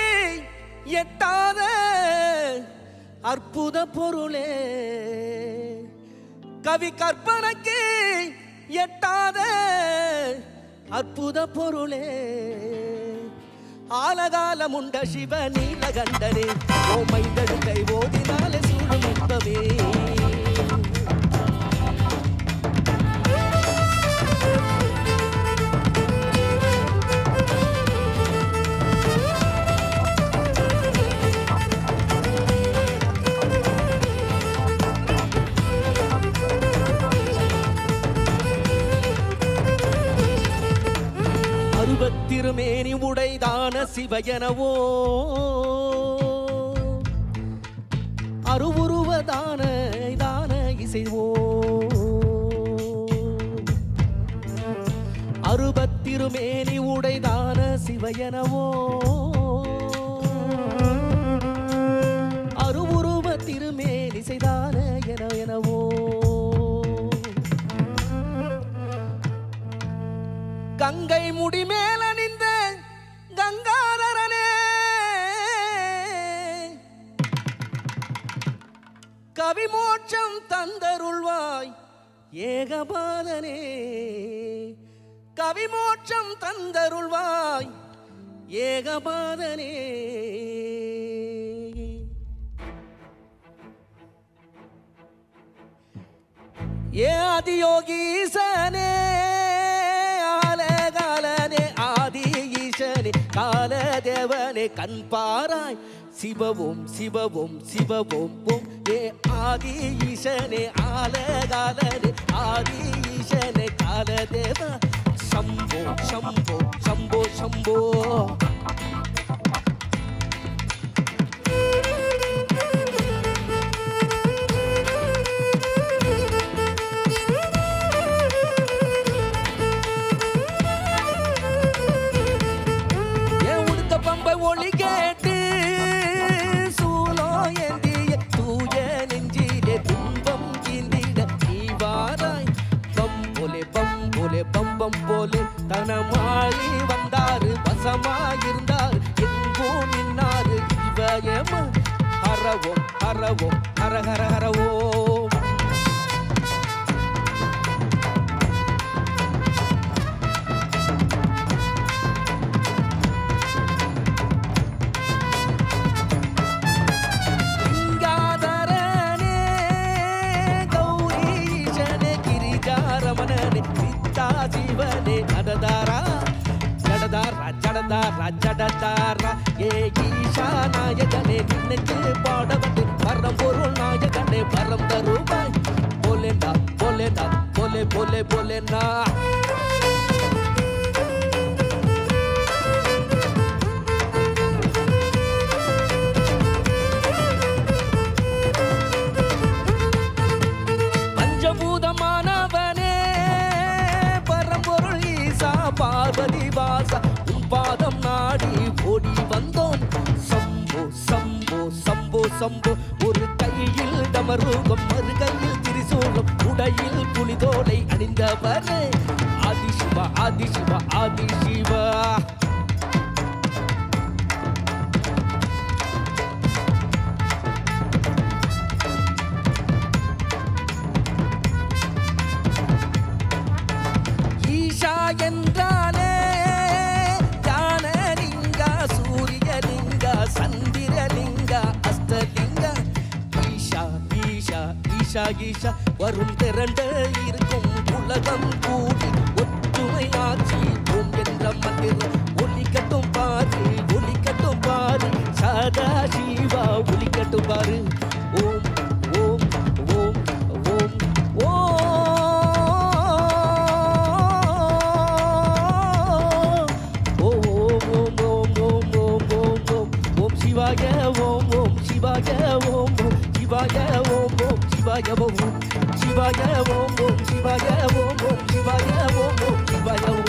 எட்டாத அற்புத பொருளே. கவி கற்பனைக்கு எட்டாத அற்புத பொருளே. ஆலகாலமுண்ட சிவ நீலகண்டனே ஓமைந்தழுத்தை ஓதினாலே சூழும் இன்பமே. திருமேனி உடைதான சிவயனவோ அருவுருவதான தான இசைவோ அருபத்திருமேனி உடைதான சிவயனவோ அருவுருவ திருமேனி செய்தான எனவோ கங்கை முடி மேல நின்ற கங்காதரனே கவிமோட்சம் தந்தருள்வாய் ஏகபாதனே கவிமோட்சம் தந்தருள்வாய் ஏகபாதனே ஏ ஆதியோகீசனே ஆலகாலனே ஆதி ஈசனே காலதேவனே கண் பாராய் சிவவும் சிவவும் சிவவும் ஓம் ஏ ஆதி ஈசனே ஆலகாலனே ஆதி ஈசனே காலதேவ சம்போ சம்போ சம்போ சம்போ ஒளி கேட்டு சூலோ ஏந்திய தூய நெஞ்சிலே துன்பம் கீந்திட நீ வாராய் பம்போலே பம்போலே பம்பம் போலே தனமாளி வந்தாரு வசமாயிருந்தாரு எங்கும் நின்னாரு இவயம ஹரவோம் ஹரவோம் ஹர ஹர ஹரவோம் ஜீவனே ஜடதாரா ஜடதாரா ஜடதாரா ஜடதாரா ஏ ஈஷா நாயகனே நினைச்சு பாடவனே பரம்பொருள் நாயகனே பரம் தருவாய் போலேண்டா போலேண்டா போலே போலே போலேண்டா பஞ்சபூதமானவனே பார்வதி வாசா உன் பாதம் நாடி ஓடி வந்தோம் சம்போ சம்போ சம்போ சம்போ ஒரு கையில் டமருகம் மறு கையில் திரிசூலம் உடையில் புலிதோலை அணிந்தவனே ஆதிசிவா ஆதிசிவா ஆதிசிவா ஈஷா என்றானே ஞானலிங்க சூரியலிங்க சந்திரலிங்க அஷ்டலிங்க ஈஷா ஈஷா ஈஷா ஈஷா வரும் திரண்டு இருக்கும் உலகம் கூடி ஒற்றுமை ஆட்சி ஓம் என்ற மந்திரம் ஒலிக்கட்டும் பாரு ஒலிக்கட்டும் பாரு சதா சிவா ஒலிக்கட்டும் பாரு ஓம் ஓம் ஓம் ஓம் ஓம் Shivaya Om Shivaya Om Shivaya Om Shivaya Om Shivaya Om Shivaya Om Shivaya Om Shivaya Om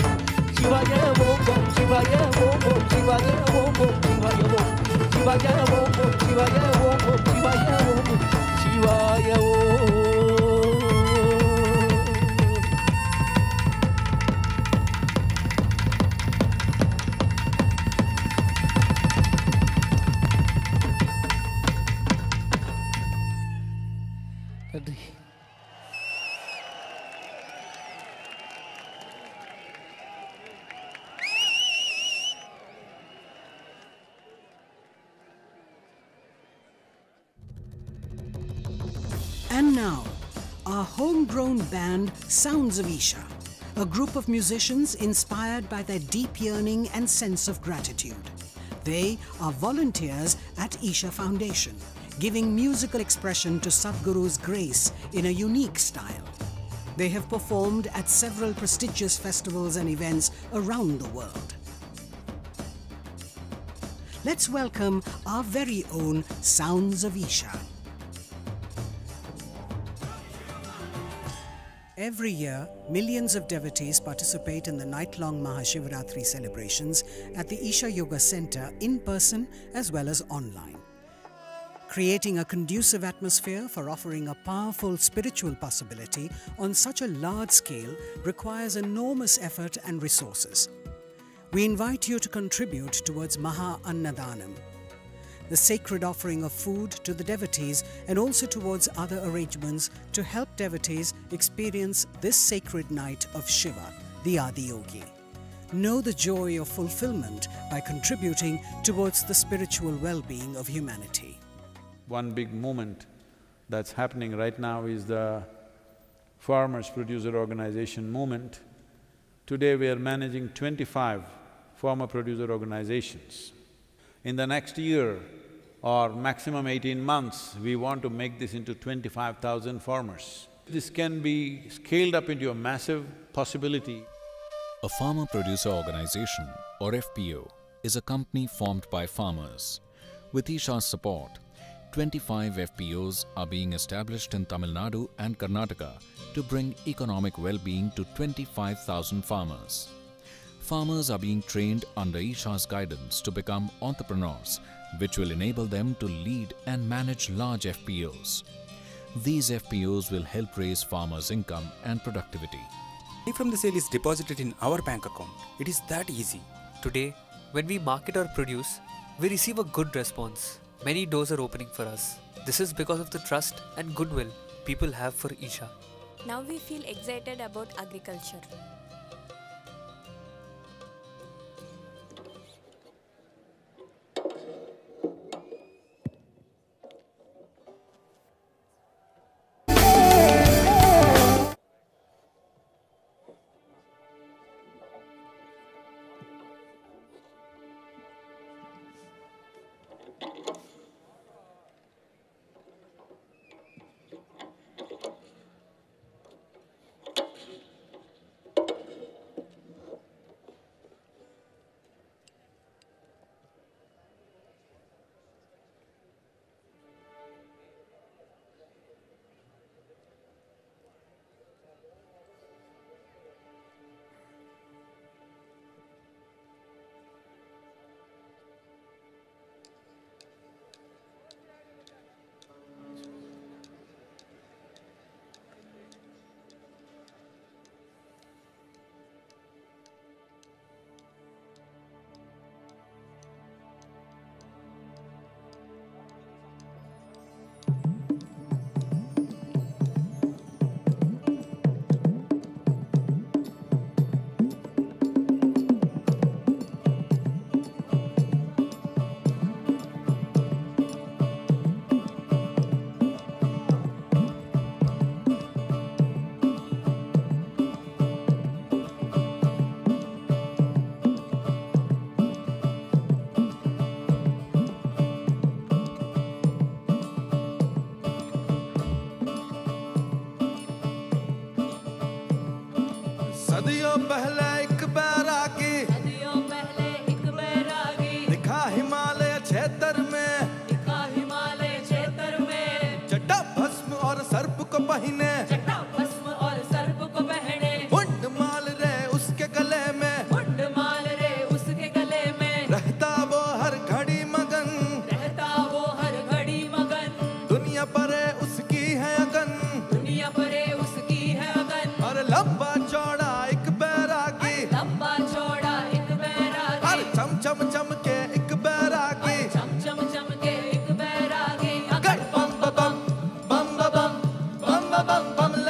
Shivaya Om Shivaya Om Shivaya Om Shivaya Om Shivaya Om Shivaya Om Shivaya Om Shivaya Om And now, our homegrown band, Sounds of Isha, a group of musicians inspired by their deep yearning and sense of gratitude. They are volunteers at Isha Foundation, giving musical expression to Sadhguru's grace in a unique style. They have performed at several prestigious festivals and events around the world. let's welcome our very own Sounds of Isha. Every year, millions of devotees participate in the night-long Mahashivratri celebrations at the Isha Yoga Center in person as well as online. Creating a conducive atmosphere for offering a powerful spiritual possibility on such a large scale requires enormous effort and resources. We invite you to contribute towards Maha Annadanam, the sacred offering of food to the devotees, and also towards other arrangements to help devotees experience this sacred night of Shiva, the Adiyogi. Know the joy of fulfillment by contributing towards the spiritual well-being of humanity. One big movement that's happening right now is the Farmers Producer Organization movement. Today we are managing 25 farmer producer organizations. In the next year or maximum 18 months, we want to make this into 25,000 farmers. This can be scaled up into a massive possibility. A farmer producer organization, or FPO, is a company formed by farmers. With Isha's support, 25 FPOs are being established in Tamil Nadu and Karnataka to bring economic well-being to 25,000 farmers. Farmers are being trained under Isha's guidance to become entrepreneurs, which will enable them to lead and manage large FPOs. These FPOs will help raise farmers' income and productivity. Money from the sale is deposited in our bank account. It is that easy. Today, when we market our produce, we receive a good response. Many doors are opening for us. This is because of the trust and goodwill people have for Isha. Now we feel excited about agriculture. सदियों पहले एक बैरागी दिखा हिमालय क्षेत्र में जटा भस्म और सर्प को पहने मुंड माल रे उसके गले में रहता वो हर घड़ी मगन दुनिया परे उसकी है अगन और लंबा चौड़ा एक बैरागी हर चम चम चम के एक बैरागी गड़ बम बम बम बम बम बम बम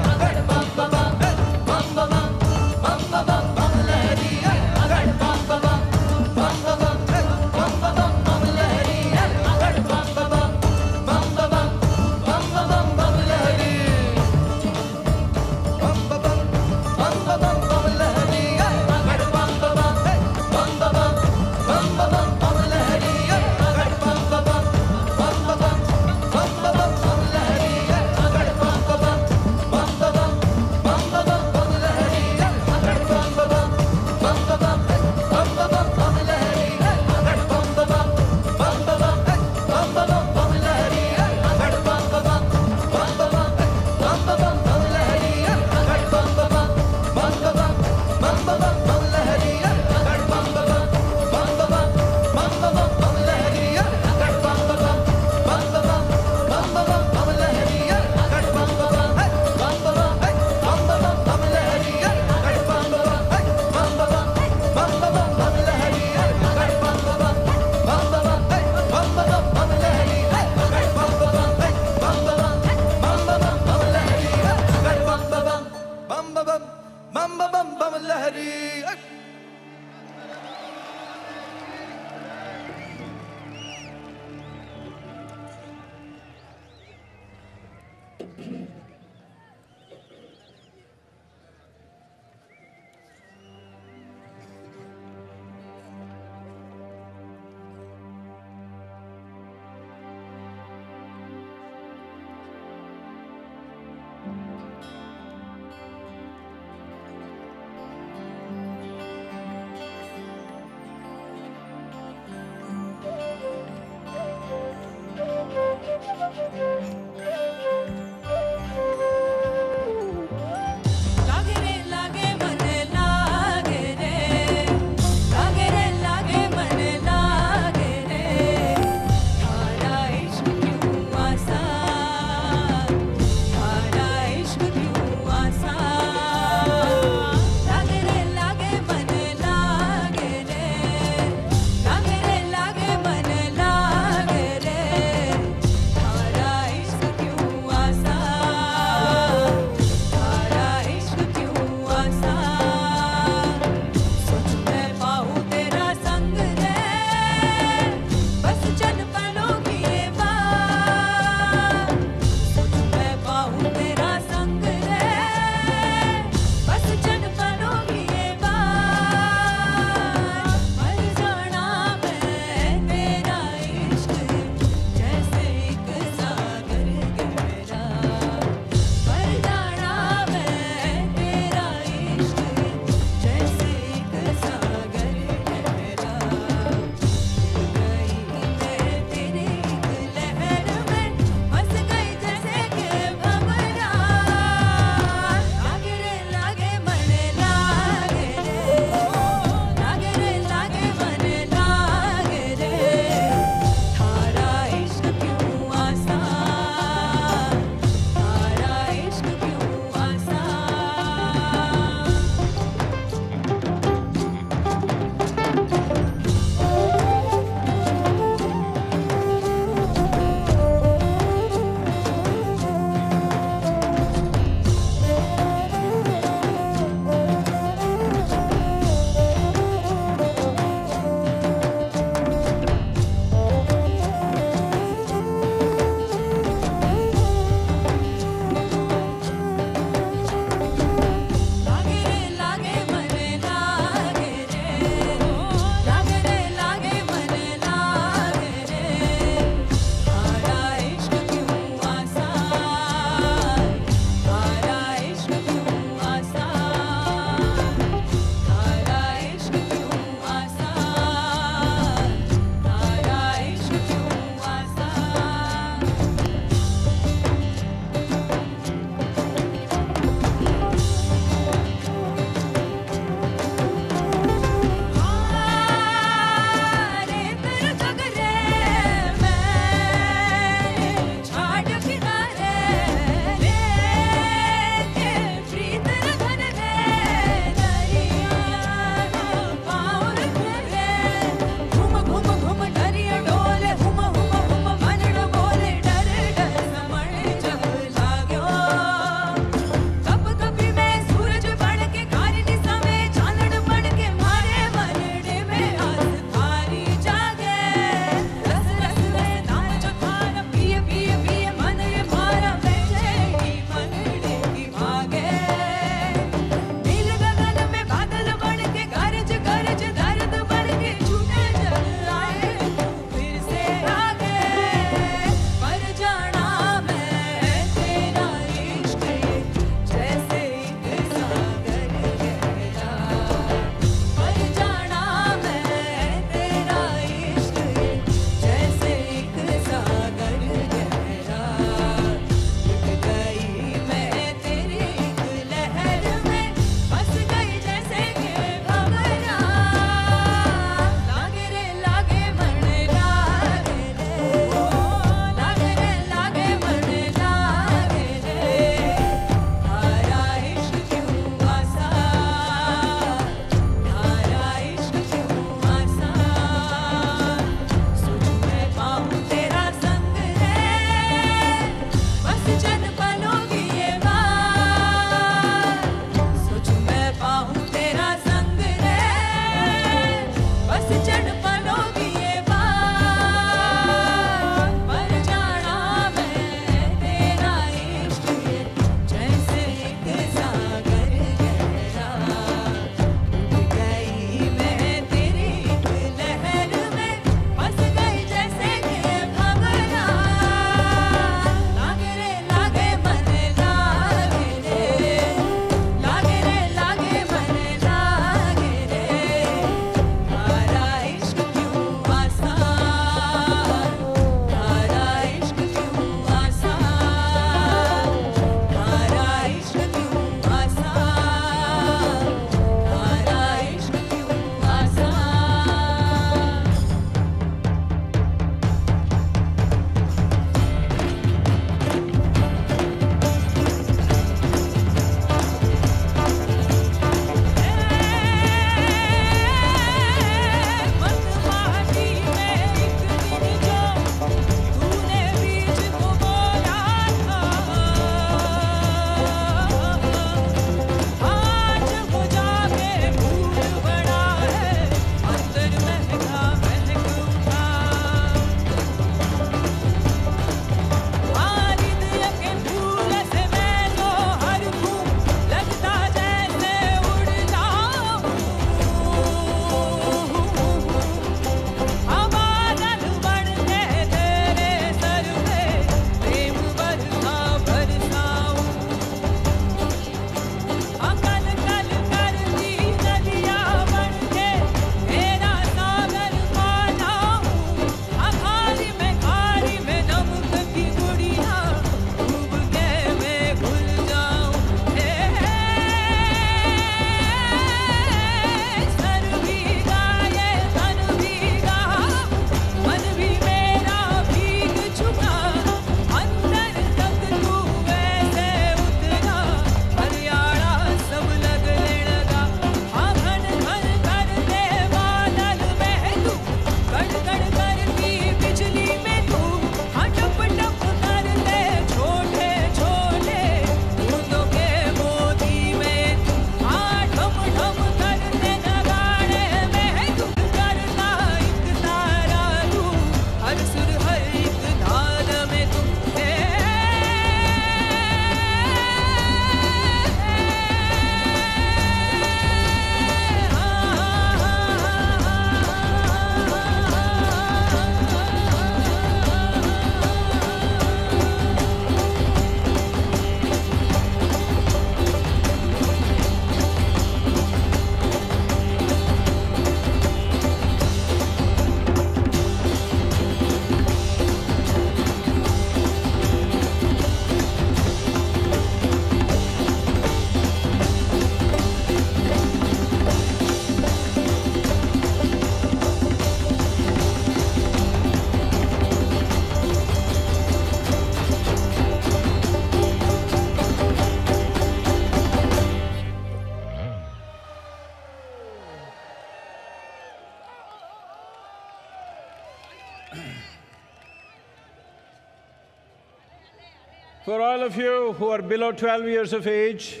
For all of you who are below 12 years of age,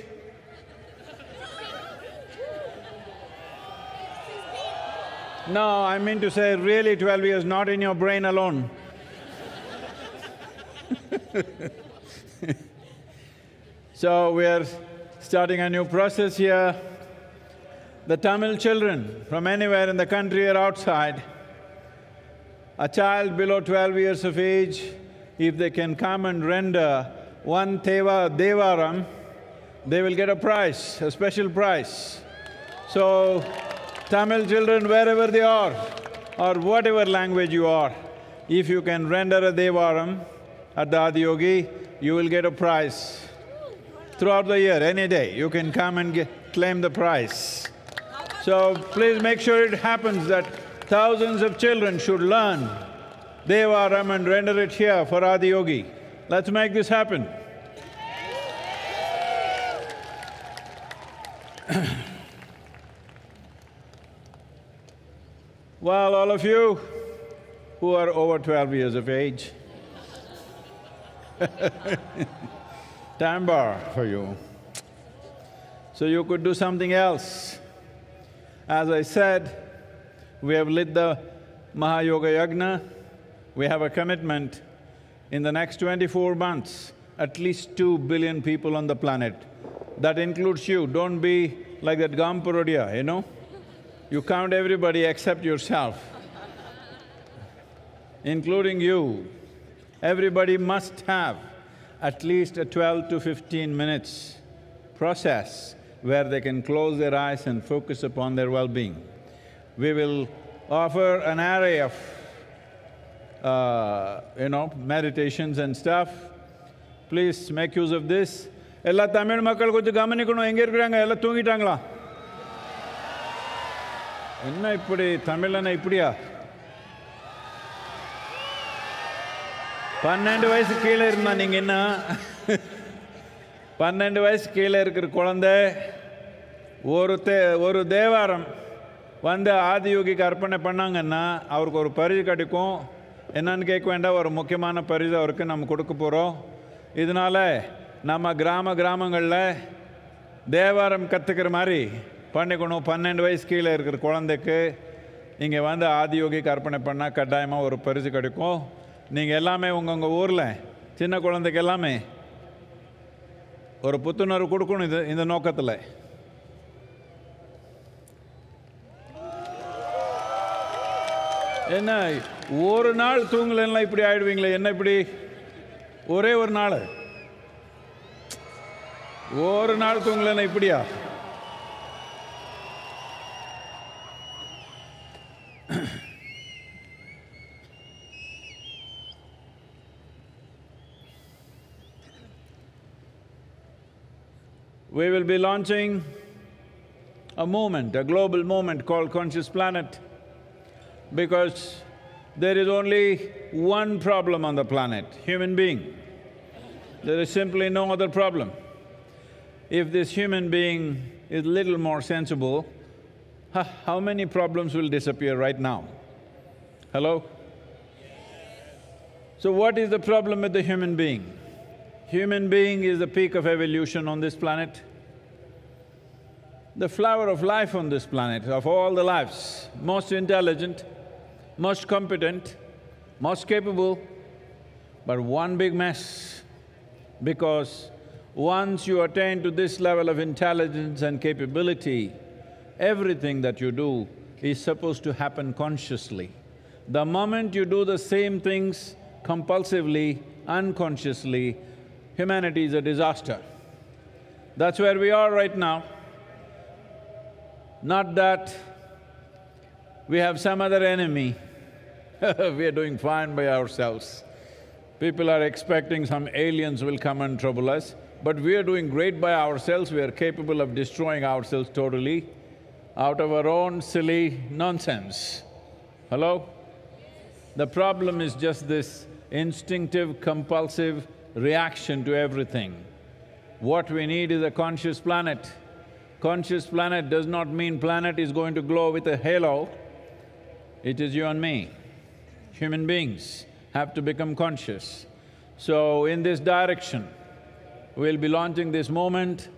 no, I mean to say really 12 years, not in your brain alone. So we are starting a new process here. The Tamil children from anywhere in the country or outside, a child below 12 years of age, if they can come and render one Devaram, they will get a prize, a special prize. So, Tamil children, wherever they are, or whatever language you are, if you can render a Devaram at the Adiyogi, you will get a prize. Throughout the year, any day, you can come and claim the prize. So, please make sure it happens that thousands of children should learn Devaram and render it here for Adiyogi. Let's make this happen. Well, all of you who are over 12 years of age, time bar for you. So you could do something else. As I said, we have lit the Mahayoga Yagna. We have a commitment in the next 24 months, at least 2 billion people on the planet. That includes you. Don't be like that Gamparodia, you know? You count everybody except yourself, including you. Everybody must have at least a 12 to 15 minutes process where they can close their eyes and focus upon their well-being. We will offer an array of meditations and stuff. Please make use of this. Ella Tamil makkal konju gamanikkanum, enga irukkranga, ella thoongitaangala? Enna ippadi Tamilana ipdiya? 12 வயசு கீழே இருந்தா நீங்க என்ன? 12 வயசு கீழே இருக்கிற குழந்தை ஒரு தேவாரம் வந்து ஆதியோகிக்கு அர்ப்பணை பண்ணாங்கன்னா அவருக்கு ஒரு பரிசு கிடைக்கும். என்னன்னு கேட்க வேண்டாம், ஒரு முக்கியமான பரிசு அவருக்கு நம்ம கொடுக்க போகிறோம். இதனால நம்ம கிராமங்களில் தேவாரம் கற்றுக்கிற மாதிரி பண்ணிக்கணும். 12 வயசு கீழே இருக்கிற குழந்தைக்கு இங்கே வந்து ஆதியோகிக்கு அர்ப்பணை பண்ணால் கட்டாயமாக ஒரு பரிசு கிடைக்கும். நீங்கள் எல்லாமே உங்கள் ஊரில் சின்ன குழந்தைக்கு எல்லாமே ஒரு புத்துணர்வு கொடுக்கணும் இந்த நோக்கத்தில். என்ன ஒரு நாள் தூங்கலைன்னா இப்படி ஆயிடுவீங்களே, என்ன இப்படி ஒரே ஒரு நாள் தூங்கலைன்னா இப்படியா? We will be launching a movement, a global movement called Conscious Planet, because there is only one problem on the planet, human being. There is simply no other problem. If this human being is little more sensible, how many problems will disappear right now? Hello? So what is the problem with the human being? Human being is the peak of evolution on this planet. The flower of life on this planet, of all the lives, most intelligent, most competent, most capable, but one big mess. Because once you attain to this level of intelligence and capability, everything that you do is supposed to happen consciously. The moment you do the same things compulsively, unconsciously, humanity is a disaster. That's where we are right now. Not that we have some other enemy. We are doing fine by ourselves. People are expecting some aliens will come and trouble us, but we are doing great by ourselves. We are capable of destroying ourselves totally out of our own silly nonsense. Hello? The problem is just this instinctive, compulsive reaction to everything. What we need is a conscious planet. Conscious planet does not mean planet is going to glow with a halo. It is you and me. Human beings have to become conscious. So in this direction, we'll be launching this movement.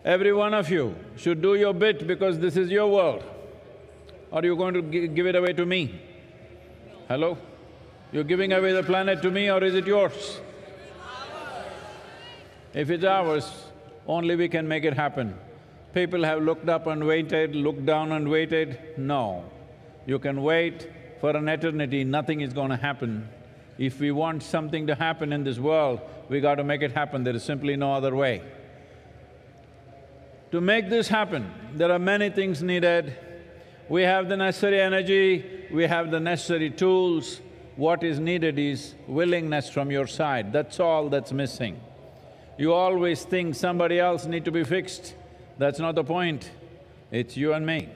Every one of you should do your bit because this is your world. Or are you going to give it away to me? Hello? You're giving away the planet to me or is it yours? If it's ours, only we can make it happen. People have looked up and waited, looked down and waited. No. You can wait for an eternity, nothing is going to happen. If we want something to happen in this world, we got to make it happen, there is simply no other way. To make this happen, there are many things needed. We have the necessary energy, we have the necessary tools. What is needed is willingness from your side, that's all that's missing. You always think somebody else need to be fixed. That's not the point. It's you and me.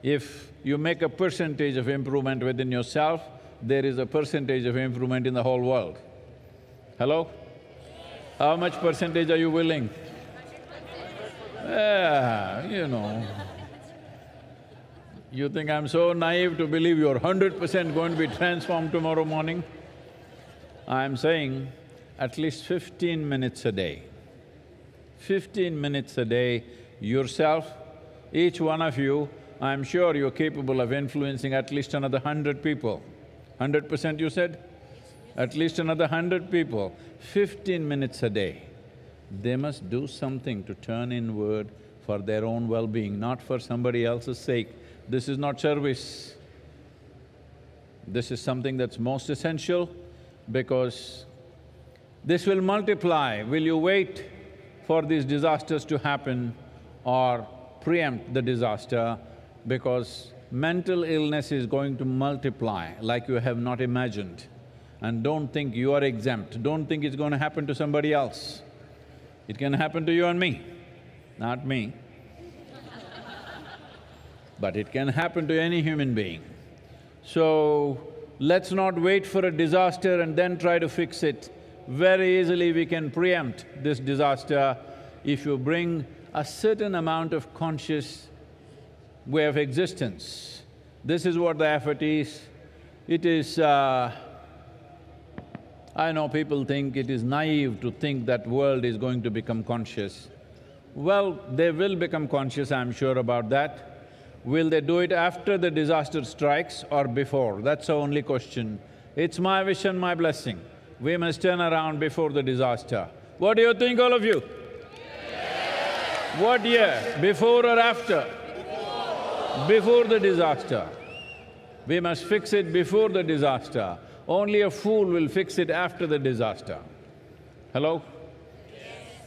If you make a percentage of improvement within yourself, there is a percentage of improvement in the whole world. Hello? How much percentage are you willing? Yeah, you know. You think I'm so naive to believe you're 100% going to be transformed tomorrow morning? I'm saying at least 15 minutes a day. 15 minutes a day, yourself, each one of you, I'm sure you're capable of influencing at least another 100 people. 100% you said? At least another 100 people, 15 minutes a day. They must do something to turn inward for their own well-being, not for somebody else's sake. This is not service. This is something that's most essential because this will multiply. Will you wait for these disasters to happen or preempt the disaster? Because mental illness is going to multiply like you have not imagined. And don't think you are exempt, don't think it's going to happen to somebody else. It can happen to you and me, not me. But it can happen to any human being. So, let's not wait for a disaster and then try to fix it. Very easily we can preempt this disaster if you bring a certain amount of conscious way of existence. This is what the effort is. It is… I know people think it is naive to think that world is going to become conscious. Well, they will become conscious, I'm sure about that. Will they do it after the disaster strikes or before? That's the only question. It's my wish and my blessing. We must turn around before the disaster. What do you think, all of you? What year? Before or after? Before the disaster. We must fix it before the disaster. Only a fool will fix it after the disaster. Hello?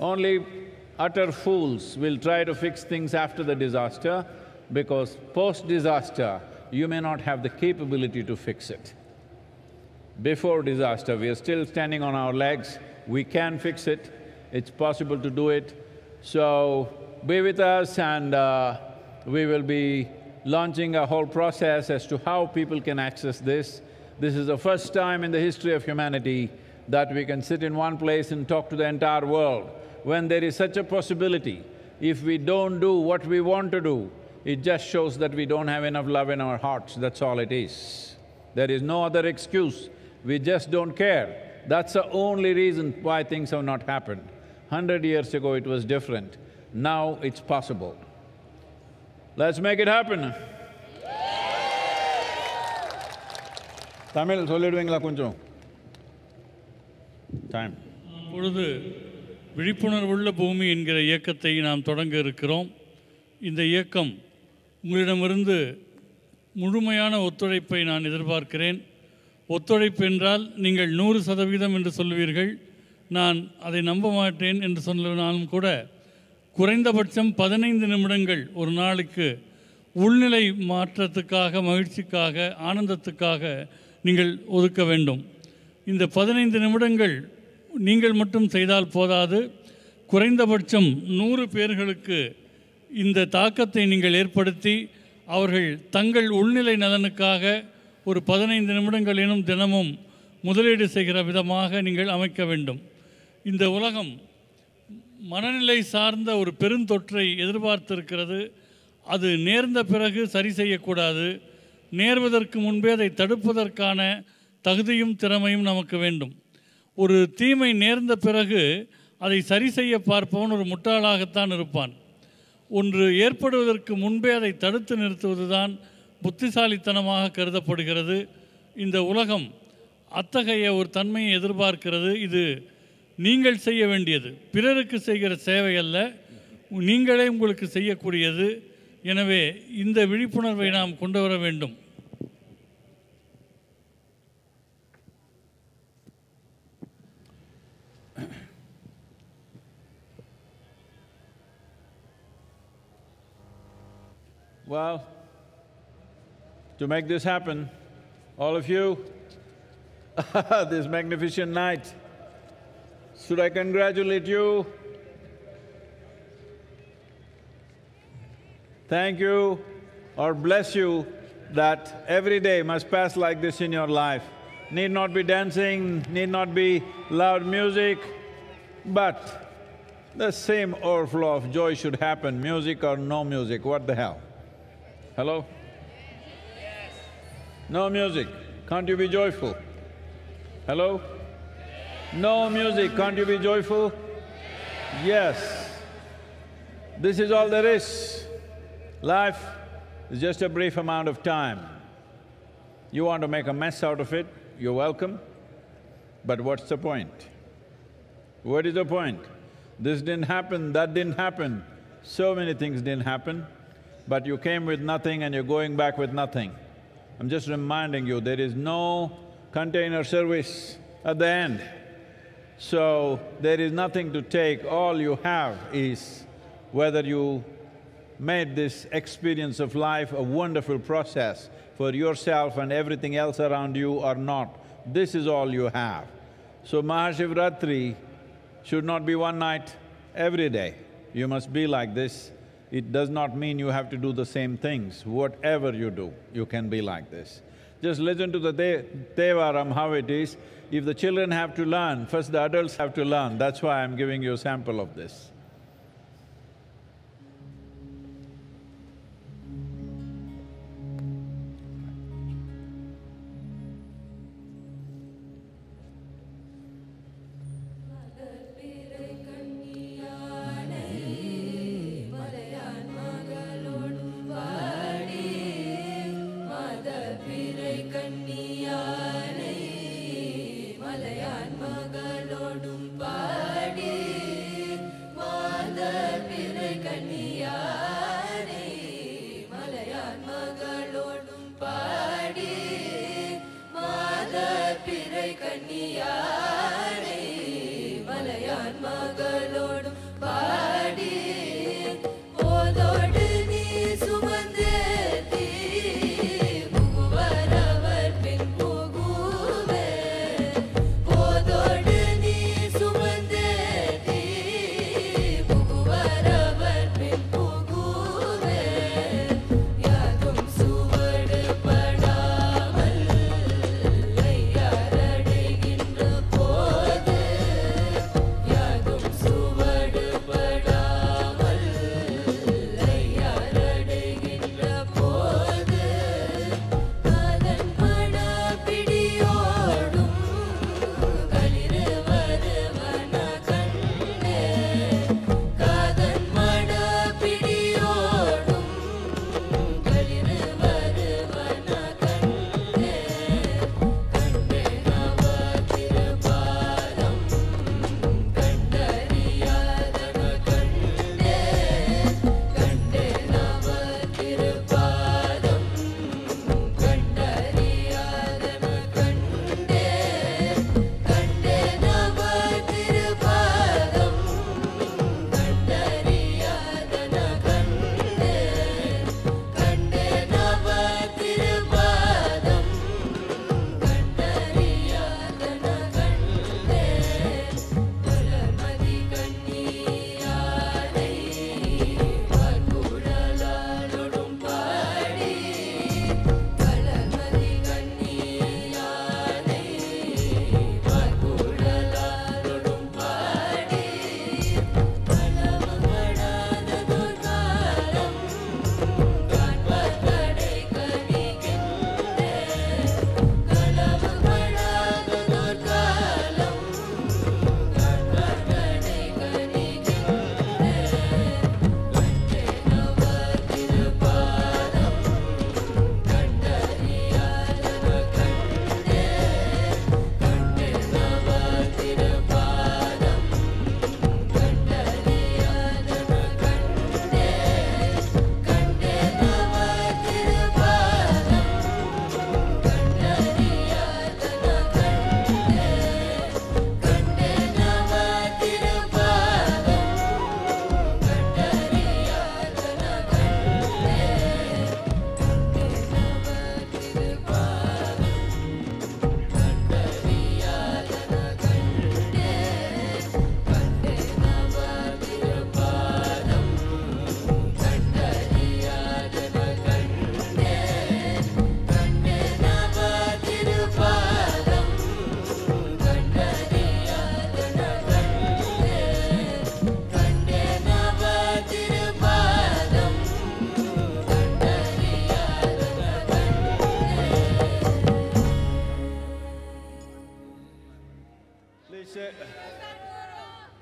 Only utter fools will try to fix things after the disaster because post-disaster, you may not have the capability to fix it. Before disaster, we are still standing on our legs, we can fix it, it's possible to do it. So, be with us and we will be launching a whole process as to how people can access this. This is the first time in the history of humanity that we can sit in one place and talk to the entire world. When there is such a possibility, if we don't do what we want to do, it just shows that we don't have enough love in our hearts, that's all it is. There is no other excuse, we just don't care. That's the only reason why things have not happened. 100 years ago it was different, now it's possible. Let's make it happen. Tamil சொல்லிடுவீங்களா கொஞ்சம்? Time. இப்பொழுது விழிப்புணர்வுள்ள பூமி என்கிற இயக்கத்தை நாம் தொடங்க இருக்கிறோம். இந்த இயக்கம் உங்களிடமிருந்து முழுமையான ஒத்துழைப்பை நான் எதிர்பார்க்கிறேன். ஒத்துழைப்பு என்றால் நீங்கள் 100% என்று சொல்வீர்கள். நான் அதை நம்ப மாட்டேன் என்று சொன்னாலும் கூட குறைந்தபட்சம் 15 நிமிடங்கள் ஒரு நாளுக்கு உள்நிலை மாற்றத்துக்காக, மகிழ்ச்சிக்காக, ஆனந்தத்துக்காக நீங்கள் ஒதுக்க வேண்டும். இந்த 15 நிமிடங்கள் நீங்கள் மட்டும் செய்தால் போதாது, குறைந்தபட்சம் 100 பேர்களுக்கு இந்த தாக்கத்தை நீங்கள் ஏற்படுத்தி அவர்கள் தங்கள் உள்நிலை நலனுக்காக ஒரு 15 நிமிடங்களிலும் தினமும் முதலீடு செய்கிற விதமாக நீங்கள் அமைக்க வேண்டும். இந்த உலகம் மனநிலை சார்ந்த ஒரு பெருந்தொற்றை எதிர்பார்த்திருக்கிறது. அது நேர்ந்த பிறகு சரி செய்யக்கூடாது. நேர்வதற்கு முன்பே அதை தடுப்பதற்கான தகுதியும் திறமையும் நமக்கு வேண்டும். ஒரு தீமை நேர்ந்த பிறகு அதை சரி செய்ய பார்ப்பவன் ஒரு முட்டாளாகத்தான் இருப்பான். ஒன்று ஏற்படுவதற்கு முன்பே அதை தடுத்து நிறுத்துவதுதான் புத்திசாலித்தனமாக கருதப்படுகிறது. இந்த உலகம் அத்தகைய ஒரு தன்மையை எதிர்பார்க்கிறது. இது நீங்கள் செய்ய வேண்டியது, பிறருக்கு செய்கிற சேவை அல்ல, நீங்களே உங்களுக்கு செய்யக்கூடியது. எனவே இந்த விழிப்புணர்வை நாம் கொண்டு வர வேண்டும். Well, to make this happen, all of you, this magnificent night, should I congratulate you? Thank you or bless you that every day must pass like this in your life. Need not be dancing, need not be loud music, but the same overflow of joy should happen, music or no music, what the hell? Hello? Yes. No music, can't you be joyful? Hello? No music, can't you be joyful? Yes. This is all there is. Life is just a brief amount of time. You want to make a mess out of it, you're welcome, but what's the point? What is the point? This didn't happen, that didn't happen, so many things didn't happen, but you came with nothing and you're going back with nothing. I'm just reminding you, there is no container service at the end. So, there is nothing to take, all you have is whether you made this experience of life a wonderful process for yourself and everything else around you or not. This is all you have. So Mahashivratri should not be one night every day. You must be like this. It does not mean you have to do the same things. Whatever you do, you can be like this. Just listen to the Tevaram, how it is. If the children have to learn, first the adults have to learn. That's why I'm giving you a sample of this. போதோடு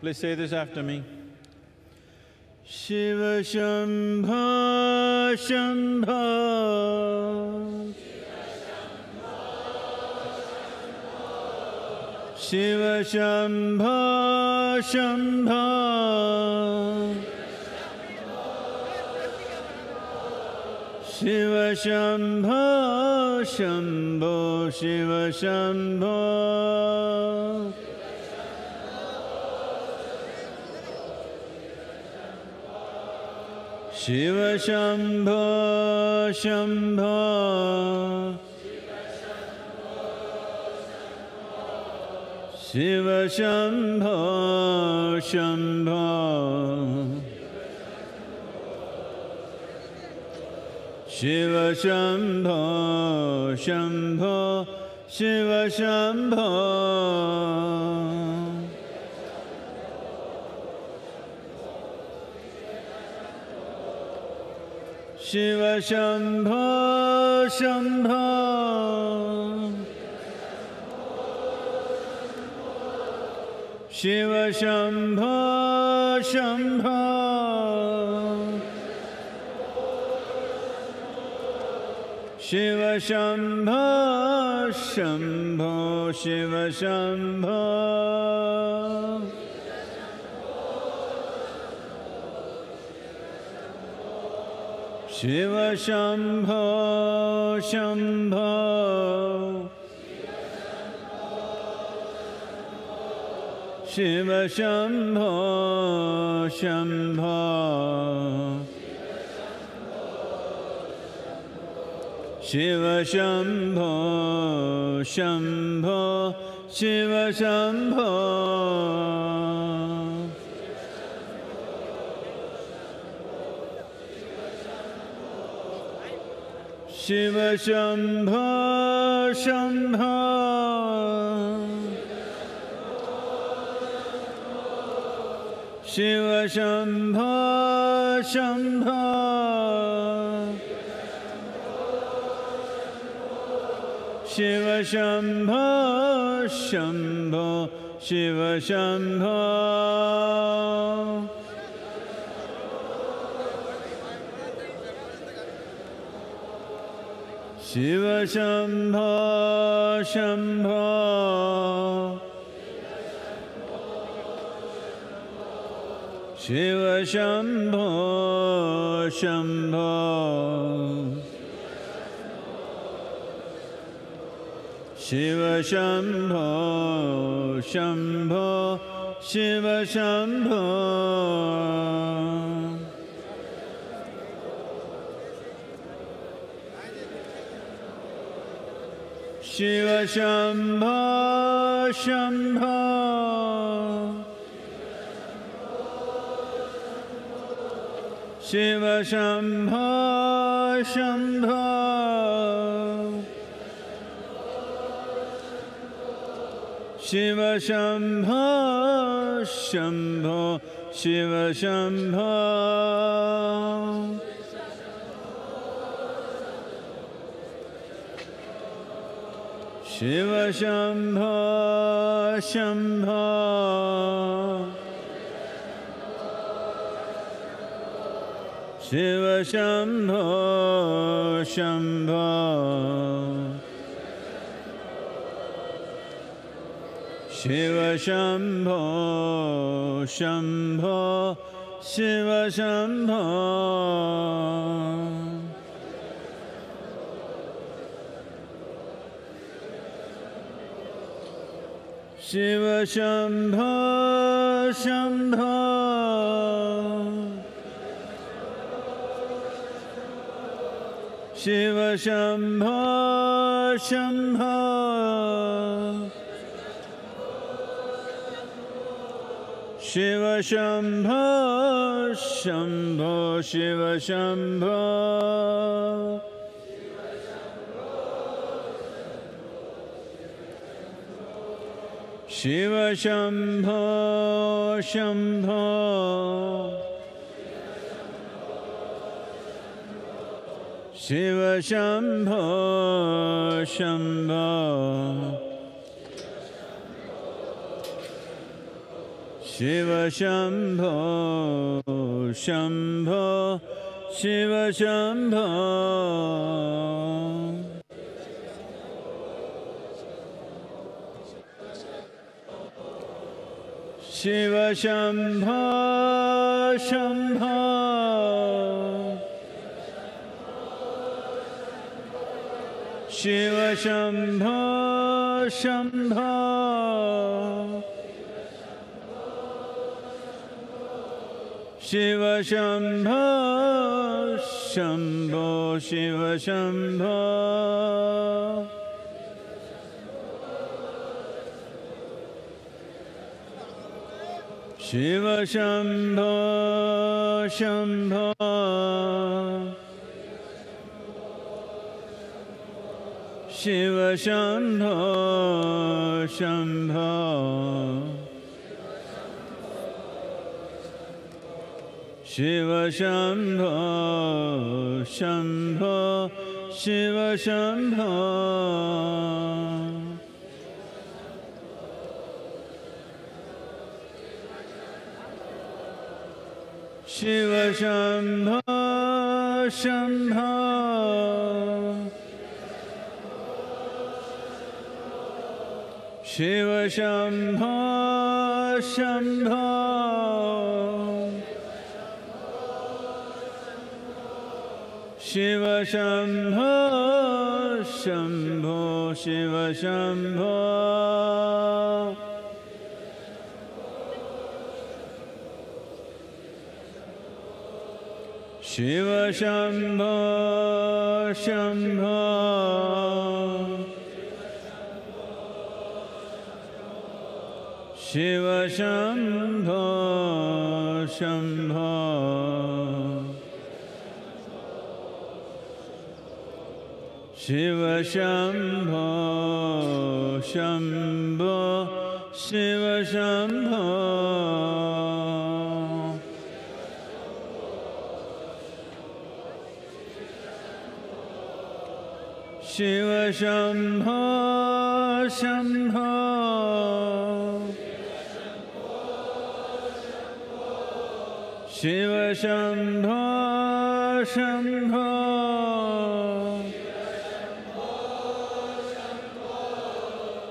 Please say this after me. Shiva Shambho Shambho, Shiva Shambho Shambho, Shiva Shambho Shambho, Shiva Shambho, Shiva Shambho Shambho, Shiva Shambho Shambho, Shiva Shambho Shambho, Shiva Shambho, Shiva Shambho Shambho, Shiva Shambho Shambho, Shiva Shambho Shambho, Shiva Shambho, Shiva Shambho Shambho, Shiva Shambho Shambho, Shiva Shambho Shambho, Shiva Shambho, Shiva Shambho Shambho, Shiva Shambho Shambho, Shiva Shambho Shambho, Shiva Shambho, Shiva Shambho Shambho, Shiva Shambho Shambho, Shiva Shambho Shambho, Shiva Shambho, Shiva Shambho Shambho, Shiva Shambho Shambho, Shiva Shambho Shambho, Shiva Shambho, Shiva Shambho Shambho, Shiva Shambho Shambho, Shiva Shambho Shambho, Shiva Shambho, Shiva Shambho Shambho, Shiva Shambho Shambho, Shiva Shambho Shambho, Shiva Shambho, Shiva Shambho Shambho, Shiva Shambho Shambho, Shiva Shambho, Shambho, Shiva Shambho. Shiva Shambho, Shambho. Shiva Shambho, Shambho. Shiva Shambho, Shambho, Shiva Shambho. Shiva Shambho, Shambho. Shiva Shambho, Shambho. Shiva Shambho, Shambho, Shiva Shambho. Shiva Shambho, Shambho. Shiva Shambho, Shambho. Shiva Shambho, Shambho, Shiva Shambho. Shiva Shambho, Shambho. Shiva Shambho, Shambho. Shiva Shambho, Shambho, Shiva Shambho. Shiva Shambho, Shambho. Shiva Shambho, Shambho.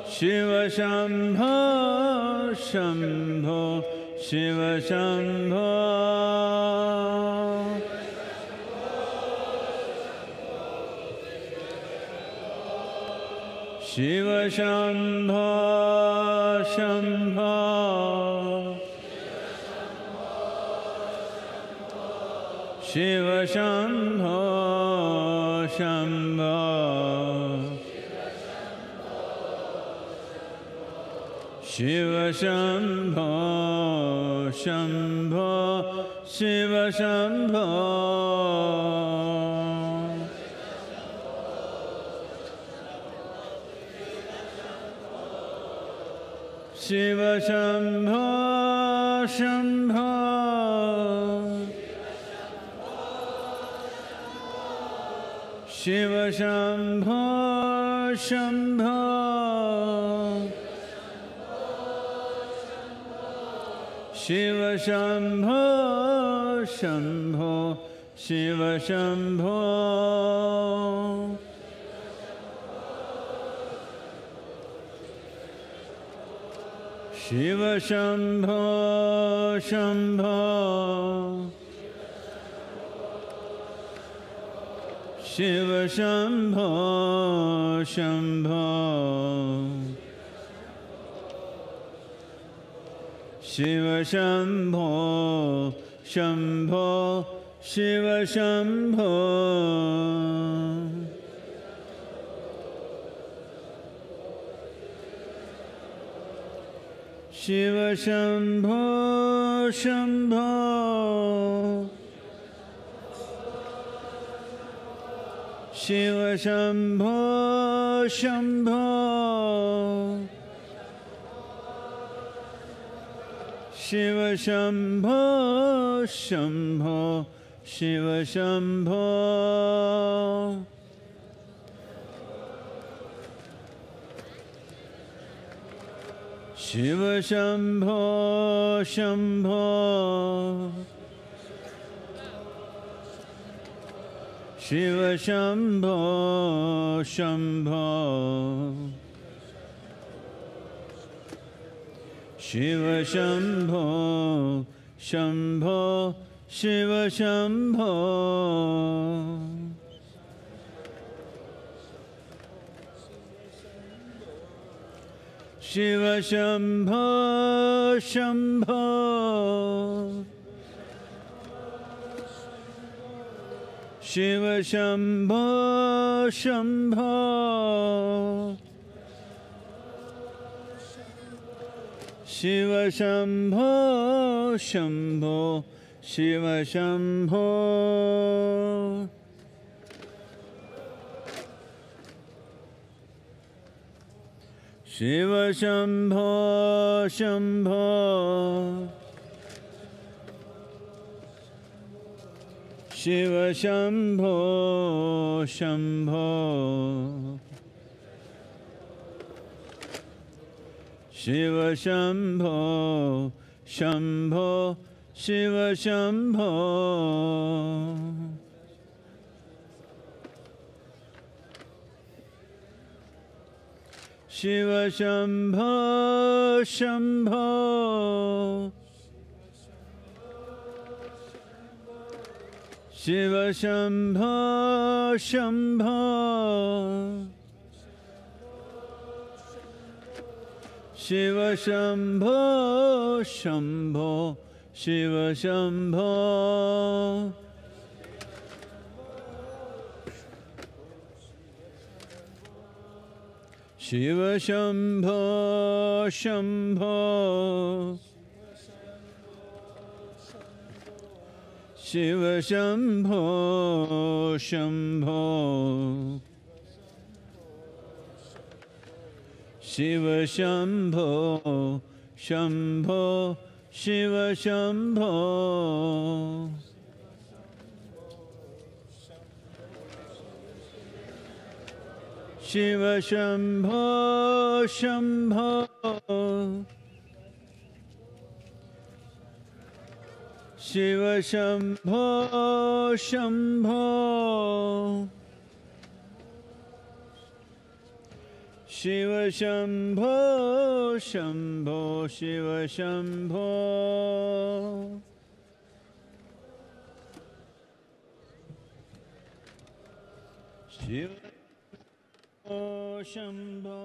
Shiva Shambho, Shambho, Shiva Shambho. Shiva Shambho, Shambho. Shiva Shambho, Shambho. Shiva Shambho, Shambho, Shiva Shambho. Shiva Shambho, Shambho. Shiva Shambho, Shambho. Shiva Shambho, Shambho, Shiva Shambho. Shiva Shambho, Shambho. Shiva Shambho, Shambho. Shiva Shambho, Shambho, Shiva Shambho. Shiva Shambho, Shambho. Shiva Shambho, Shambho. Shiva Shambho, Shambho, Shiva Shambho. Shiva Shambho Shambho Shiva Shambho Shambho Shiva Shambho Shambho Shiva Shambho Shiva Shambho Shambho Shiva Shambho Shambho Shiva Shambho Shambho Shiva Shambho Shiva Shambho Shambho Shiva Shambho Shambho Shiva Shambho Shambho Shiva Shambho Shiva Shambho Shambho Shiva Shambho Shambho Shiva Shambho Shambho Shiva Shambho Shiva Shambho Shambho Shiva Shambho Shambho Shiva Shambho Shambho Shiva Shambho Shiva Shambho Shambho Shiva Shambho Shambho Shiva Shambho Shambho Shiva Shambho Shiva Shambho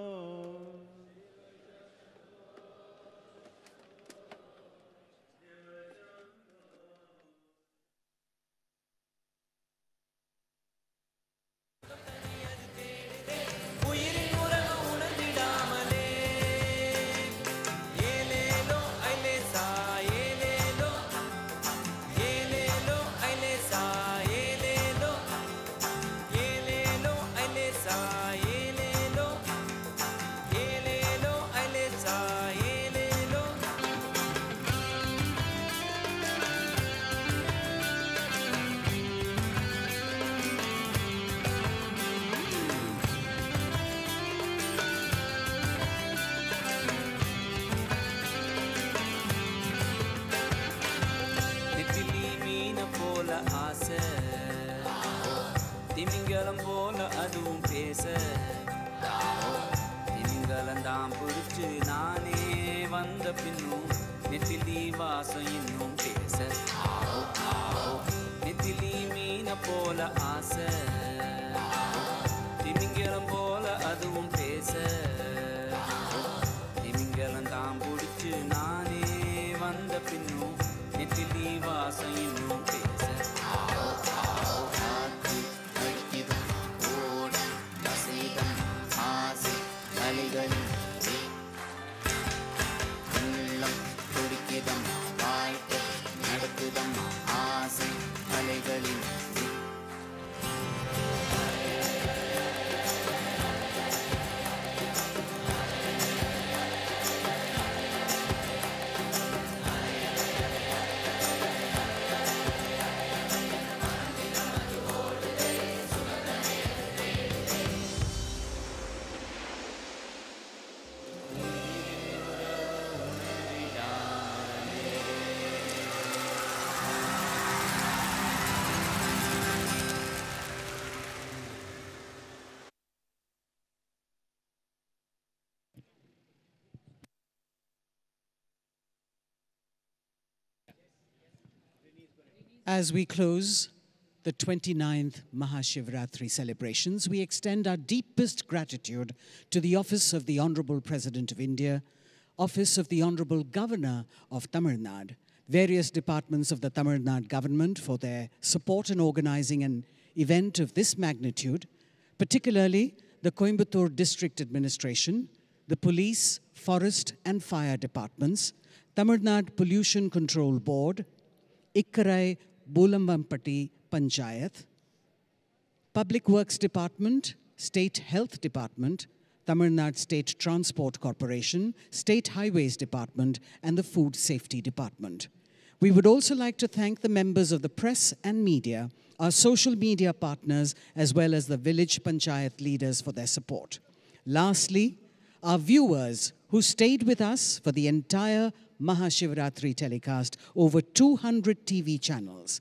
திமிங்கலம் போல அதுவும் பேச திமிங்கலந்தாம் பிடிச்சு நானே வந்த பின்னும் நெத்திலி வாசம் இன்னும் பேச நெத்திலி மீன போல ஆசை திமிங்கலம் போல அதுவும் பேச திமிங்கலந்தாம் பிடிச்சு நானே வந்த பின்னும் நெத்திலி வாசம் இன்னும் பேச As we close the 29th Mahashivratri celebrations, we extend our deepest gratitude to the Office of the Honorable President of India, Office of the Honorable Governor of Tamil Nadu, various departments of the Tamil Nadu government for their support in organizing an event of this magnitude, particularly the Coimbatore District Administration, the Police, Forest and Fire Departments, Tamil Nadu Pollution Control Board, Ikkarai Bulambhampatti Panchayat, Public Works Department, State Health Department, Tamil Nadu State Transport Corporation, State Highways Department, and the Food Safety Department. We would also like to thank the members of the press and media, our social media partners, as well as the village panchayat leaders for their support. Lastly, our viewers who stayed with us for the entire Mahashivratri telecast over 200 TV channels.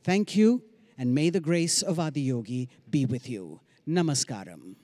Thank you, and may the grace of Adiyogi be with you. Namaskaram.